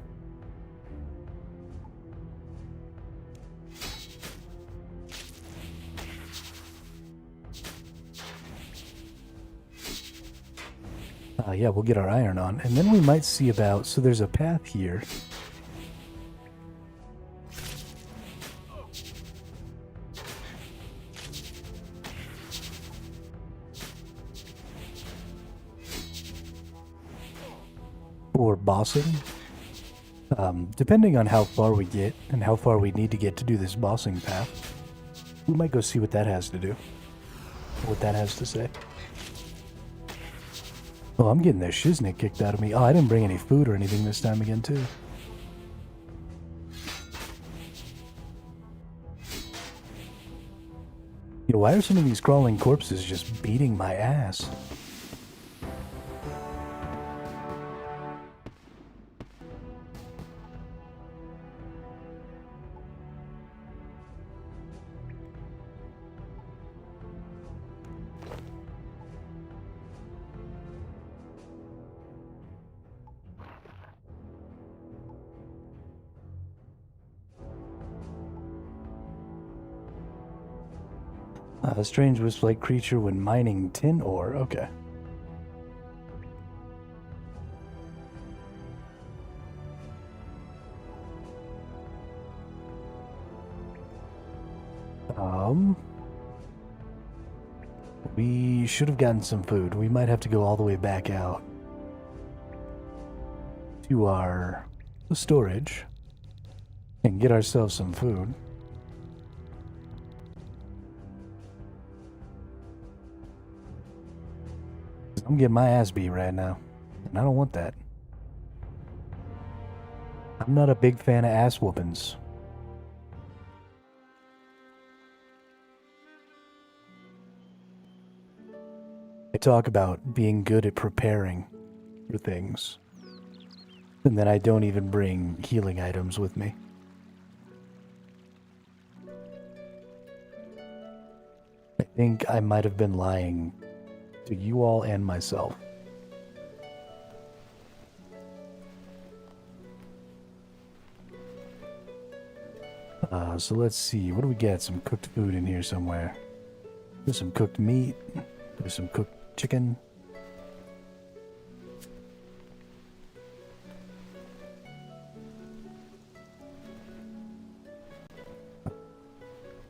Yeah, we'll get our iron on, and then we might see about... So there's a path here. For bossing. Depending on how far we get and how far we need to get to do this bossing path, we might go see what that has to do. What that has to say. Oh, I'm getting the shiznick kicked out of me. Oh, I didn't bring any food or anything this time again, too. You know, why are some of these crawling corpses just beating my ass? A strange wisp-like creature when mining tin ore. Okay. We should have gotten some food. We might have to go all the way back out to our storage and get ourselves some food. I'm getting my ass beat right now, and I don't want that. I'm not a big fan of ass whoopings. I talk about being good at preparing for things, and then I don't even bring healing items with me. I think I might have been lying to you all and myself. So let's see. What do we get? Some cooked food in here somewhere. There's some cooked meat. There's some cooked chicken.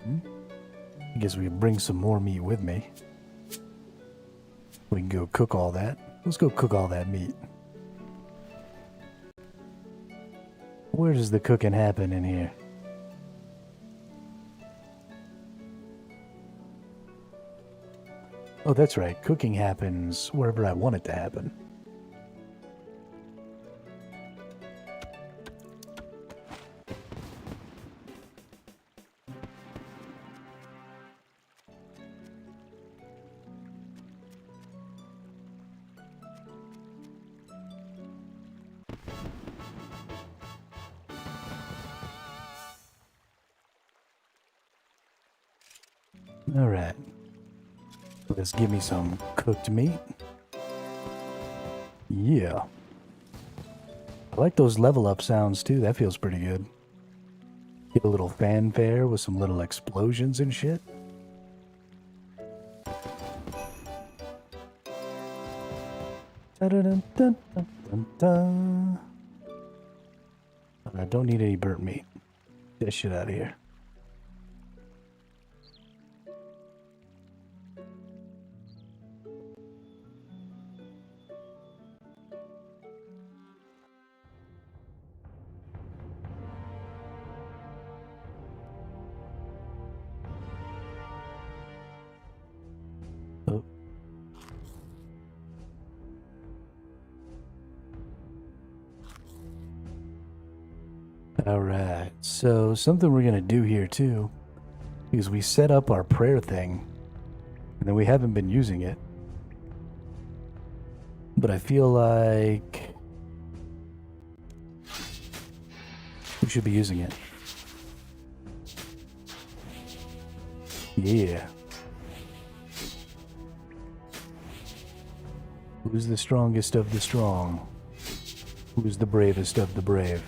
I guess we can bring some more meat with me. We can go cook all that. Let's go cook all that meat. Where does the cooking happen in here? Oh, that's right. Cooking happens wherever I want it to happen. Alright. Let's give me some cooked meat. Yeah. I like those level up sounds too. That feels pretty good. Get a little fanfare with some little explosions and shit. Da-da-dun-dun-dun-dun-dun. I don't need any burnt meat. Get that shit out of here. Alright, so something we're going to do here too is we set up our prayer thing, and then we haven't been using it. But I feel like we should be using it. Yeah. Who's the strongest of the strong? Who's the bravest of the brave?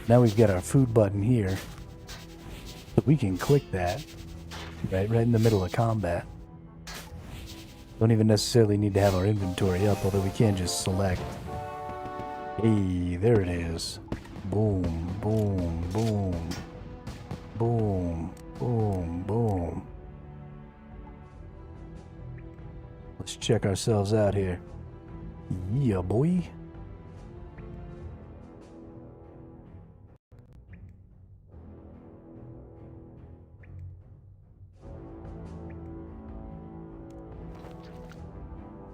Now we've got our food button here. So we can click that right in the middle of combat. Don't even necessarily need to have our inventory up, although we can just select. Hey, there it is. Boom, boom, boom. Boom, boom, boom. Let's check ourselves out here. Yeah, boy.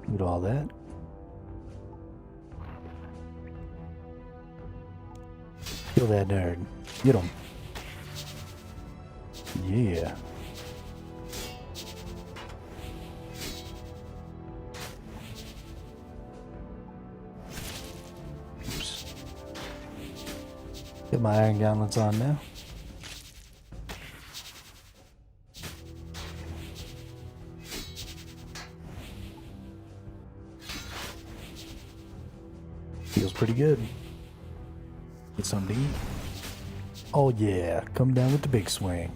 Look at all that. Kill that nerd. Get him. Yeah. Oops. Get my iron gauntlets on now. Feels pretty good. Get something to eat. Oh yeah, come down with the big swing.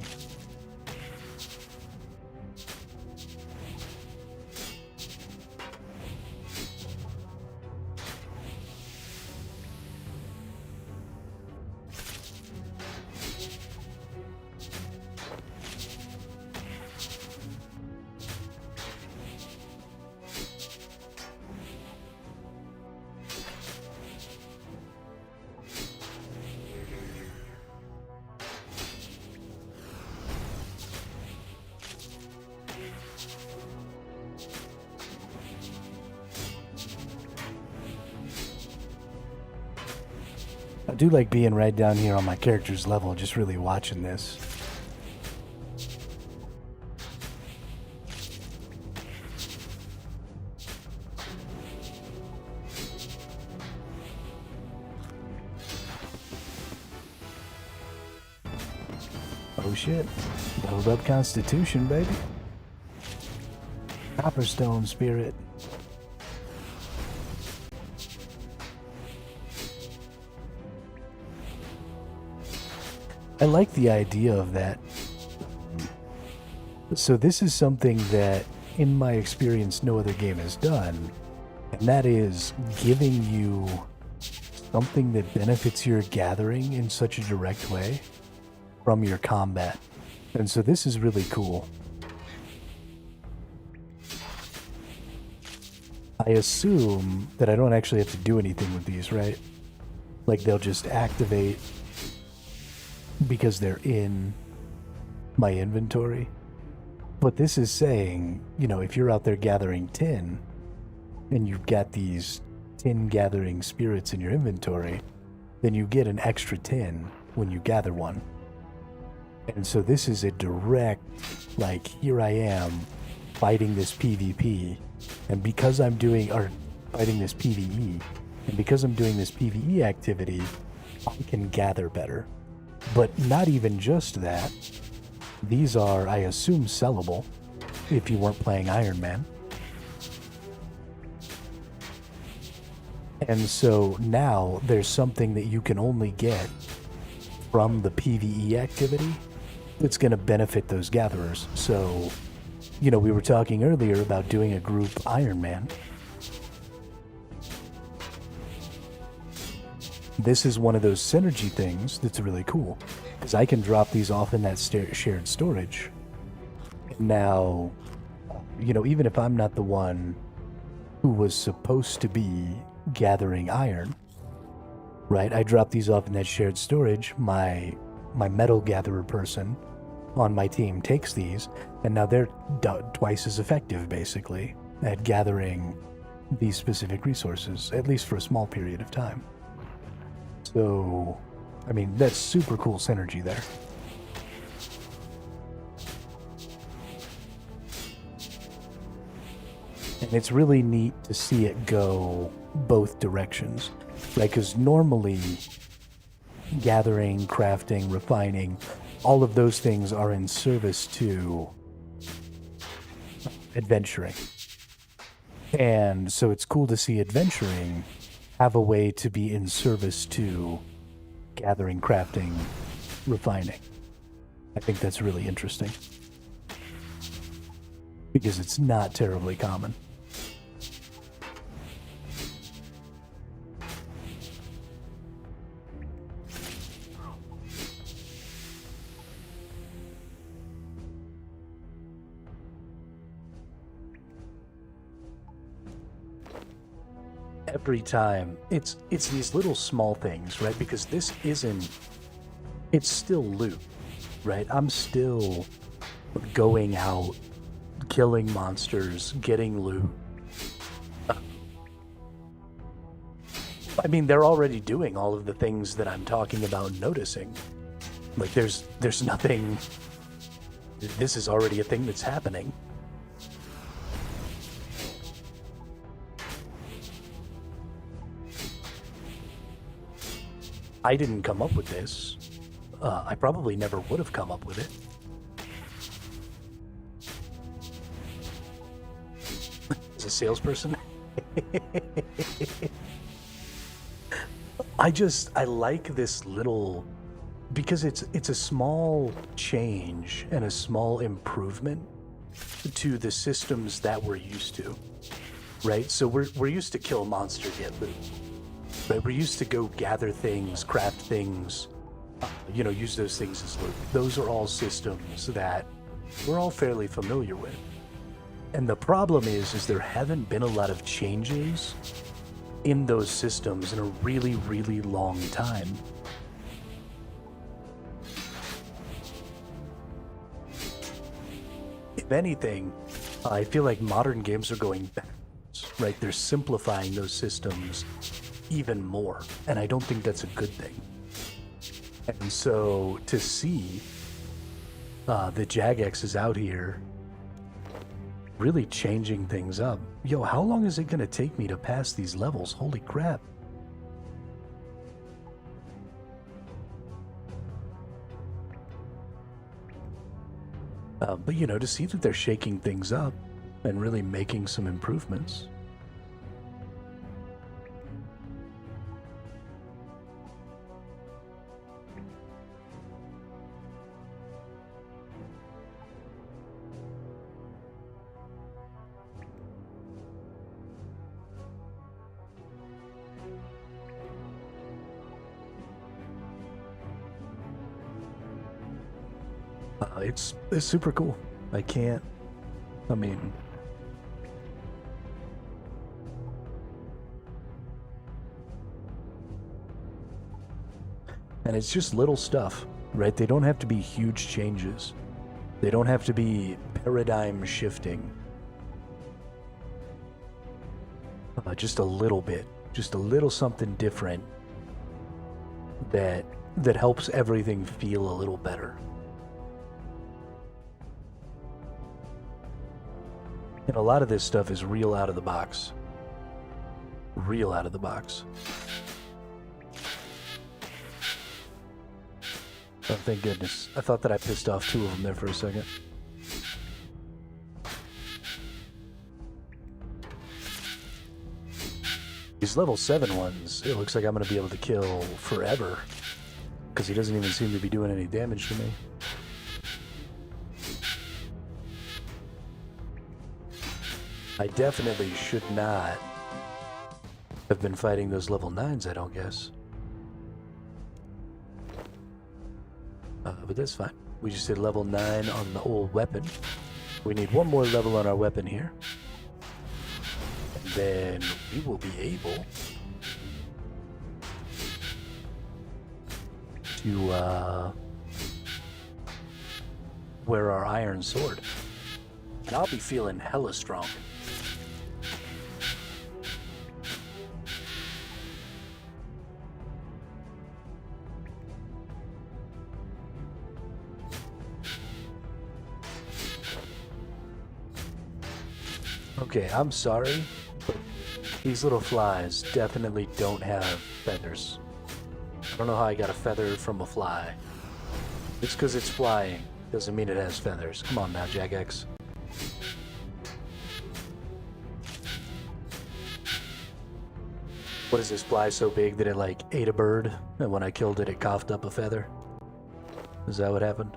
I do like being right down here on my character's level, just really watching this. Oh shit. Leveled up Constitution, baby. Copperstone Spirit. I like the idea of that. So this is something that, in my experience, no other game has done. And that is giving you something that benefits your gathering in such a direct way from your combat. And so this is really cool. I assume that I don't actually have to do anything with these, right? Like they'll just activate because they're in my inventory. But this is saying, you know, if you're out there gathering tin and you've got these tin gathering spirits in your inventory, then you get an extra tin when you gather one. And so this is a direct, like, here I am fighting this PvP, and because I'm doing, or fighting this PvE, and because I'm doing this PvE activity, I can gather better. But not even just that. These are, I assume, sellable if you weren't playing Iron Man. And so now there's something that you can only get from the PvE activity that's going to benefit those gatherers. So, you know, we were talking earlier about doing a group Iron Man. This is one of those synergy things that's really cool, because I can drop these off in that shared storage. Now, you know, even if I'm not the one who was supposed to be gathering iron, right? I drop these off in that shared storage. My metal gatherer person on my team takes these, and now they're twice as effective, basically, at gathering these specific resources, at least for a small period of time. So, I mean, that's super cool synergy there. And it's really neat to see it go both directions, right? Because normally, gathering, crafting, refining, all of those things are in service to adventuring. And so it's cool to see adventuring have a way to be in service to gathering, crafting, refining. I think that's really interesting, because it's not terribly common. Every time, it's these little small things, right? Because this isn't, it's still loot, right? I'm still going out, killing monsters, getting loot. I mean, they're already doing all of the things that I'm talking about noticing. Like, there's nothing, this is already a thing that's happening. I didn't come up with this. I probably never would have come up with it. As a salesperson. I like this little, because it's a small change and a small improvement to the systems that we're used to, right? So we're used to kill monster, get loot. Right, we're used to go gather things, craft things, use those things as loot. Those are all systems that we're all fairly familiar with. And the problem is there haven't been a lot of changes in those systems in a really, really long time. If anything, I feel like modern games are going backwards, right? They're simplifying those systems even more, and I don't think that's a good thing. And so to see the Jagex is out here really changing things up. Yo, how long is it gonna take me to pass these levels? Holy crap. But to see that they're shaking things up and really making some improvements. It's super cool. I mean, and it's just little stuff, right? They don't have to be huge changes. They don't have to be paradigm shifting. Just a little bit, just a little something different that helps everything feel a little better. And a lot of this stuff is real out of the box. Real out of the box. Oh, thank goodness. I thought that I pissed off two of them there for a second. These level 7 ones, it looks like I'm going to be able to kill forever, because he doesn't even seem to be doing any damage to me. I definitely should not have been fighting those level 9s, I don't guess. But that's fine. We just did level 9 on the old weapon. We need one more level on our weapon here. And then we will be able to wear our iron sword. And I'll be feeling hella strong. Okay, I'm sorry, but these little flies definitely don't have feathers. I don't know how I got a feather from a fly. Just because it's flying doesn't mean it has feathers. Come on now, Jagex. What is this fly so big that it like ate a bird, and when I killed it, it coughed up a feather? Is that what happened?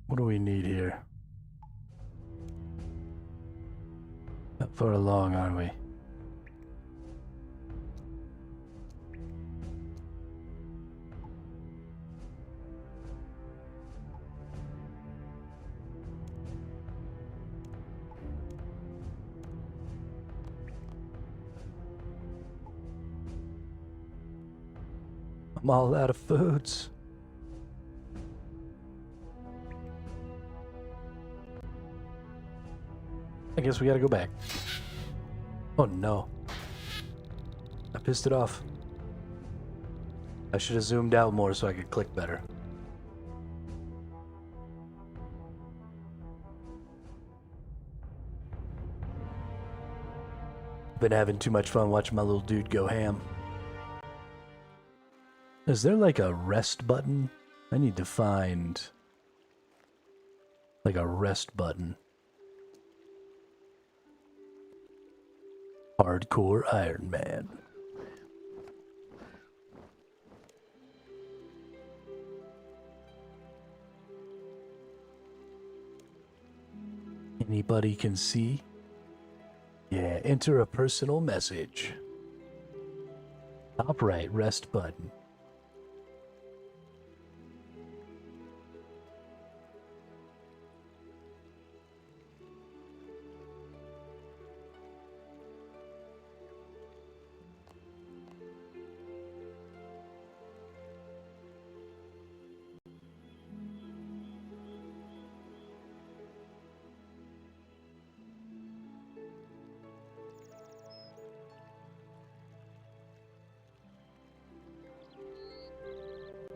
What do we need here? Not far along, are we? I'm all out of foods. I guess we gotta go back. Oh no. I pissed it off. I should have zoomed out more so I could click better. Been having too much fun watching my little dude go ham. Is there like a rest button? I need to find like a rest button. Hardcore Iron Man. Anybody can see? Yeah, enter a personal message. Top right, rest button.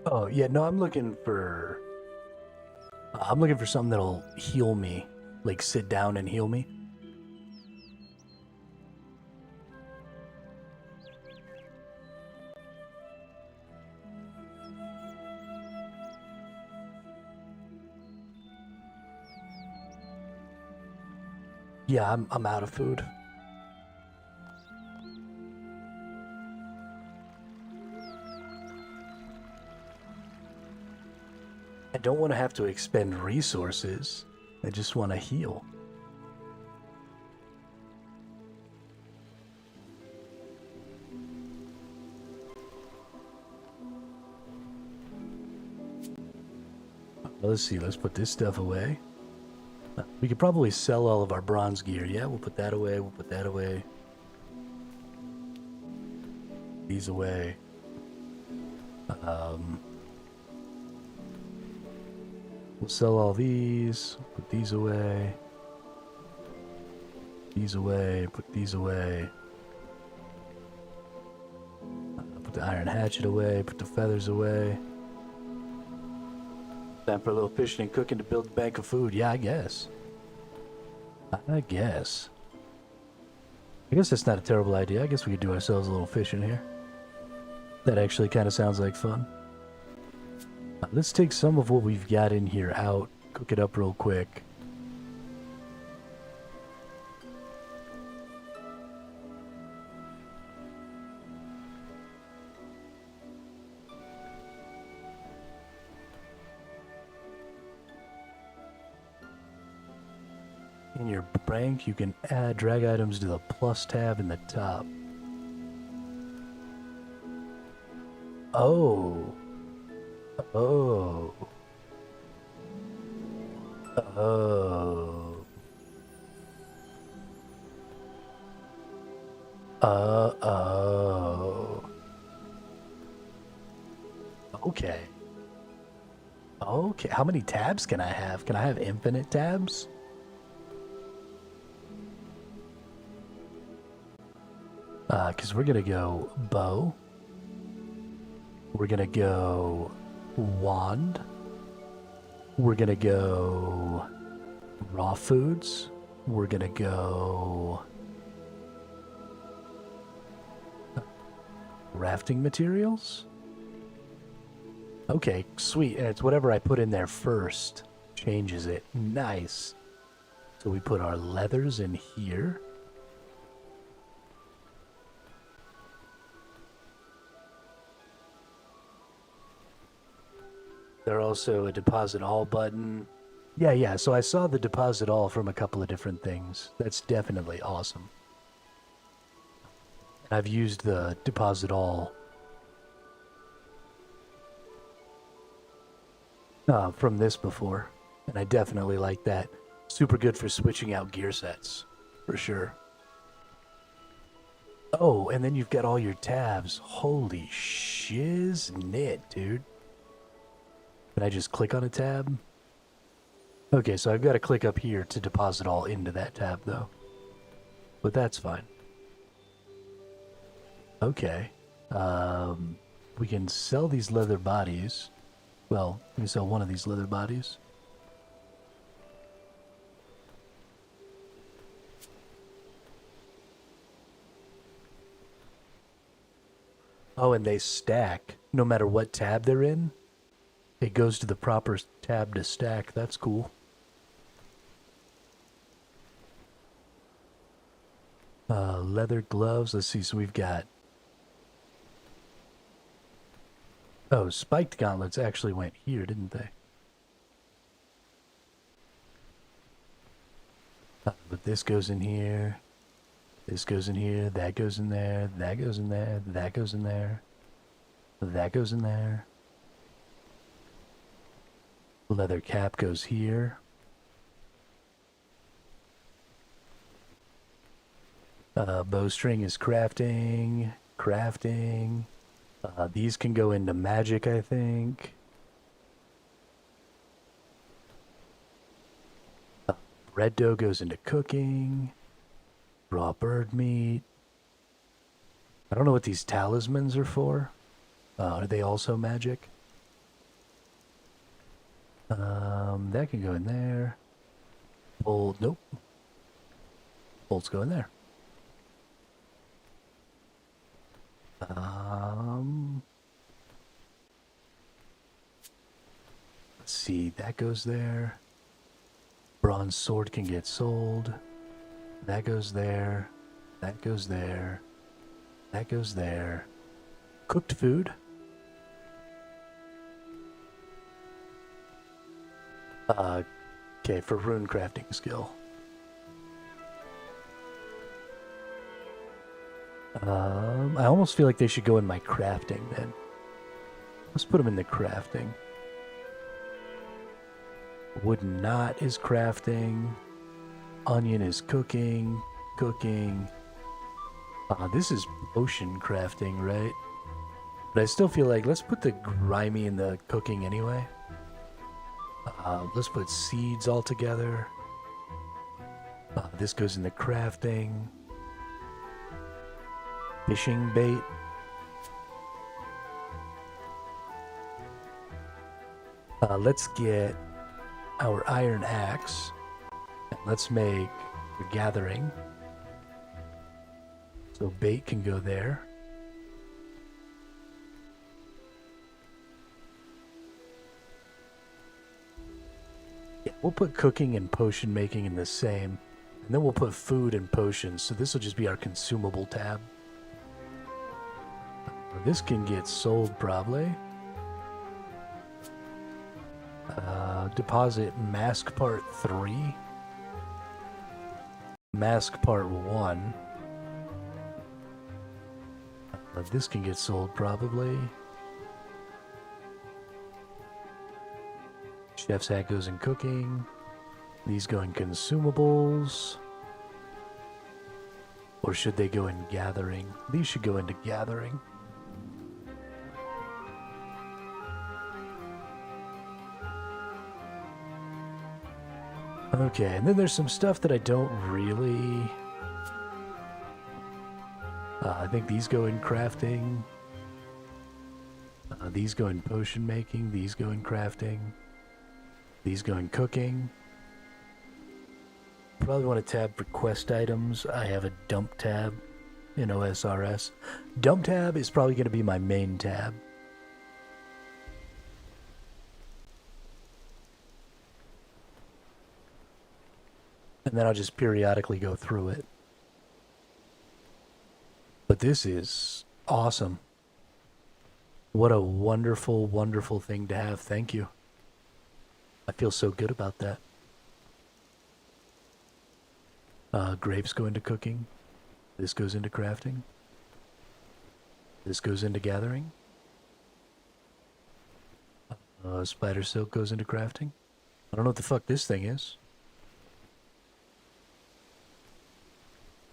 Oh, yeah, no, I'm looking for something that'll heal me. Like, sit down and heal me. Yeah, I'm out of food. I don't want to have to expend resources. I just want to heal. Let's see, let's put this stuff away. We could probably sell all of our bronze gear. Yeah, we'll put that away, we'll put that away. These away. We'll sell all these, put these away. These away, put these away. Put the iron hatchet away, put the feathers away. Time for a little fishing and cooking to build a bank of food. Yeah, I guess. I guess that's not a terrible idea. I guess we could do ourselves a little fishing here. That actually kind of sounds like fun. Let's take some of what we've got in here out, cook it up real quick. In your bank, you can drag items to the plus tab in the top. Oh. Oh. Oh. Oh. Okay. Okay. How many tabs can I have? Can I have infinite tabs? Because we're going to go bow. We're going to go wand. We're going to go raw foods. We're going to go rafting materials. Okay, sweet. And it's whatever I put in there first changes it. Nice. So we put our leathers in here. There's also a deposit all button. Yeah, so I saw the deposit all from a couple of different things. That's definitely awesome. And I've used the deposit all from this before, and I definitely like that. Super good for switching out gear sets, for sure. Oh, and then you've got all your tabs. Holy shiznit, dude. Can I just click on a tab? Okay, so I've got to click up here to deposit all into that tab, though. But that's fine. Okay. We can sell these leather bodies. Well, we can sell one of these leather bodies. Oh, and they stack no matter what tab they're in. It goes to the proper tab to stack. That's cool. Leather gloves. Let's see. So we've got... Oh, spiked gauntlets actually went here, didn't they? But this goes in here. This goes in here. That goes in there. That goes in there. That goes in there. That goes in there. Leather cap goes here. Bowstring is crafting. Crafting. These can go into magic, I think. Red dough goes into cooking. Raw bird meat. I don't know what these talismans are for. Are they also magic? That can go in there. Bolt, nope. Bolts go in there. Let's see, that goes there. Bronze sword can get sold. That goes there. That goes there. That goes there. Cooked food. Okay, for rune crafting skill. I almost feel like they should go in my crafting then. Let's put them in the crafting. Wood knot is crafting. Onion is cooking. Cooking. This is potion crafting, right? But I still feel like let's put the grimy in the cooking anyway. Let's put seeds all together. This goes in the crafting. Fishing bait. Let's get our iron axe. And let's make the gathering. So bait can go there. Yeah, we'll put cooking and potion making in the same. And then we'll put food and potions. So this will just be our consumable tab. This can get sold probably. Deposit mask part 3. Mask Part 1. This can get sold probably. Chef's hat goes in cooking. These go in consumables. Or should they go in gathering? These should go into gathering. Okay, and then there's some stuff that I don't really... I think these go in crafting. These go in potion making. These go in crafting. These go in cooking. Probably want to tab for quest items. I have a dump tab in OSRS. Dump tab is probably going to be my main tab. And then I'll just periodically go through it. But this is awesome. What a wonderful, wonderful thing to have. Thank you. I feel so good about that. Grapes go into cooking. This goes into crafting. This goes into gathering. Spider silk goes into crafting. I don't know what the fuck this thing is.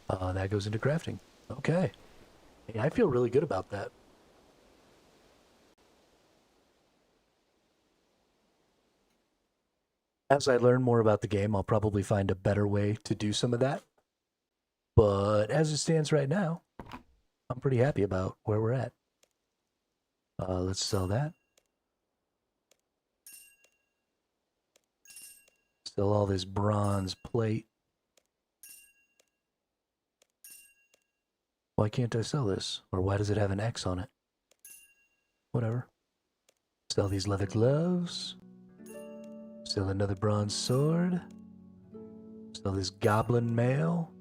That goes into crafting. Okay. Hey, I feel really good about that. As I learn more about the game, I'll probably find a better way to do some of that. But as it stands right now, I'm pretty happy about where we're at. Let's sell that. Sell all this bronze plate. Why can't I sell this? Or why does it have an X on it? Whatever. Sell these leather gloves. Sell another bronze sword. Sell this goblin mail.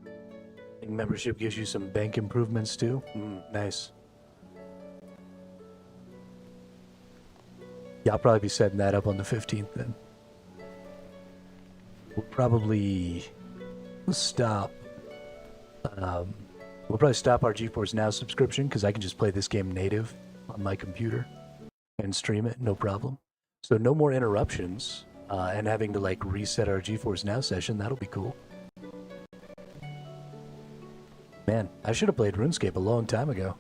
I think membership gives you some bank improvements too. Nice. Yeah, I'll probably be setting that up on the 15th then. We'll probably stop. We'll probably stop our GeForce Now subscription because I can just play this game native on my computer and stream it, no problem. So no more interruptions and having to like reset our GeForce Now session. That'll be cool. Man, I should have played RuneScape a long time ago.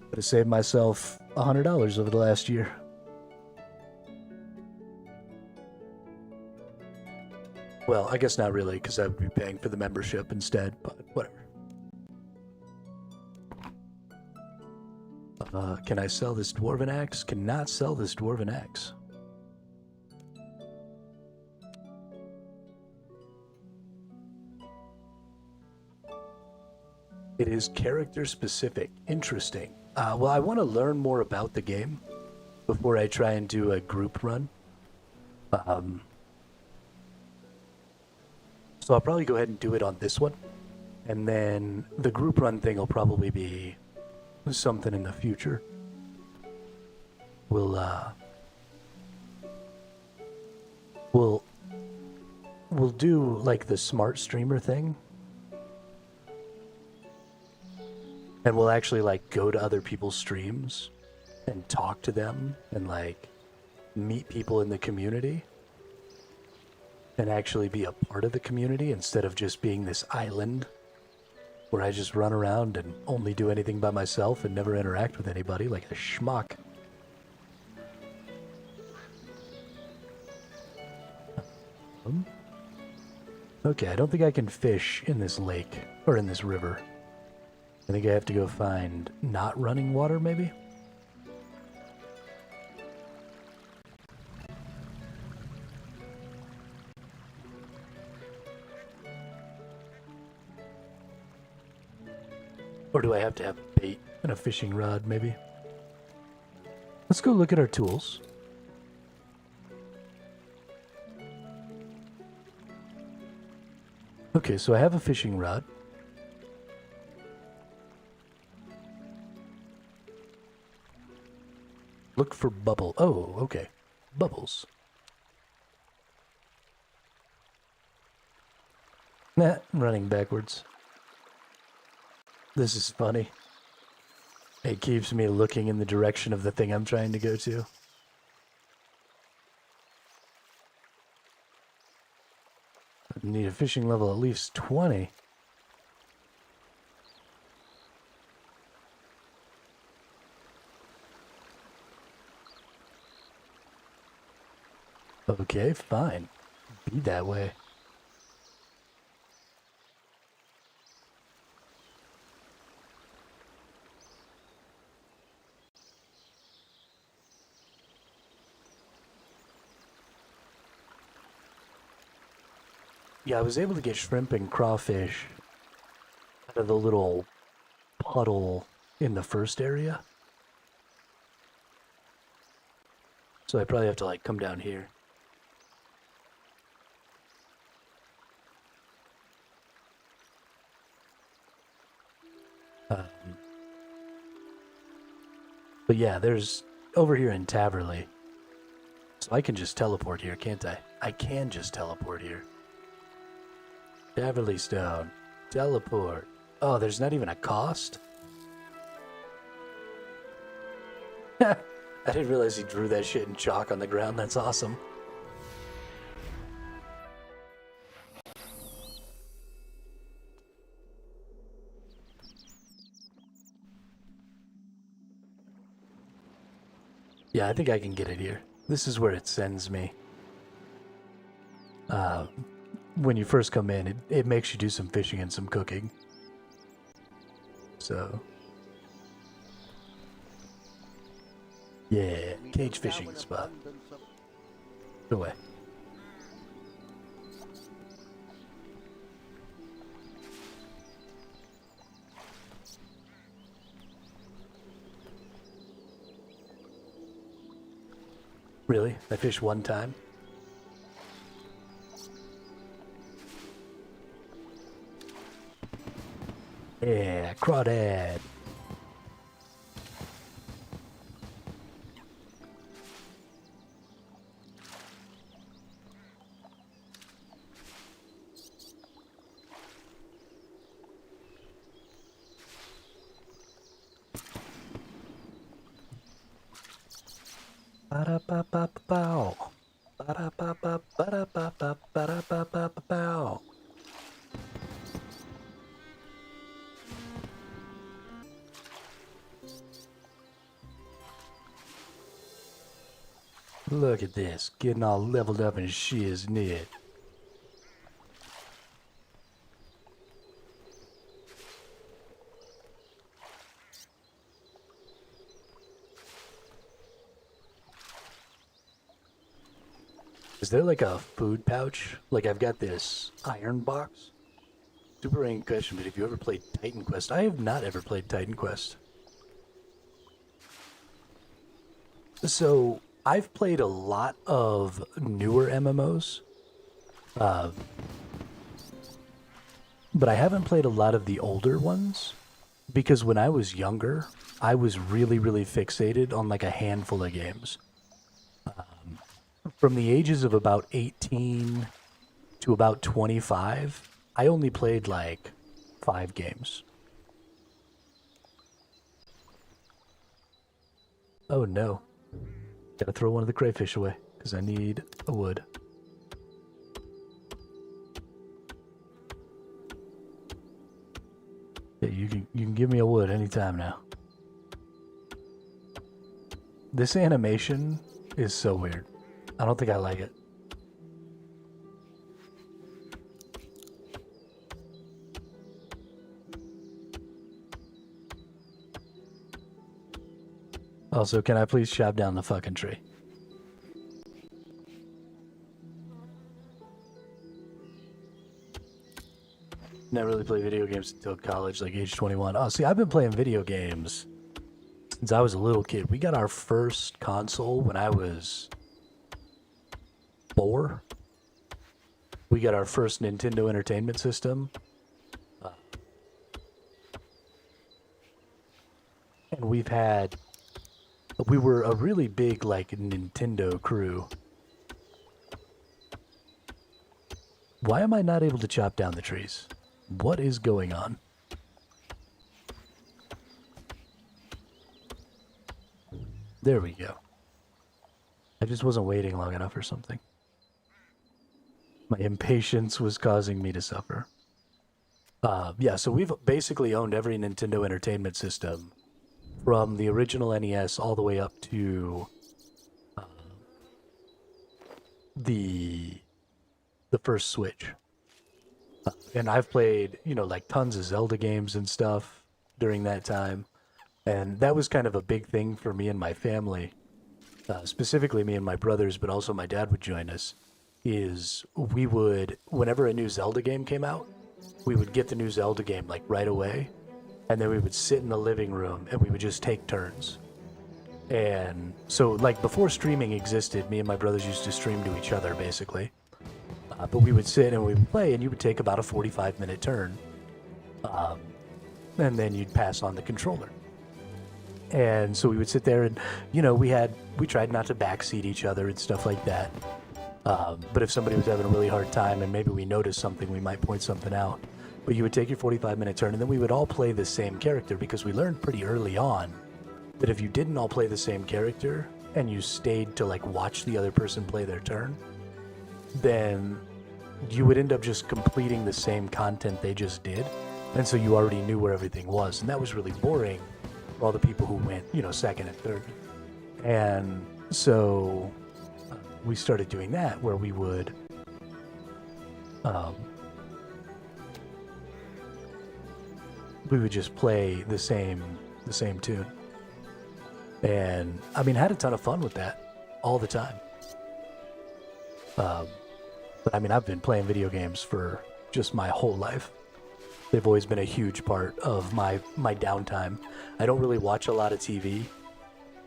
Could have saved myself $100 over the last year. Well, I guess not really, because I would be paying for the membership instead, but whatever. Can I sell this dwarven axe? Cannot sell this dwarven axe. It is character specific. Interesting. Well, I want to learn more about the game before I try and do a group run. So I'll probably go ahead and do it on this one. And then the group run thing will probably be something in the future. We'll do like the smart streamer thing. And we'll actually like go to other people's streams and talk to them and like meet people in the community and actually be a part of the community instead of just being this island where I just run around and only do anything by myself and never interact with anybody like a schmuck. Okay, I don't think I can fish in this lake or in this river. I think I have to go find not running water, maybe? Or do I have to have bait and a fishing rod, maybe? Let's go look at our tools. Okay, so I have a fishing rod. Look for bubble. Oh, okay. Bubbles. Nah, I'm running backwards. This is funny. It keeps me looking in the direction of the thing I'm trying to go to. I need a fishing level at least 20. Okay, fine. Be that way. Yeah, I was able to get shrimp and crawfish out of the little puddle in the first area. So I probably have to, like, come down here. But yeah, there's over here in Taverley. So I can just teleport here, can't I? I can just teleport here. Taverley Stone. Teleport. Oh, there's not even a cost? I didn't realize he drew that shit in chalk on the ground. That's awesome. Yeah, I think I can get it here. This is where it sends me. When you first come in, it makes you do some fishing and some cooking. So... yeah, cage fishing spot. Go away. Really? I fished one time? Yeah, crawdad. Ba-da-ba-ba-bow. Ba-da-ba-ba-ba-da-ba-ba-ba-da-ba-ba-bow. Look at this, getting all leveled up and shiznit. Is there like a food pouch? Like I've got this iron box. Super random question, but have you ever played Titan Quest? I have not ever played Titan Quest. So I've played a lot of newer MMOs. But I haven't played a lot of the older ones. Because when I was younger, I was really, really fixated on like a handful of games. From the ages of about 18 to about 25, I only played like 5 games. Oh no. Gotta throw one of the crayfish away, because I need a wood. Yeah, you can give me a wood anytime now. This animation is so weird. I don't think I like it. Also, can I please chop down the fucking tree? Never really played video games until college, like age 21. Oh, see, I've been playing video games since I was a little kid. We got our first console when I was 4. we got our first Nintendo Entertainment System. And we were a really big, like, Nintendo crew. Why am I not able to chop down the trees? What is going on? There we go. I just wasn't waiting long enough or something. My impatience was causing me to suffer. Yeah, so we've basically owned every Nintendo Entertainment System from the original NES all the way up to the first Switch. And I've played, you know, like tons of Zelda games and stuff during that time. And that was kind of a big thing for me and my family, specifically me and my brothers, but also my dad would join us, is we would, whenever a new Zelda game came out, we would get the new Zelda game like right away. And then we would sit in the living room and we would just take turns. And so, like, before streaming existed, me and my brothers used to stream to each other, basically. But we would sit and we would play, and you would take about a 45-minute turn. And then you'd pass on the controller. And so we would sit there and, you know, we tried not to backseat each other and stuff like that. But if somebody was having a really hard time and maybe we noticed something, we might point something out. But you would take your 45-minute turn, and then we would all play the same character, because we learned pretty early on that if you didn't all play the same character and you stayed to, like, watch the other person play their turn, then you would end up just completing the same content they just did. And so you already knew where everything was. And that was really boring for all the people who went, you know, second and third. And so we started doing that, where we would just play the same tune. And I mean, had a ton of fun with that all the time. But I mean, I've been playing video games for just my whole life. They've always been a huge part of my downtime. I don't really watch a lot of TV.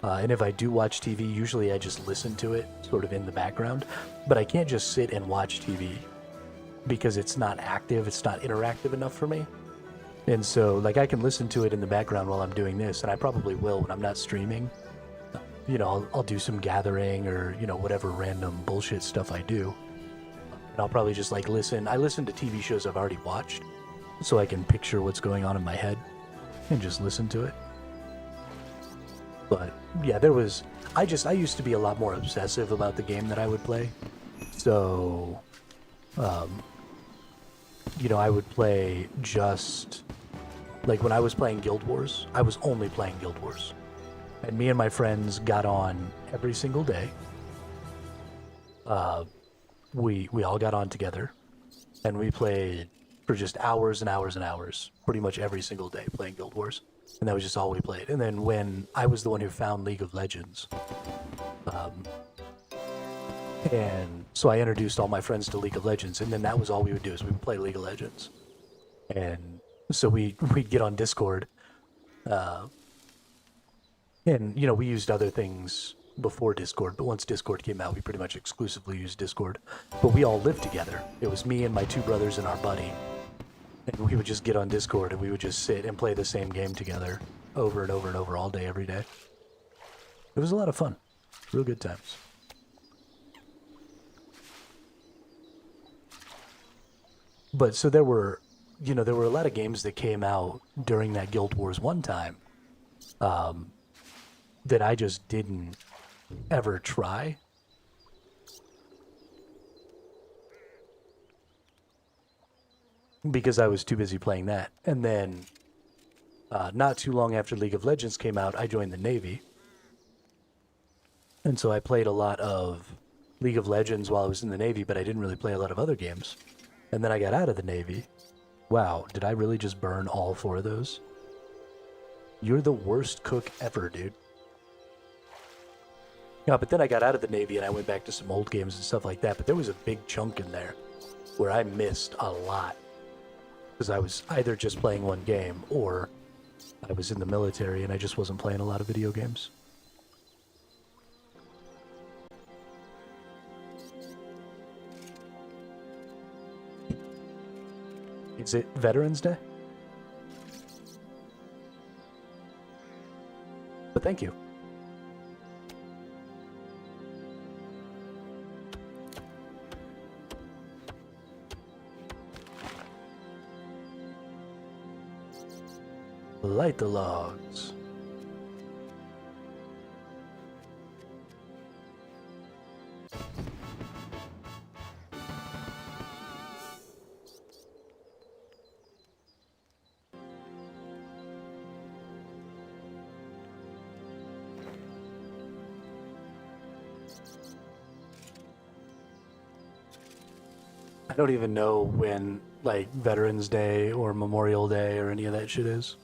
And if I do watch TV, usually I just listen to it sort of in the background. But I can't just sit and watch TV because it's not active, it's not interactive enough for me. And so, like, I can listen to it in the background while I'm doing this, and I probably will when I'm not streaming. You know, I'll do some gathering or, you know, whatever random bullshit stuff I do. And I'll probably just, like, listen. I listen to TV shows I've already watched, so I can picture what's going on in my head and just listen to it. But, yeah, I used to be a lot more obsessive about the game that I would play. So, you know, I would play just, like, when I was playing Guild Wars, I was only playing Guild Wars. And me and my friends got on every single day. We all got on together, and we played for just hours and hours and hours, pretty much every single day, playing Guild Wars. And that was just all we played. And then when I was the one who found League of Legends, and so I introduced all my friends to League of Legends, and then that was all we would do, is we would play League of Legends. And so we'd get on Discord, and, you know, we used other things before Discord, but once Discord came out, we pretty much exclusively used Discord. But we all lived together. It was me and my two brothers and our buddy. And we would just get on Discord, and we would just sit and play the same game together over and over and over all day, every day. It was a lot of fun. Real good times. But so there were a lot of games that came out during that Guild Wars 1 time that I just didn't ever try. Because I was too busy playing that. And then, not too long after League of Legends came out, I joined the Navy. And so I played a lot of League of Legends while I was in the Navy, but I didn't really play a lot of other games. And then I got out of the Navy. Wow, did I really just burn all 4 of those? You're the worst cook ever, dude. Yeah, but then I got out of the Navy and I went back to some old games and stuff like that, but there was a big chunk in there where I missed a lot. Because I was either just playing one game, or I was in the military and I just wasn't playing a lot of video games. Is it Veterans Day? But thank you. Light the logs. I don't even know when, like, Veterans Day or Memorial Day or any of that shit is.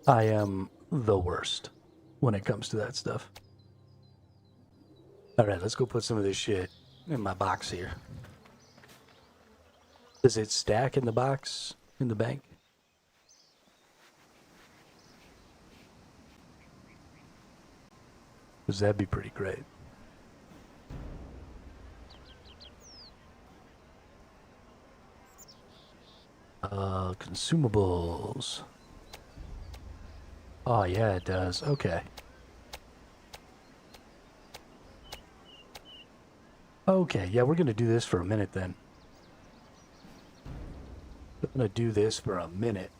I am the worst when it comes to that stuff. Alright, let's go put some of this shit in my box here. Does it stack in the box in the bank? Because that'd be pretty great. Consumables. Oh, yeah, it does. Okay. Okay, yeah, we're gonna do this for a minute then. We're gonna do this for a minute.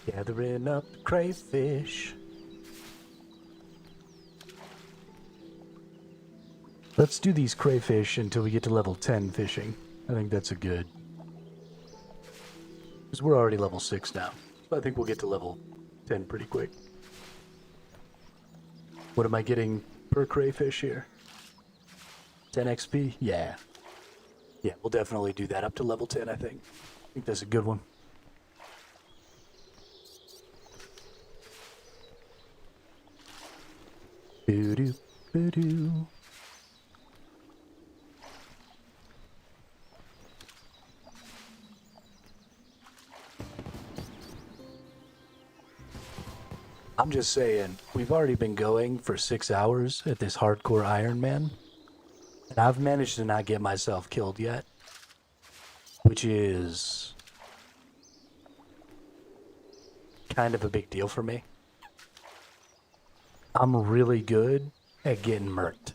Gathering up crayfish. Let's do these crayfish until we get to level 10 fishing. I think that's a good... Because we're already level 6 now. So I think we'll get to level 10 pretty quick. What am I getting per crayfish here? 10 XP? Yeah. Yeah, we'll definitely do that up to level 10, I think. I think that's a good one. Boo-doo, boo-doo. I'm just saying, we've already been going for 6 hours at this hardcore Ironman, and I've managed to not get myself killed yet, which is kind of a big deal for me. I'm really good at getting murked.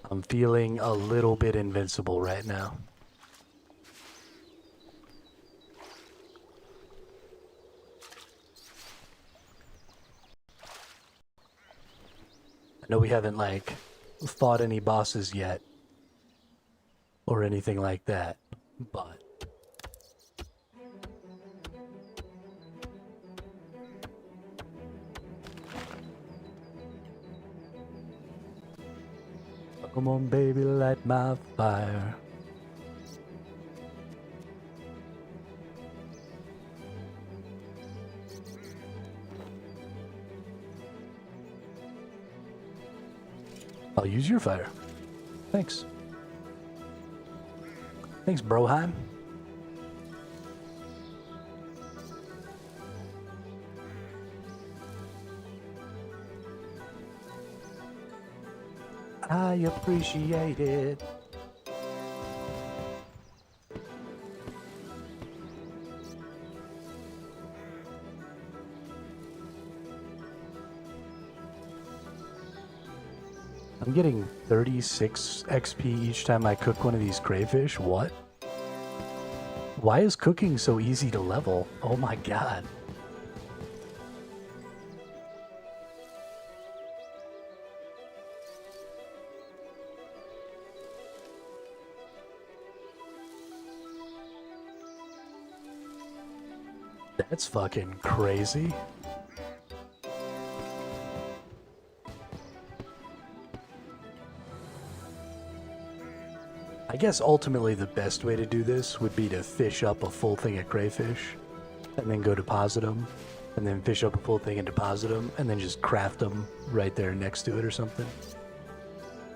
I'm feeling a little bit invincible right now. I know we haven't, like, fought any bosses yet. Or anything like that, but... Come on, baby, light my fire. I'll use your fire. Thanks. Thanks, Broheim. I appreciate it. I'm getting 36 XP each time I cook one of these crayfish. What? Why is cooking so easy to level? Oh my god. That's fucking crazy. I guess ultimately the best way to do this would be to fish up a full thing of crayfish and then go deposit them, and then fish up a full thing and deposit them, and then just craft them right there next to it or something.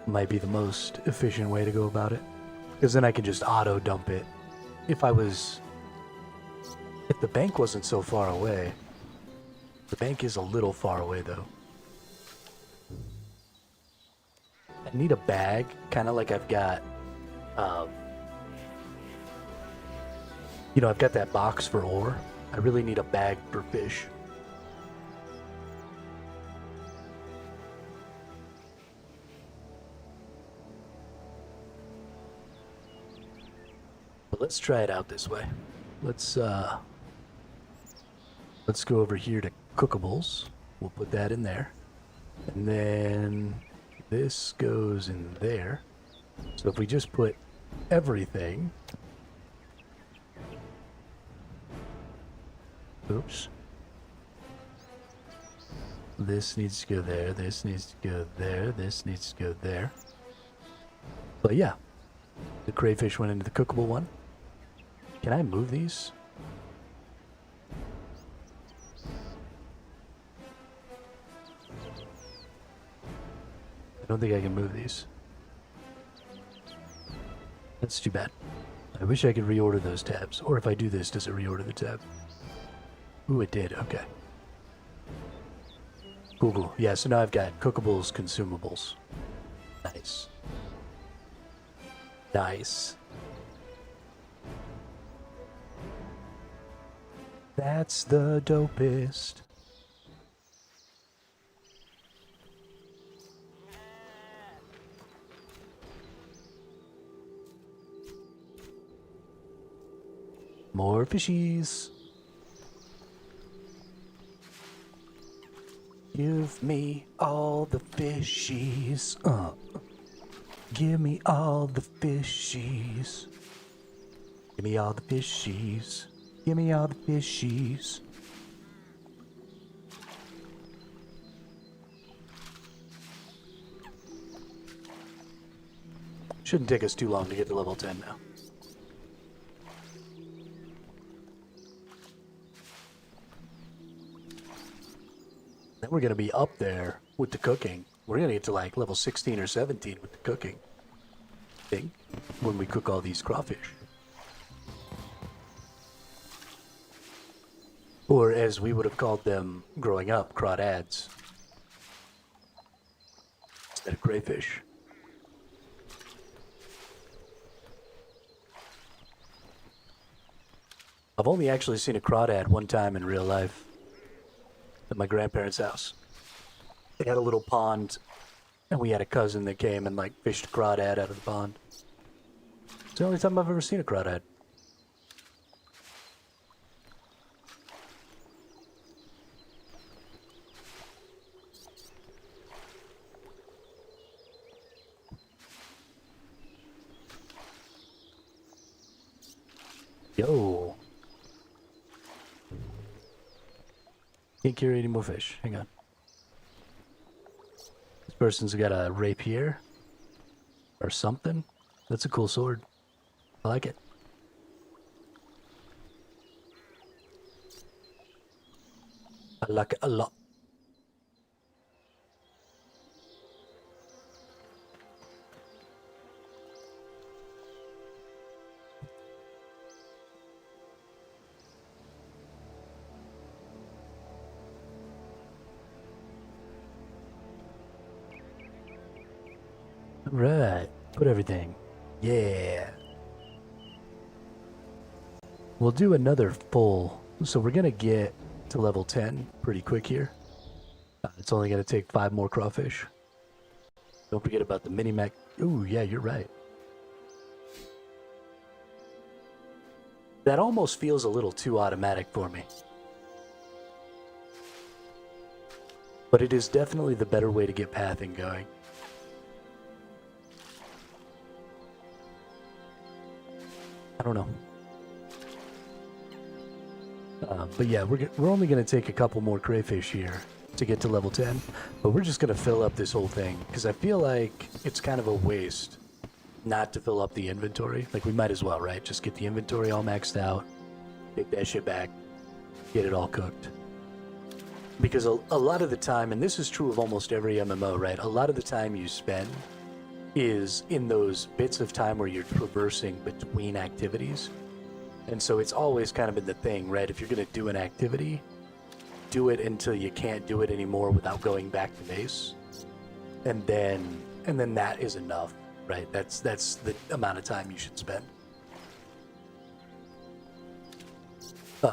Might be the most efficient way to go about it. Because then I can just auto dump it. If the bank wasn't so far away. The bank is a little far away though. I need a bag, kind of like I've got, I've got that box for ore. I really need a bag for fish. But let's try it out this way. Let's go over here to cookables. We'll put that in there. And then this goes in there. So if we just put everything... Oops. This needs to go there, this needs to go there, this needs to go there. But yeah, the crayfish went into the cookable one. Can I move these? I don't think I can move these. That's too bad. I wish I could reorder those tabs. Or if I do this, does it reorder the tab? Ooh, it did. Okay. Cool. Yeah, so now I've got cookables, consumables. Nice. Nice. That's the dopest. More fishies. Give me all the fishies. Give me all the fishies. Give me all the fishies. Give me all the fishies. Shouldn't take us too long to get to level 10 now. Then we're going to be up there with the cooking. We're going to get to like level 16 or 17 with the cooking thing when we cook all these crawfish. Or as we would have called them growing up, crawdads. Instead of crayfish. I've only actually seen a crawdad one time in real life. At my grandparents' house. They had a little pond, and we had a cousin that came and like fished a crawdad out of the pond. It's the only time I've ever seen a crawdad. Yo. Can't carry any more fish. Hang on. This person's got a rapier. Or something. That's a cool sword. I like it. I like it a lot. Right, put everything. Yeah. We'll do another full. So we're going to get to level 10 pretty quick here. It's only going to take 5 more crawfish. Don't forget about the mini-mech. Ooh, yeah, you're right. That almost feels a little too automatic for me. But it is definitely the better way to get pathing going. I don't know. But yeah, we're only going to take a couple more crayfish here to get to level 10. But we're just going to fill up this whole thing. Because I feel like it's kind of a waste not to fill up the inventory. Like, we might as well, right? Just get the inventory all maxed out, take that shit back, get it all cooked. Because a lot of the time, and this is true of almost every MMO, right? A lot of the time you spend is in those bits of time where you're traversing between activities. And so it's always kind of been the thing, right? If you're going to do an activity, do it until you can't do it anymore without going back to base. And then that is enough, right? That's the amount of time you should spend.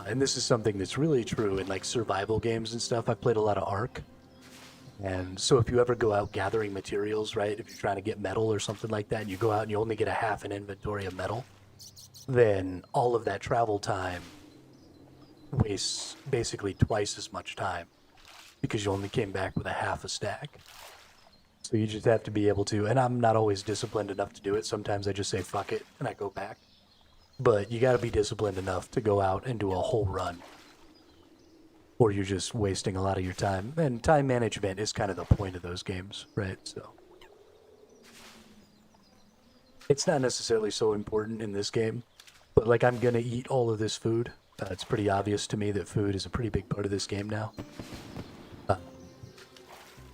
And this is something that's really true in like survival games and stuff. I've played a lot of Ark. And so if you ever go out gathering materials, right? If you're trying to get metal or something like that, and you go out and you only get a half an inventory of metal, then all of that travel time wastes basically twice as much time because you only came back with a half a stack. So you just have to be able to, and I'm not always disciplined enough to do it. Sometimes I just say fuck it and I go back. But you got to be disciplined enough to go out and do a whole run, or you're just wasting a lot of your time. And time management is kind of the point of those games, right? So it's not necessarily so important in this game, but like I'm gonna eat all of this food. It's pretty obvious to me that food is a pretty big part of this game now.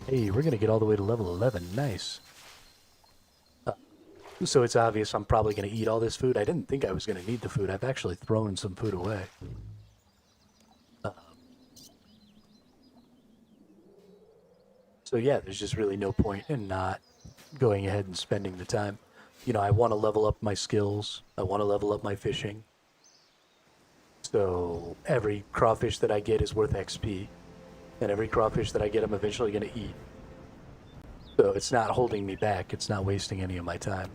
Hey, we're gonna get all the way to level 11. Nice. So it's obvious I'm probably going to eat all this food. I didn't think I was going to need the food. I've actually thrown some food away. So yeah, there's just really no point in not going ahead and spending the time. You know, I want to level up my skills. I want to level up my fishing. So every crawfish that I get is worth XP. And every crawfish that I get, I'm eventually going to eat. So it's not holding me back. It's not wasting any of my time.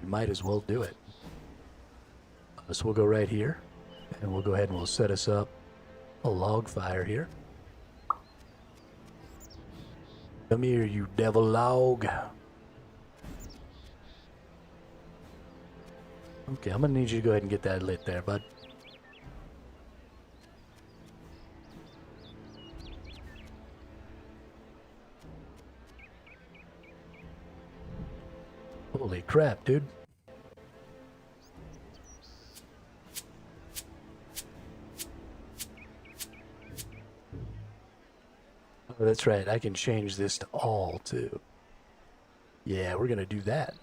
You might as well do it. So we'll go right here, and we'll go ahead and we'll set us up a log fire here. Come here, you devil log. Okay, I'm gonna need you to go ahead and get that lit there, bud. Holy crap, dude. Oh, that's right. I can change this to all, too. Yeah, we're gonna do that.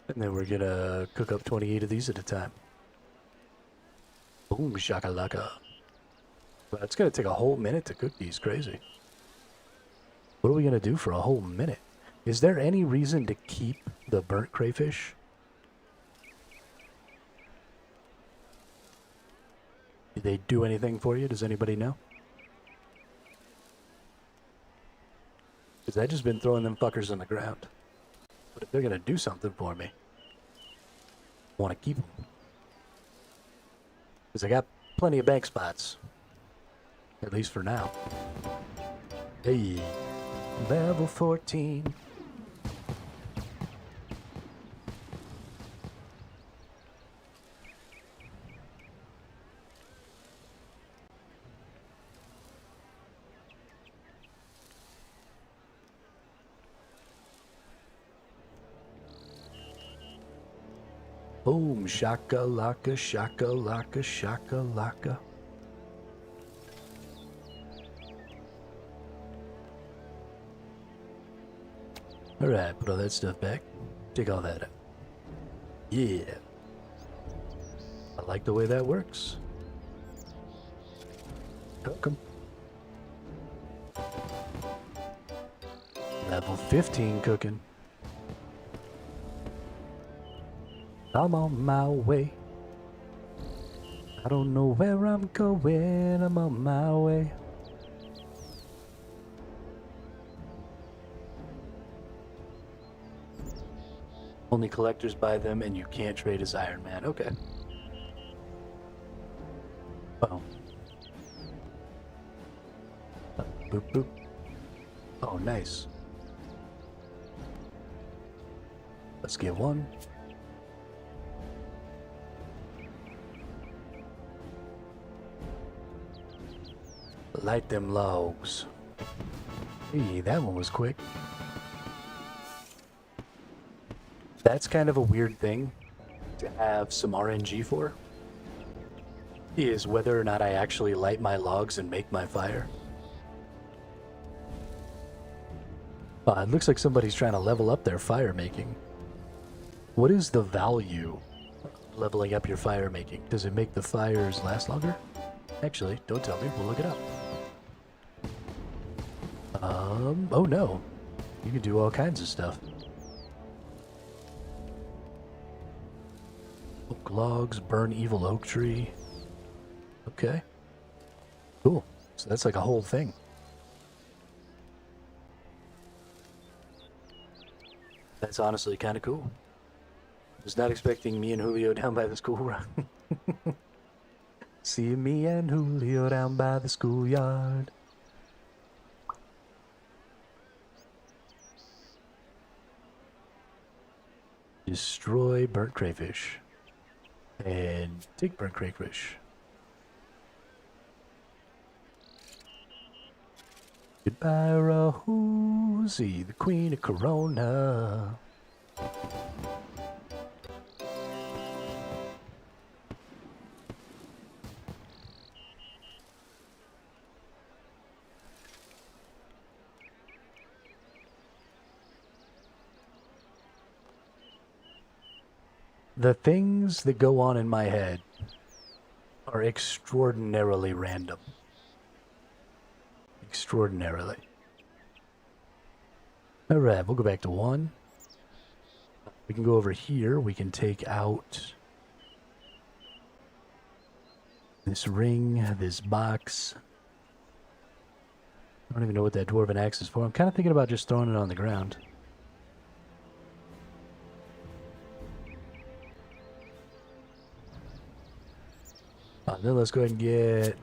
And then we're gonna cook up 28 of these at a time. Boom, shakalaka. But it's gonna take a whole minute to cook these. Crazy. What are we gonna do for a whole minute? Is there any reason to keep the burnt crayfish? Did they do anything for you? Does anybody know? Because I've just been throwing them fuckers on the ground. But if they're gonna do something for me, I want to keep them. Because I got plenty of bank spots. At least for now. Hey, level 14. Boom, shakalaka, shakalaka, shakalaka. Alright, put all that stuff back. Take all that out. Yeah. I like the way that works. Cook 'em. Level 15 cooking. I'm on my way. I don't know where I'm going. I'm on my way. Only collectors buy them, and you can't trade as Iron Man. Okay. Oh. Boop boop. Oh, nice. Let's get one. Light them logs. Hey, that one was quick. That's kind of a weird thing to have some RNG for, is whether or not I actually light my logs and make my fire. It looks like somebody's trying to level up their fire making. What is the value of leveling up your fire making? Does it make the fires last longer? Actually, don't tell me, we'll look it up. Oh no. You can do all kinds of stuff. Oak logs, burn evil oak tree. Okay. Cool. So that's like a whole thing. That's honestly kind of cool. Was not expecting me and Julio down by the school. See me and Julio down by the schoolyard. Destroy burnt crayfish. And take burnt crayfish. Goodbye, Rosie, the queen of Corona. The things that go on in my head are extraordinarily random. Extraordinarily. Alright, we'll go back to 1. We can go over here. We can take out this ring, this box. I don't even know what that dwarven axe is for. I'm kind of thinking about just throwing it on the ground. Then let's go ahead and get...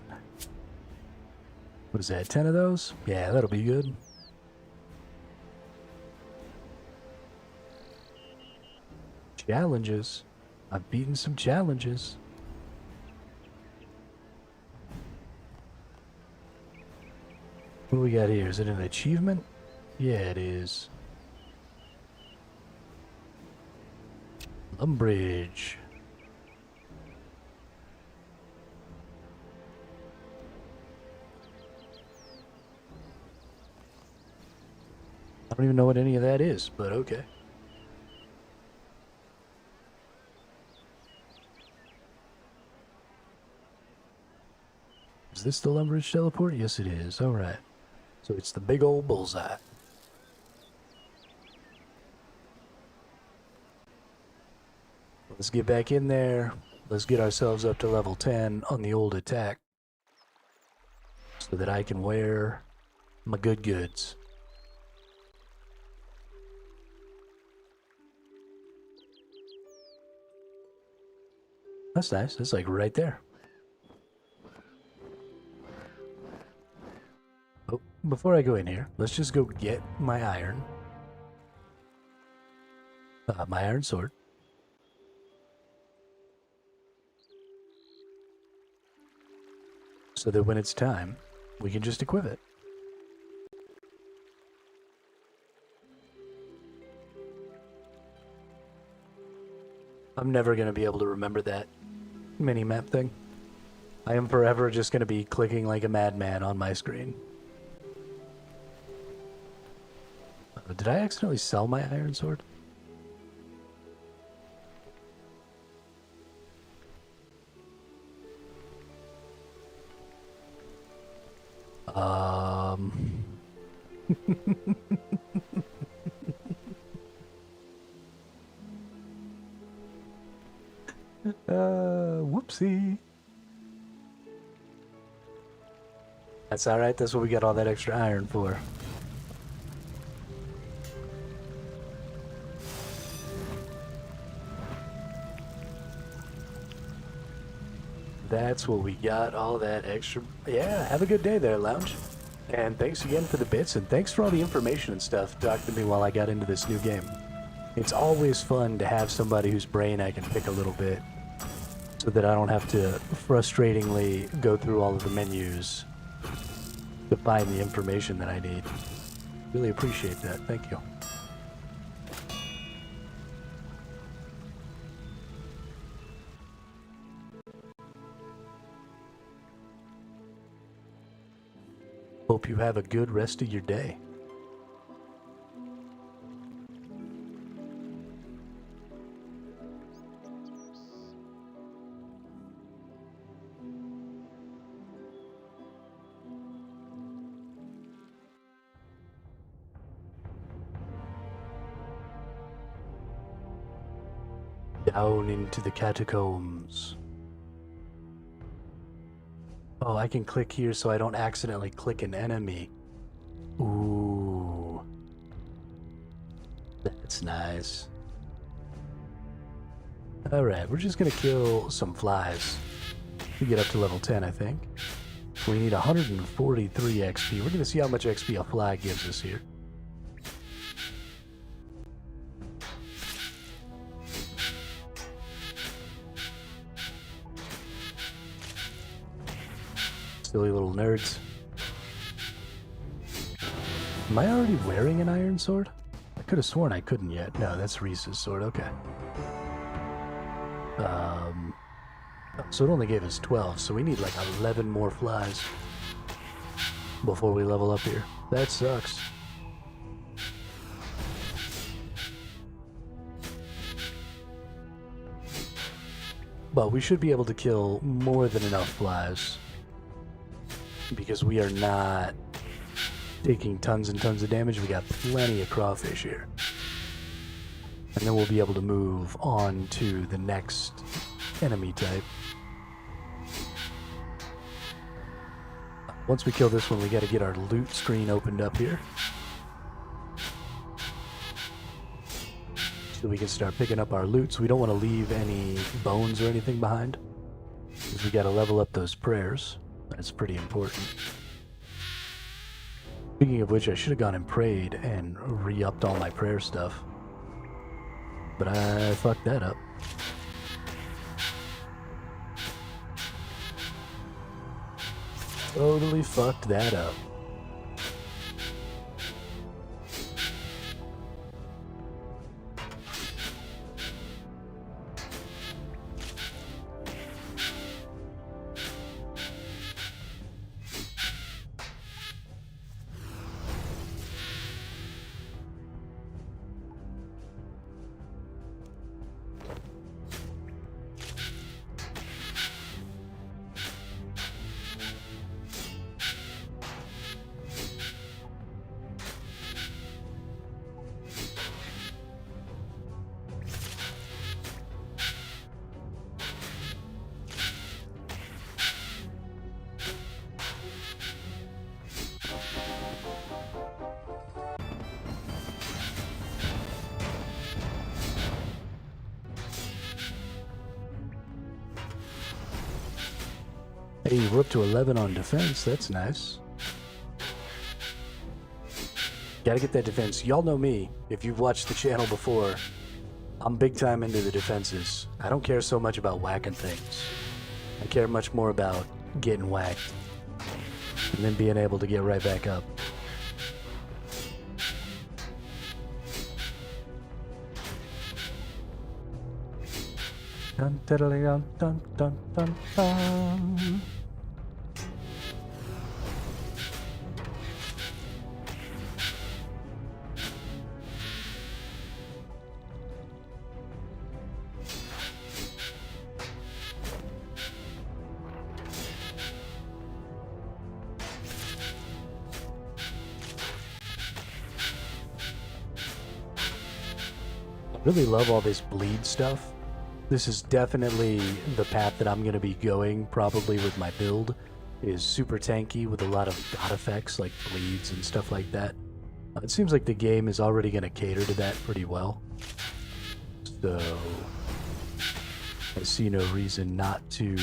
What is that, 10 of those? Yeah, that'll be good. Challenges. I've beaten some challenges. What do we got here? Is it an achievement? Yeah, it is. Lumbridge. I don't even know what any of that is, but okay. Is this the Lumbridge teleport? Yes, it is. Alright. So it's the big old bullseye. Let's get back in there. Let's get ourselves up to level 10 on the old attack. So that I can wear my good goods. That's nice. That's like right there. Oh, before I go in here, let's just go get my iron. My iron sword. So that when it's time, we can just equip it. I'm never going to be able to remember that mini-map thing. I am forever just going to be clicking like a madman on my screen. Did I accidentally sell my iron sword? Whoopsie. That's alright, that's what we got all that extra iron for. That's what we got, all that extra... Yeah, have a good day there, Lounge. And thanks again for the bits, and thanks for all the information and stuff talking to me while I got into this new game. It's always fun to have somebody whose brain I can pick a little bit, so that I don't have to frustratingly go through all of the menus to find the information that I need. Really appreciate that, thank you. Hope you have a good rest of your day. Down into the catacombs. Oh, I can click here so I don't accidentally click an enemy. Ooh. That's nice. Alright, we're just gonna kill some flies. We get up to level 10, I think. We need 143 XP. We're gonna see how much XP a fly gives us here. Silly little nerds. Am I already wearing an iron sword? I could have sworn I couldn't yet. No, that's Reese's sword. Okay. So it only gave us 12, so we need like 11 more flies before we level up here. That sucks. But we should be able to kill more than enough flies, because we are not taking tons and tons of damage. We got plenty of crawfish here. And then we'll be able to move on to the next enemy type. Once we kill this one, we got to get our loot screen opened up here, so we can start picking up our loot. So we don't want to leave any bones or anything behind, because we got to level up those prayers. That's pretty important. Speaking of which, I should have gone and prayed and re-upped all my prayer stuff, but I fucked that up. Totally fucked that up. Hey, we're up to 11 on defense. That's nice. Gotta get that defense. Y'all know me. If you've watched the channel before, I'm big time into the defenses. I don't care so much about whacking things. I care much more about getting whacked and then being able to get right back up. Dun, dun, dun, dun, dun, dun, dun. I really love all this bleed stuff. This is definitely the path that I'm going to be going, probably with my build, is super tanky with a lot of god effects like bleeds and stuff like that. It seems like the game is already going to cater to that pretty well. So I see no reason not to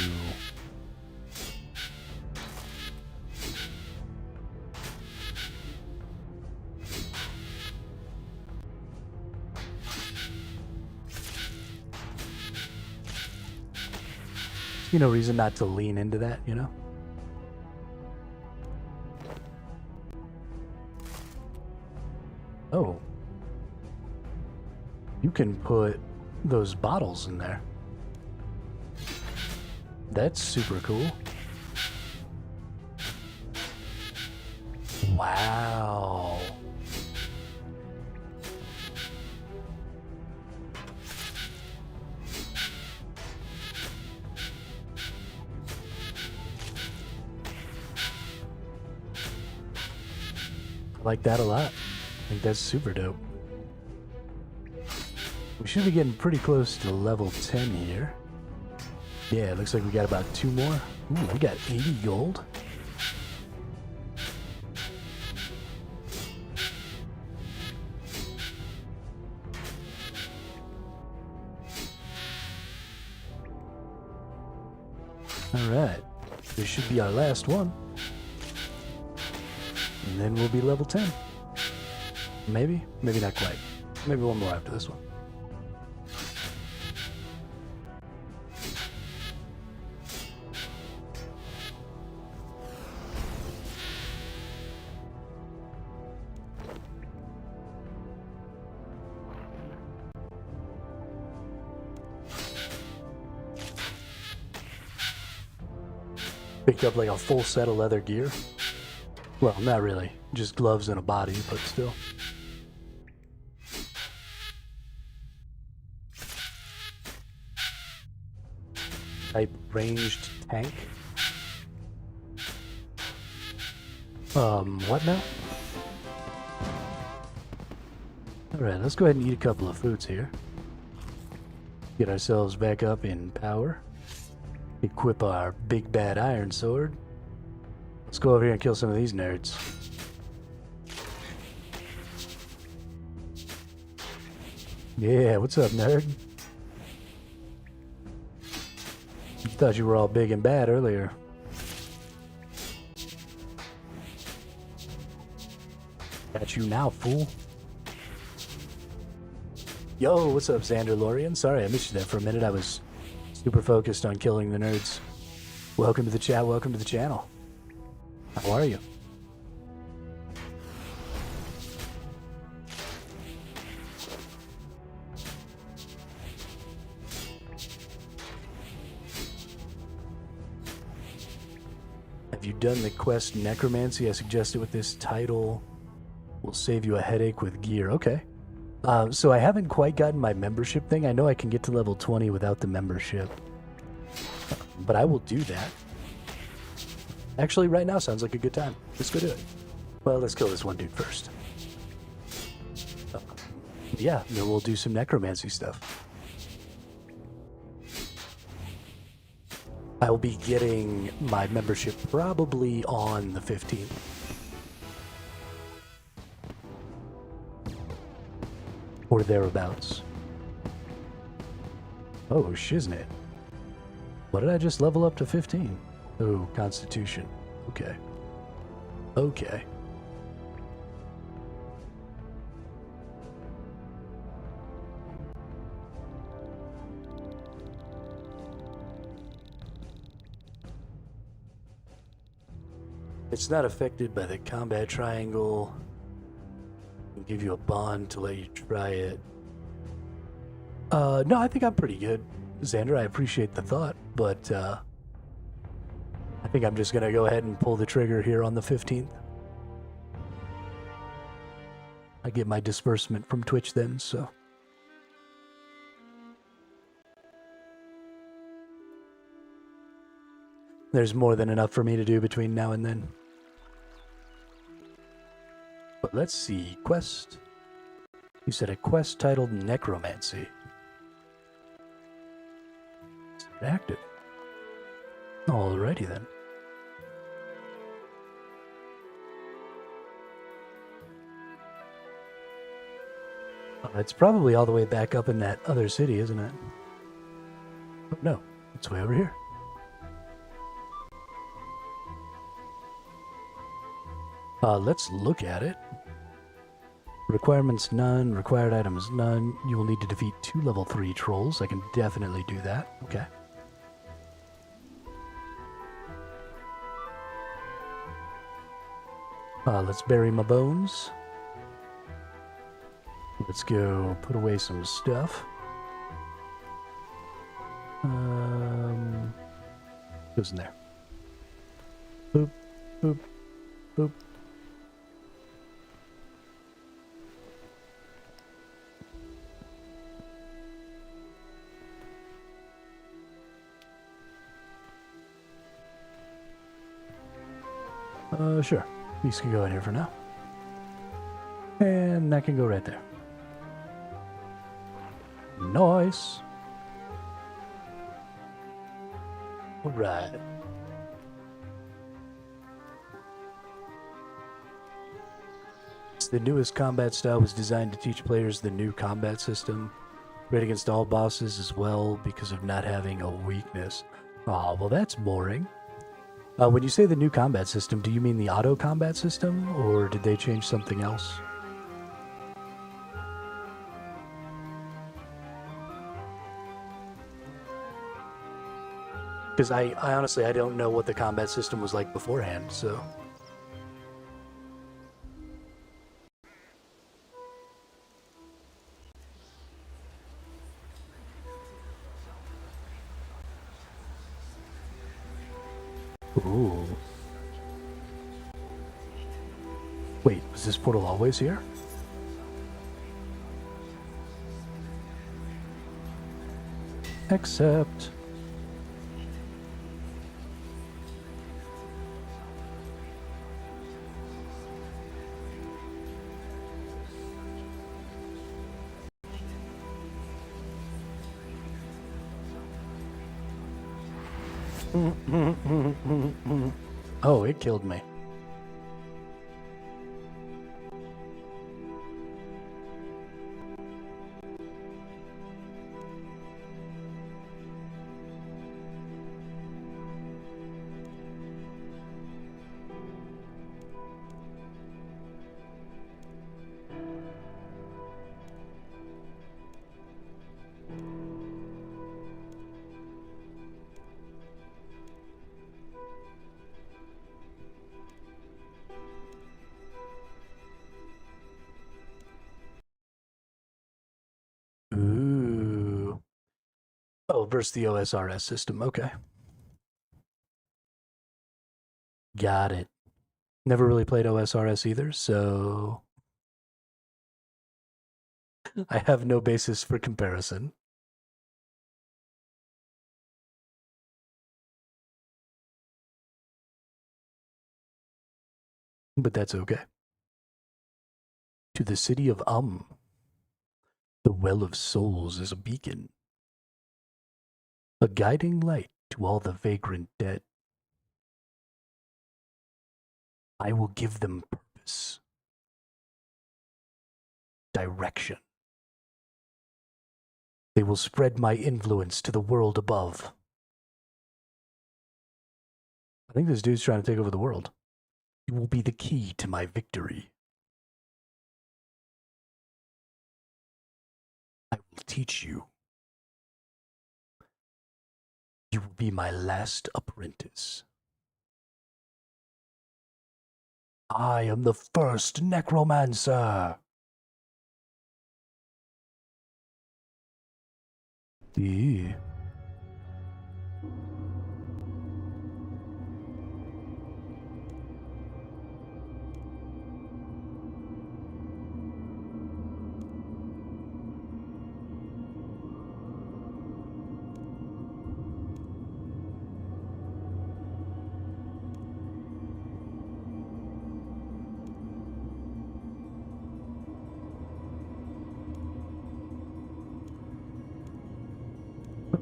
lean into that, you know? Oh. You can put those bottles in there. That's super cool. Wow. I like that a lot. I think that's super dope. We should be getting pretty close to level 10 here. Yeah, it looks like we got about 2 more. Ooh, we got 80 gold. Alright, this should be our last one. And then we'll be level 10. Maybe? Maybe not quite. Maybe one more after this one. Picked up like a full set of leather gear. Well, not really. Just gloves and a body, but still. Type ranged tank. What now? Alright, let's go ahead and eat a couple of foods here. Get ourselves back up in power. Equip our big bad iron sword. Let's go over here and kill some of these nerds. Yeah, what's up, nerd? You thought you were all big and bad earlier. Got you now, fool. Yo, what's up, Xander Lorian? Sorry, I missed you there for a minute. I was super focused on killing the nerds. Welcome to the chat, welcome to the channel. How are you? Have you done the quest Necromancy I suggested with this title? Will save you a headache with gear. Okay. So I haven't quite gotten my membership thing. I know I can get to level 20 without the membership. But I will do that. Actually, right now sounds like a good time. Let's go do it. Well, let's kill this one dude first. Yeah, then we'll do some necromancy stuff. I will be getting my membership probably on the 15th. Or thereabouts. Oh, shiznit. What did I just level up to 15? Oh, Constitution. Okay. Okay. It's not affected by the combat triangle. I'll give you a bond to let you try it. No, I think I'm pretty good. Xander, I appreciate the thought, but I think I'm just going to go ahead and pull the trigger here on the 15th. I get my disbursement from Twitch then, so. There's more than enough for me to do between now and then. But let's see, quest. You said a quest titled Necromancy. Is it active? Alrighty then. It's probably all the way back up in that other city, isn't it? Oh, no, it's way over here. Let's look at it. Requirements none, required items none. You will need to defeat 2 level 3 trolls. I can definitely do that. Okay. Let's bury my bones. Let's go put away some stuff. Goes in there. Boop, boop, boop. Sure. These can go in here for now. And that can go right there. Nice. Alright. The newest combat style was designed to teach players the new combat system. Great against all bosses as well because of not having a weakness. Oh, well that's boring. When you say the new combat system, do you mean the auto combat system, or did they change something else? Because I honestly, I don't know what the combat system was like beforehand, so... Ooh. Wait, was this portal always here? Except... Oh, it killed me. Ooh. Oh, versus the OSRS system. Okay. Got it. Never really played OSRS either, so... I have no basis for comparison. But that's okay. To the city of the Well of Souls is a beacon, a guiding light to all the vagrant dead. I will give them purpose, direction. They will spread my influence to the world above. I think this dude's trying to take over the world. You will be the key to my victory. I will teach you. You will be my last apprentice. I am the first necromancer. Eee.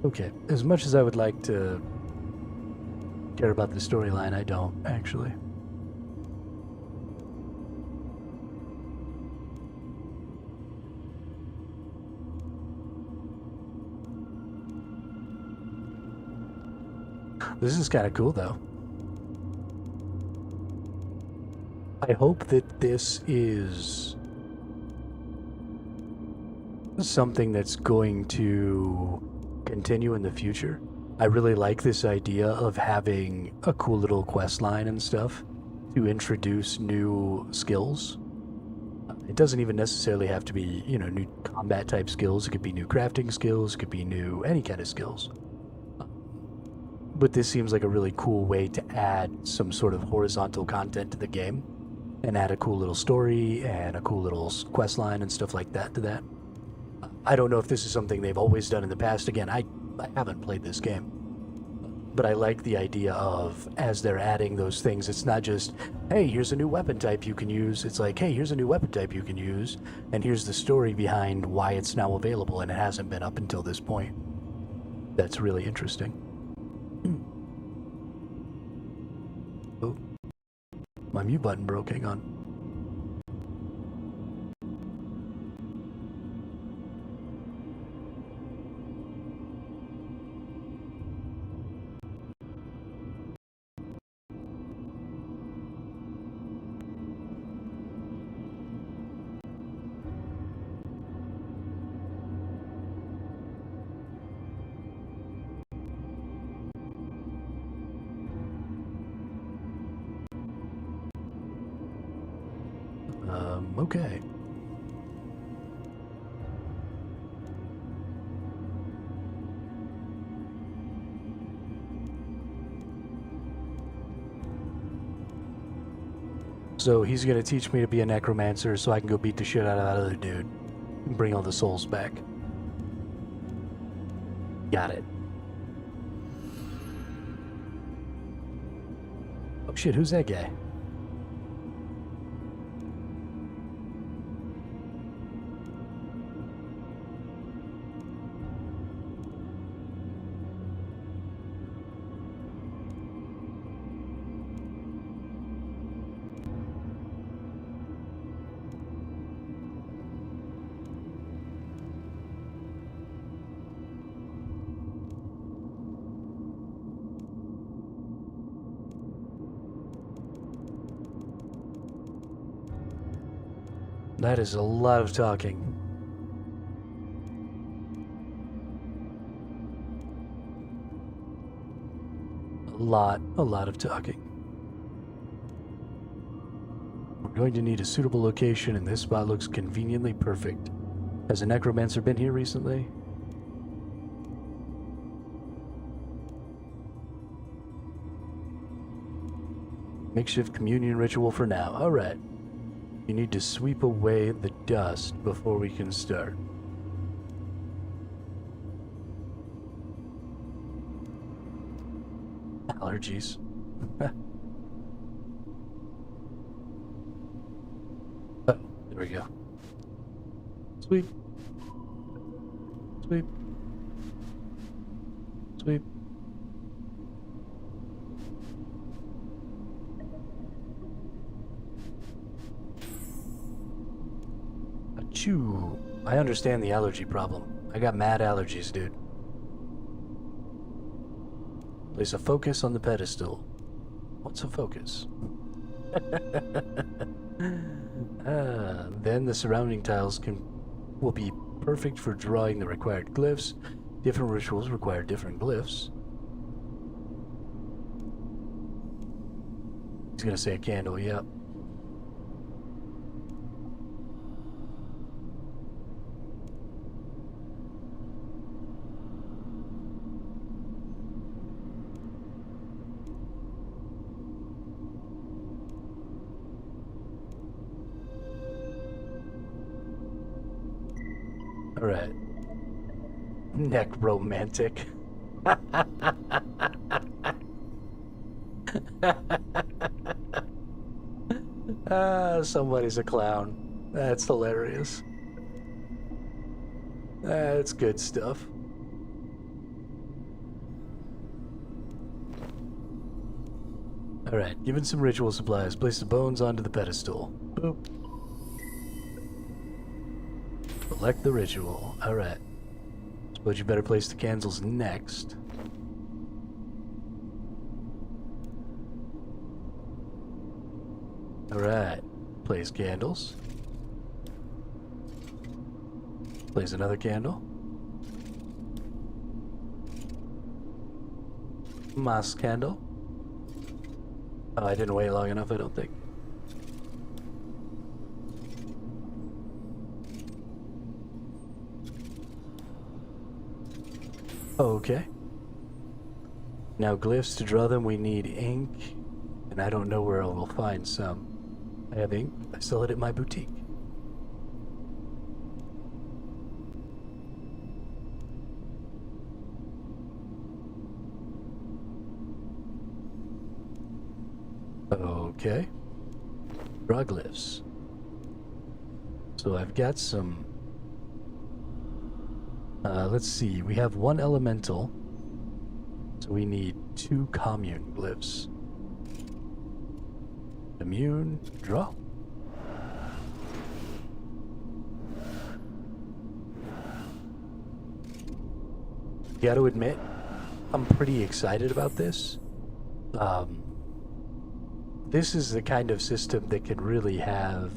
Okay, as much as I would like to care about the storyline, I don't, actually. This is kind of cool, though. I hope that this is something that's going to continue in the future. I really like this idea of having a cool little quest line and stuff to introduce new skills. It doesn't even necessarily have to be, you know, new combat type skills. It could be new crafting skills. It could be new any kind of skills. But this seems like a really cool way to add some sort of horizontal content to the game and add a cool little story and a cool little quest line and stuff like that to that. I don't know if this is something they've always done in the past. Again, I haven't played this game. but I like the idea of, as they're adding those things, it's not just, hey, here's a new weapon type you can use. It's like, hey, here's a new weapon type you can use, and here's the story behind why it's now available, and it hasn't been up until this point. That's really interesting. Oh, my mute button broke, hang on. Okay. So he's gonna teach me to be a necromancer so I can go beat the shit out of that other dude and bring all the souls back. Got it. Oh shit, who's that guy? That is a lot of talking. A lot of talking. We're going to need a suitable location, and this spot looks conveniently perfect. Has a necromancer been here recently? Makeshift communion ritual for now. Alright. You need to sweep away the dust before we can start. Allergies. Oh, there we go. Sweep. Sweep. Sweep. Achoo. I understand the allergy problem. I got mad allergies, dude. Place a focus on the pedestal. What's a focus? Then the surrounding tiles will be perfect for drawing the required glyphs. Different rituals require different glyphs. He's gonna say a candle, yep. Alright. Necromantic. Somebody's a clown. That's hilarious. That's good stuff. Alright, given some ritual supplies, place the bones onto the pedestal. Boop. Select the ritual. Alright. Suppose you better place the candles next. Alright. Place candles. Place another candle. Mass candle. Oh, I didn't wait long enough, I don't think. Okay. Now glyphs, to draw them we need ink, and I don't know where I will find some. I have ink, I sell it at my boutique. Okay. Druglyphs. So I've got some... let's see. We have one elemental. So we need 2 commune glyphs. Immune, draw. Gotta admit, I'm pretty excited about this. This is the kind of system that could really have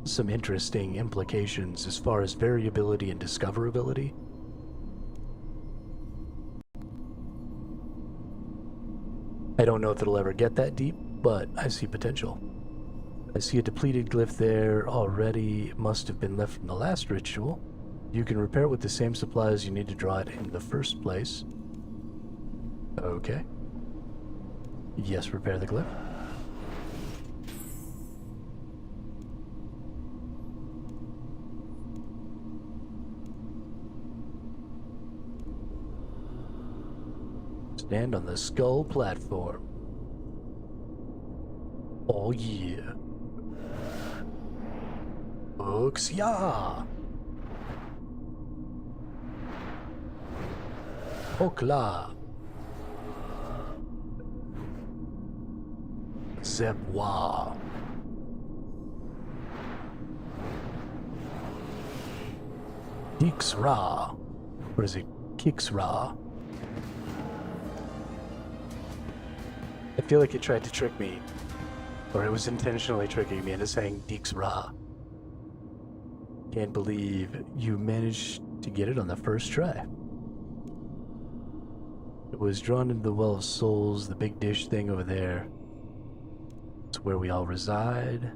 some interesting implications as far as variability and discoverability. I don't know if it'll ever get that deep, but I see potential. I see a depleted glyph there already. Must have been left from the last ritual. You can repair it with the same supplies you need to draw it in the first place. Okay. Yes, repair the glyph. Stand on the skull platform. Oh yeah. Books, yeah. Okla. Zebwa. Dixra. Or is it Kixra? I feel like it tried to trick me. Or it was intentionally tricking me into saying Dixra. Can't believe you managed to get it on the first try. It was drawn into the Well of Souls, the big dish thing over there. It's where we all reside.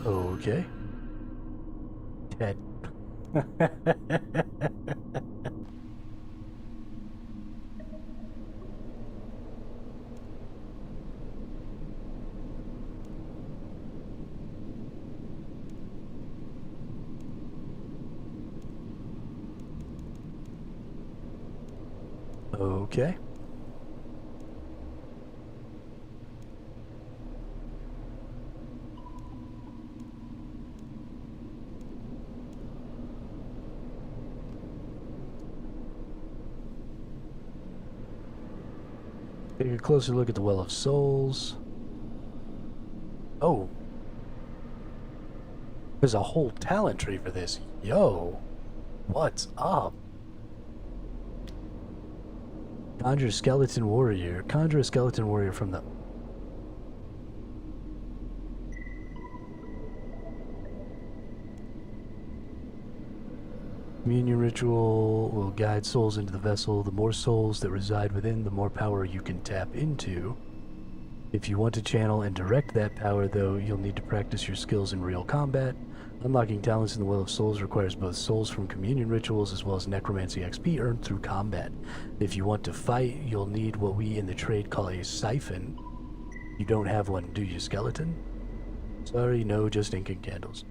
Okay. Ted. Okay. Take a closer look at the Well of Souls. Oh. There's a whole talent tree for this. Yo. What's up? Conjure Skeleton Warrior. Conjure a Skeleton Warrior from the... Communion ritual will guide souls into the vessel. The more souls that reside within, the more power you can tap into. If you want to channel and direct that power, though, you'll need to practice your skills in real combat. Unlocking talents in the Well of Souls requires both souls from communion rituals as well as necromancy XP earned through combat. If you want to fight, you'll need what we in the trade call a siphon. You don't have one, do you, skeleton? Sorry, no, just ink and candles.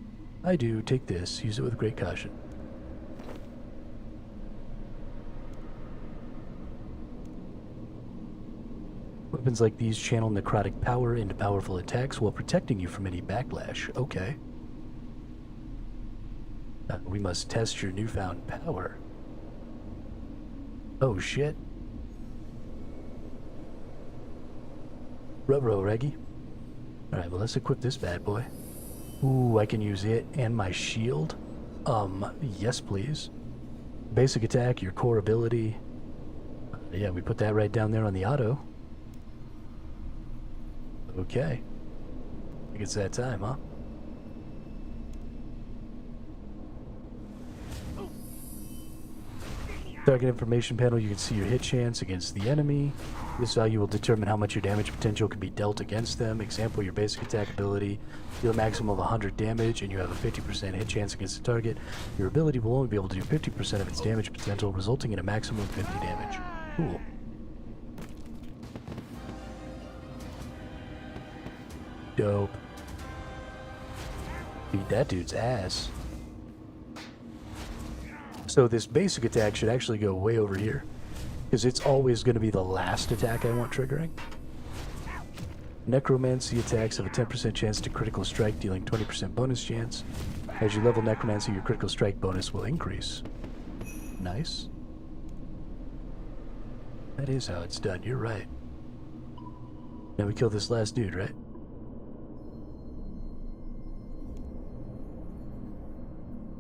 I do. Take this. Use it with great caution. Weapons like these channel necrotic power into powerful attacks while protecting you from any backlash. Okay. We must test your newfound power. Oh shit. Ruh-roh, Reggie. Alright, well let's equip this bad boy. Ooh, I can use it and my shield? Yes please. Basic attack, your core ability. Yeah, we put that right down there on the auto. Okay. I think it's that time, huh? Target information panel, you can see your hit chance against the enemy. This value will determine how much your damage potential can be dealt against them. Example, your basic attack ability, deal a maximum of 100 damage and you have a 50% hit chance against the target. Your ability will only be able to do 50% of its damage potential, resulting in a maximum of 50 damage. Cool. Dope. Beat that dude's ass. So this basic attack should actually go way over here, because it's always going to be the last attack I want triggering. Necromancy attacks have a 10% chance to critical strike, dealing 20% bonus chance. As you level Necromancy, your critical strike bonus will increase. Nice. That is how it's done, you're right. Now we kill this last dude, right?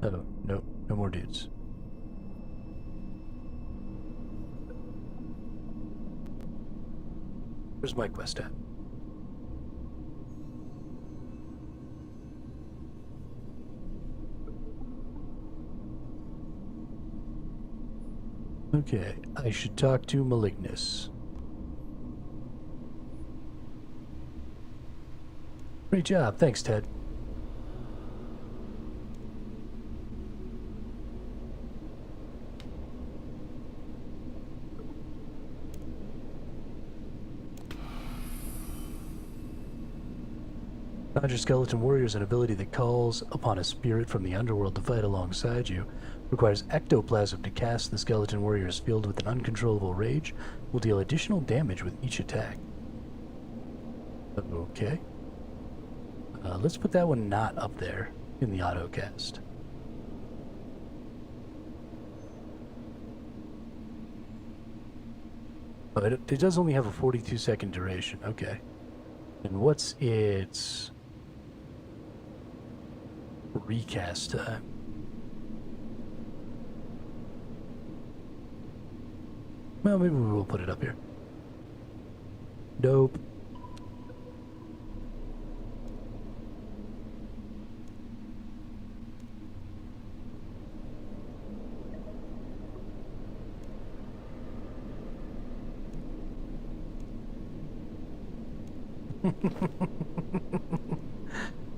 Oh, no, no more dudes. Where's my quest at? Okay, I should talk to Malignus. Great job, thanks, Ted. Conjure Skeleton Warrior is an ability that calls upon a spirit from the underworld to fight alongside you. Requires ectoplasm to cast. The Skeleton Warrior is filled with an uncontrollable rage. Will deal additional damage with each attack. Okay. Let's put that one not up there in the auto cast. Oh, it does only have a 42-second duration. Okay. And what's its recast time? Well, maybe we will put it up here. Dope.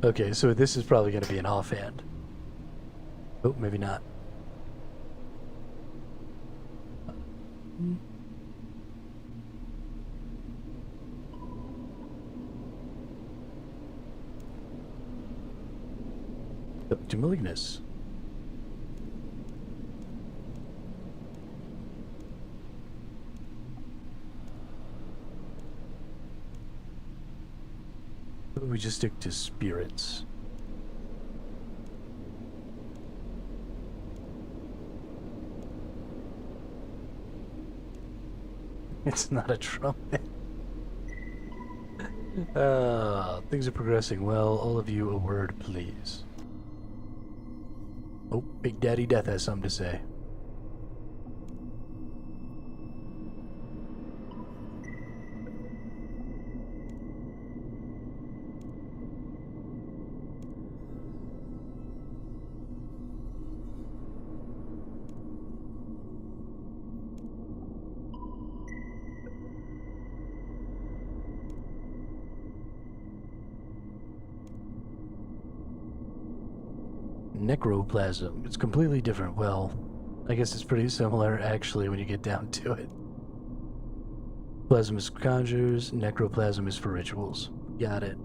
Okay, so this is probably going to be an offhand. Oh, maybe not. Up to Malignus. We just stick to spirits. It's not a trumpet. Things are progressing well. All of you, a word, please. Oh, Big Daddy Death has something to say. Necroplasm. It's completely different. Well, I guess it's pretty similar, actually, when you get down to it. Plasm is for conjures, necroplasm is for rituals. Got it.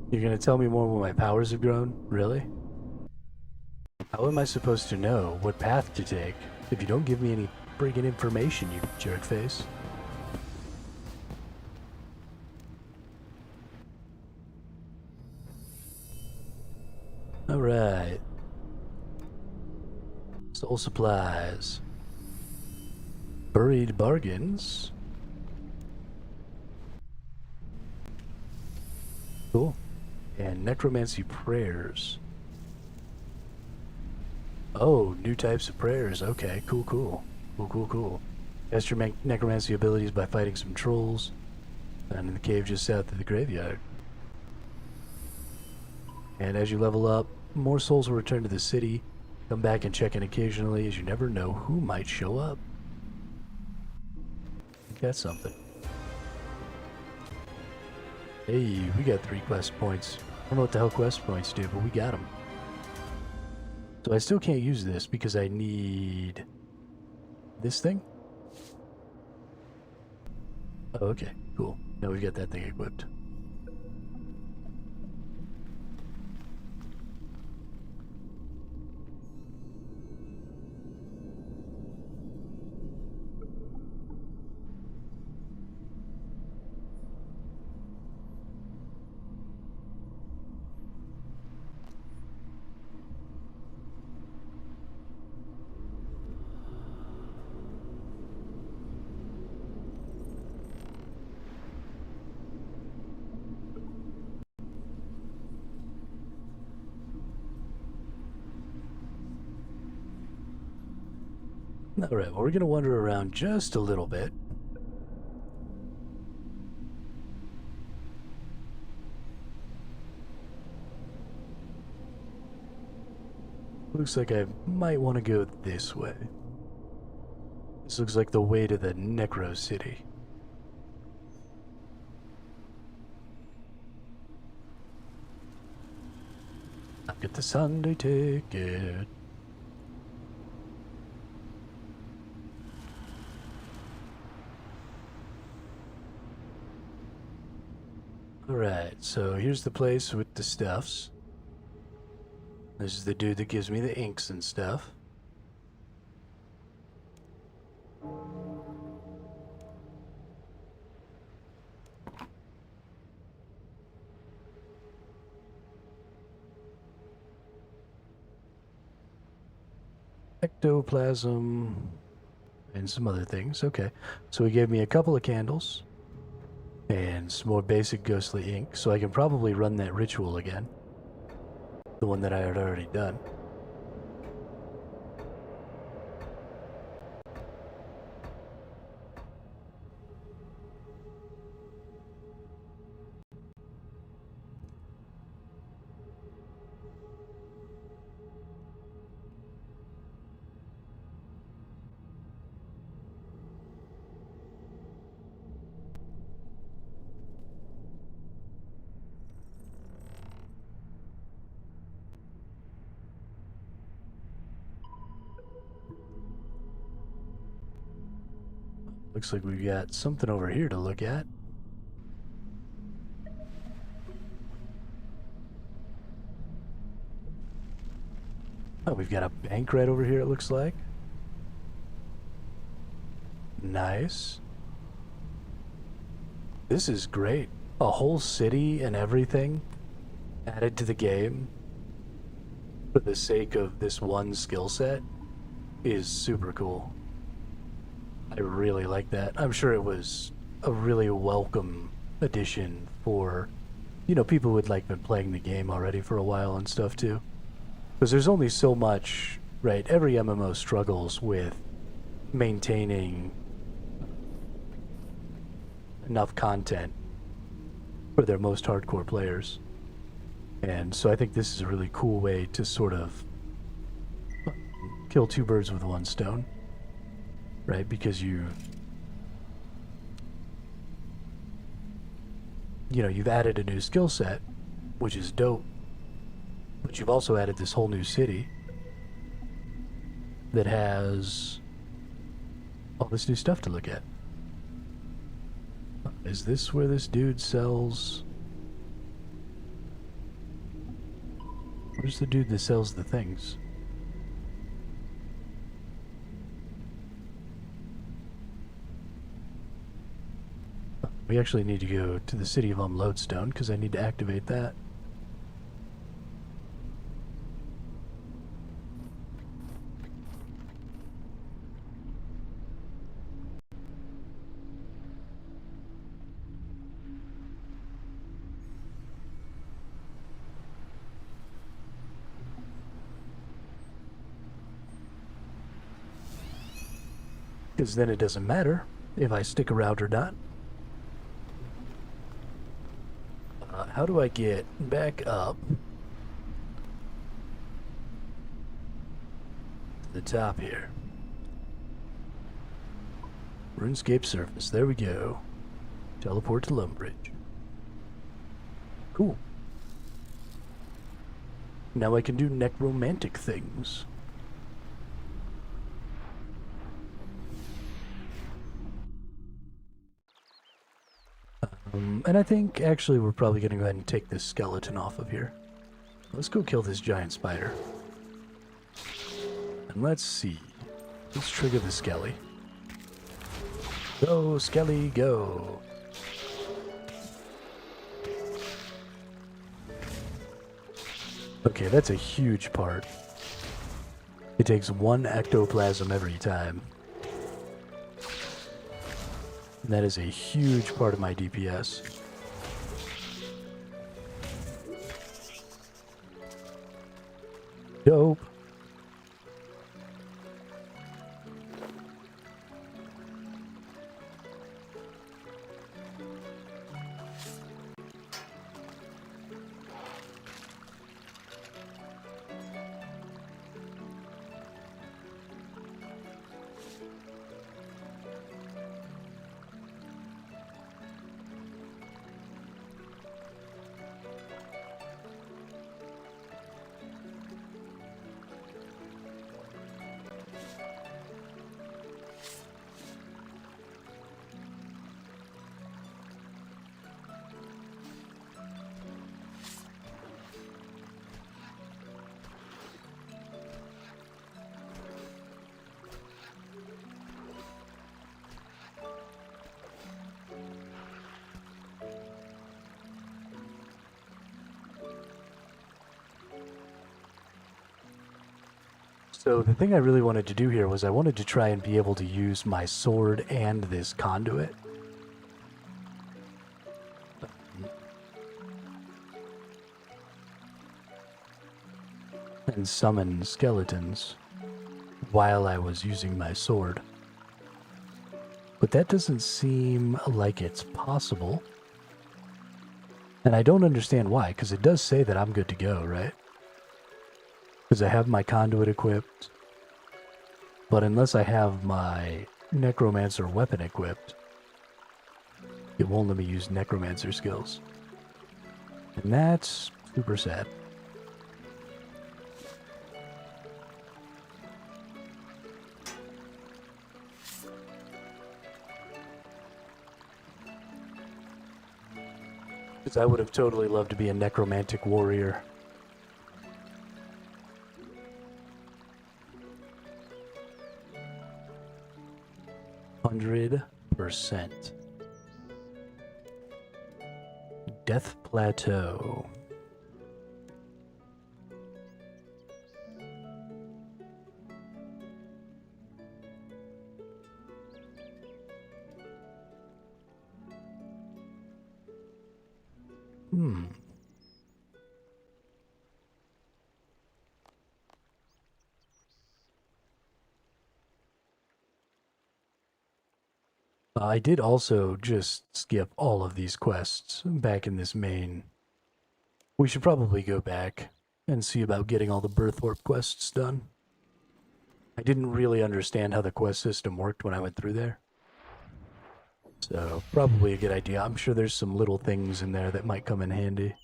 You're gonna tell me more when my powers have grown? Really? How am I supposed to know what path to take if you don't give me any friggin' information, you jerkface? Alright. Soul supplies. Buried bargains. Cool. And necromancy prayers. Oh, new types of prayers. Okay, cool, cool. Cool, cool, cool. Test your necromancy abilities by fighting some trolls. And in the cave just south of the graveyard. And as you level up, more souls will return to the city. Come back and check in occasionally, as you never know who might show up. That's something. Hey, we got 3 quest points. I don't know what the hell quest points do, but we got them. So I still can't use this because I need this thing. Oh, okay, cool. Now we've got that thing equipped. Alright, well, we're going to wander around just a little bit. Looks like I might want to go this way. This looks like the way to the Necro City. I'll get the Sunday ticket. Alright, so here's the place with the stuffs. This is the dude that gives me the inks and stuff. Ectoplasm and some other things. Okay, so he gave me a couple of candles and some more basic ghostly ink, so I can probably run that ritual again. The one that I had already done. Looks like we've got something over here to look at. Oh, we've got a bank right over here, it looks like. Nice. This is great. A whole city and everything added to the game for the sake of this one skill set is super cool. I really like that. I'm sure it was a really welcome addition for, you know, people who had like been playing the game already for a while and stuff too. Because there's only so much, right? Every MMO struggles with maintaining enough content for their most hardcore players. And so I think this is a really cool way to sort of kill 2 birds with 1 stone. Right, because you've added a new skill set, which is dope, but you've also added this whole new city that has all this new stuff to look at. Is this where this dude sells? Where's the dude that sells the things? We actually need to go to the city of Lodestone because I need to activate that. Because then it doesn't matter if I stick around or not. How do I get back up to the top here? RuneScape surface. There we go. Teleport to Lumbridge. Cool. Now I can do necromantic things. And I think, actually, we're probably going to go ahead and take this skeleton off of here. Let's go kill this giant spider. And let's see. Let's trigger the skelly. Go, skelly, go. Okay, that's a huge part. It takes 1 ectoplasm every time. And that is a huge part of my DPS. Dope. So the thing I really wanted to do here was I wanted to try and be able to use my sword and this conduit. And summon skeletons while I was using my sword. But that doesn't seem like it's possible. And I don't understand why, because it does say that I'm good to go, right? Because I have my conduit equipped. But unless I have my necromancer weapon equipped, it won't let me use necromancer skills. And that's super sad. Because I would have totally loved to be a necromantic warrior. %. Death Plateau. I did also just skip all of these quests back in this main. We should probably go back and see about getting all the Birthwarp quests done. I didn't really understand how the quest system worked when I went through there. So, probably a good idea. I'm sure there's some little things in there that might come in handy.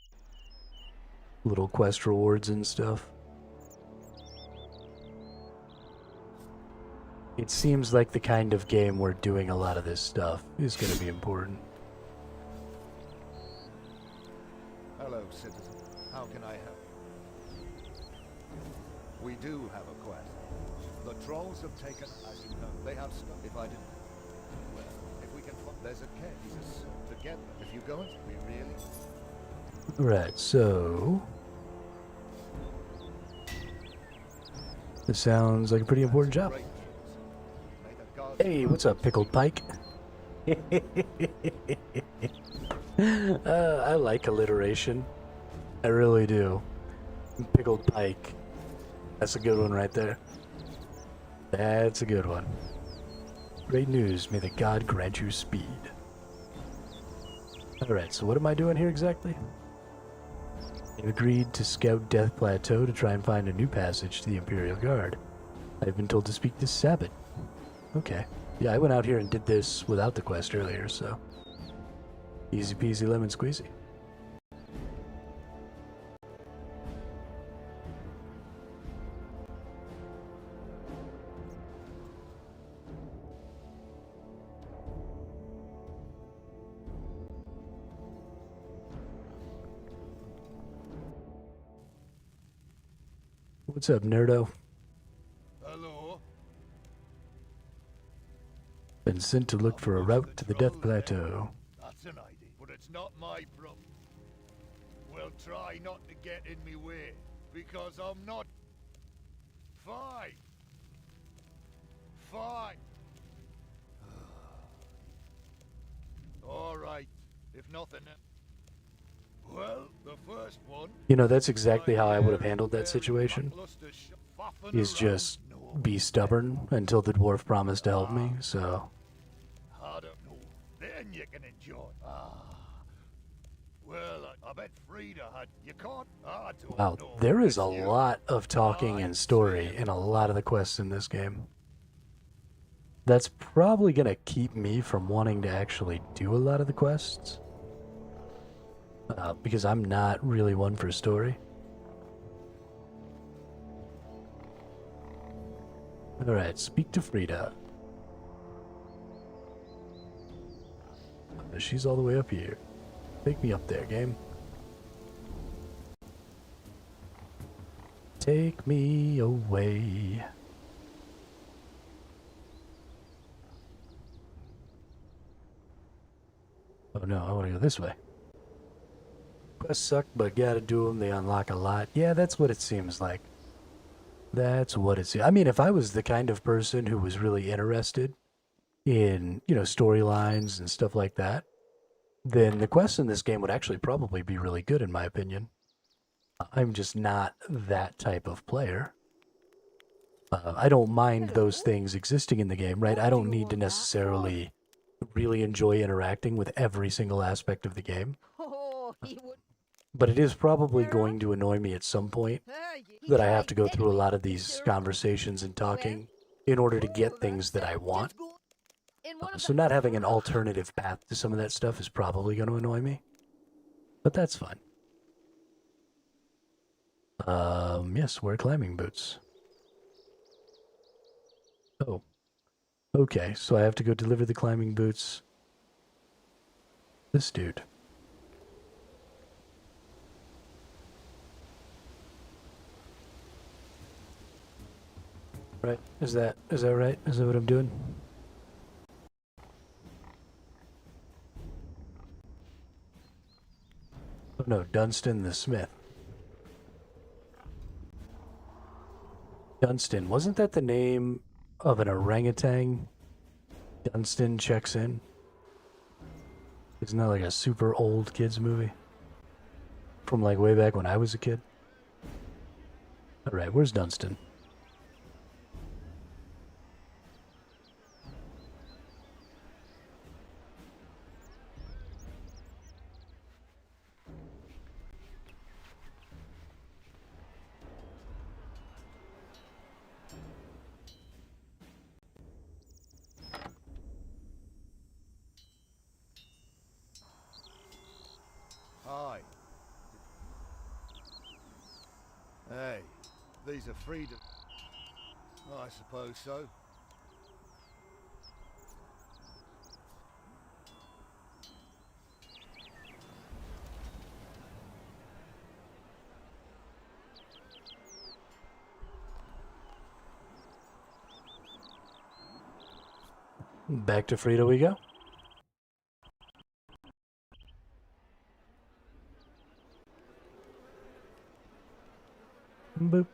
Little quest rewards and stuff. It seems like the kind of game where doing a lot of this stuff is going to be important. Hello, citizen. How can I help? We do have a quest. The trolls have taken, as you know, they have stuff. If I didn't, well, if we can find, there's a case to get them. If you go into, we really. Right, so this sounds like a pretty important job. Hey, what's up, Pickled Pike? I like alliteration. I really do. Pickled Pike. That's a good one right there. That's a good one. Great news. May the god grant you speed. Alright, so what am I doing here exactly? I've agreed to scout Death Plateau to try and find a new passage to the Imperial Guard. I've been told to speak to Sabbath. Okay. Yeah, I went out here and did this without the quest earlier, so... easy peasy lemon squeezy. What's up, nerdo? Hello? Been sent to look for a route to the Death Plateau. That's an idea, but it's not my problem. Well, try not to get in me way, because I'm not... Fine. Fine. All right, if nothing... Well, the first one... You know, that's exactly how I would have handled that situation. Is just be stubborn until the dwarf promised to help me, so... I don't know. Then you can enjoy. Well, I bet Frida had... You can't... I don't Wow, know. there is It's a you. lot of talking and story in a lot of the quests in this game. That's probably gonna keep me from wanting to actually do a lot of the quests. Because I'm not really one for story. Alright, speak to Frida. She's all the way up here. Take me up there, game. Take me away. Oh no, I want to go this way. Quests suck, but gotta do them. They unlock a lot. Yeah, that's what it seems like. That's what it seems. I mean, if I was the kind of person who was really interested in, you know, storylines and stuff like that, then the quests in this game would actually probably be really good, in my opinion. I'm just not that type of player. I don't mind those things existing in the game, right? I don't need to necessarily really enjoy interacting with every single aspect of the game. Oh, he would. But it is probably going to annoy me at some point that I have to go through a lot of these Sure. conversations and talking in order to get things that I want. So not having an alternative path to some of that stuff is probably going to annoy me. But that's fine. Yes, wear climbing boots. Oh. Okay, so I have to go deliver the climbing boots. This dude. Right, is that right? Is that what I'm doing? Oh no, Dunstan the Smith. Dunstan, wasn't that the name of an orangutan? Dunstan checks in. Isn't that like a super old kids movie? From like way back when I was a kid? Alright, where's Dunstan? Hi. Hey, these are freedom. I suppose so. Back to Frida we go. Boop.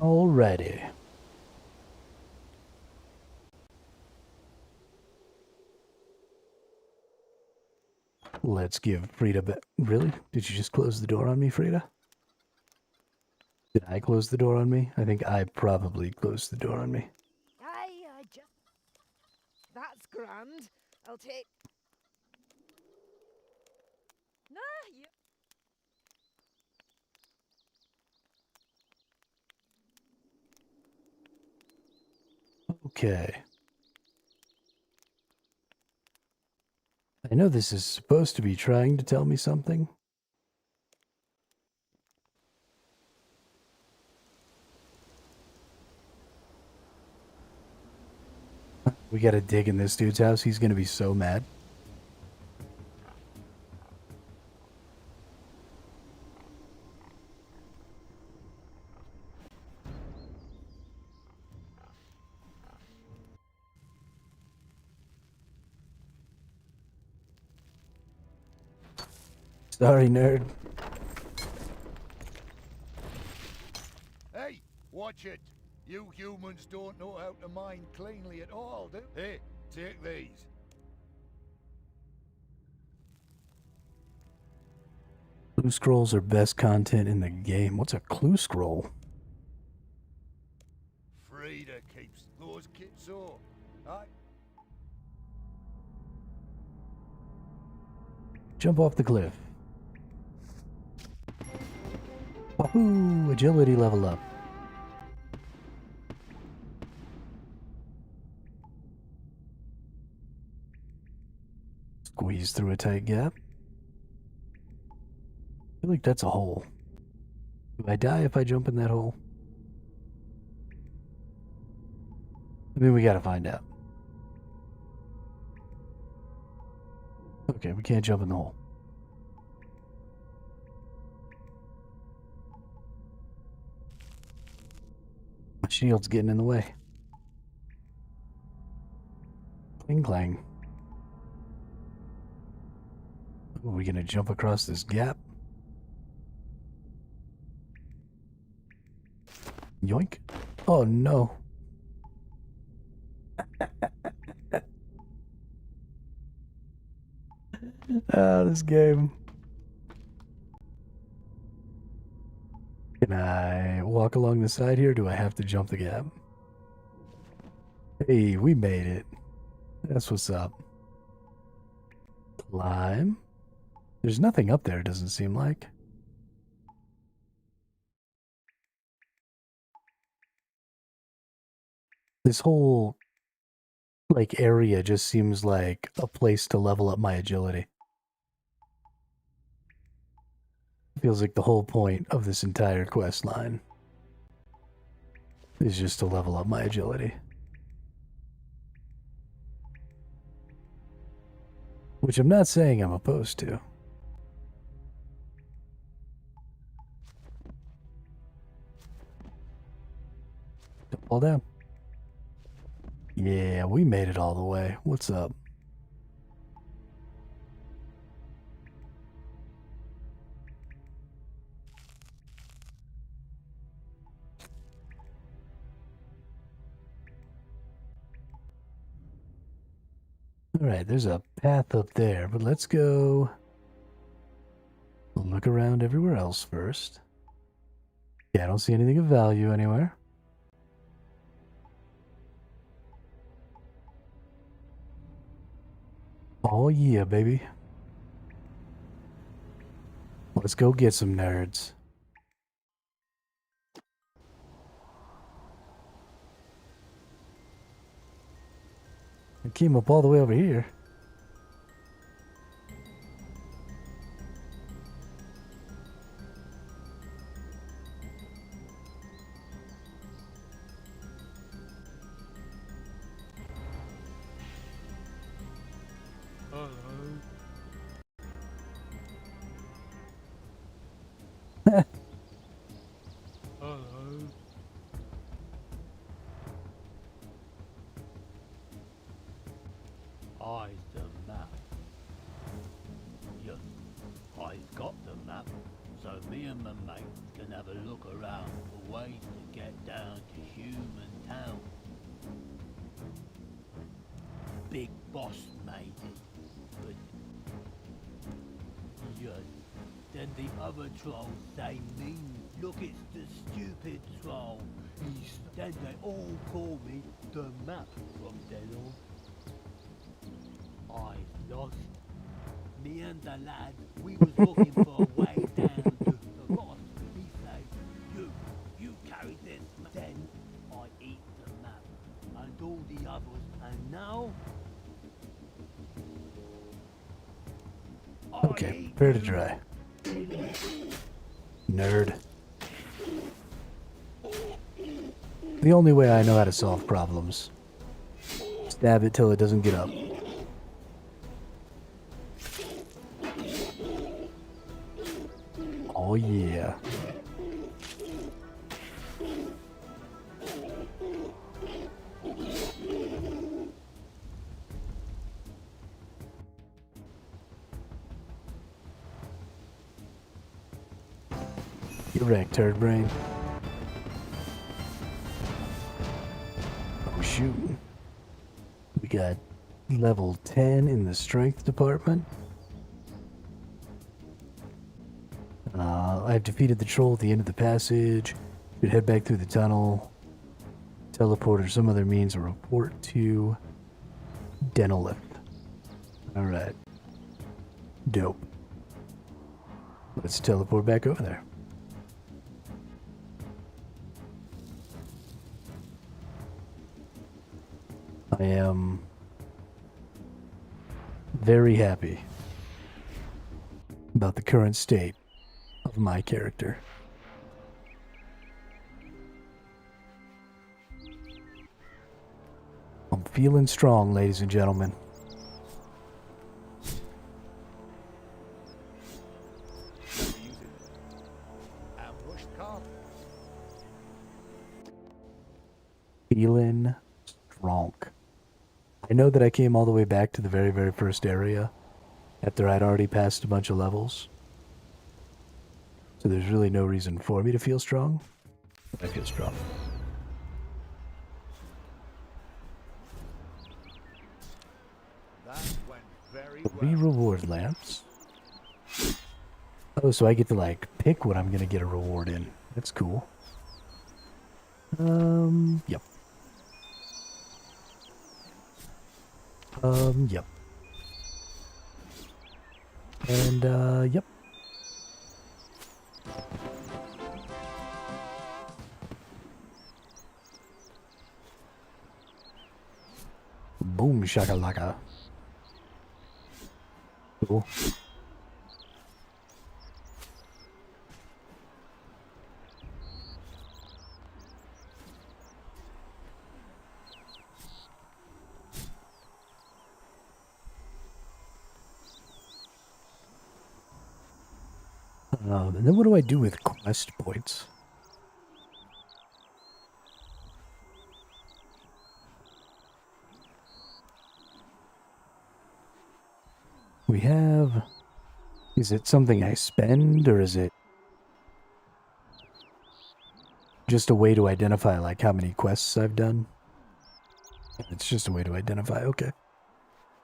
Alrighty. Let's give Frida Really? Did you just close the door on me, Frida? Did I close the door on me? I think I probably closed the door on me. Aye, I just... That's grand. I'll take... Nah, you... Okay. I know this is supposed to be trying to tell me something. We gotta dig in this dude's house. He's gonna be so mad. Sorry, nerd. Hey, watch it. You humans don't know how to mine cleanly at all, do? Hey, take these. Clue scrolls are best content in the game. What's a clue scroll? Frida keeps those kids so. Aye. Jump off the cliff. Wahoo! Agility level up. Squeeze through a tight gap. I feel like that's a hole. Do I die if I jump in that hole? I mean, we gotta find out. Okay, we can't jump in the hole. My shield's getting in the way. Cling clang. Are we gonna jump across this gap? Yoink. Oh no. This game. Can I walk along the side here? Or do I have to jump the gap? Hey, we made it. That's what's up. Climb. There's nothing up there, it doesn't seem like. This whole, like, area just seems like a place to level up my agility. Feels like the whole point of this entire quest line is just to level up my agility. Which I'm not saying I'm opposed to. Don't fall down. Yeah, we made it all the way. What's up? Alright, there's a path up there, but let's go look around everywhere else first. Yeah, I don't see anything of value anywhere. Oh yeah, baby. Let's go get some nerds. I came up all the way over here. Eyes the map. Yes, I've got the map. so me and my mates can have a look around for ways to get down to Human Town. Big boss made it, but yeah, then the other trolls say mean. Look, it's the stupid troll. Then they all call me the map from then on. I've lost. Me and the lad, we was looking for a way down to the boss. He say, you carry this. Then I eat the map and all the others, and now Okay, fair to dry. Nerd. The only way I know how to solve problems. Stab it till it doesn't get up. Oh yeah. You're wrecked, turd brain. Oh shoot. We got level 10 in the strength department. I've defeated the troll at the end of the passage. Should head back through the tunnel. Teleport or some other means or report to Denolith. Alright. Dope. Let's teleport back over there. I am very happy about the current state of my character. I'm feeling strong, ladies and gentlemen. Ambushed cop. Feeling strong. I know that I came all the way back to the very, very first area after I'd already passed a bunch of levels. So there's really no reason for me to feel strong. But I feel strong. That went very 3 well. reward lamps. Oh, so I get to like pick what I'm gonna get a reward in. That's cool. Yep. Yep. And, yep. Boom shakalaka. Cool. And then what do I do with quest points? We have... Is it something I spend, or is it just a way to identify, like, how many quests I've done? It's just a way to identify, okay.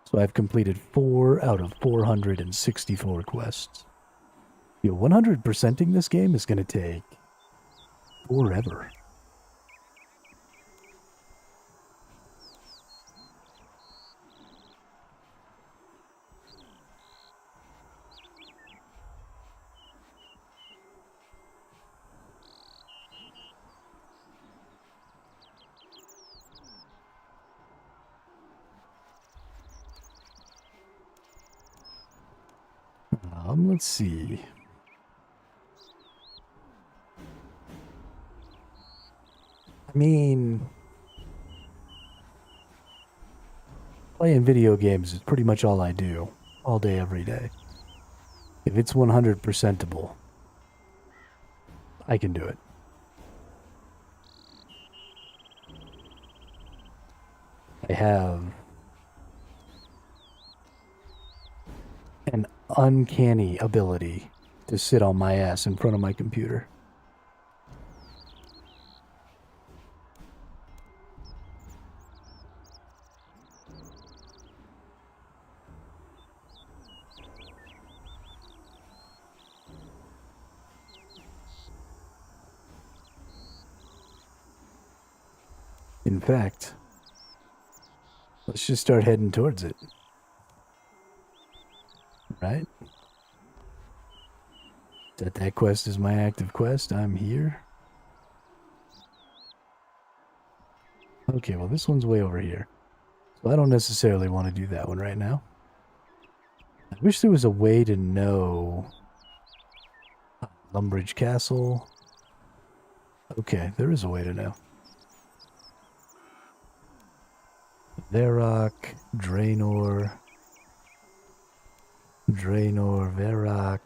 So I've completed 4 out of 464 quests. 100%ing this game is going to take forever. Let's see. I mean, playing video games is pretty much all I do, all day, every day. If it's 100%able, I can do it. I have an uncanny ability to sit on my ass in front of my computer. In fact, let's just start heading towards it. Right? That quest is my active quest. I'm here. Okay, well this one's way over here. So I don't necessarily want to do that one right now. I wish there was a way to know... Lumbridge Castle. Okay, there is a way to know. Varrock, Draenor, Varrock.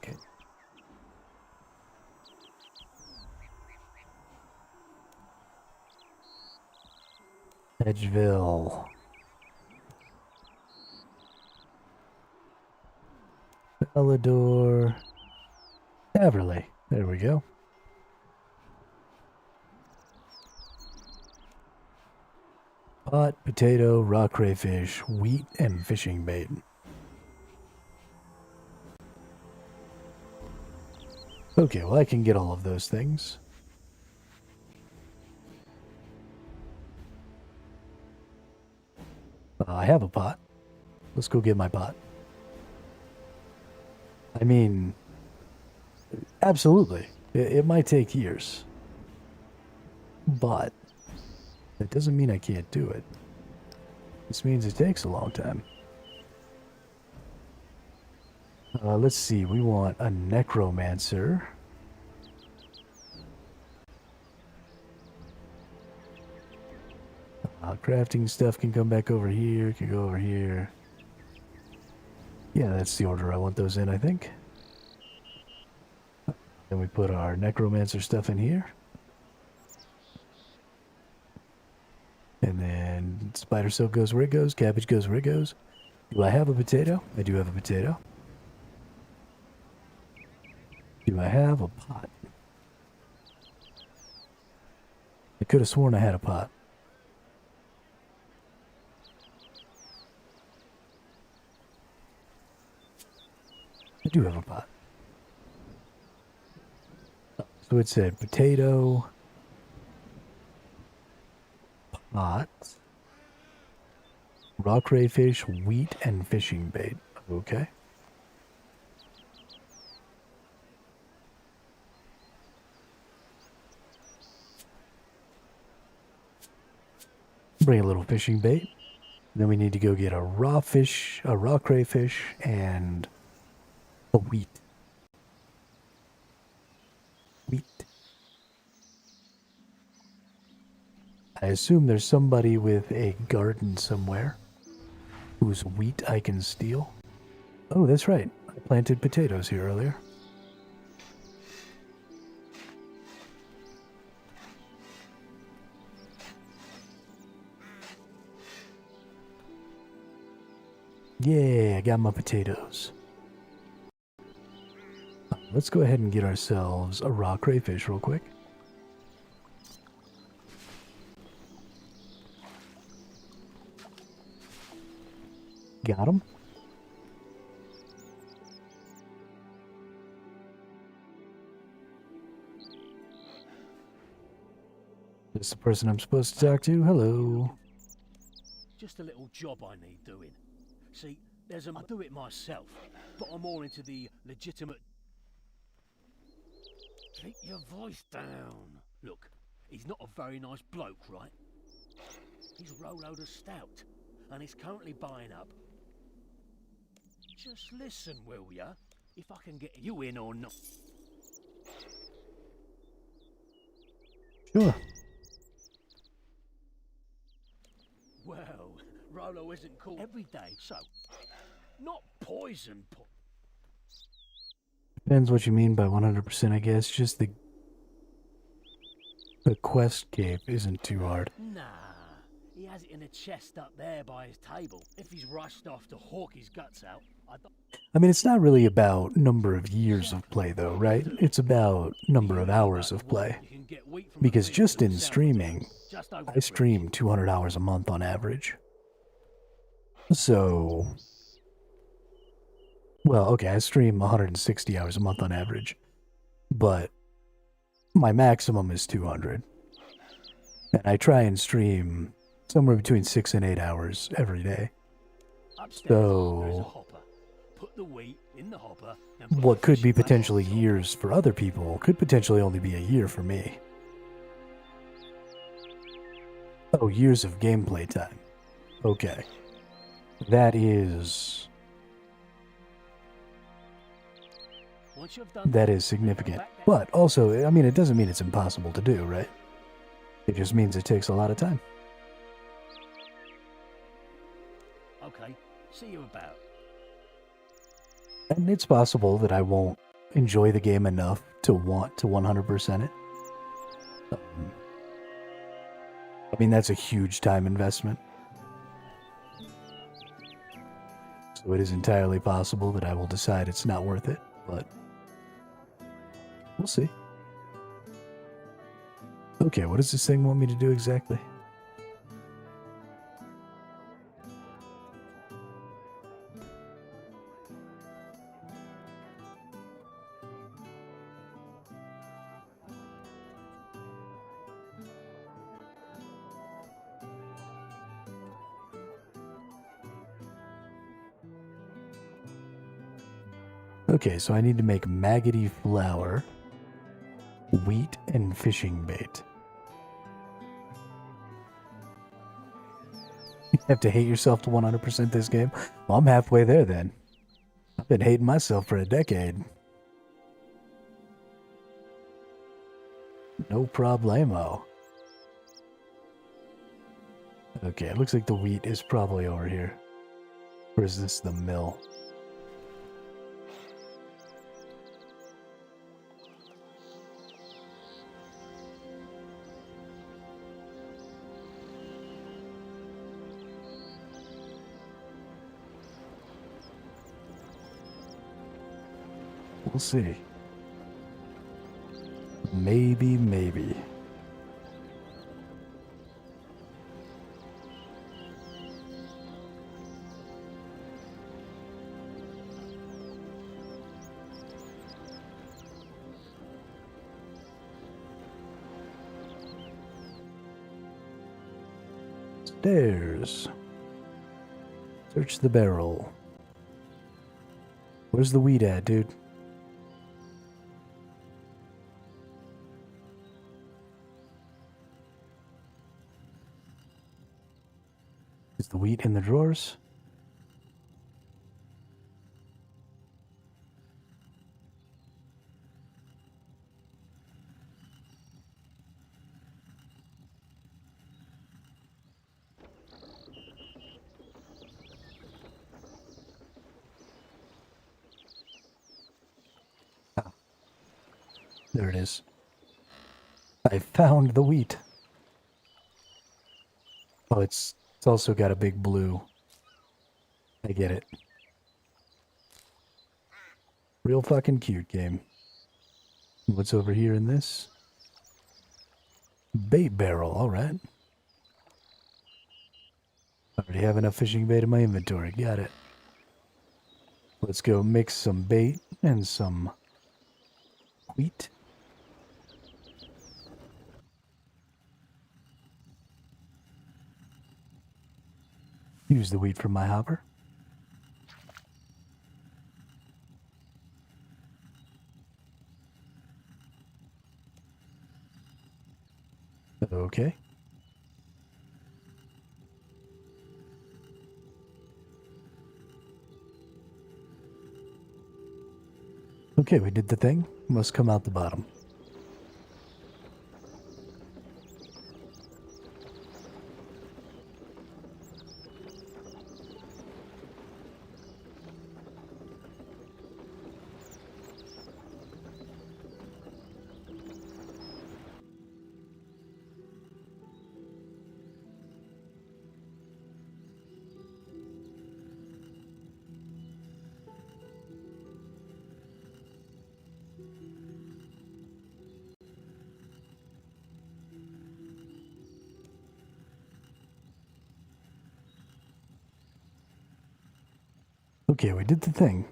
Edgeville. Bellador. Everley. There we go. Pot, potato, rock crayfish, wheat, and fishing bait. Okay, well I can get all of those things. I have a pot. Let's go get my pot. I mean, absolutely. It might take years. But that doesn't mean I can't do it. This means it takes a long time. Let's see. We want a necromancer. Crafting stuff can come back over here. Can go over here. Yeah, that's the order I want those in, I think. Then we put our necromancer stuff in here. And then spider silk goes where it goes. Cabbage goes where it goes. Do I have a potato? I do have a potato. Do I have a pot? I could have sworn I had a pot. I do have a pot. So it said potato, pot, raw crayfish, wheat, and fishing bait. Okay. Bring a little fishing bait. Then we need to go get a raw fish, a raw crayfish, and a wheat. Wheat. I assume there's somebody with a garden somewhere whose wheat I can steal. Oh, that's right. I planted potatoes here earlier. Yeah, I got my potatoes. Let's go ahead and get ourselves a raw crayfish real quick. Got him. This is the person I'm supposed to talk to. Hello. Just a little job I need doing. See, I do it myself, but I'm more into the legitimate... Keep your voice down. Look, he's not a very nice bloke, right? He's a roll-load of stout, and he's currently buying up. Just listen, will ya? If I can get you in or not. Sure. Well, Rolo isn't cool every day, so not poison. Depends what you mean by 100%, I guess. Just the quest cape isn't too hard. Nah, he has it in a chest up there by his table. If he's rushed off to hawk his guts out, I mean, it's not really about number of years of play, though, right? It's about number of hours of play. You can get wheat from a Because field just to in the south of streaming, town, just over I the stream bridge. 200 hours a month on average. So, well, okay, I stream 160 hours a month on average, but my maximum is 200. And I try and stream somewhere between 6 and 8 hours every day. Upstairs, So- there's a hopper. Put the wheat in the hopper and put What the could be fishing rod on potentially top. years for other people could potentially only be a year for me. Oh, years of gameplay time. Okay. That is Once you've done that is significant. back down. But also, I mean, it doesn't mean it's impossible to do, right? It just means it takes a lot of time. Okay, see you about. And it's possible that I won't enjoy the game enough to want to 100% it. I mean, that's a huge time investment. So it is entirely possible that I will decide it's not worth it, but we'll see. Okay, what does this thing want me to do exactly? Okay, so I need to make maggoty flour, wheat, and fishing bait. You have to hate yourself to 100% this game? Well, I'm halfway there then. I've been hating myself for a decade. No problemo. Okay, it looks like the wheat is probably over here. Or is this the mill? We'll see. Maybe, maybe. Stairs. Search the barrel. Where's the weed at, dude? Is the wheat in the drawers? Ah. There it is. I found the wheat. Oh, it's also got a big blue. I get it. Real fucking cute game. What's over here in this? Bait barrel, alright. Already have enough fishing bait in my inventory, got it. Let's go mix some bait and some wheat. Use the wheat from my hopper. Okay. Okay, we did the thing. Must come out the bottom. Okay, we did the thing.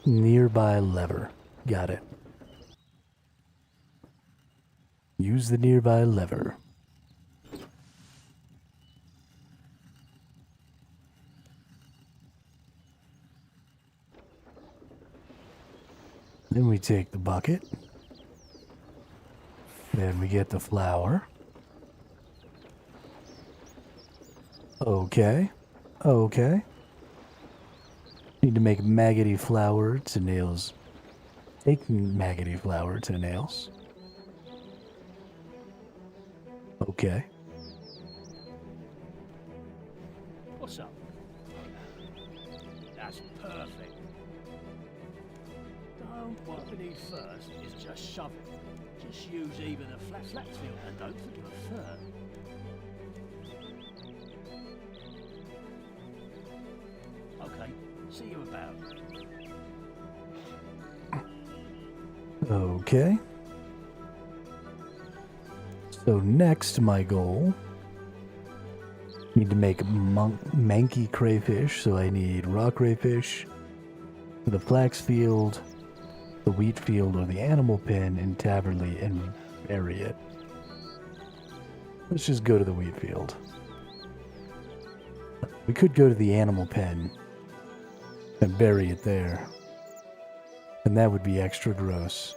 Nearby lever. Got it. Use the nearby lever. Then we take the bucket. Then we get the flour. Okay. Okay. Need to make maggoty flour to nails. Take maggoty flour to nails. Okay. What's up? That's perfect. What we need first is just shove it. Just use either the flat field and don't forget a third. Okay, see you about. Okay. So next, my goal. Need to make manky crayfish, so I need raw crayfish, the flax field, the wheat field, or the animal pen in Taverley and bury it. Let's just go to the wheat field. We could go to the animal pen and bury it there. And that would be extra gross.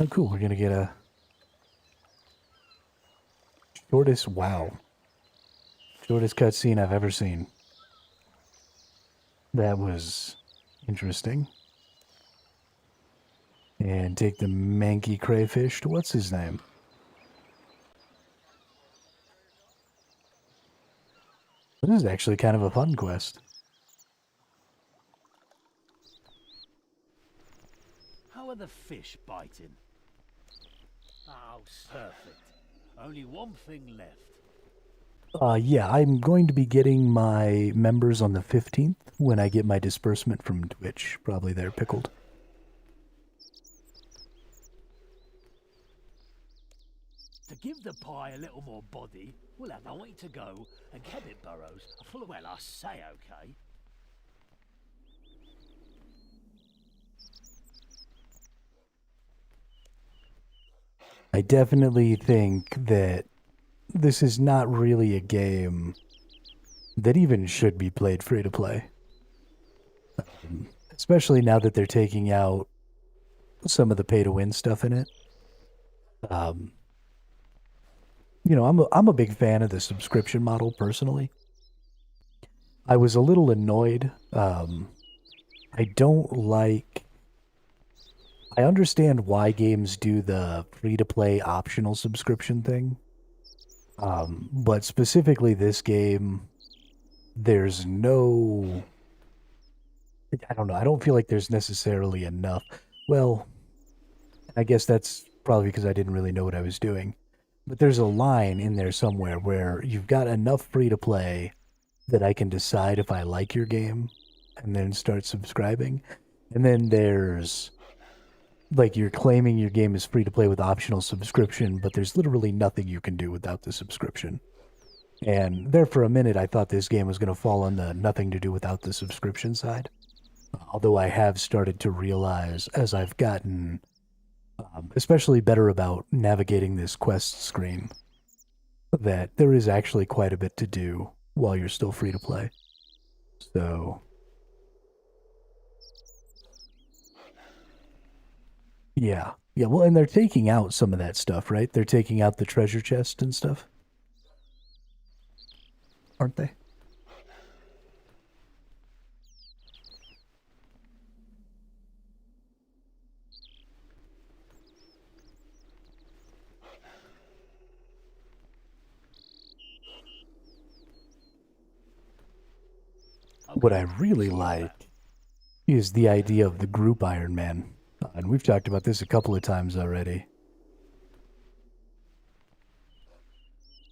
Oh, cool. We're going to get a shortest, wow. Shortest cutscene I've ever seen. That was interesting. And take the manky crayfish to what's his name? This is actually kind of a fun quest. How are the fish biting? Oh, perfect. Only one thing left. Yeah, I'm going to be getting my members on the 15th when I get my disbursement from Twitch. Probably they're pickled. To give the pie a little more body, we'll have a way to go and Kebbit burrows are full of, well, I say okay. I definitely think that this is not really a game that even should be played free to play. Especially now that they're taking out some of the pay to win stuff in it. You know, I'm a big fan of the subscription model personally. I was a little annoyed. I don't like. I understand why games do the free-to-play optional subscription thing. But specifically this game, there's no... I don't know. I don't feel like there's necessarily enough. Well, I guess that's probably because I didn't really know what I was doing. But there's a line in there somewhere where you've got enough free-to-play that I can decide if I like your game and then start subscribing. And then there's... like you're claiming your game is free to play with optional subscription, but there's literally nothing you can do without the subscription. And there for a minute, I thought this game was going to fall on the nothing to do without the subscription side. Although I have started to realize as I've gotten especially better about navigating this quest screen that there is actually quite a bit to do while you're still free to play. So... yeah. Yeah, well, and they're taking out some of that stuff, right? They're taking out the treasure chest and stuff. Aren't they? what I really like is the idea of the group Iron Man. And we've talked about this a couple of times already.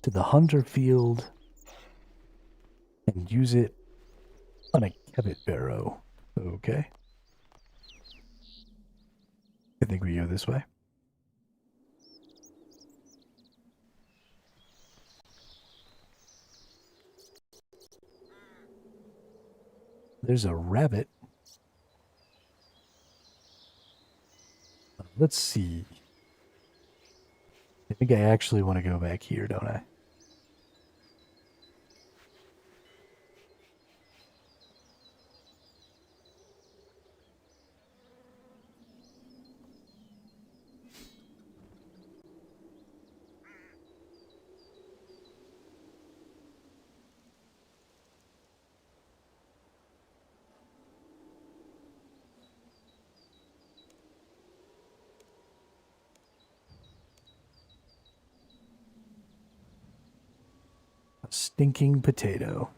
To the hunter field and use it on a Kebbit barrow. Okay. I think we go this way. There's a rabbit. Let's see. I think I actually want to go back here, don't I? A stinking potato.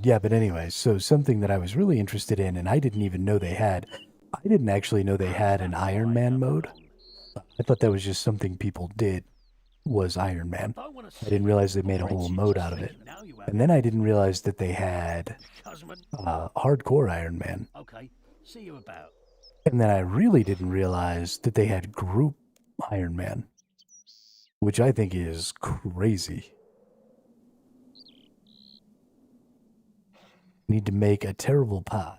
Yeah, but anyway, so something that I was really interested in, and I didn't even know they had, I didn't actually know they had an Iron Man mode. I thought that was just something people did, was Iron Man. I didn't realize they made a whole mode out of it. And then I didn't realize that they had hardcore Iron Man. Okay, see you about. And then I really didn't realize that they had group Iron Man, which I think is crazy. Need to make a terrible pie.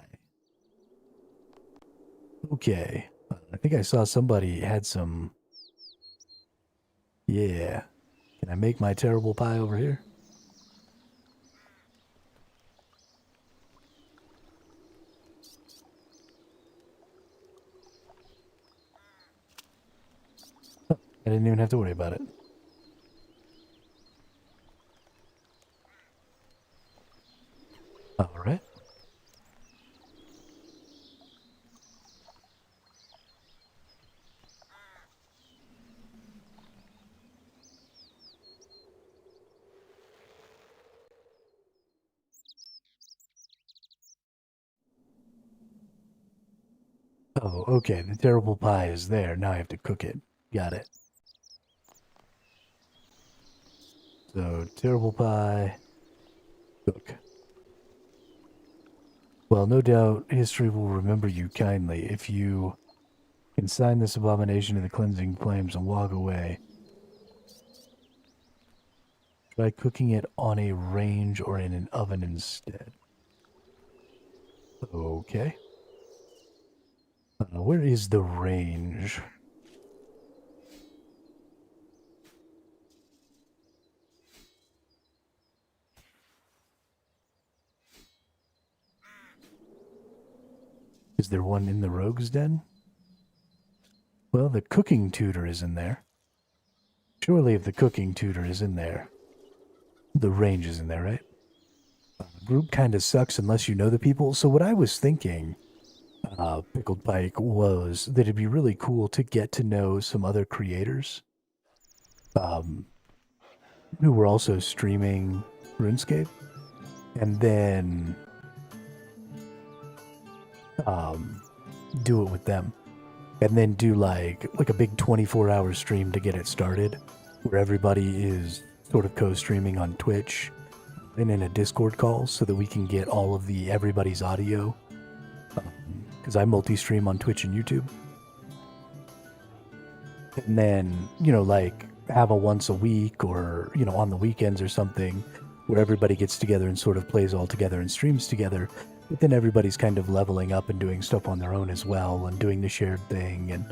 Okay. I think I saw somebody had some... Yeah. Can I make my terrible pie over here? I didn't even have to worry about it. All right. Oh, okay. The terrible pie is there. Now I have to cook it. Got it. So, terrible pie. Cook. Well, no doubt history will remember you kindly if you consign this abomination to the cleansing flames and walk away. Try cooking it on a range or in an oven instead. Okay. Where is the range? Is there one in the rogue's den? Well, the cooking tutor is in there. Surely if the cooking tutor is in there, the range is in there, right? Group kind of sucks unless you know the people. So what I was thinking, Pickled Pike, was that it'd be really cool to get to know some other creators who were also streaming RuneScape, and then do it with them, and then do like a big 24-hour stream to get it started, where everybody is sort of co-streaming on Twitch and in a Discord call, so that we can get all of everybody's audio, because I multi-stream on Twitch and YouTube. And then, like, have a once a week or, on the weekends or something, where everybody gets together and sort of plays all together and streams together. But then everybody's kind of leveling up and doing stuff on their own as well, and doing the shared thing. And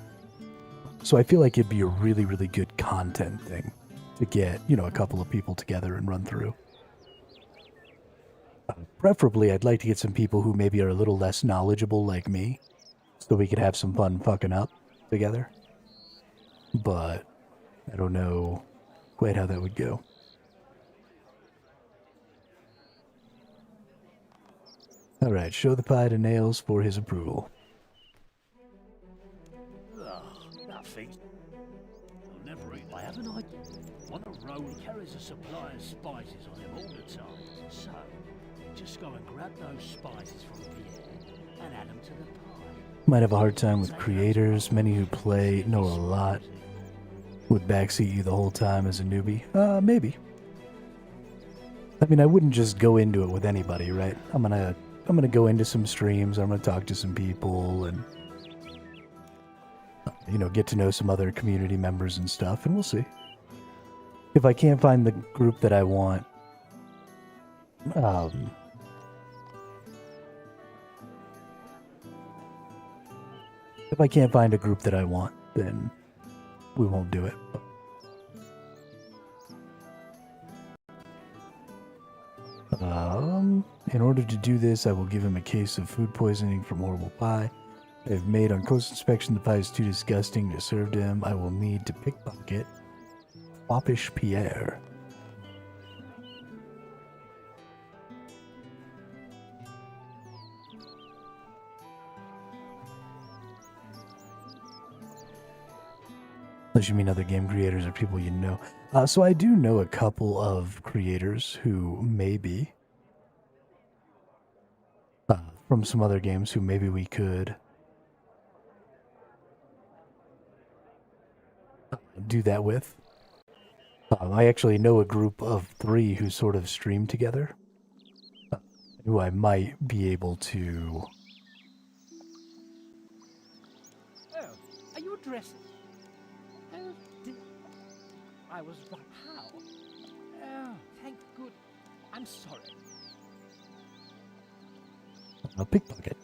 so I feel like it'd be a really, really good content thing to get, a couple of people together and run through. Preferably, I'd like to get some people who maybe are a little less knowledgeable like me, so we could have some fun fucking up together. But I don't know quite how that would go. Alright, show the pie to Nails for his approval. grab those spices from Pierre and add them to the pie. Might have a hard time with creators. Many who play know a lot. Would backseat you the whole time as a newbie? Maybe. I mean, I wouldn't just go into it with anybody, right? I'm gonna go into some streams. I'm gonna talk to some people and, you know, get to know some other community members and stuff, and we'll see. If I can't find the group that I want, if I can't find a group that I want, then we won't do it. In order to do this, I will give him a case of food poisoning from horrible pie. I have made on close inspection the pie is too disgusting to serve to him. I will need to pickpocket Foppish Pierre. Unless you mean other game creators or people you know. So I do know a couple of creators who maybe, from some other games, who maybe we could do that with. I actually know a group of 3 who sort of stream together, who I might be able to... Oh, are you addressing? Oh, I was right. How? Oh, thank good. I'm sorry. A pickpocket.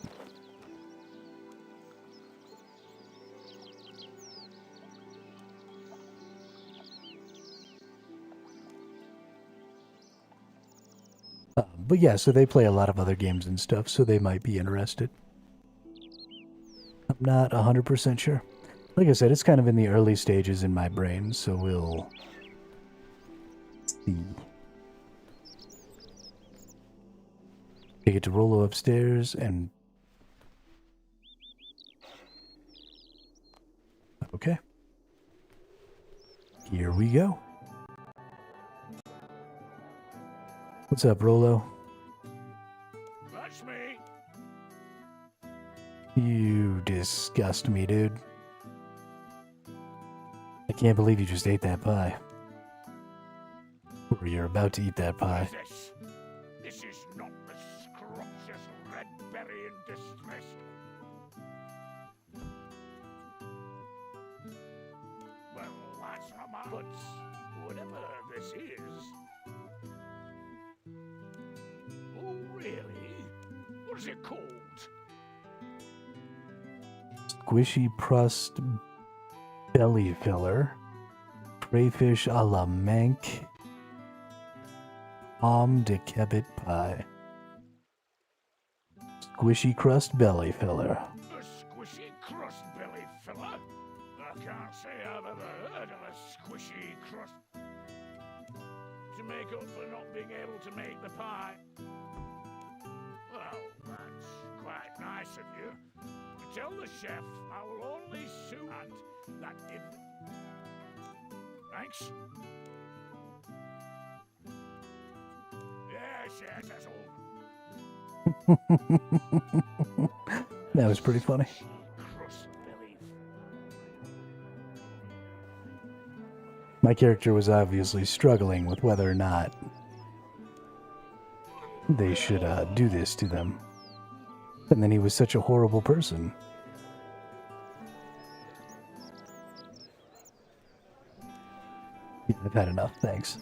But yeah, so they play a lot of other games and stuff, so they might be interested. I'm not 100% sure. Like I said, it's kind of in the early stages in my brain, so we'll see. Take it to Rollo upstairs and... Okay. Here we go. What's up, Rollo? That's me. You disgust me, dude. I can't believe you just ate that pie. Or you're about to eat that pie. This is not the scrumptious red berry in distress. Well, that's not my... But whatever this is... Oh, really? What is it called? Squishy crust belly filler. Crayfish a la manque. Pomme de kebit pie. Squishy crust belly filler. A squishy crust belly filler? I can't say I've ever heard of a squishy crust. To make up for not being able to make the pie. Well, that's quite nice of you. Tell the chef I will only sue and that didn't. Thanks. Yes, that's all. That was pretty funny. My character was obviously struggling with whether or not they should do this to them. And then he was such a horrible person. Yeah, I've had enough, thanks.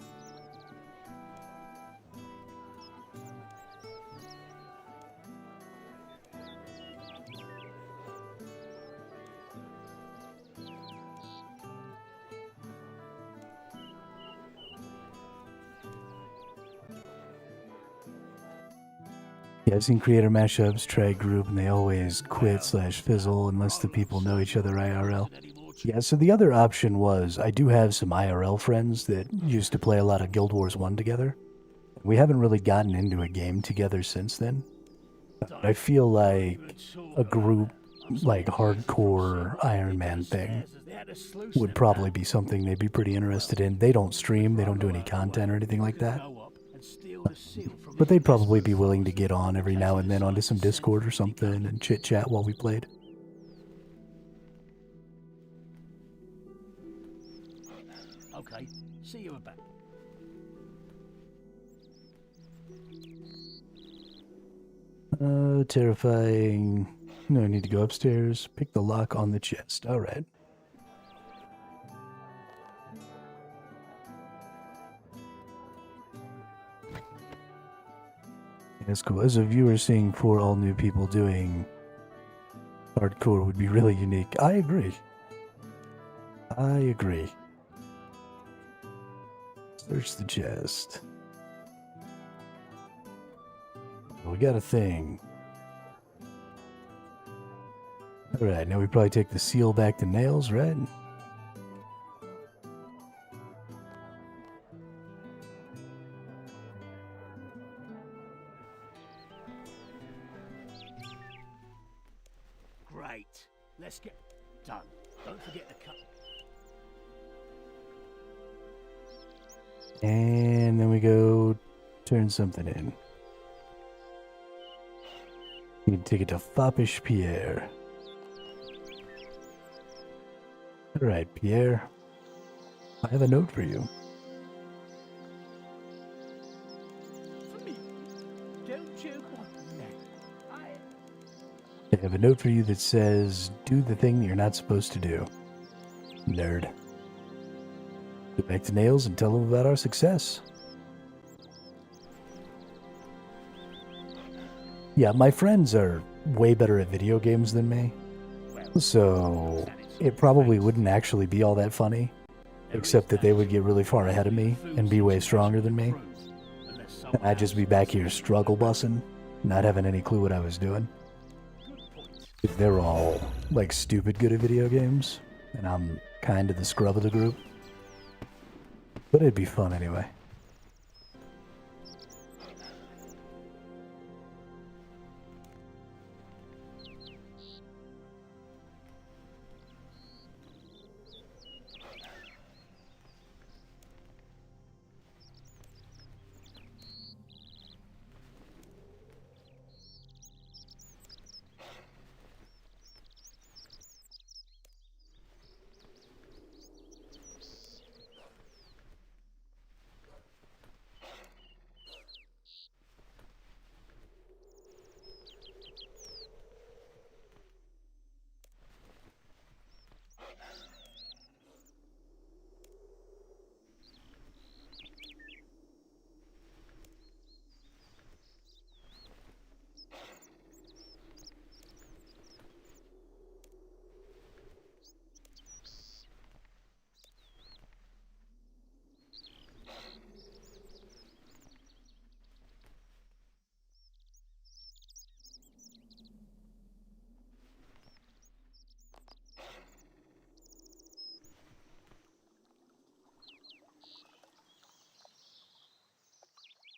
Yeah, I've seen creator mashups, try group, and they always quit/fizzle unless the people know each other IRL. Yeah, so the other option was, I do have some IRL friends that used to play a lot of Guild Wars 1 together. We haven't really gotten into a game together since then. But I feel like a group, like hardcore Ironman thing, would probably be something they'd be pretty interested in. They don't stream, they don't do any content or anything like that. got a seal from But the they'd probably be Thesourusaurus willing to get on every now and then onto some Discord or something and chit-chat while we played. Okay, see you about. Terrifying. No, I need to go upstairs. Pick the lock on the chest. Alright. That's cool. As a viewer, seeing 4 all new people doing hardcore would be really unique. I agree. I agree. Search the chest. We got a thing. Alright, now we probably take the seal back to Nails, right? Great. Let's get done. Don't forget to cut. And then we go turn something in. We can take it to Foppish Pierre. Alright, Pierre. I have a note for you. For me? Don't you want that? I have a note for you that says, do the thing that you're not supposed to do. Nerd. Go back to Nails and tell them about our success. Yeah, my friends are way better at video games than me. So it probably wouldn't actually be all that funny. Except that they would get really far ahead of me and be way stronger than me. And I'd just be back here struggle bussing, not having any clue what I was doing. They're all, like, stupid good at video games, and I'm kind of the scrub of the group. But it'd be fun anyway.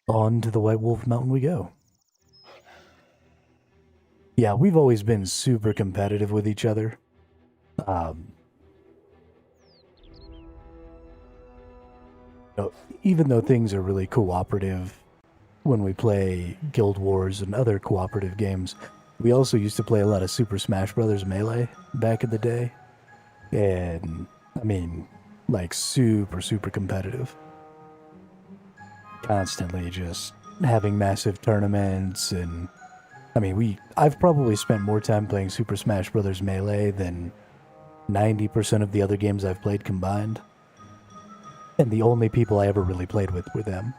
On to the White Wolf Mountain we go. Yeah, we've always been super competitive with each other. Even though things are really cooperative when we play Guild Wars and other cooperative games, we also used to play a lot of Super Smash Bros. Melee back in the day. And, I mean, like super, super competitive. Constantly just having massive tournaments, and I mean, I've probably spent more time playing Super Smash Bros. Melee than 90% of the other games I've played combined. And the only people I ever really played with were them.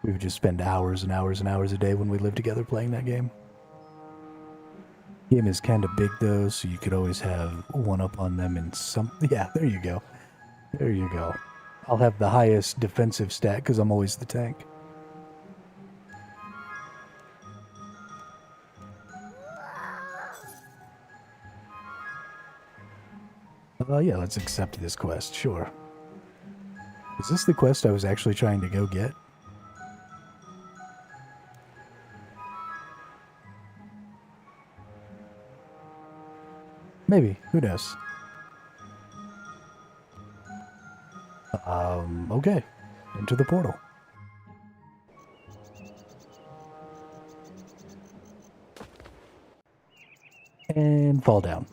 We would just spend hours and hours and hours a day when we lived together playing that game. Game is kind of big though, so you could always have one up on them in some... Yeah, there you go. There you go. I'll have the highest defensive stat because I'm always the tank. Yeah, let's accept this quest, sure. Is this the quest I was actually trying to go get? Maybe, who knows? Okay. Into the portal. and fall down.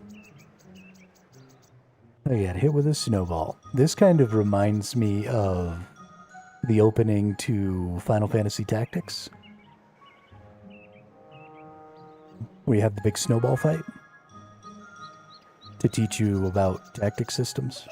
I got hit with a snowball. This kind of reminds me of the opening to Final Fantasy Tactics, where you have the big snowball fight to teach you about tactic systems.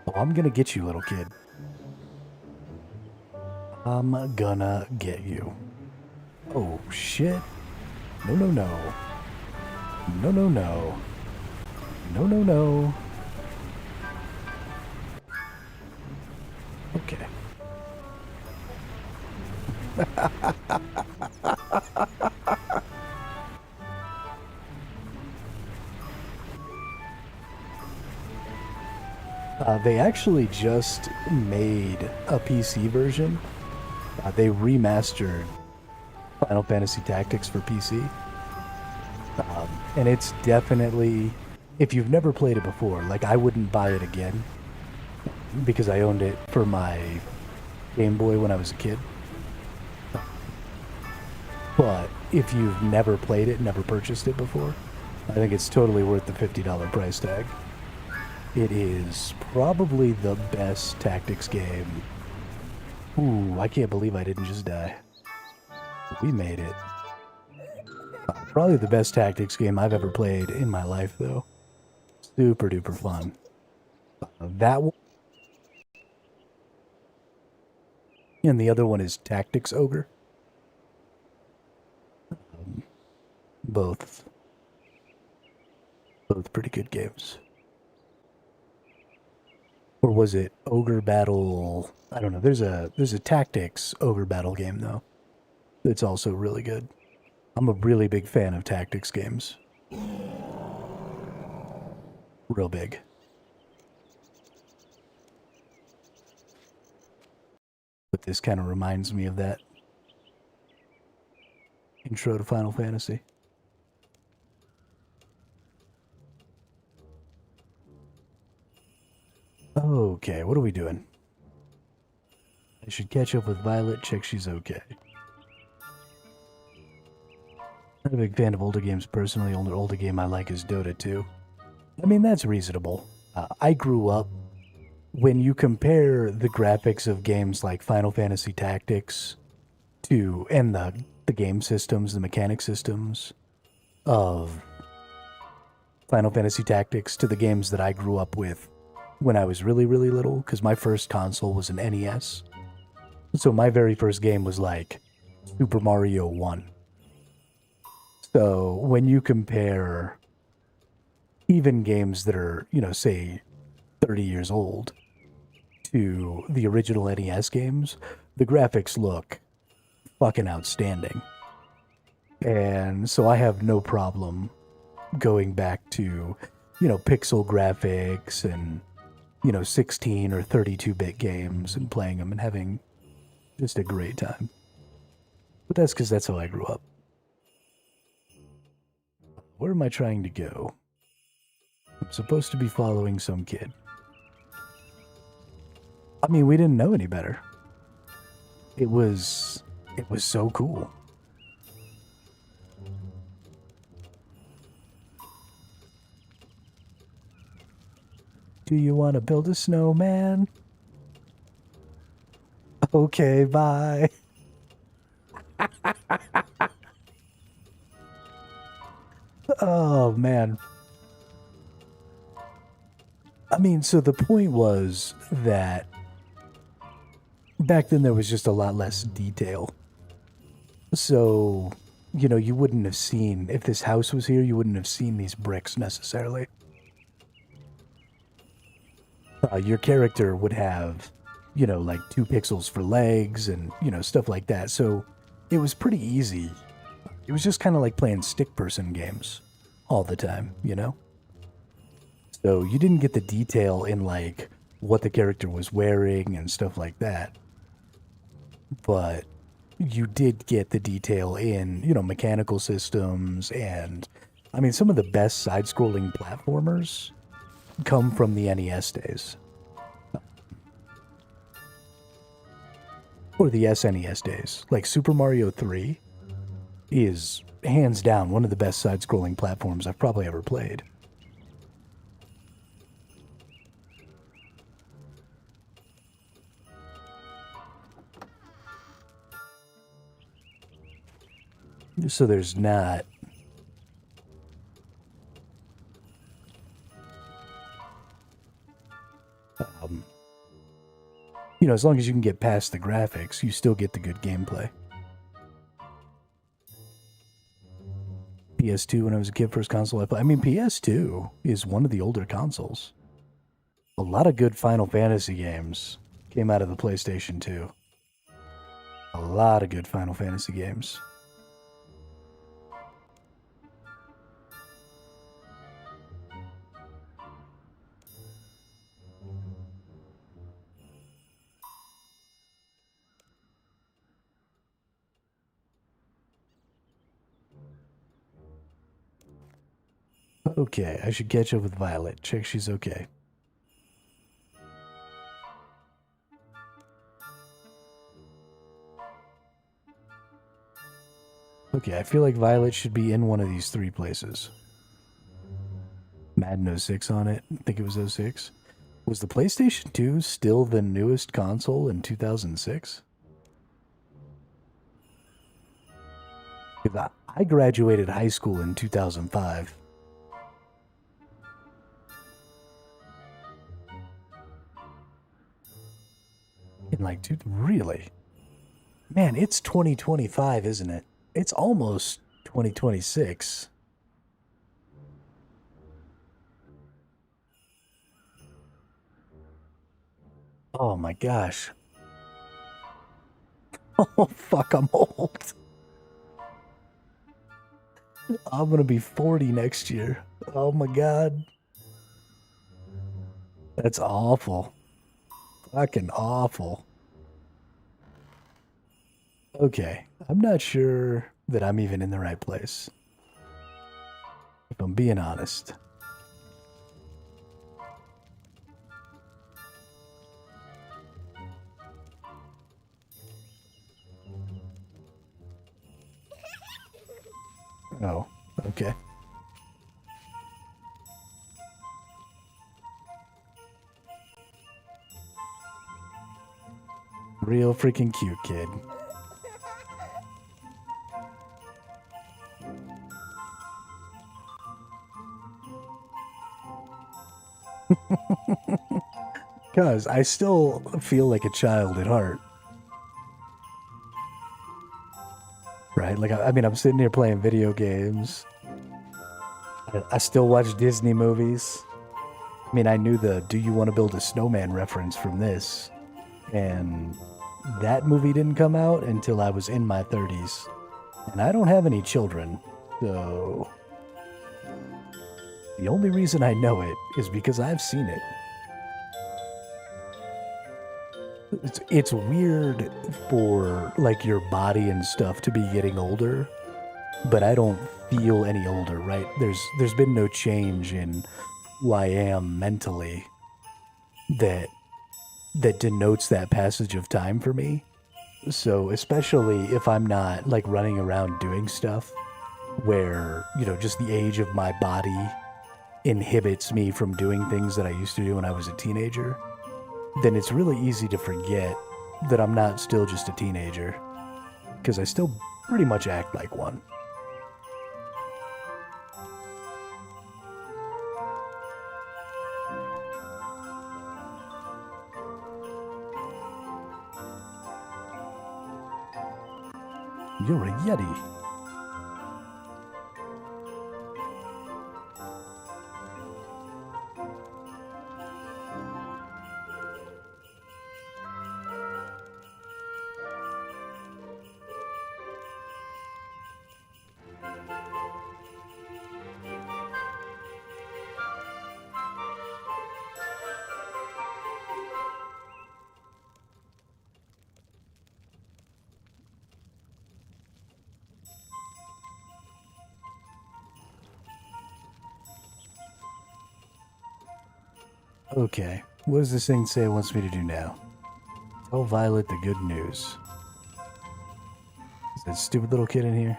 Oh, I'm gonna get you, little kid. I'm gonna get you. Oh, shit. No, no, no. No, no, no. No, no, no. Okay. They actually just made a PC version. They remastered Final Fantasy Tactics for PC. And it's definitely, if you've never played it before, like I wouldn't buy it again because I owned it for my Game Boy when I was a kid. But if you've never played it, never purchased it before, I think it's totally worth the $50 price tag. It is probably the best tactics game. Ooh, I can't believe I didn't just die. We made it. Probably the best tactics game I've ever played in my life, though. Super duper fun. That one. And the other one is Tactics Ogre. Both pretty good games. Or was it Ogre Battle? I don't know. There's a Tactics Ogre Battle game though. It's also really good. I'm a really big fan of tactics games. Real big. But this kind of reminds me of that intro to Final Fantasy. Okay, what are we doing? I should catch up with Violet, check she's okay. Not a big fan of older games personally. Only older game I like is Dota 2. I mean, that's reasonable. I grew up, when you compare the graphics of games like Final Fantasy Tactics to, and the game systems, the mechanic systems of Final Fantasy Tactics to the games that I grew up with when I was really, really little, because my first console was an NES. So my very first game was like Super Mario 1. So when you compare even games that are, you know, say 30 years old to the original NES games, the graphics look fucking outstanding. And so I have no problem going back to, you know, pixel graphics and, you know, 16 or 32-bit games and playing them and having just a great time. But that's because that's how I grew up. Where am I trying to go? I'm supposed to be following some kid. I mean, we didn't know any better. It was so cool. Do you want to build a snowman? Okay, bye. Oh, man. I mean, so the point was that back then there was just a lot less detail. So, you know, you wouldn't have seen, if this house was here, you wouldn't have seen these bricks necessarily. Your character would have, you know, like 2 pixels for legs and, you know, stuff like that. So it was pretty easy. It was just kind of like playing stick person games all the time, you know? So you didn't get the detail in like what the character was wearing and stuff like that. But you did get the detail in, you know, mechanical systems and, I mean, some of the best side-scrolling platformers come from the NES days. Or the SNES days. Like Super Mario 3 is hands down one of the best side-scrolling platforms I've probably ever played. So there's not... you know, as long as you can get past the graphics, you still get the good gameplay. PS2 when I was a kid, first console I played. I mean, PS2 is one of the older consoles. A lot of good Final Fantasy games came out of the PlayStation 2. A lot of good Final Fantasy games. Okay, I should catch up with Violet. Check she's okay. Okay, I feel like Violet should be in one of these three places. Madden 06 on it. I think it was 06. Was the PlayStation 2 still the newest console in 2006? Because I graduated high school in 2005. And like, dude, really? Man, it's 2025, isn't it? It's almost 2026. Oh my gosh. Oh fuck, I'm old. I'm gonna be 40 next year. Oh my god. That's awful. Fucking awful. Okay, I'm not sure that I'm even in the right place. If I'm being honest. Oh, okay. Real freaking cute kid. Cause I still feel like a child at heart. Right? Like, I mean, I'm sitting here playing video games. I still watch Disney movies. I mean, I knew the Do You Want to Build a Snowman reference from this. And that movie didn't come out until I was in my 30s. And I don't have any children. So the only reason I know it is because I've seen it. It's weird for like your body and stuff to be getting older, but I don't feel any older, right? There's been no change in who I am mentally that denotes that passage of time for me. So especially if I'm not like running around doing stuff where, you know, just the age of my body inhibits me from doing things that I used to do when I was a teenager, then it's really easy to forget that I'm not still just a teenager, because I still pretty much act like one. You're a Yeti. Okay, what does this thing say it wants me to do now? Tell Violet the good news. Is that stupid little kid in here?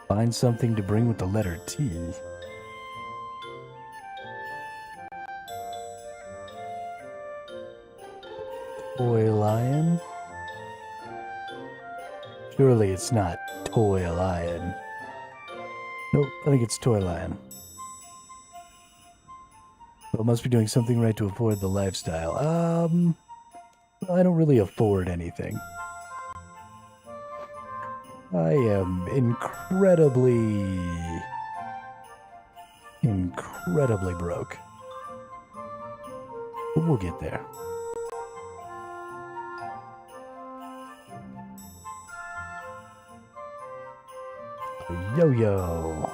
Find something to bring with the letter T. Toy lion? Surely it's not toy lion. Nope, I think it's toy lion. Well, must be doing something right to afford the lifestyle. I don't really afford anything. I am incredibly broke. But we'll get there. Yo-yo.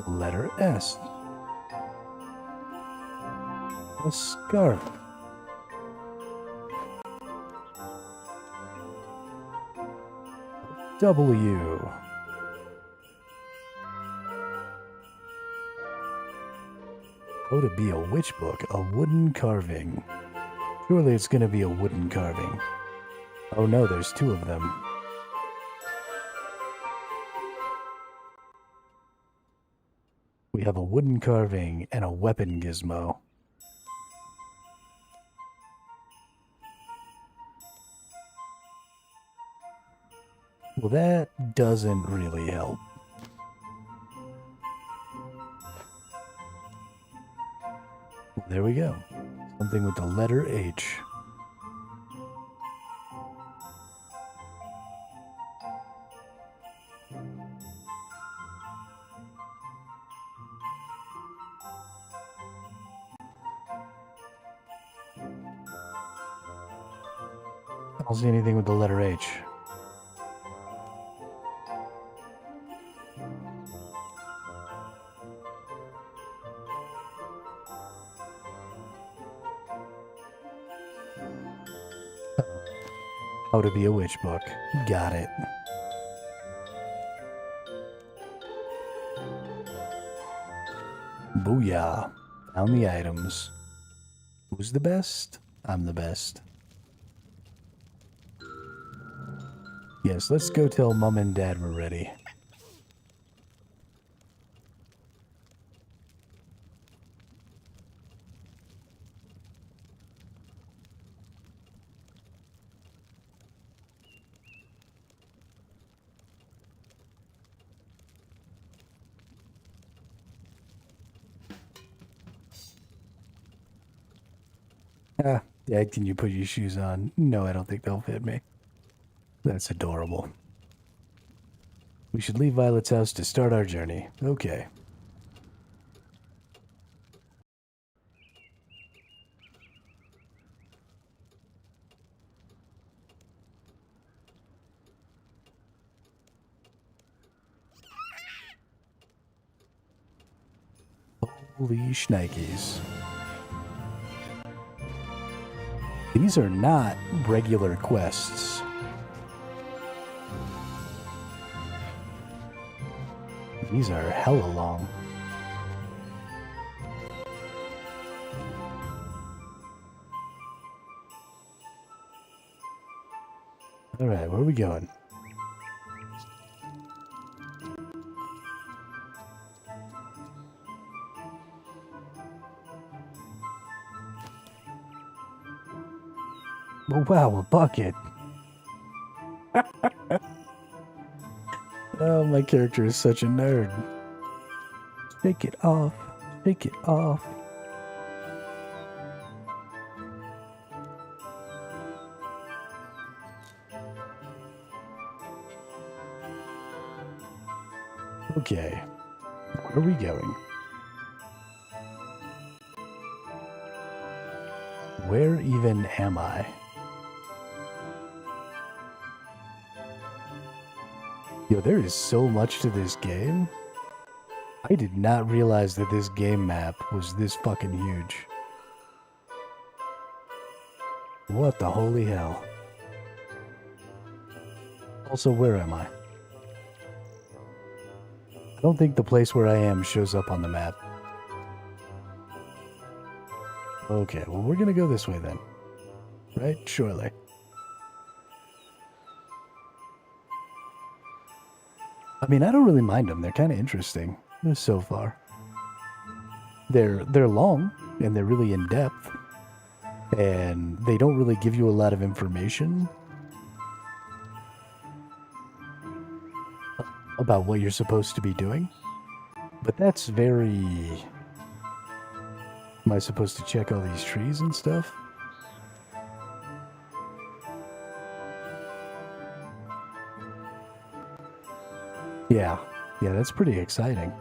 Letter S. A scarf. W. How to be a witch book, a wooden carving. Surely it's gonna be a wooden carving. Oh no, there's two of them. We have a wooden carving and a weapon gizmo. Well, that doesn't really help. There we go. Something with the letter H. I don't see anything with the letter H. How to be a witch book. Got it. Booyah. Found the items. Who's the best? I'm the best. Yes, let's go tell Mom and Dad we're ready. Ah, Dad, can you put your shoes on? No, I don't think they'll fit me. That's adorable. We should leave Violet's house to start our journey. Okay. Holy shnikes. These are not regular quests. These are hella long. Alright, where are we going? Oh wow, a bucket. Oh, my character is such a nerd. Shake it off. Shake it off. Okay. Where are we going? Where even am I? Yo, there is so much to this game. I did not realize that this game map was this fucking huge. What the holy hell? Also, where am I? I don't think the place where I am shows up on the map. Okay, well, we're gonna go this way then. Right? Surely. I mean, I don't really mind them. They're kind of interesting so far. They're long and they're really in depth, and they don't really give you a lot of information about what you're supposed to be doing. But that's very... Am I supposed to check all these trees and stuff? Yeah, that's pretty exciting.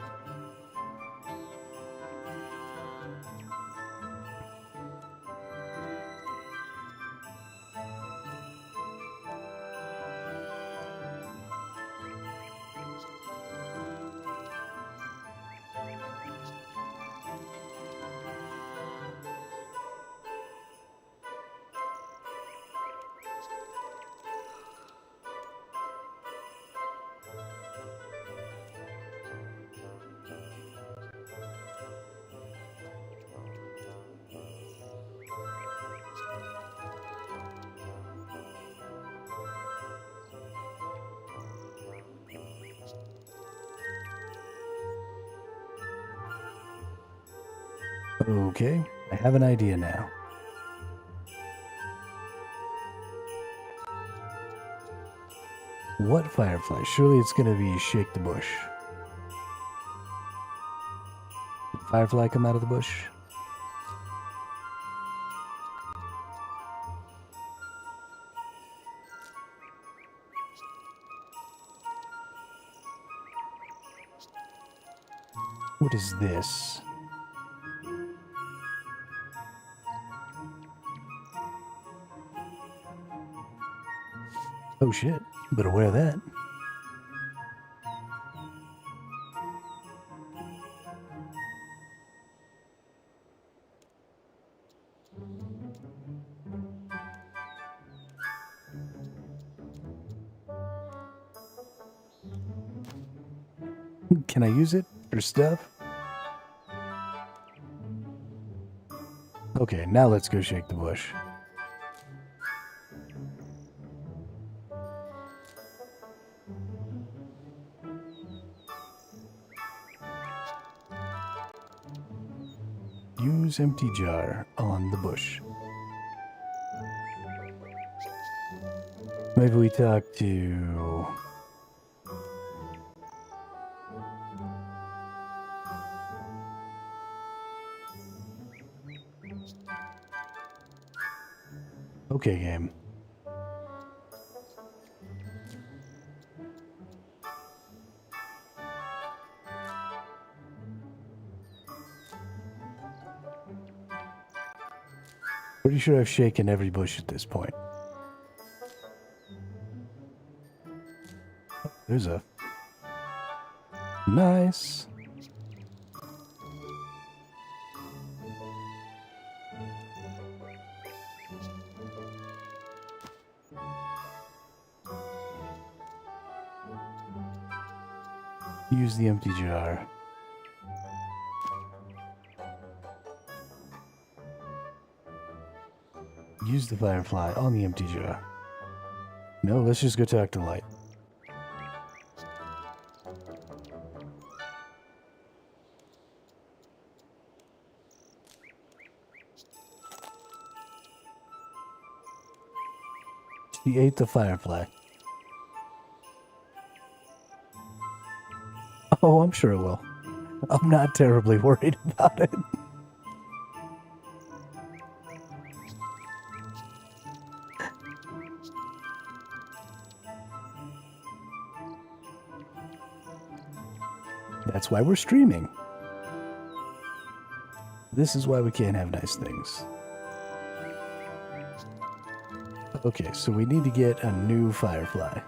Okay, I have an idea now. What firefly? Surely it's gonna be Shake the Bush. Did firefly come out of the bush? What is this? Oh shit, better wear that. Can I use it for stuff? Okay, now let's go shake the bush. Use empty jar on the bush. Maybe we talk to... Okay, game. Pretty sure I've shaken every bush at this point. Oh, there's a... Nice. Use the empty jar. Use the firefly on the empty jar. No, let's just go talk to Light. She ate the firefly. Oh, I'm sure it will. I'm not terribly worried about it. That's why we're streaming. This is why we can't have nice things. Okay, so we need to get a new firefly.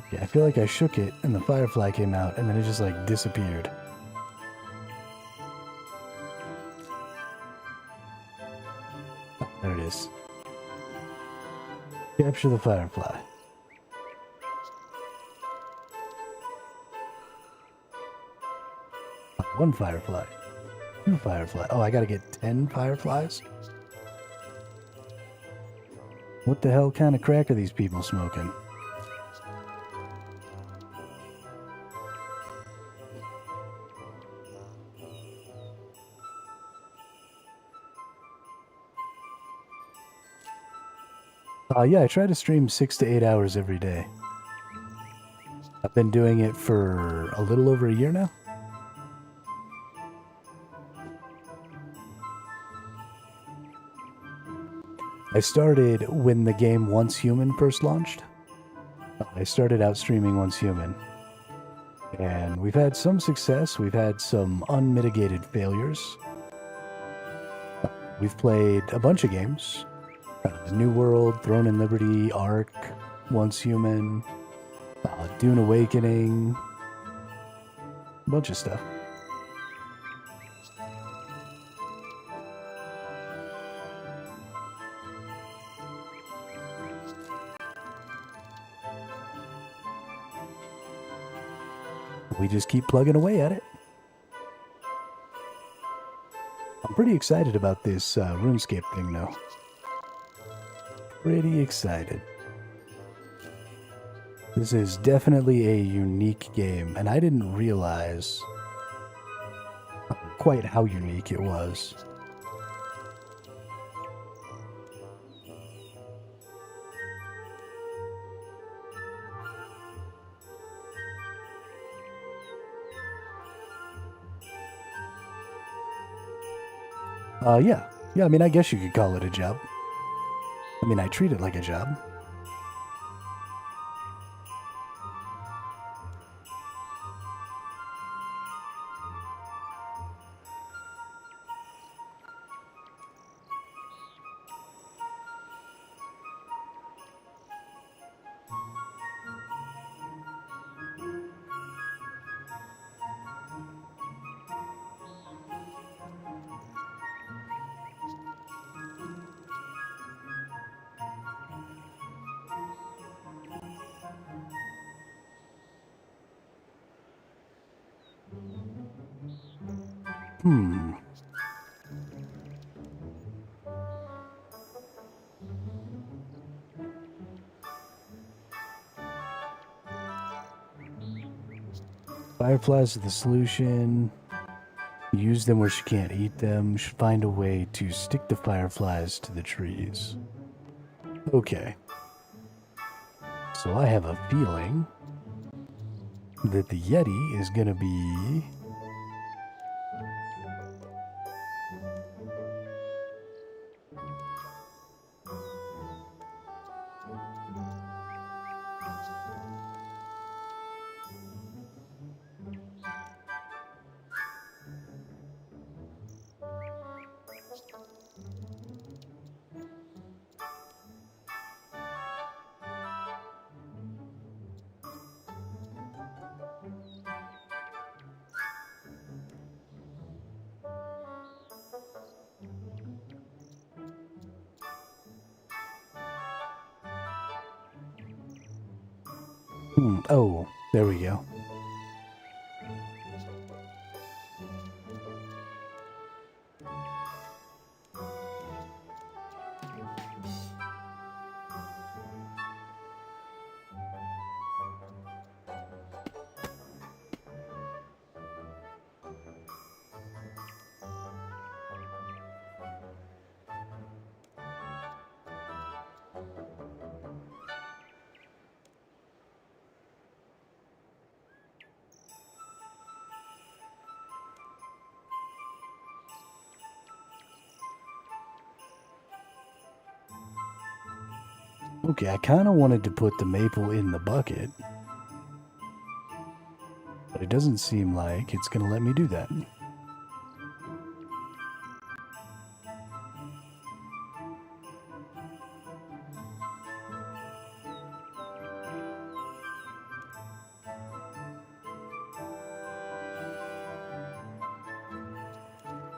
Okay, I feel like I shook it and the firefly came out and then it just like disappeared. Oh, there it is. Capture the firefly. One firefly. 2 firefly. Oh, I gotta get 10 fireflies? What the hell kind of crack are these people smoking? Yeah, I try to stream 6 to 8 hours every day. I've been doing it for a little over a year now. I started when the game Once Human first launched. I started out streaming Once Human. And we've had some success, we've had some unmitigated failures. We've played a bunch of games. New World, Throne and Liberty, Ark, Once Human, Dune Awakening, a bunch of stuff. We just keep plugging away at it. I'm pretty excited about this Runescape thing, though. Pretty excited. This is definitely a unique game, and I didn't realize quite how unique it was. Yeah. Yeah, I mean, I guess you could call it a job. I mean, I treat it like a job. Fireflies are the solution. Use them where she can't eat them. Should find a way to stick the fireflies to the trees. Okay. So I have a feeling that the Yeti is gonna be... Oh, there we go. Okay, I kind of wanted to put the maple in the bucket. But it doesn't seem like it's going to let me do that.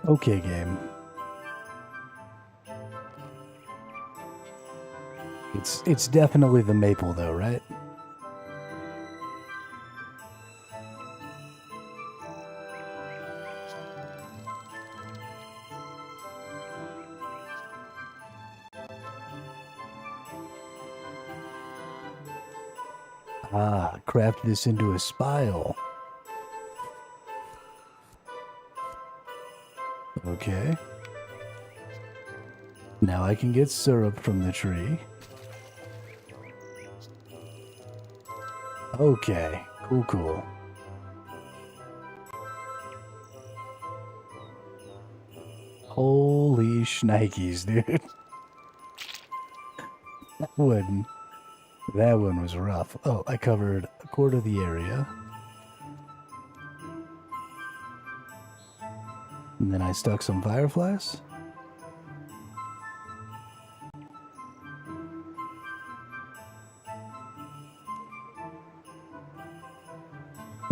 Okay, game. It's definitely the maple though, right? Ah, craft this into a spile. Okay. Now I can get syrup from the tree. Okay, cool. Holy shnikes, dude. That one was rough. Oh, I covered a quarter of the area. And then I stuck some fireflies.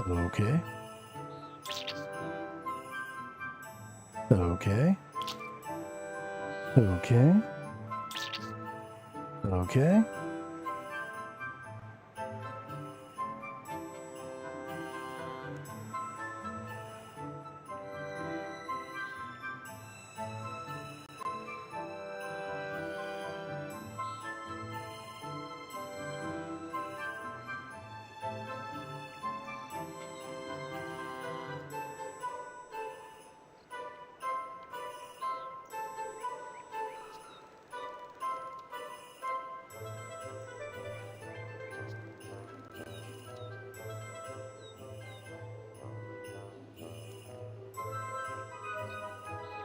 Okay. Okay. Okay. Okay.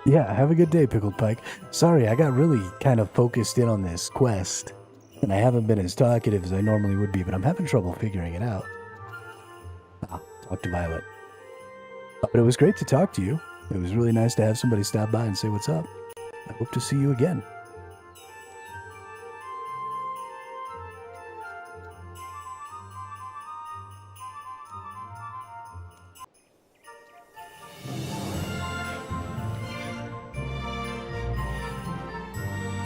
Yeah, have a good day, Pickled Pike. Sorry, I got really kind of focused in on this quest, and I haven't been as talkative as I normally would be, but I'm having trouble figuring it out. Ah, talk to Violet. But it was great to talk to you. It was really nice to have somebody stop by and say what's up. I hope to see you again.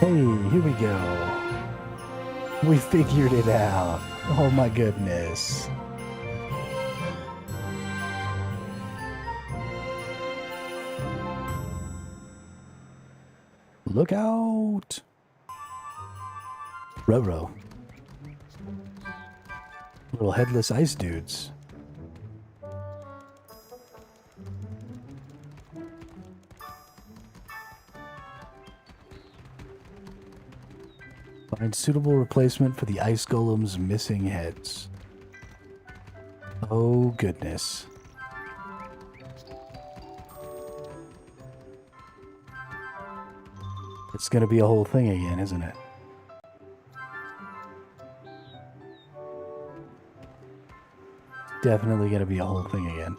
Hey, here we go. We figured it out. Oh my goodness. Look out. Ruh-roh. Little headless ice dudes. Find suitable replacement for the ice golem's missing heads. Oh goodness. It's gonna be a whole thing again, isn't it? Definitely gonna be a whole thing again.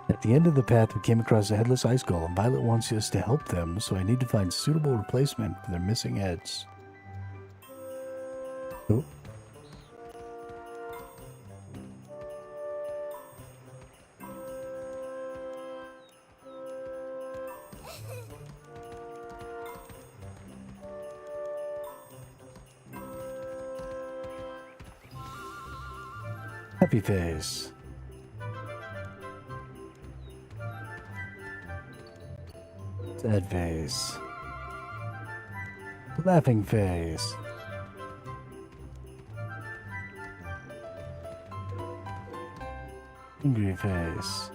At the end of the path, we came across a headless ice golem. Violet wants us to help them, so I need to find suitable replacement for their missing heads. Oh. Happy face. Sad face. Laughing face. Angry face.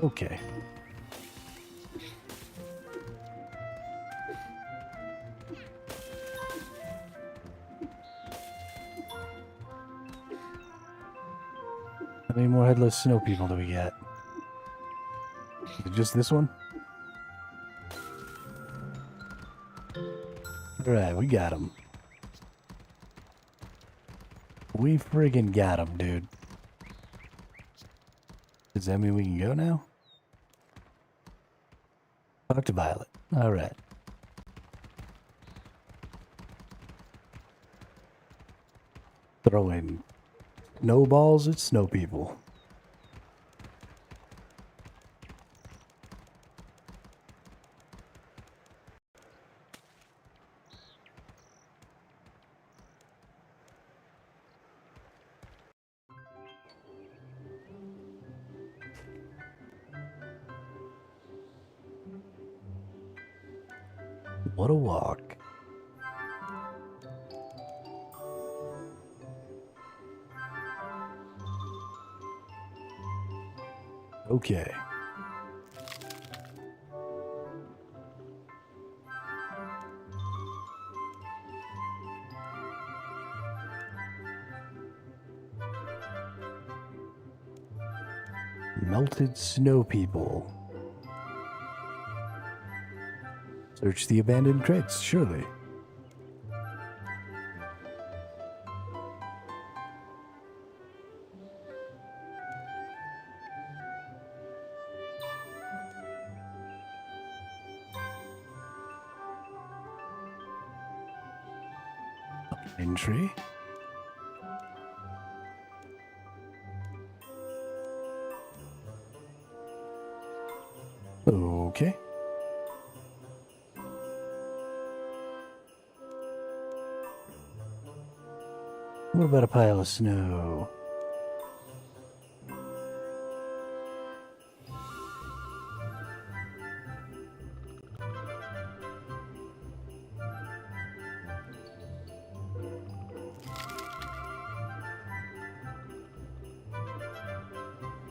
Okay. How many more headless snow people do we get? Is it just this one? Alright, we got him. We friggin' got him, dude. Does that mean we can go now? Talk to Violet. Alright. Throwing snowballs at snow people. What a walk. Okay. Melted snow people. Search the abandoned crates, surely. Entry. Okay. What about a pile of snow?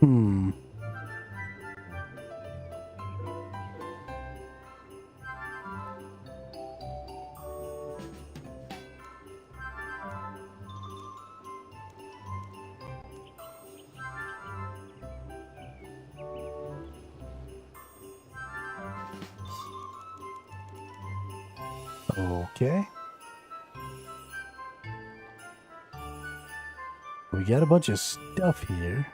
Hmm. Okay. We got a bunch of stuff here.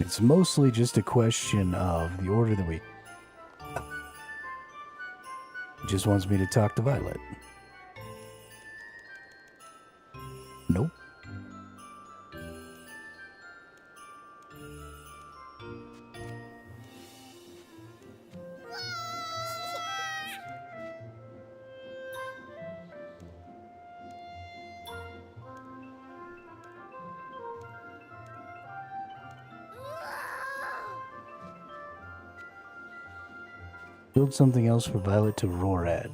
It's mostly just a question of the order that we... He just wants me to talk to Violet. Nope. Build something else for Violet to roar at.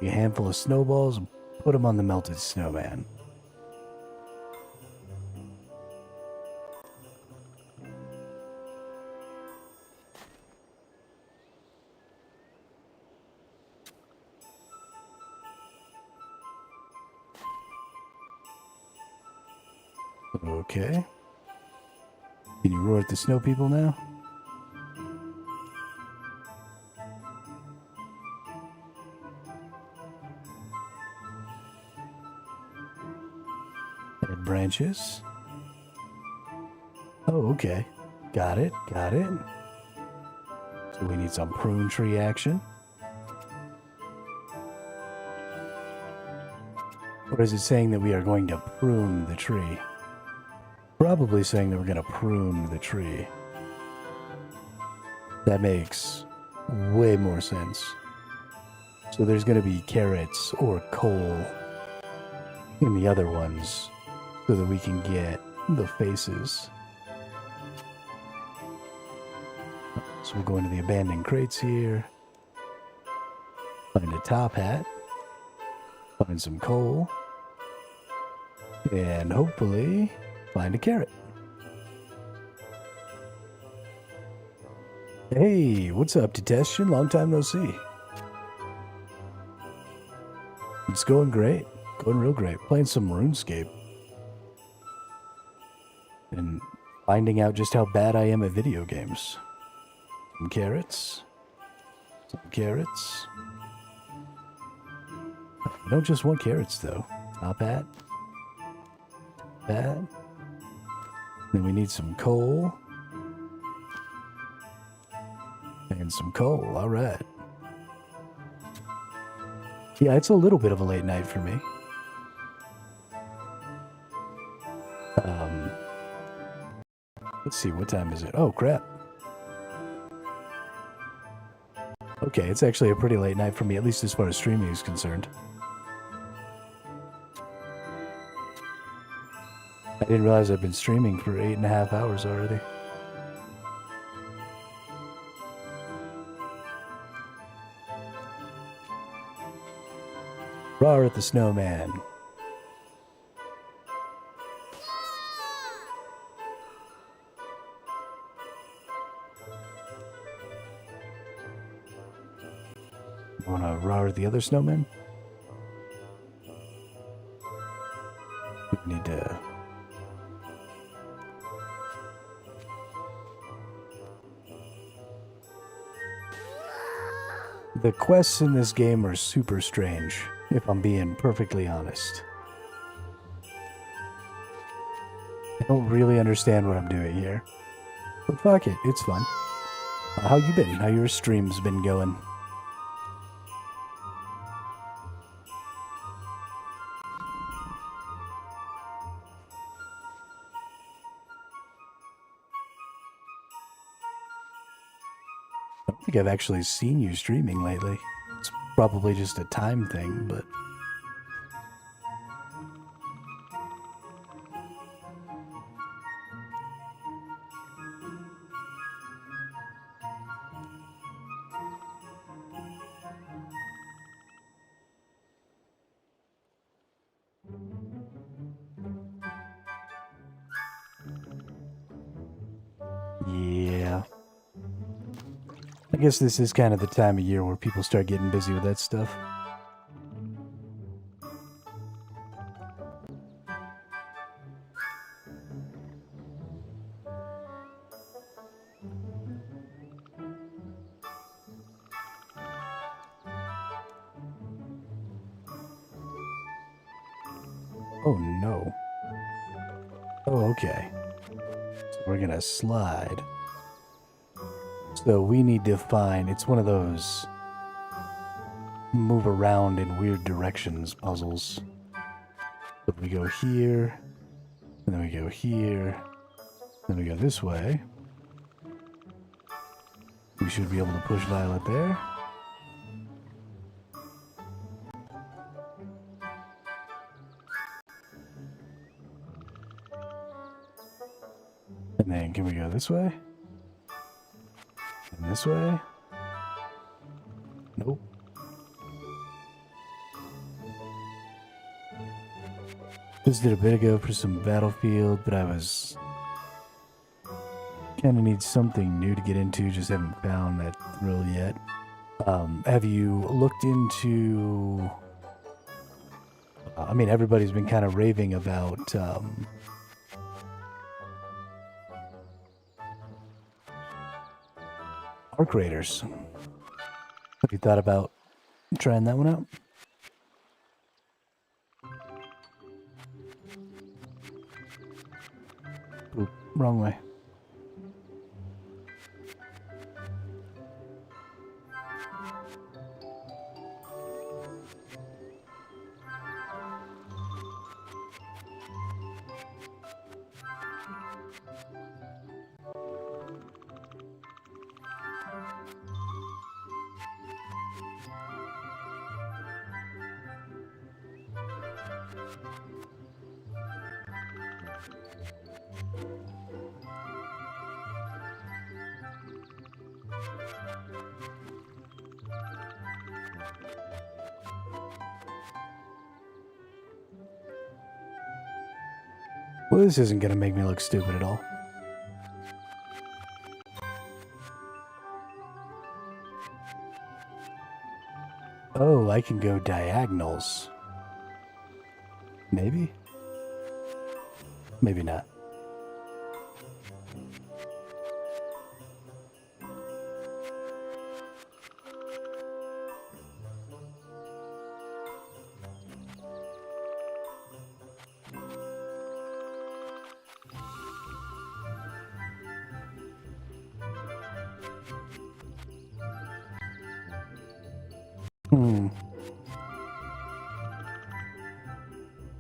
A handful of snowballs and put them on the melted snowman. Okay. Can you roar at the snow people now? Dead branches. Oh, okay. Got it. Got it. So we need some prune tree action. Or is it saying that we are going to prune the tree? Probably saying that we're going to prune the tree. That makes way more sense. So there's going to be carrots or coal in the other ones so that we can get the faces. So we'll go into the abandoned crates here. Find a top hat. Find some coal. And hopefully find a carrot. Hey, what's up, Detestion? Long time no see. It's going great. Going real great. Playing some Runescape. And finding out just how bad I am at video games. Some carrots. Some carrots. I don't just want carrots, though. Top hat. That. Then we need some coal. And some coal. All right. Yeah, it's a little bit of a late night for me. Let's see, what time is it? Oh, crap. Okay, it's actually a pretty late night for me, at least as far as streaming is concerned. I didn't realize I've been streaming for 8.5 hours already. Roar at the snowman. Wanna roar at the other snowman? We need to... The quests in this game are super strange, if I'm being perfectly honest. I don't really understand what I'm doing here. But fuck it, it's fun. How you been? How your streams been going? I don't think I've actually seen you streaming lately. It's probably just a time thing, but... Yeah. I guess this is kind of the time of year where people start getting busy with that stuff. Oh no. Oh, okay. So we're gonna slide. So we need to find, it's one of those move around in weird directions puzzles. So we go here, and then we go here, then we go this way. We should be able to push Violet there. And then can we go this way? And this way? Nope. Just did a bit ago for some Battlefield, but I was... kind of need something new to get into, just haven't found that thrill yet. Have you looked into... I mean, everybody's been kind of raving about... Arc Raiders. Have you thought about trying that one out? Oop, wrong way. Well, this isn't gonna make me look stupid at all. Oh, I can go diagonals. Maybe? Maybe not.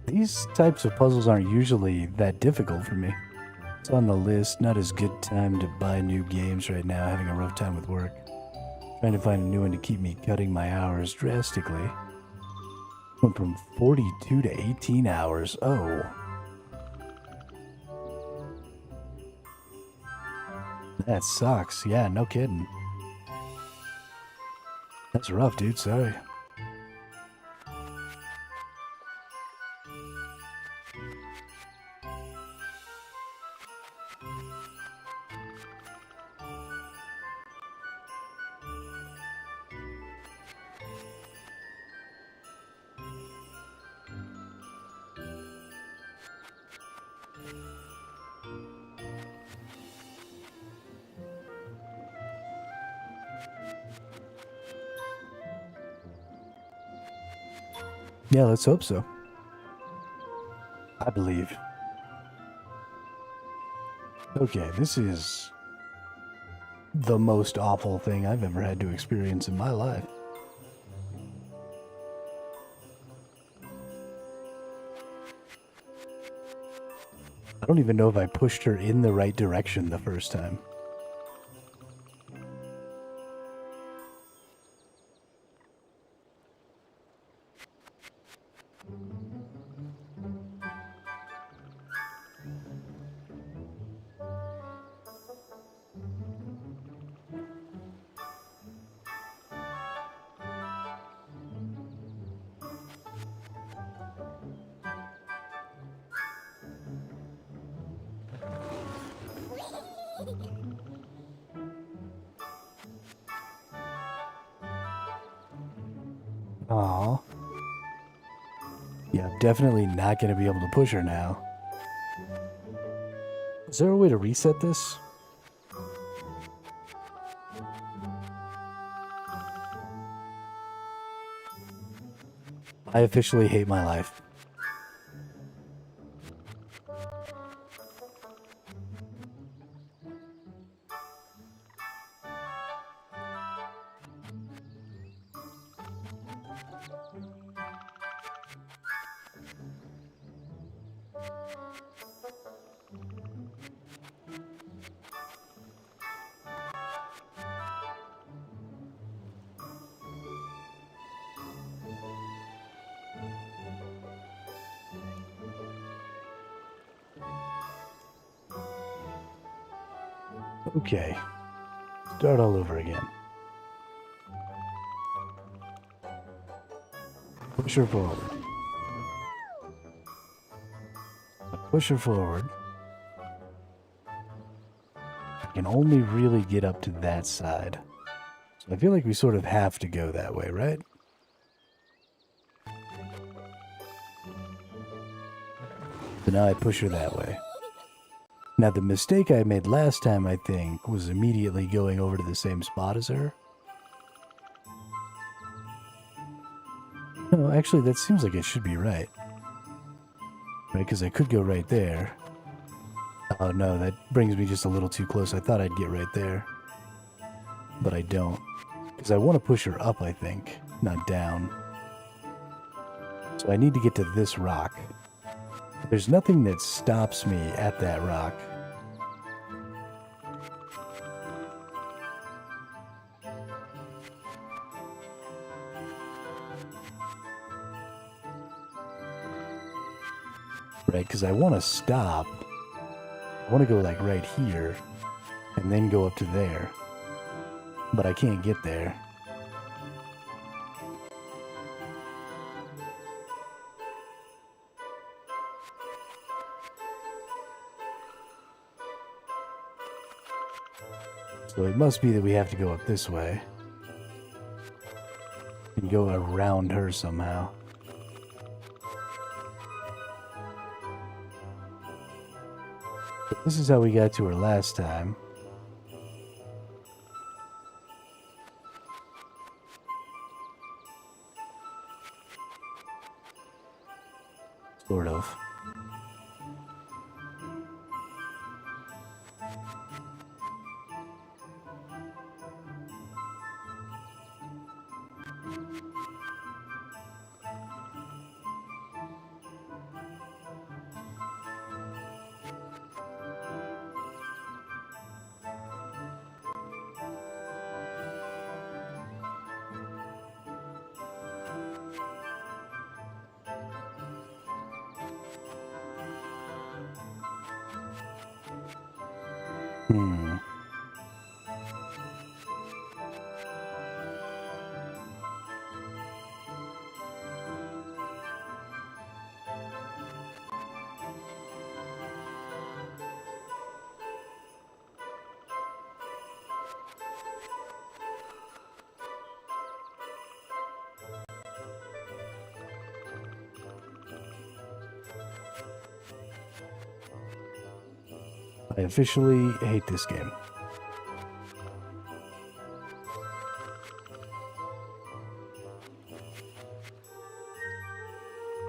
These types of puzzles aren't usually that difficult for me. It's on the list, not as good time to buy new games right now, having a rough time with work. Trying to find a new one to keep me cutting my hours drastically. Went from 42 to 18 hours. Oh. That sucks. Yeah, no kidding. That's rough, dude. Sorry. Yeah, let's hope so. I believe. Okay, this is the most awful thing I've ever had to experience in my life. I don't even know if I pushed her in the right direction the first time. Aw. Yeah, definitely not going to be able to push her now. Is there a way to reset this? I officially hate my life. Okay. Start all over again. Push her forward. Push her forward. I can only really get up to that side. So I feel like we sort of have to go that way, right? So now I push her that way. Now, the mistake I made last time, I think, was immediately going over to the same spot as her. No, actually, that seems like it should be right. Right, because I could go right there. Oh, no, that brings me just a little too close. I thought I'd get right there. But I don't. Because I want to push her up, I think, not down. So I need to get to this rock. There's nothing that stops me at that rock. Right, because I want to stop. I want to go like right here and then go up to there. But I can't get there. So it must be that we have to go up this way. And go around her somehow. But this is how we got to her last time. Sort of. Hmm. I officially hate this game.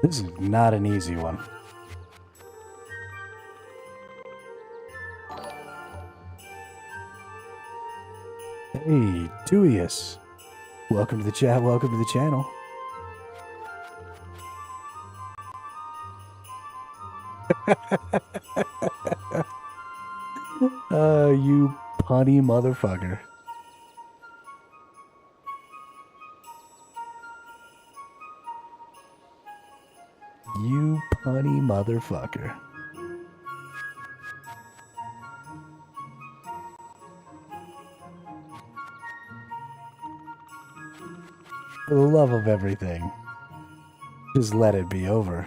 This is not an easy one. Hey, Tuius. Welcome to the chat, welcome to the channel. You punny motherfucker. You punny motherfucker. For the love of everything, just let it be over.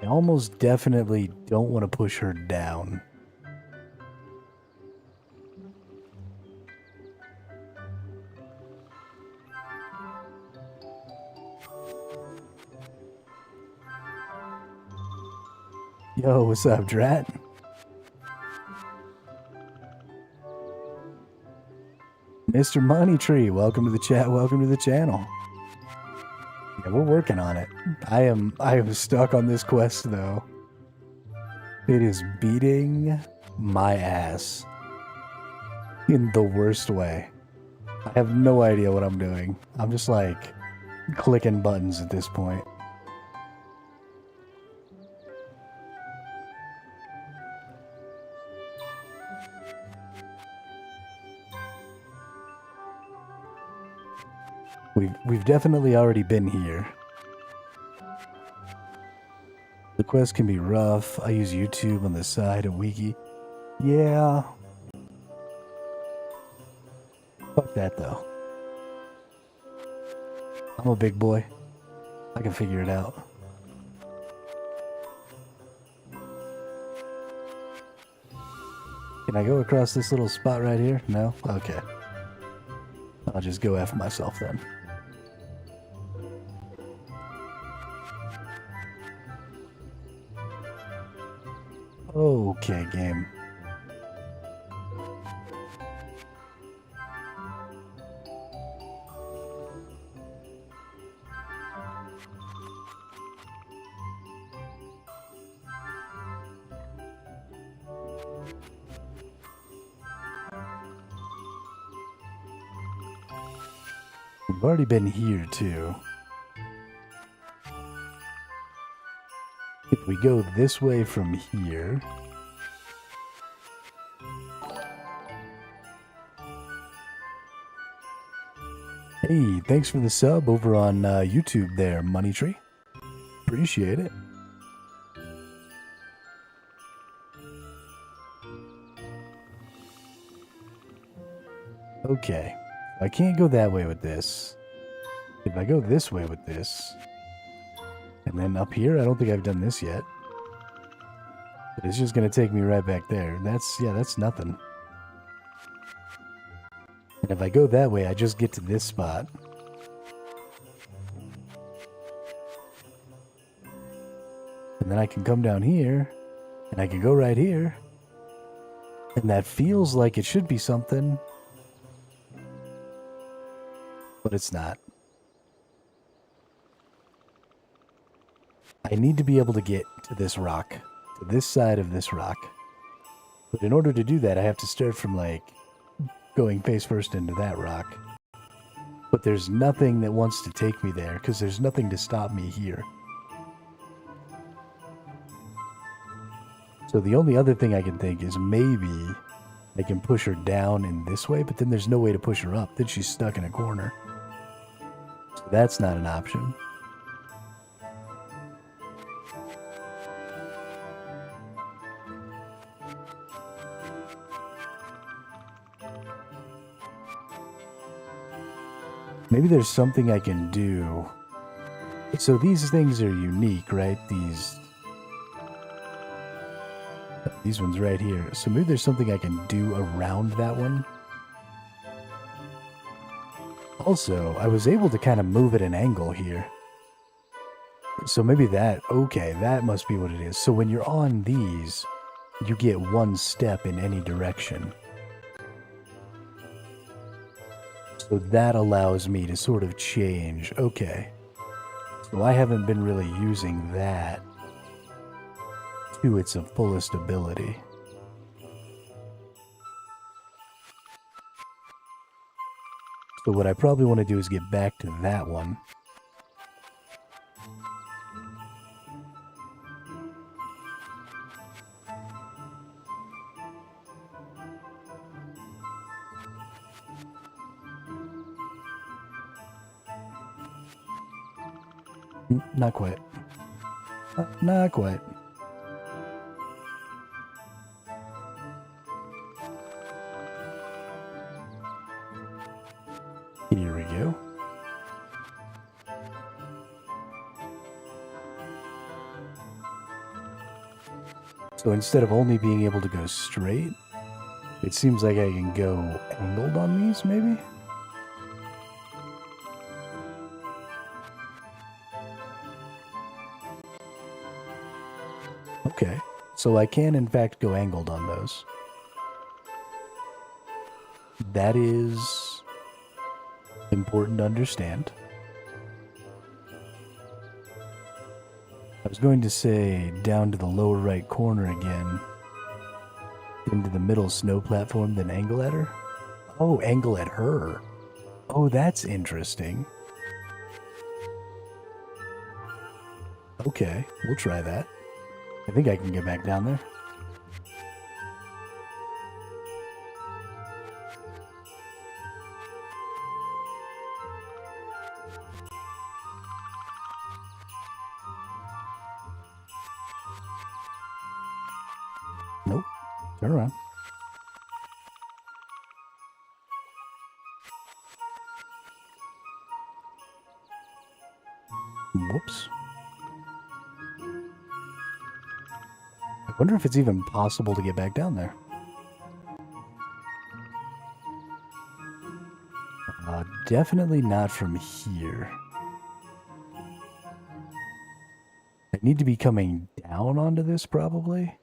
I almost definitely don't want to push her down. Yo, what's up, Drat? Mr. Money Tree, welcome to the chat, welcome to the channel. Yeah, we're working on it. I am stuck on this quest though. It is beating my ass in the worst way. I have no idea what I'm doing. I'm just like clicking buttons at this point. We've definitely already been here. The quest can be rough. I use YouTube on the side, a wiki. Yeah. Fuck that though. I'm a big boy. I can figure it out. Can I go across this little spot right here? No? Okay. I'll just go F myself then. Okay, game. We've already been here too. If we go this way from here... Hey, thanks for the sub over on YouTube there, Money Tree. Appreciate it. Okay, I can't go that way with this. If I go this way with this... And then up here, I don't think I've done this yet. But it's just going to take me right back there. That's nothing. And if I go that way, I just get to this spot. And then I can come down here, and I can go right here. And that feels like it should be something. But it's not. I need to be able to get to this rock. To this side of this rock. But in order to do that, I have to start from, like, going face first into that rock. But there's nothing that wants to take me there, because there's nothing to stop me here. So the only other thing I can think is maybe I can push her down in this way, but then there's no way to push her up. Then she's stuck in a corner. So that's not an option. Maybe there's something I can do. So these things are unique, right? These ones right here. So maybe there's something I can do around that one. Also, I was able to kind of move at an angle here. So maybe that must be what it is. So when you're on these, you get one step in any direction. So that allows me to sort of change. Okay. So I haven't been really using that to its fullest ability. So what I probably want to do is get back to that one. Not quite. Not quite. Here we go. So instead of only being able to go straight, it seems like I can go angled on these, maybe? Okay, so I can in fact go angled on those. That is important to understand. I was going to say down to the lower right corner again, into the middle snow platform, then angle at her. Oh, angle at her. Oh, that's interesting. Okay, we'll try that. I think I can get back down there. Nope. Turn around. Whoops. I wonder if it's even possible to get back down there. Definitely not from here. I need to be coming down onto this, probably.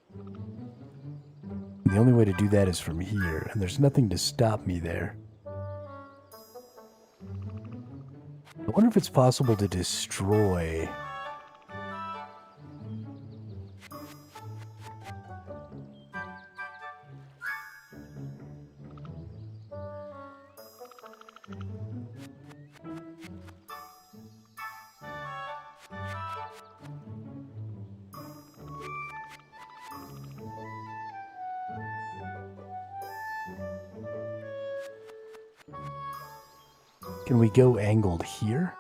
The only way to do that is from here, and there's nothing to stop me there. I wonder if it's possible to destroy... Can we go angled here?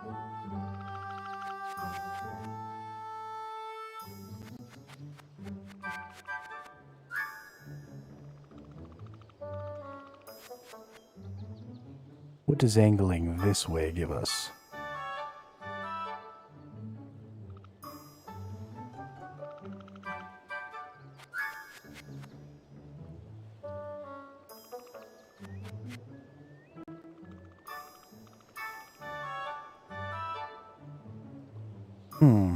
What does angling this way give us? Hmm.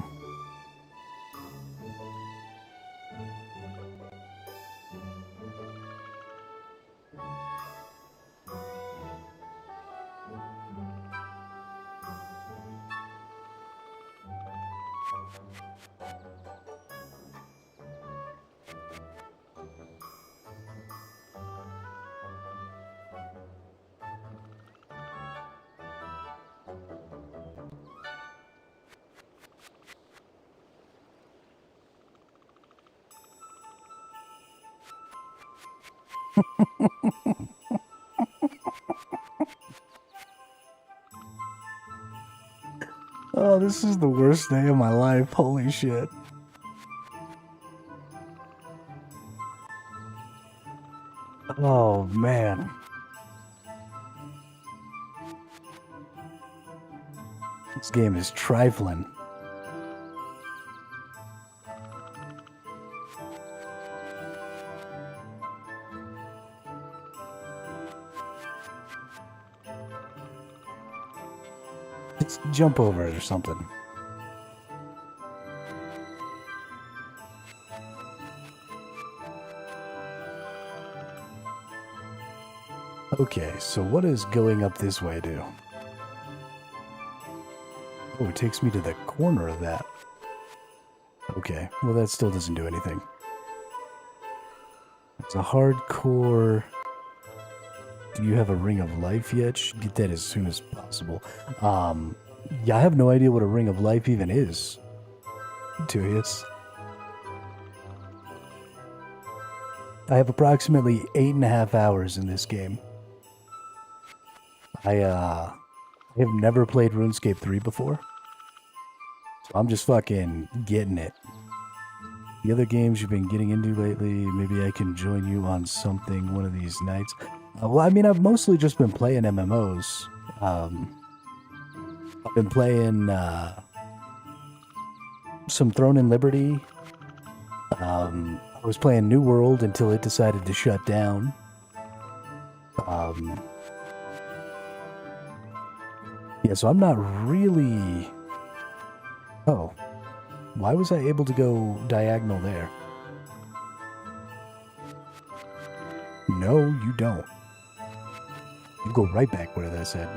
Oh, this is the worst day of my life. Holy shit. Oh, man. This game is trifling. Just jump over it or something. Okay, so what does going up this way do? Oh, it takes me to the corner of that. Okay, well that still doesn't do anything. It's a hardcore... Do you have a ring of life yet? Should get that as soon as possible. Yeah, I have no idea what a ring of life even is. Curious. I have approximately 8.5 hours in this game. I have never played RuneScape 3 before. So I'm just fucking getting it. The other games you've been getting into lately, maybe I can join you on something one of these nights. Well, I mean, I've mostly just been playing MMOs. I've been playing some Throne and Liberty. I was playing New World until it decided to shut down. Yeah, so I'm not really... Oh. Why was I able to go diagonal there? No, you don't. You go right back where that said.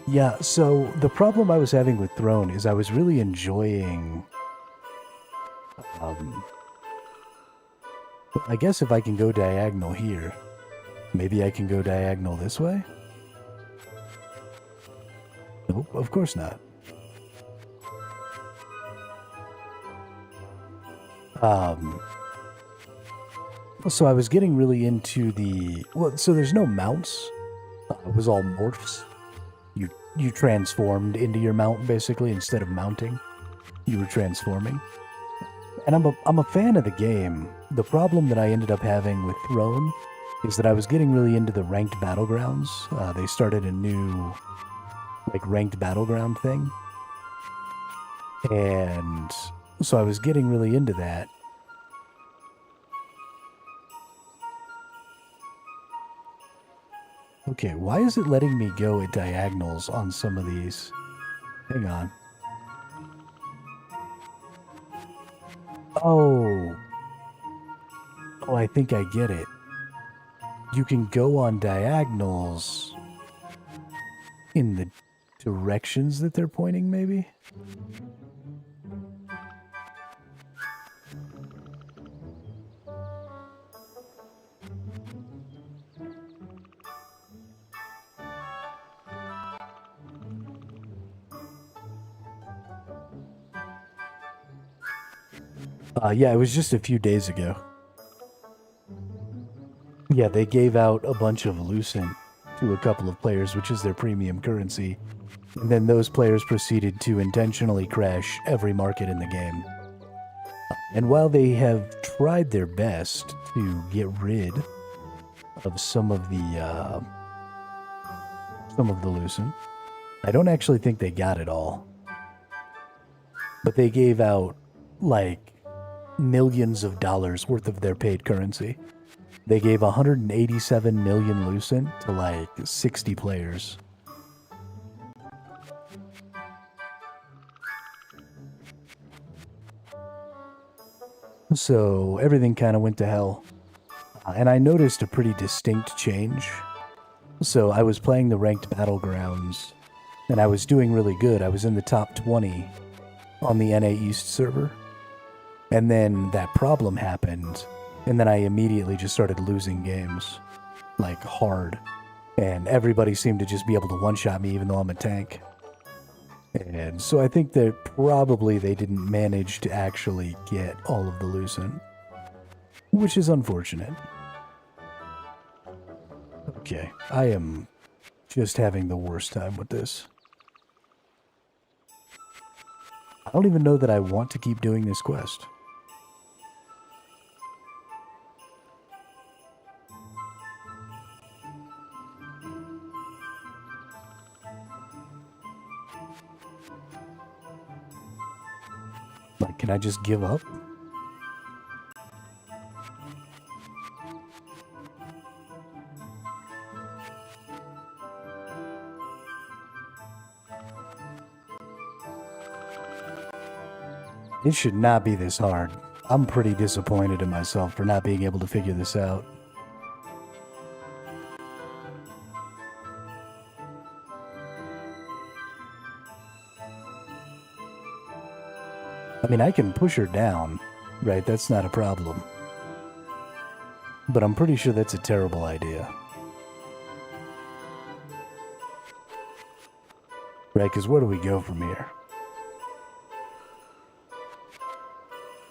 Yeah, so the problem I was having with Throne is I was really enjoying... I guess if I can go diagonal here, maybe I can go diagonal this way? Nope, of course not. So I was getting really into the... Well, so there's no mounts. It was all morphs. You transformed into your mount, basically, instead of mounting. You were transforming. And I'm a fan of the game. The problem that I ended up having with Throne is that I was getting really into the ranked battlegrounds. They started a new, like, ranked battleground thing. And so I was getting really into that. Okay, why is it letting me go at diagonals on some of these? Hang on. Oh. Oh, I think I get it. You can go on diagonals in the directions that they're pointing, maybe? Yeah, it was just a few days ago. Yeah, they gave out a bunch of Lucent to a couple of players, which is their premium currency. And then those players proceeded to intentionally crash every market in the game. And while they have tried their best to get rid of some of the Lucent, I don't actually think they got it all. But they gave out, like, millions of dollars worth of their paid currency. they gave 187 million lucent to like 60 players. So everything kind of went to hell. And I noticed a pretty distinct change. So I was playing the ranked battlegrounds, and I was doing really good. I was in the top 20 on the NA East server. And then that problem happened, and then I immediately just started losing games. Like, hard. And everybody seemed to just be able to one-shot me even though I'm a tank. And so I think that probably they didn't manage to actually get all of the lucent, which is unfortunate. Okay, I am just having the worst time with this. I don't even know that I want to keep doing this quest. Like, can I just give up? It should not be this hard. I'm pretty disappointed in myself for not being able to figure this out. I mean, I can push her down, right? That's not a problem. But I'm pretty sure that's a terrible idea. Right, because where do we go from here?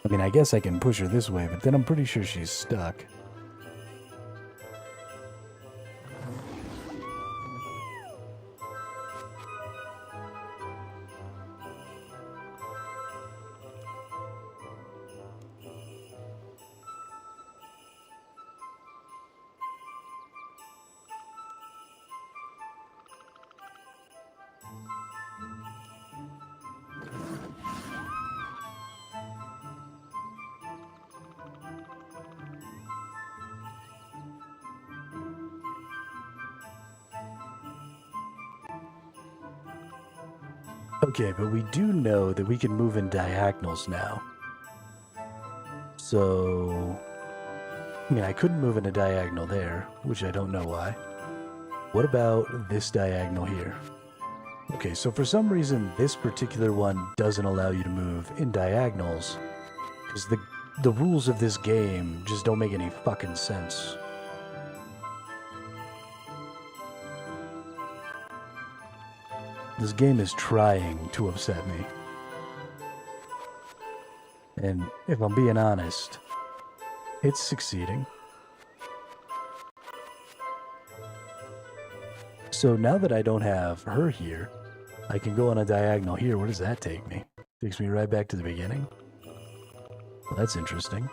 I mean, I guess I can push her this way, but then I'm pretty sure she's stuck. Okay, but we do know that we can move in diagonals now. So, I mean, I couldn't move in a diagonal there, which I don't know why. What about this diagonal here? Okay, so for some reason, this particular one doesn't allow you to move in diagonals, because the rules of this game just don't make any fucking sense. This game is trying to upset me. And if I'm being honest, it's succeeding. So now that I don't have her here, I can go on a diagonal here. Where does that take me? Takes me right back to the beginning? Well, that's interesting.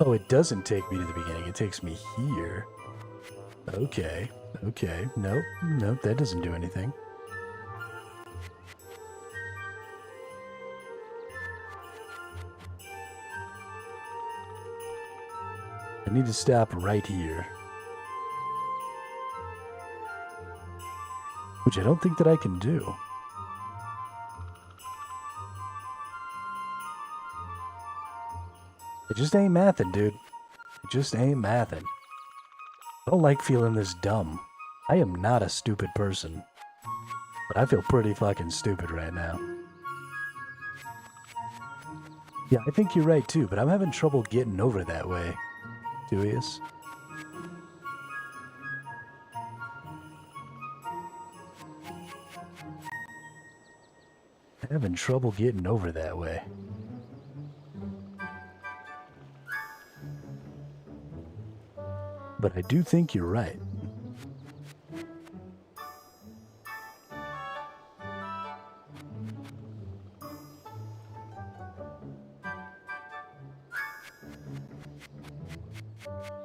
Oh, it doesn't take me to the beginning. It takes me here. Okay. Okay. Nope. Nope. That doesn't do anything. I need to stop right here. Which I don't think that I can do. It just ain't mathin', dude. It just ain't mathin'. I don't like feeling this dumb. I am not a stupid person. But I feel pretty fucking stupid right now. Yeah, I think you're right too, but I'm having trouble getting over that way. Deweyus. Having trouble getting over that way. But I do think you're right.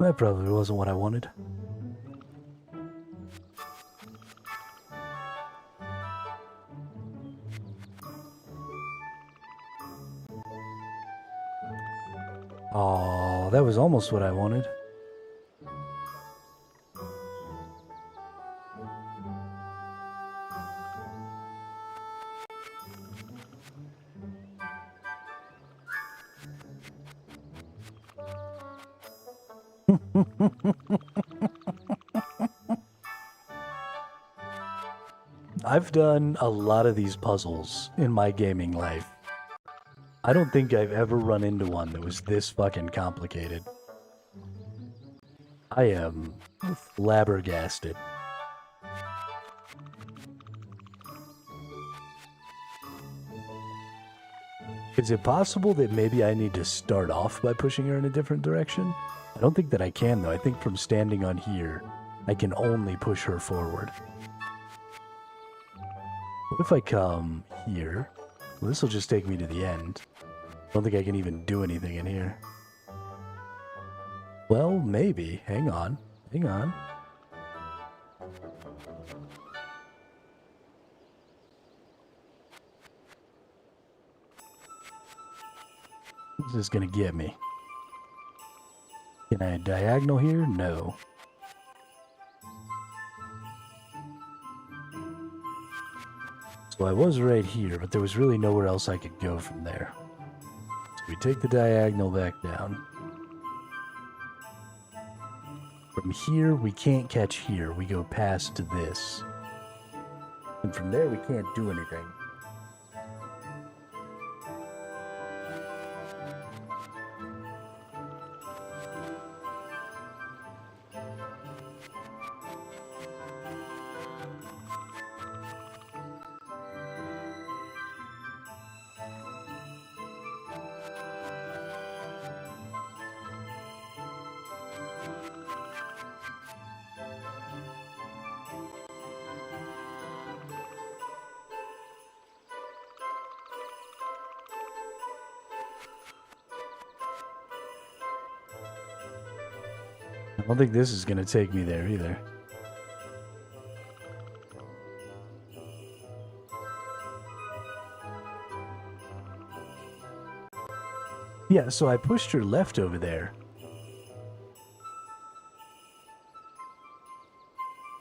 That probably wasn't what I wanted. Oh, that was almost what I wanted. I've done a lot of these puzzles in my gaming life. I don't think I've ever run into one that was this fucking complicated. I am flabbergasted. Is it possible that maybe I need to start off by pushing her in a different direction? I don't think that I can, though. I think from standing on here, I can only push her forward. What if I come here? Well, this will just take me to the end. I don't think I can even do anything in here. Well, maybe. Hang on. Hang on. This is gonna get me. Can I diagonal here? No. So I was right here, but there was really nowhere else I could go from there. So we take the diagonal back down. From here, we can't catch here. We go past to this. And from there, we can't do anything. I don't think this is going to take me there either. Yeah, so I pushed her left over there.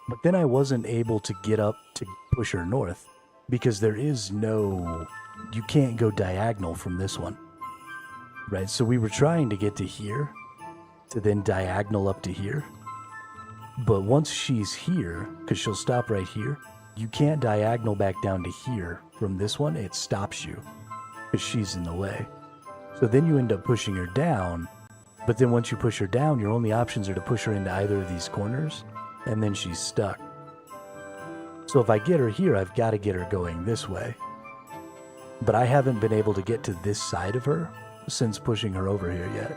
But then I wasn't able to get up to push her north because there is no... You can't go diagonal from this one. Right, so we were trying to get to here to then diagonal up to here. But once she's here, because she'll stop right here, you can't diagonal back down to here from this one. It stops you because she's in the way. So then you end up pushing her down, but then once you push her down, your only options are to push her into either of these corners, and then she's stuck. So if I get her here, I've got to get her going this way. But I haven't been able to get to this side of her since pushing her over here yet.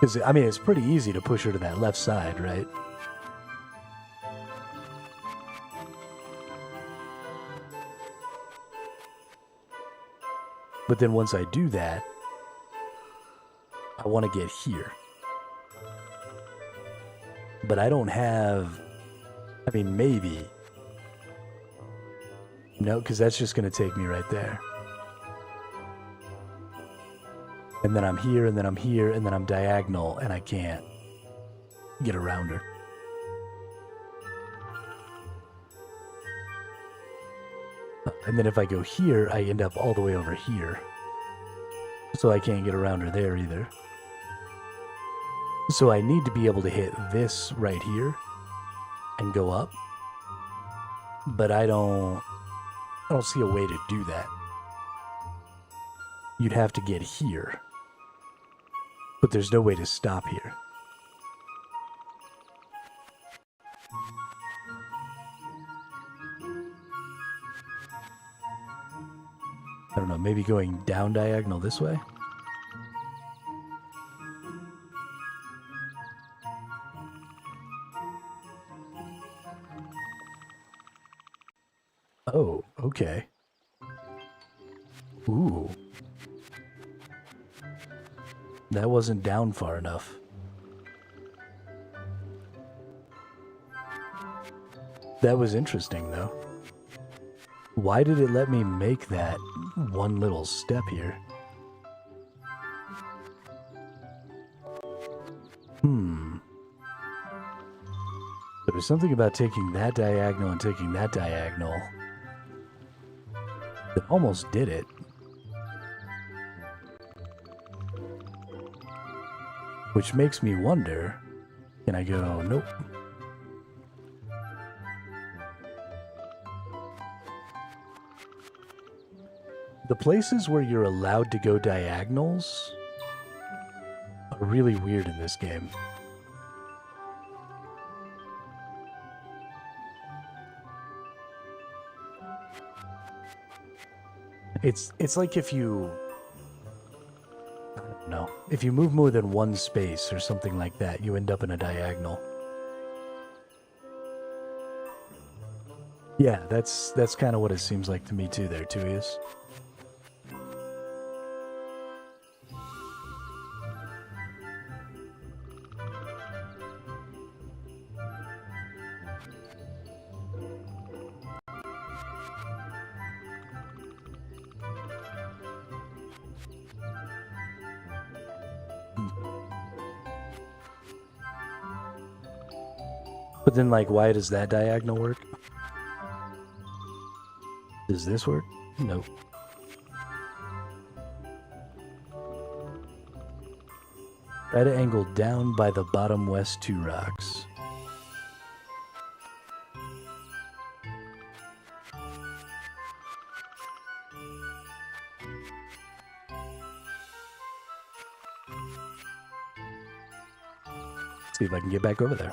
Because, I mean, it's pretty easy to push her to that left side, right? But then once I do that, I want to get here. But I don't have... I mean, maybe. No, because that's just going to take me right there. And then I'm here, and then I'm here, and then I'm diagonal, and I can't get around her. And then if I go here, I end up all the way over here. So I can't get around her there either. So I need to be able to hit this right here and go up. But I don't see a way to do that. You'd have to get here. But there's no way to stop here. I don't know, maybe going down diagonal this way? Oh, okay. Ooh. That wasn't down far enough. That was interesting, though. Why did it let me make that one little step here? There's something about taking that diagonal and taking that diagonal that almost did it. Which makes me wonder, can I go, nope. The places where you're allowed to go diagonals are really weird in this game. It's like if you, I don't know, if you move more than one space or something like that, you end up in a diagonal. Yeah, that's kind of what it seems like to me too there, Tuyas. But then, like, why does that diagonal work? Does this work? Nope. Try to angle down by the bottom west 2 rocks. See if I can get back over there.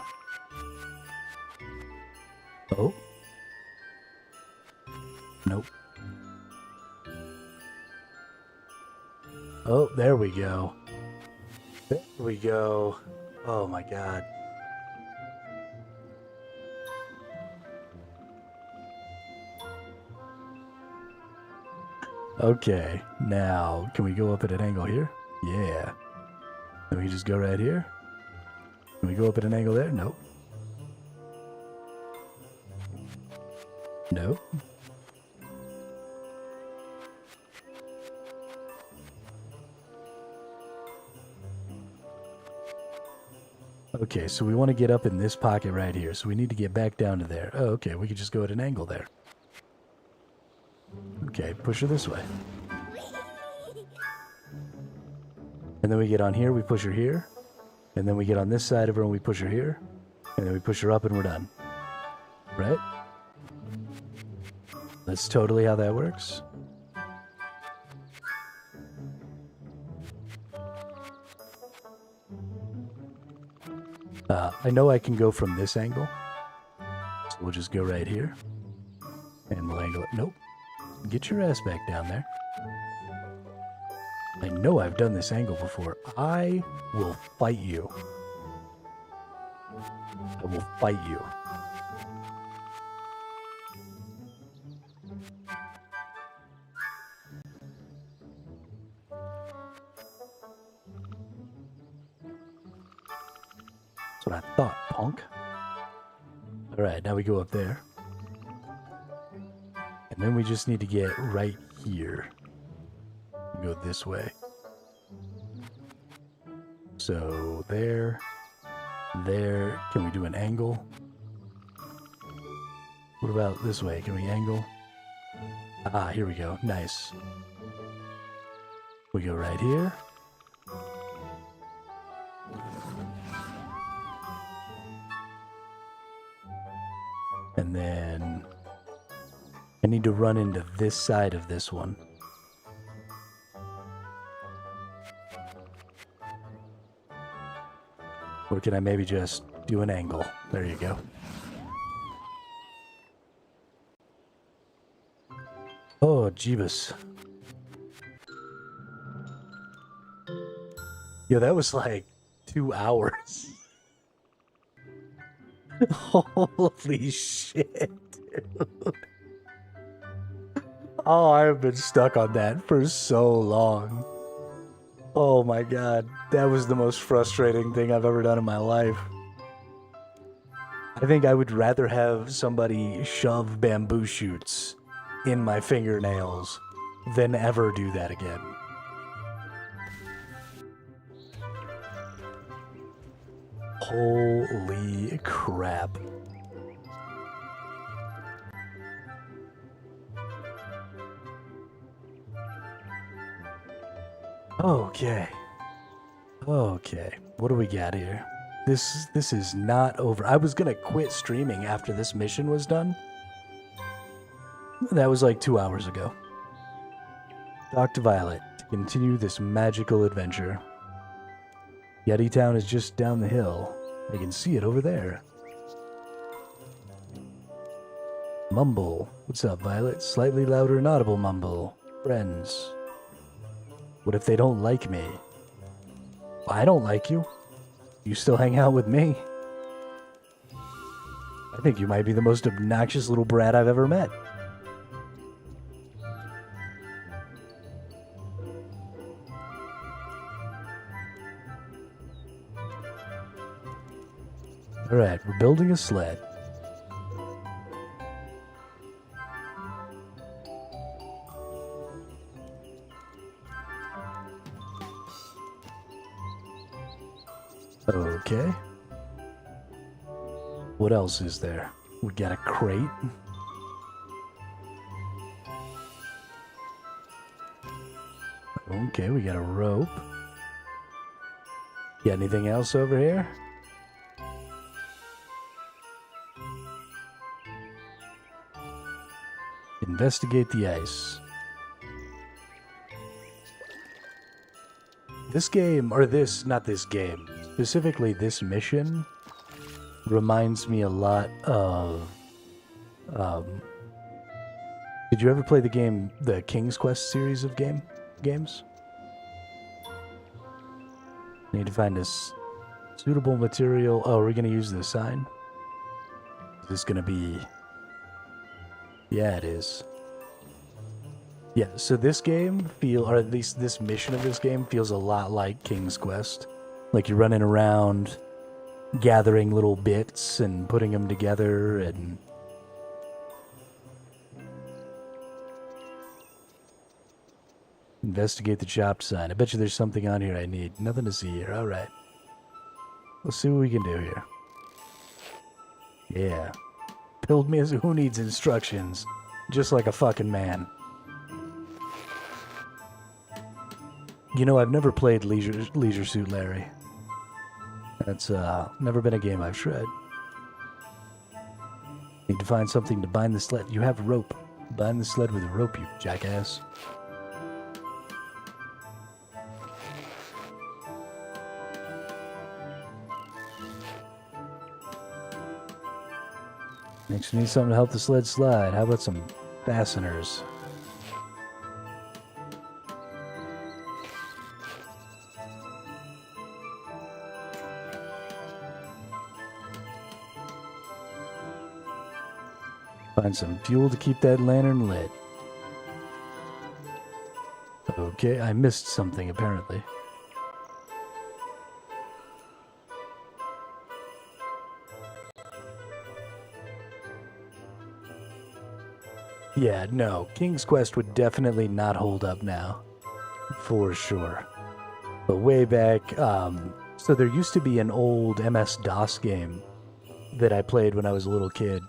Oh. Nope. Oh, there we go. There we go. Oh my god. Okay, now, can we go up at an angle here? Yeah. Then we just go right here. Can we go up at an angle there? Nope. Nope. Okay, so we want to get up in this pocket right here, so we need to get back down to there. Oh, okay, we could just go at an angle there. Okay, push her this way. And then we get on here, we push her here. And then we get on this side of her and we push her here. And then we push her up and we're done. Right? That's totally how that works. I know I can go from this angle. So we'll just go right here. And we'll angle it. Nope. Get your ass back down there. I know I've done this angle before. I will fight you. I will fight you. That's what I thought, punk. Alright, now we go up there. And then we just need to get right here. Go this way. So there. There. Can we do an angle? What about this way? Can we angle? Ah, here we go. Nice. We go right here. And then I need to run into this side of this one. Or can I maybe just do an angle? There you go. Oh, Jeebus. Yo, that was like 2 hours. Holy shit, dude. Oh, I have been stuck on that for so long. Oh my god, that was the most frustrating thing I've ever done in my life. I think I would rather have somebody shove bamboo shoots in my fingernails than ever do that again. Holy crap. Okay. Okay. What do we got here? This is not over. I was gonna quit streaming after this mission was done. That was like 2 hours ago. Talk to Violet to continue this magical adventure. Yeti Town is just down the hill. I can see it over there. Mumble. What's up, Violet? Slightly louder and audible mumble. Friends. What if they don't like me? Well, I don't like you. You still hang out with me. I think you might be the most obnoxious little brat I've ever met. Alright, we're building a sled. Okay. What else is there? We got a crate. Okay, we got a rope. Got anything else over here? Investigate the ice. This game, or this, not this game, specifically this mission, reminds me a lot of, did you ever play the game, the King's Quest series of games? Need to find this suitable material. Oh, we're gonna use the sign? Is this gonna be... Yeah, it is. Yeah, so this game or at least this mission of this game feels a lot like King's Quest. Like you're running around, gathering little bits and putting them together and... Investigate the chopped sign. I bet you there's something on here I need. Nothing to see here. Alright. Let's see what we can do here. Yeah. Build me as who needs instructions. Just like a fucking man. You know, I've never played Leisure Suit Larry. That's never been a game I've tried. Need to find something to bind the sled. You have rope. Bind the sled with a rope, you jackass. Next, we need something to help the sled slide. How about some fasteners? Find some fuel to keep that lantern lit. Okay, I missed something apparently. Yeah, no, King's Quest would definitely not hold up now. For sure. But way back, so there used to be an old MS-DOS game that I played when I was a little kid.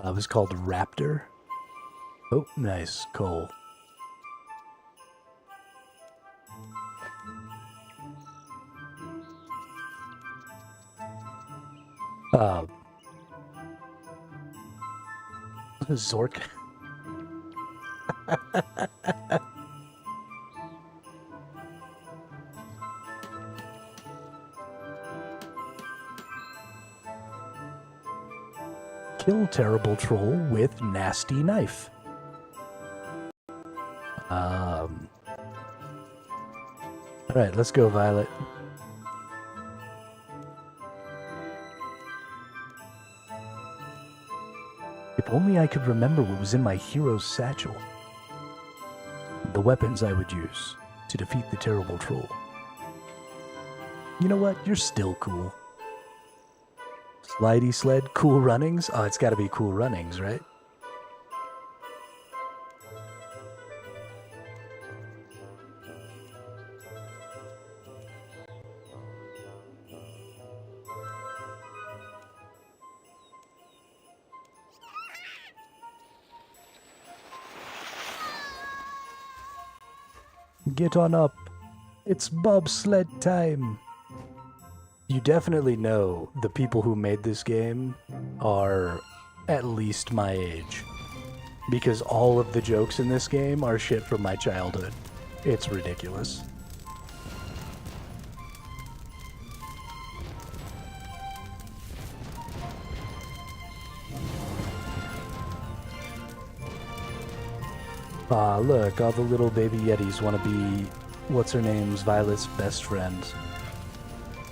It was called Raptor. Oh, nice, coal. Zork. Kill terrible troll with nasty knife. Alright, let's go, Violet. If only I could remember what was in my hero's satchel. The weapons I would use to defeat the terrible troll. You know what? You're still cool. Slidey sled, cool runnings? Oh, it's gotta be cool runnings, right? Get on up. It's bobsled time. You definitely know the people who made this game are at least my age. Because all of the jokes in this game are shit from my childhood. It's ridiculous. Ah, look, all the little baby Yetis want to be, what's her name's, Violet's best friend.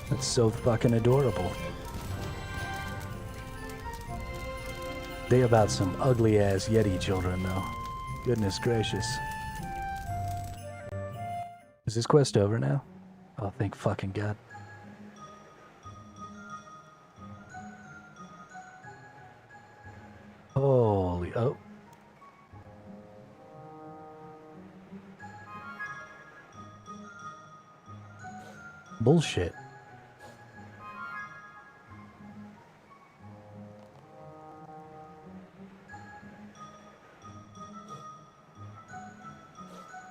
That's so fucking adorable. They about some ugly-ass Yeti children, though. Goodness gracious. Is this quest over now? Oh, thank fucking God. Holy... oh. Bullshit.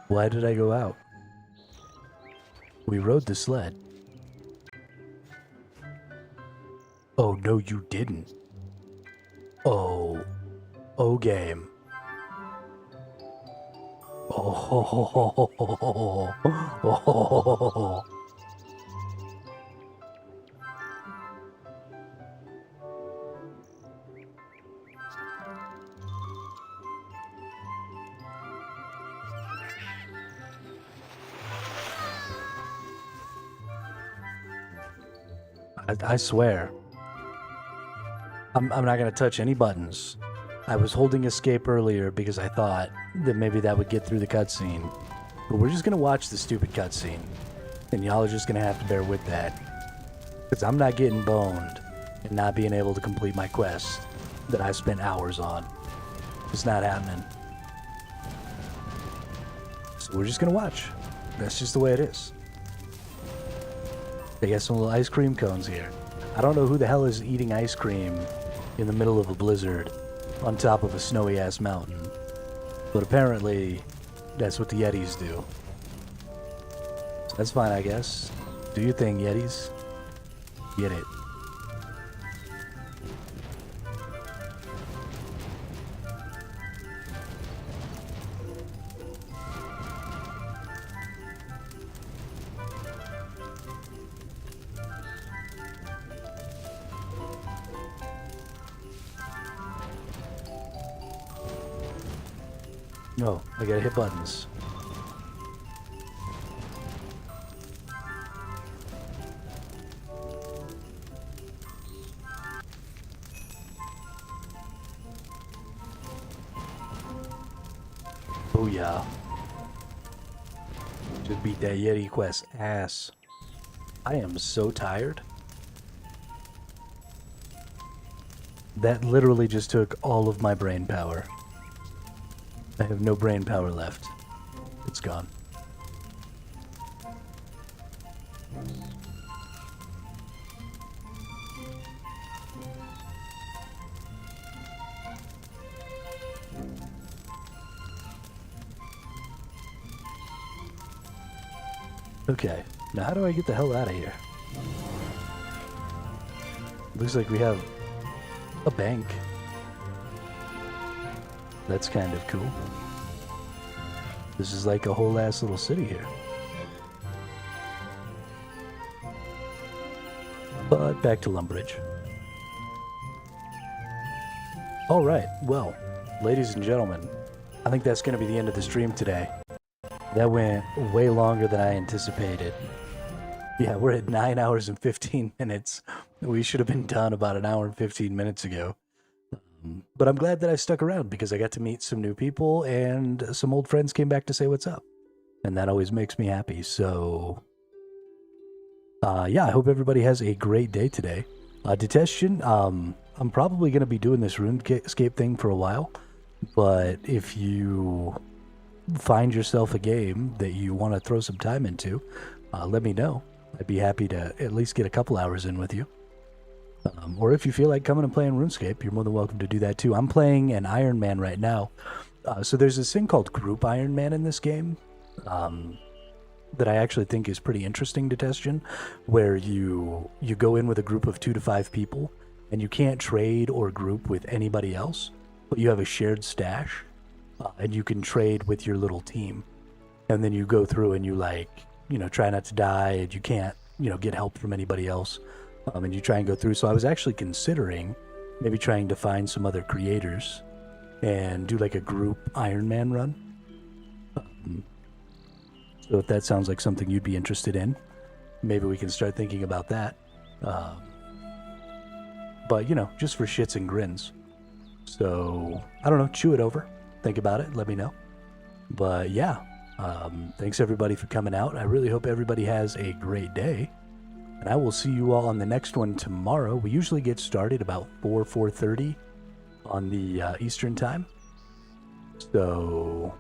Why did I go out? We rode the sled. Oh, no, you didn't. Oh. Oh, game. Oh. I swear. I'm not gonna touch any buttons. I was holding escape earlier because I thought that maybe that would get through the cutscene. But we're just gonna watch the stupid cutscene. And y'all are just gonna have to bear with that. Because I'm not getting boned and not being able to complete my quest that I spent hours on. It's not happening. So we're just gonna watch. That's just the way it is. They got some little ice cream cones here. I don't know who the hell is eating ice cream in the middle of a blizzard on top of a snowy ass mountain. But apparently, that's what the Yetis do. So that's fine, I guess. Do your thing, Yetis. Get it. No, I gotta hit buttons. Oh yeah. Just beat that Yeti quest ass. I am so tired. That literally just took all of my brain power. I have no brain power left. It's gone. Okay, now how do I get the hell out of here? Looks like we have a bank. That's kind of cool. This is like a whole ass little city here. But back to Lumbridge. Alright, well, ladies and gentlemen, I think that's going to be the end of the stream today. That went way longer than I anticipated. Yeah, we're at 9 hours and 15 minutes. We should have been done about an hour and 15 minutes ago. But I'm glad that I stuck around because I got to meet some new people and some old friends came back to say what's up. And that always makes me happy. So, yeah, I hope everybody has a great day today. Detestion, I'm probably going to be doing this RuneScape thing for a while. But if you find yourself a game that you want to throw some time into, let me know. I'd be happy to at least get a couple hours in with you. Or if you feel like coming and playing RuneScape, you're more than welcome to do that too. I'm playing an Iron Man right now. So there's this thing called Group Iron Man in this game. that I actually think is pretty interesting to Testion, where you go in with a group of 2 to 5 people, and you can't trade or group with anybody else, but you have a shared stash, and you can trade with your little team. And then you go through and you like, try not to die, and you can't, get help from anybody else, and you try and go through. So I was actually considering maybe trying to find some other creators and do like a group Ironman run. So if that sounds like something you'd be interested in, maybe we can start thinking about that. But, just for shits and grins. So, I don't know, chew it over. Think about it, let me know. But yeah, thanks everybody for coming out. I really hope everybody has a great day. And I will see you all on the next one tomorrow. We usually get started about 4:30 on the Eastern time. So,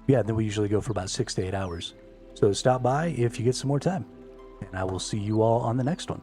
yeah, then we usually go for about 6 to 8 hours. So stop by if you get some more time. And I will see you all on the next one.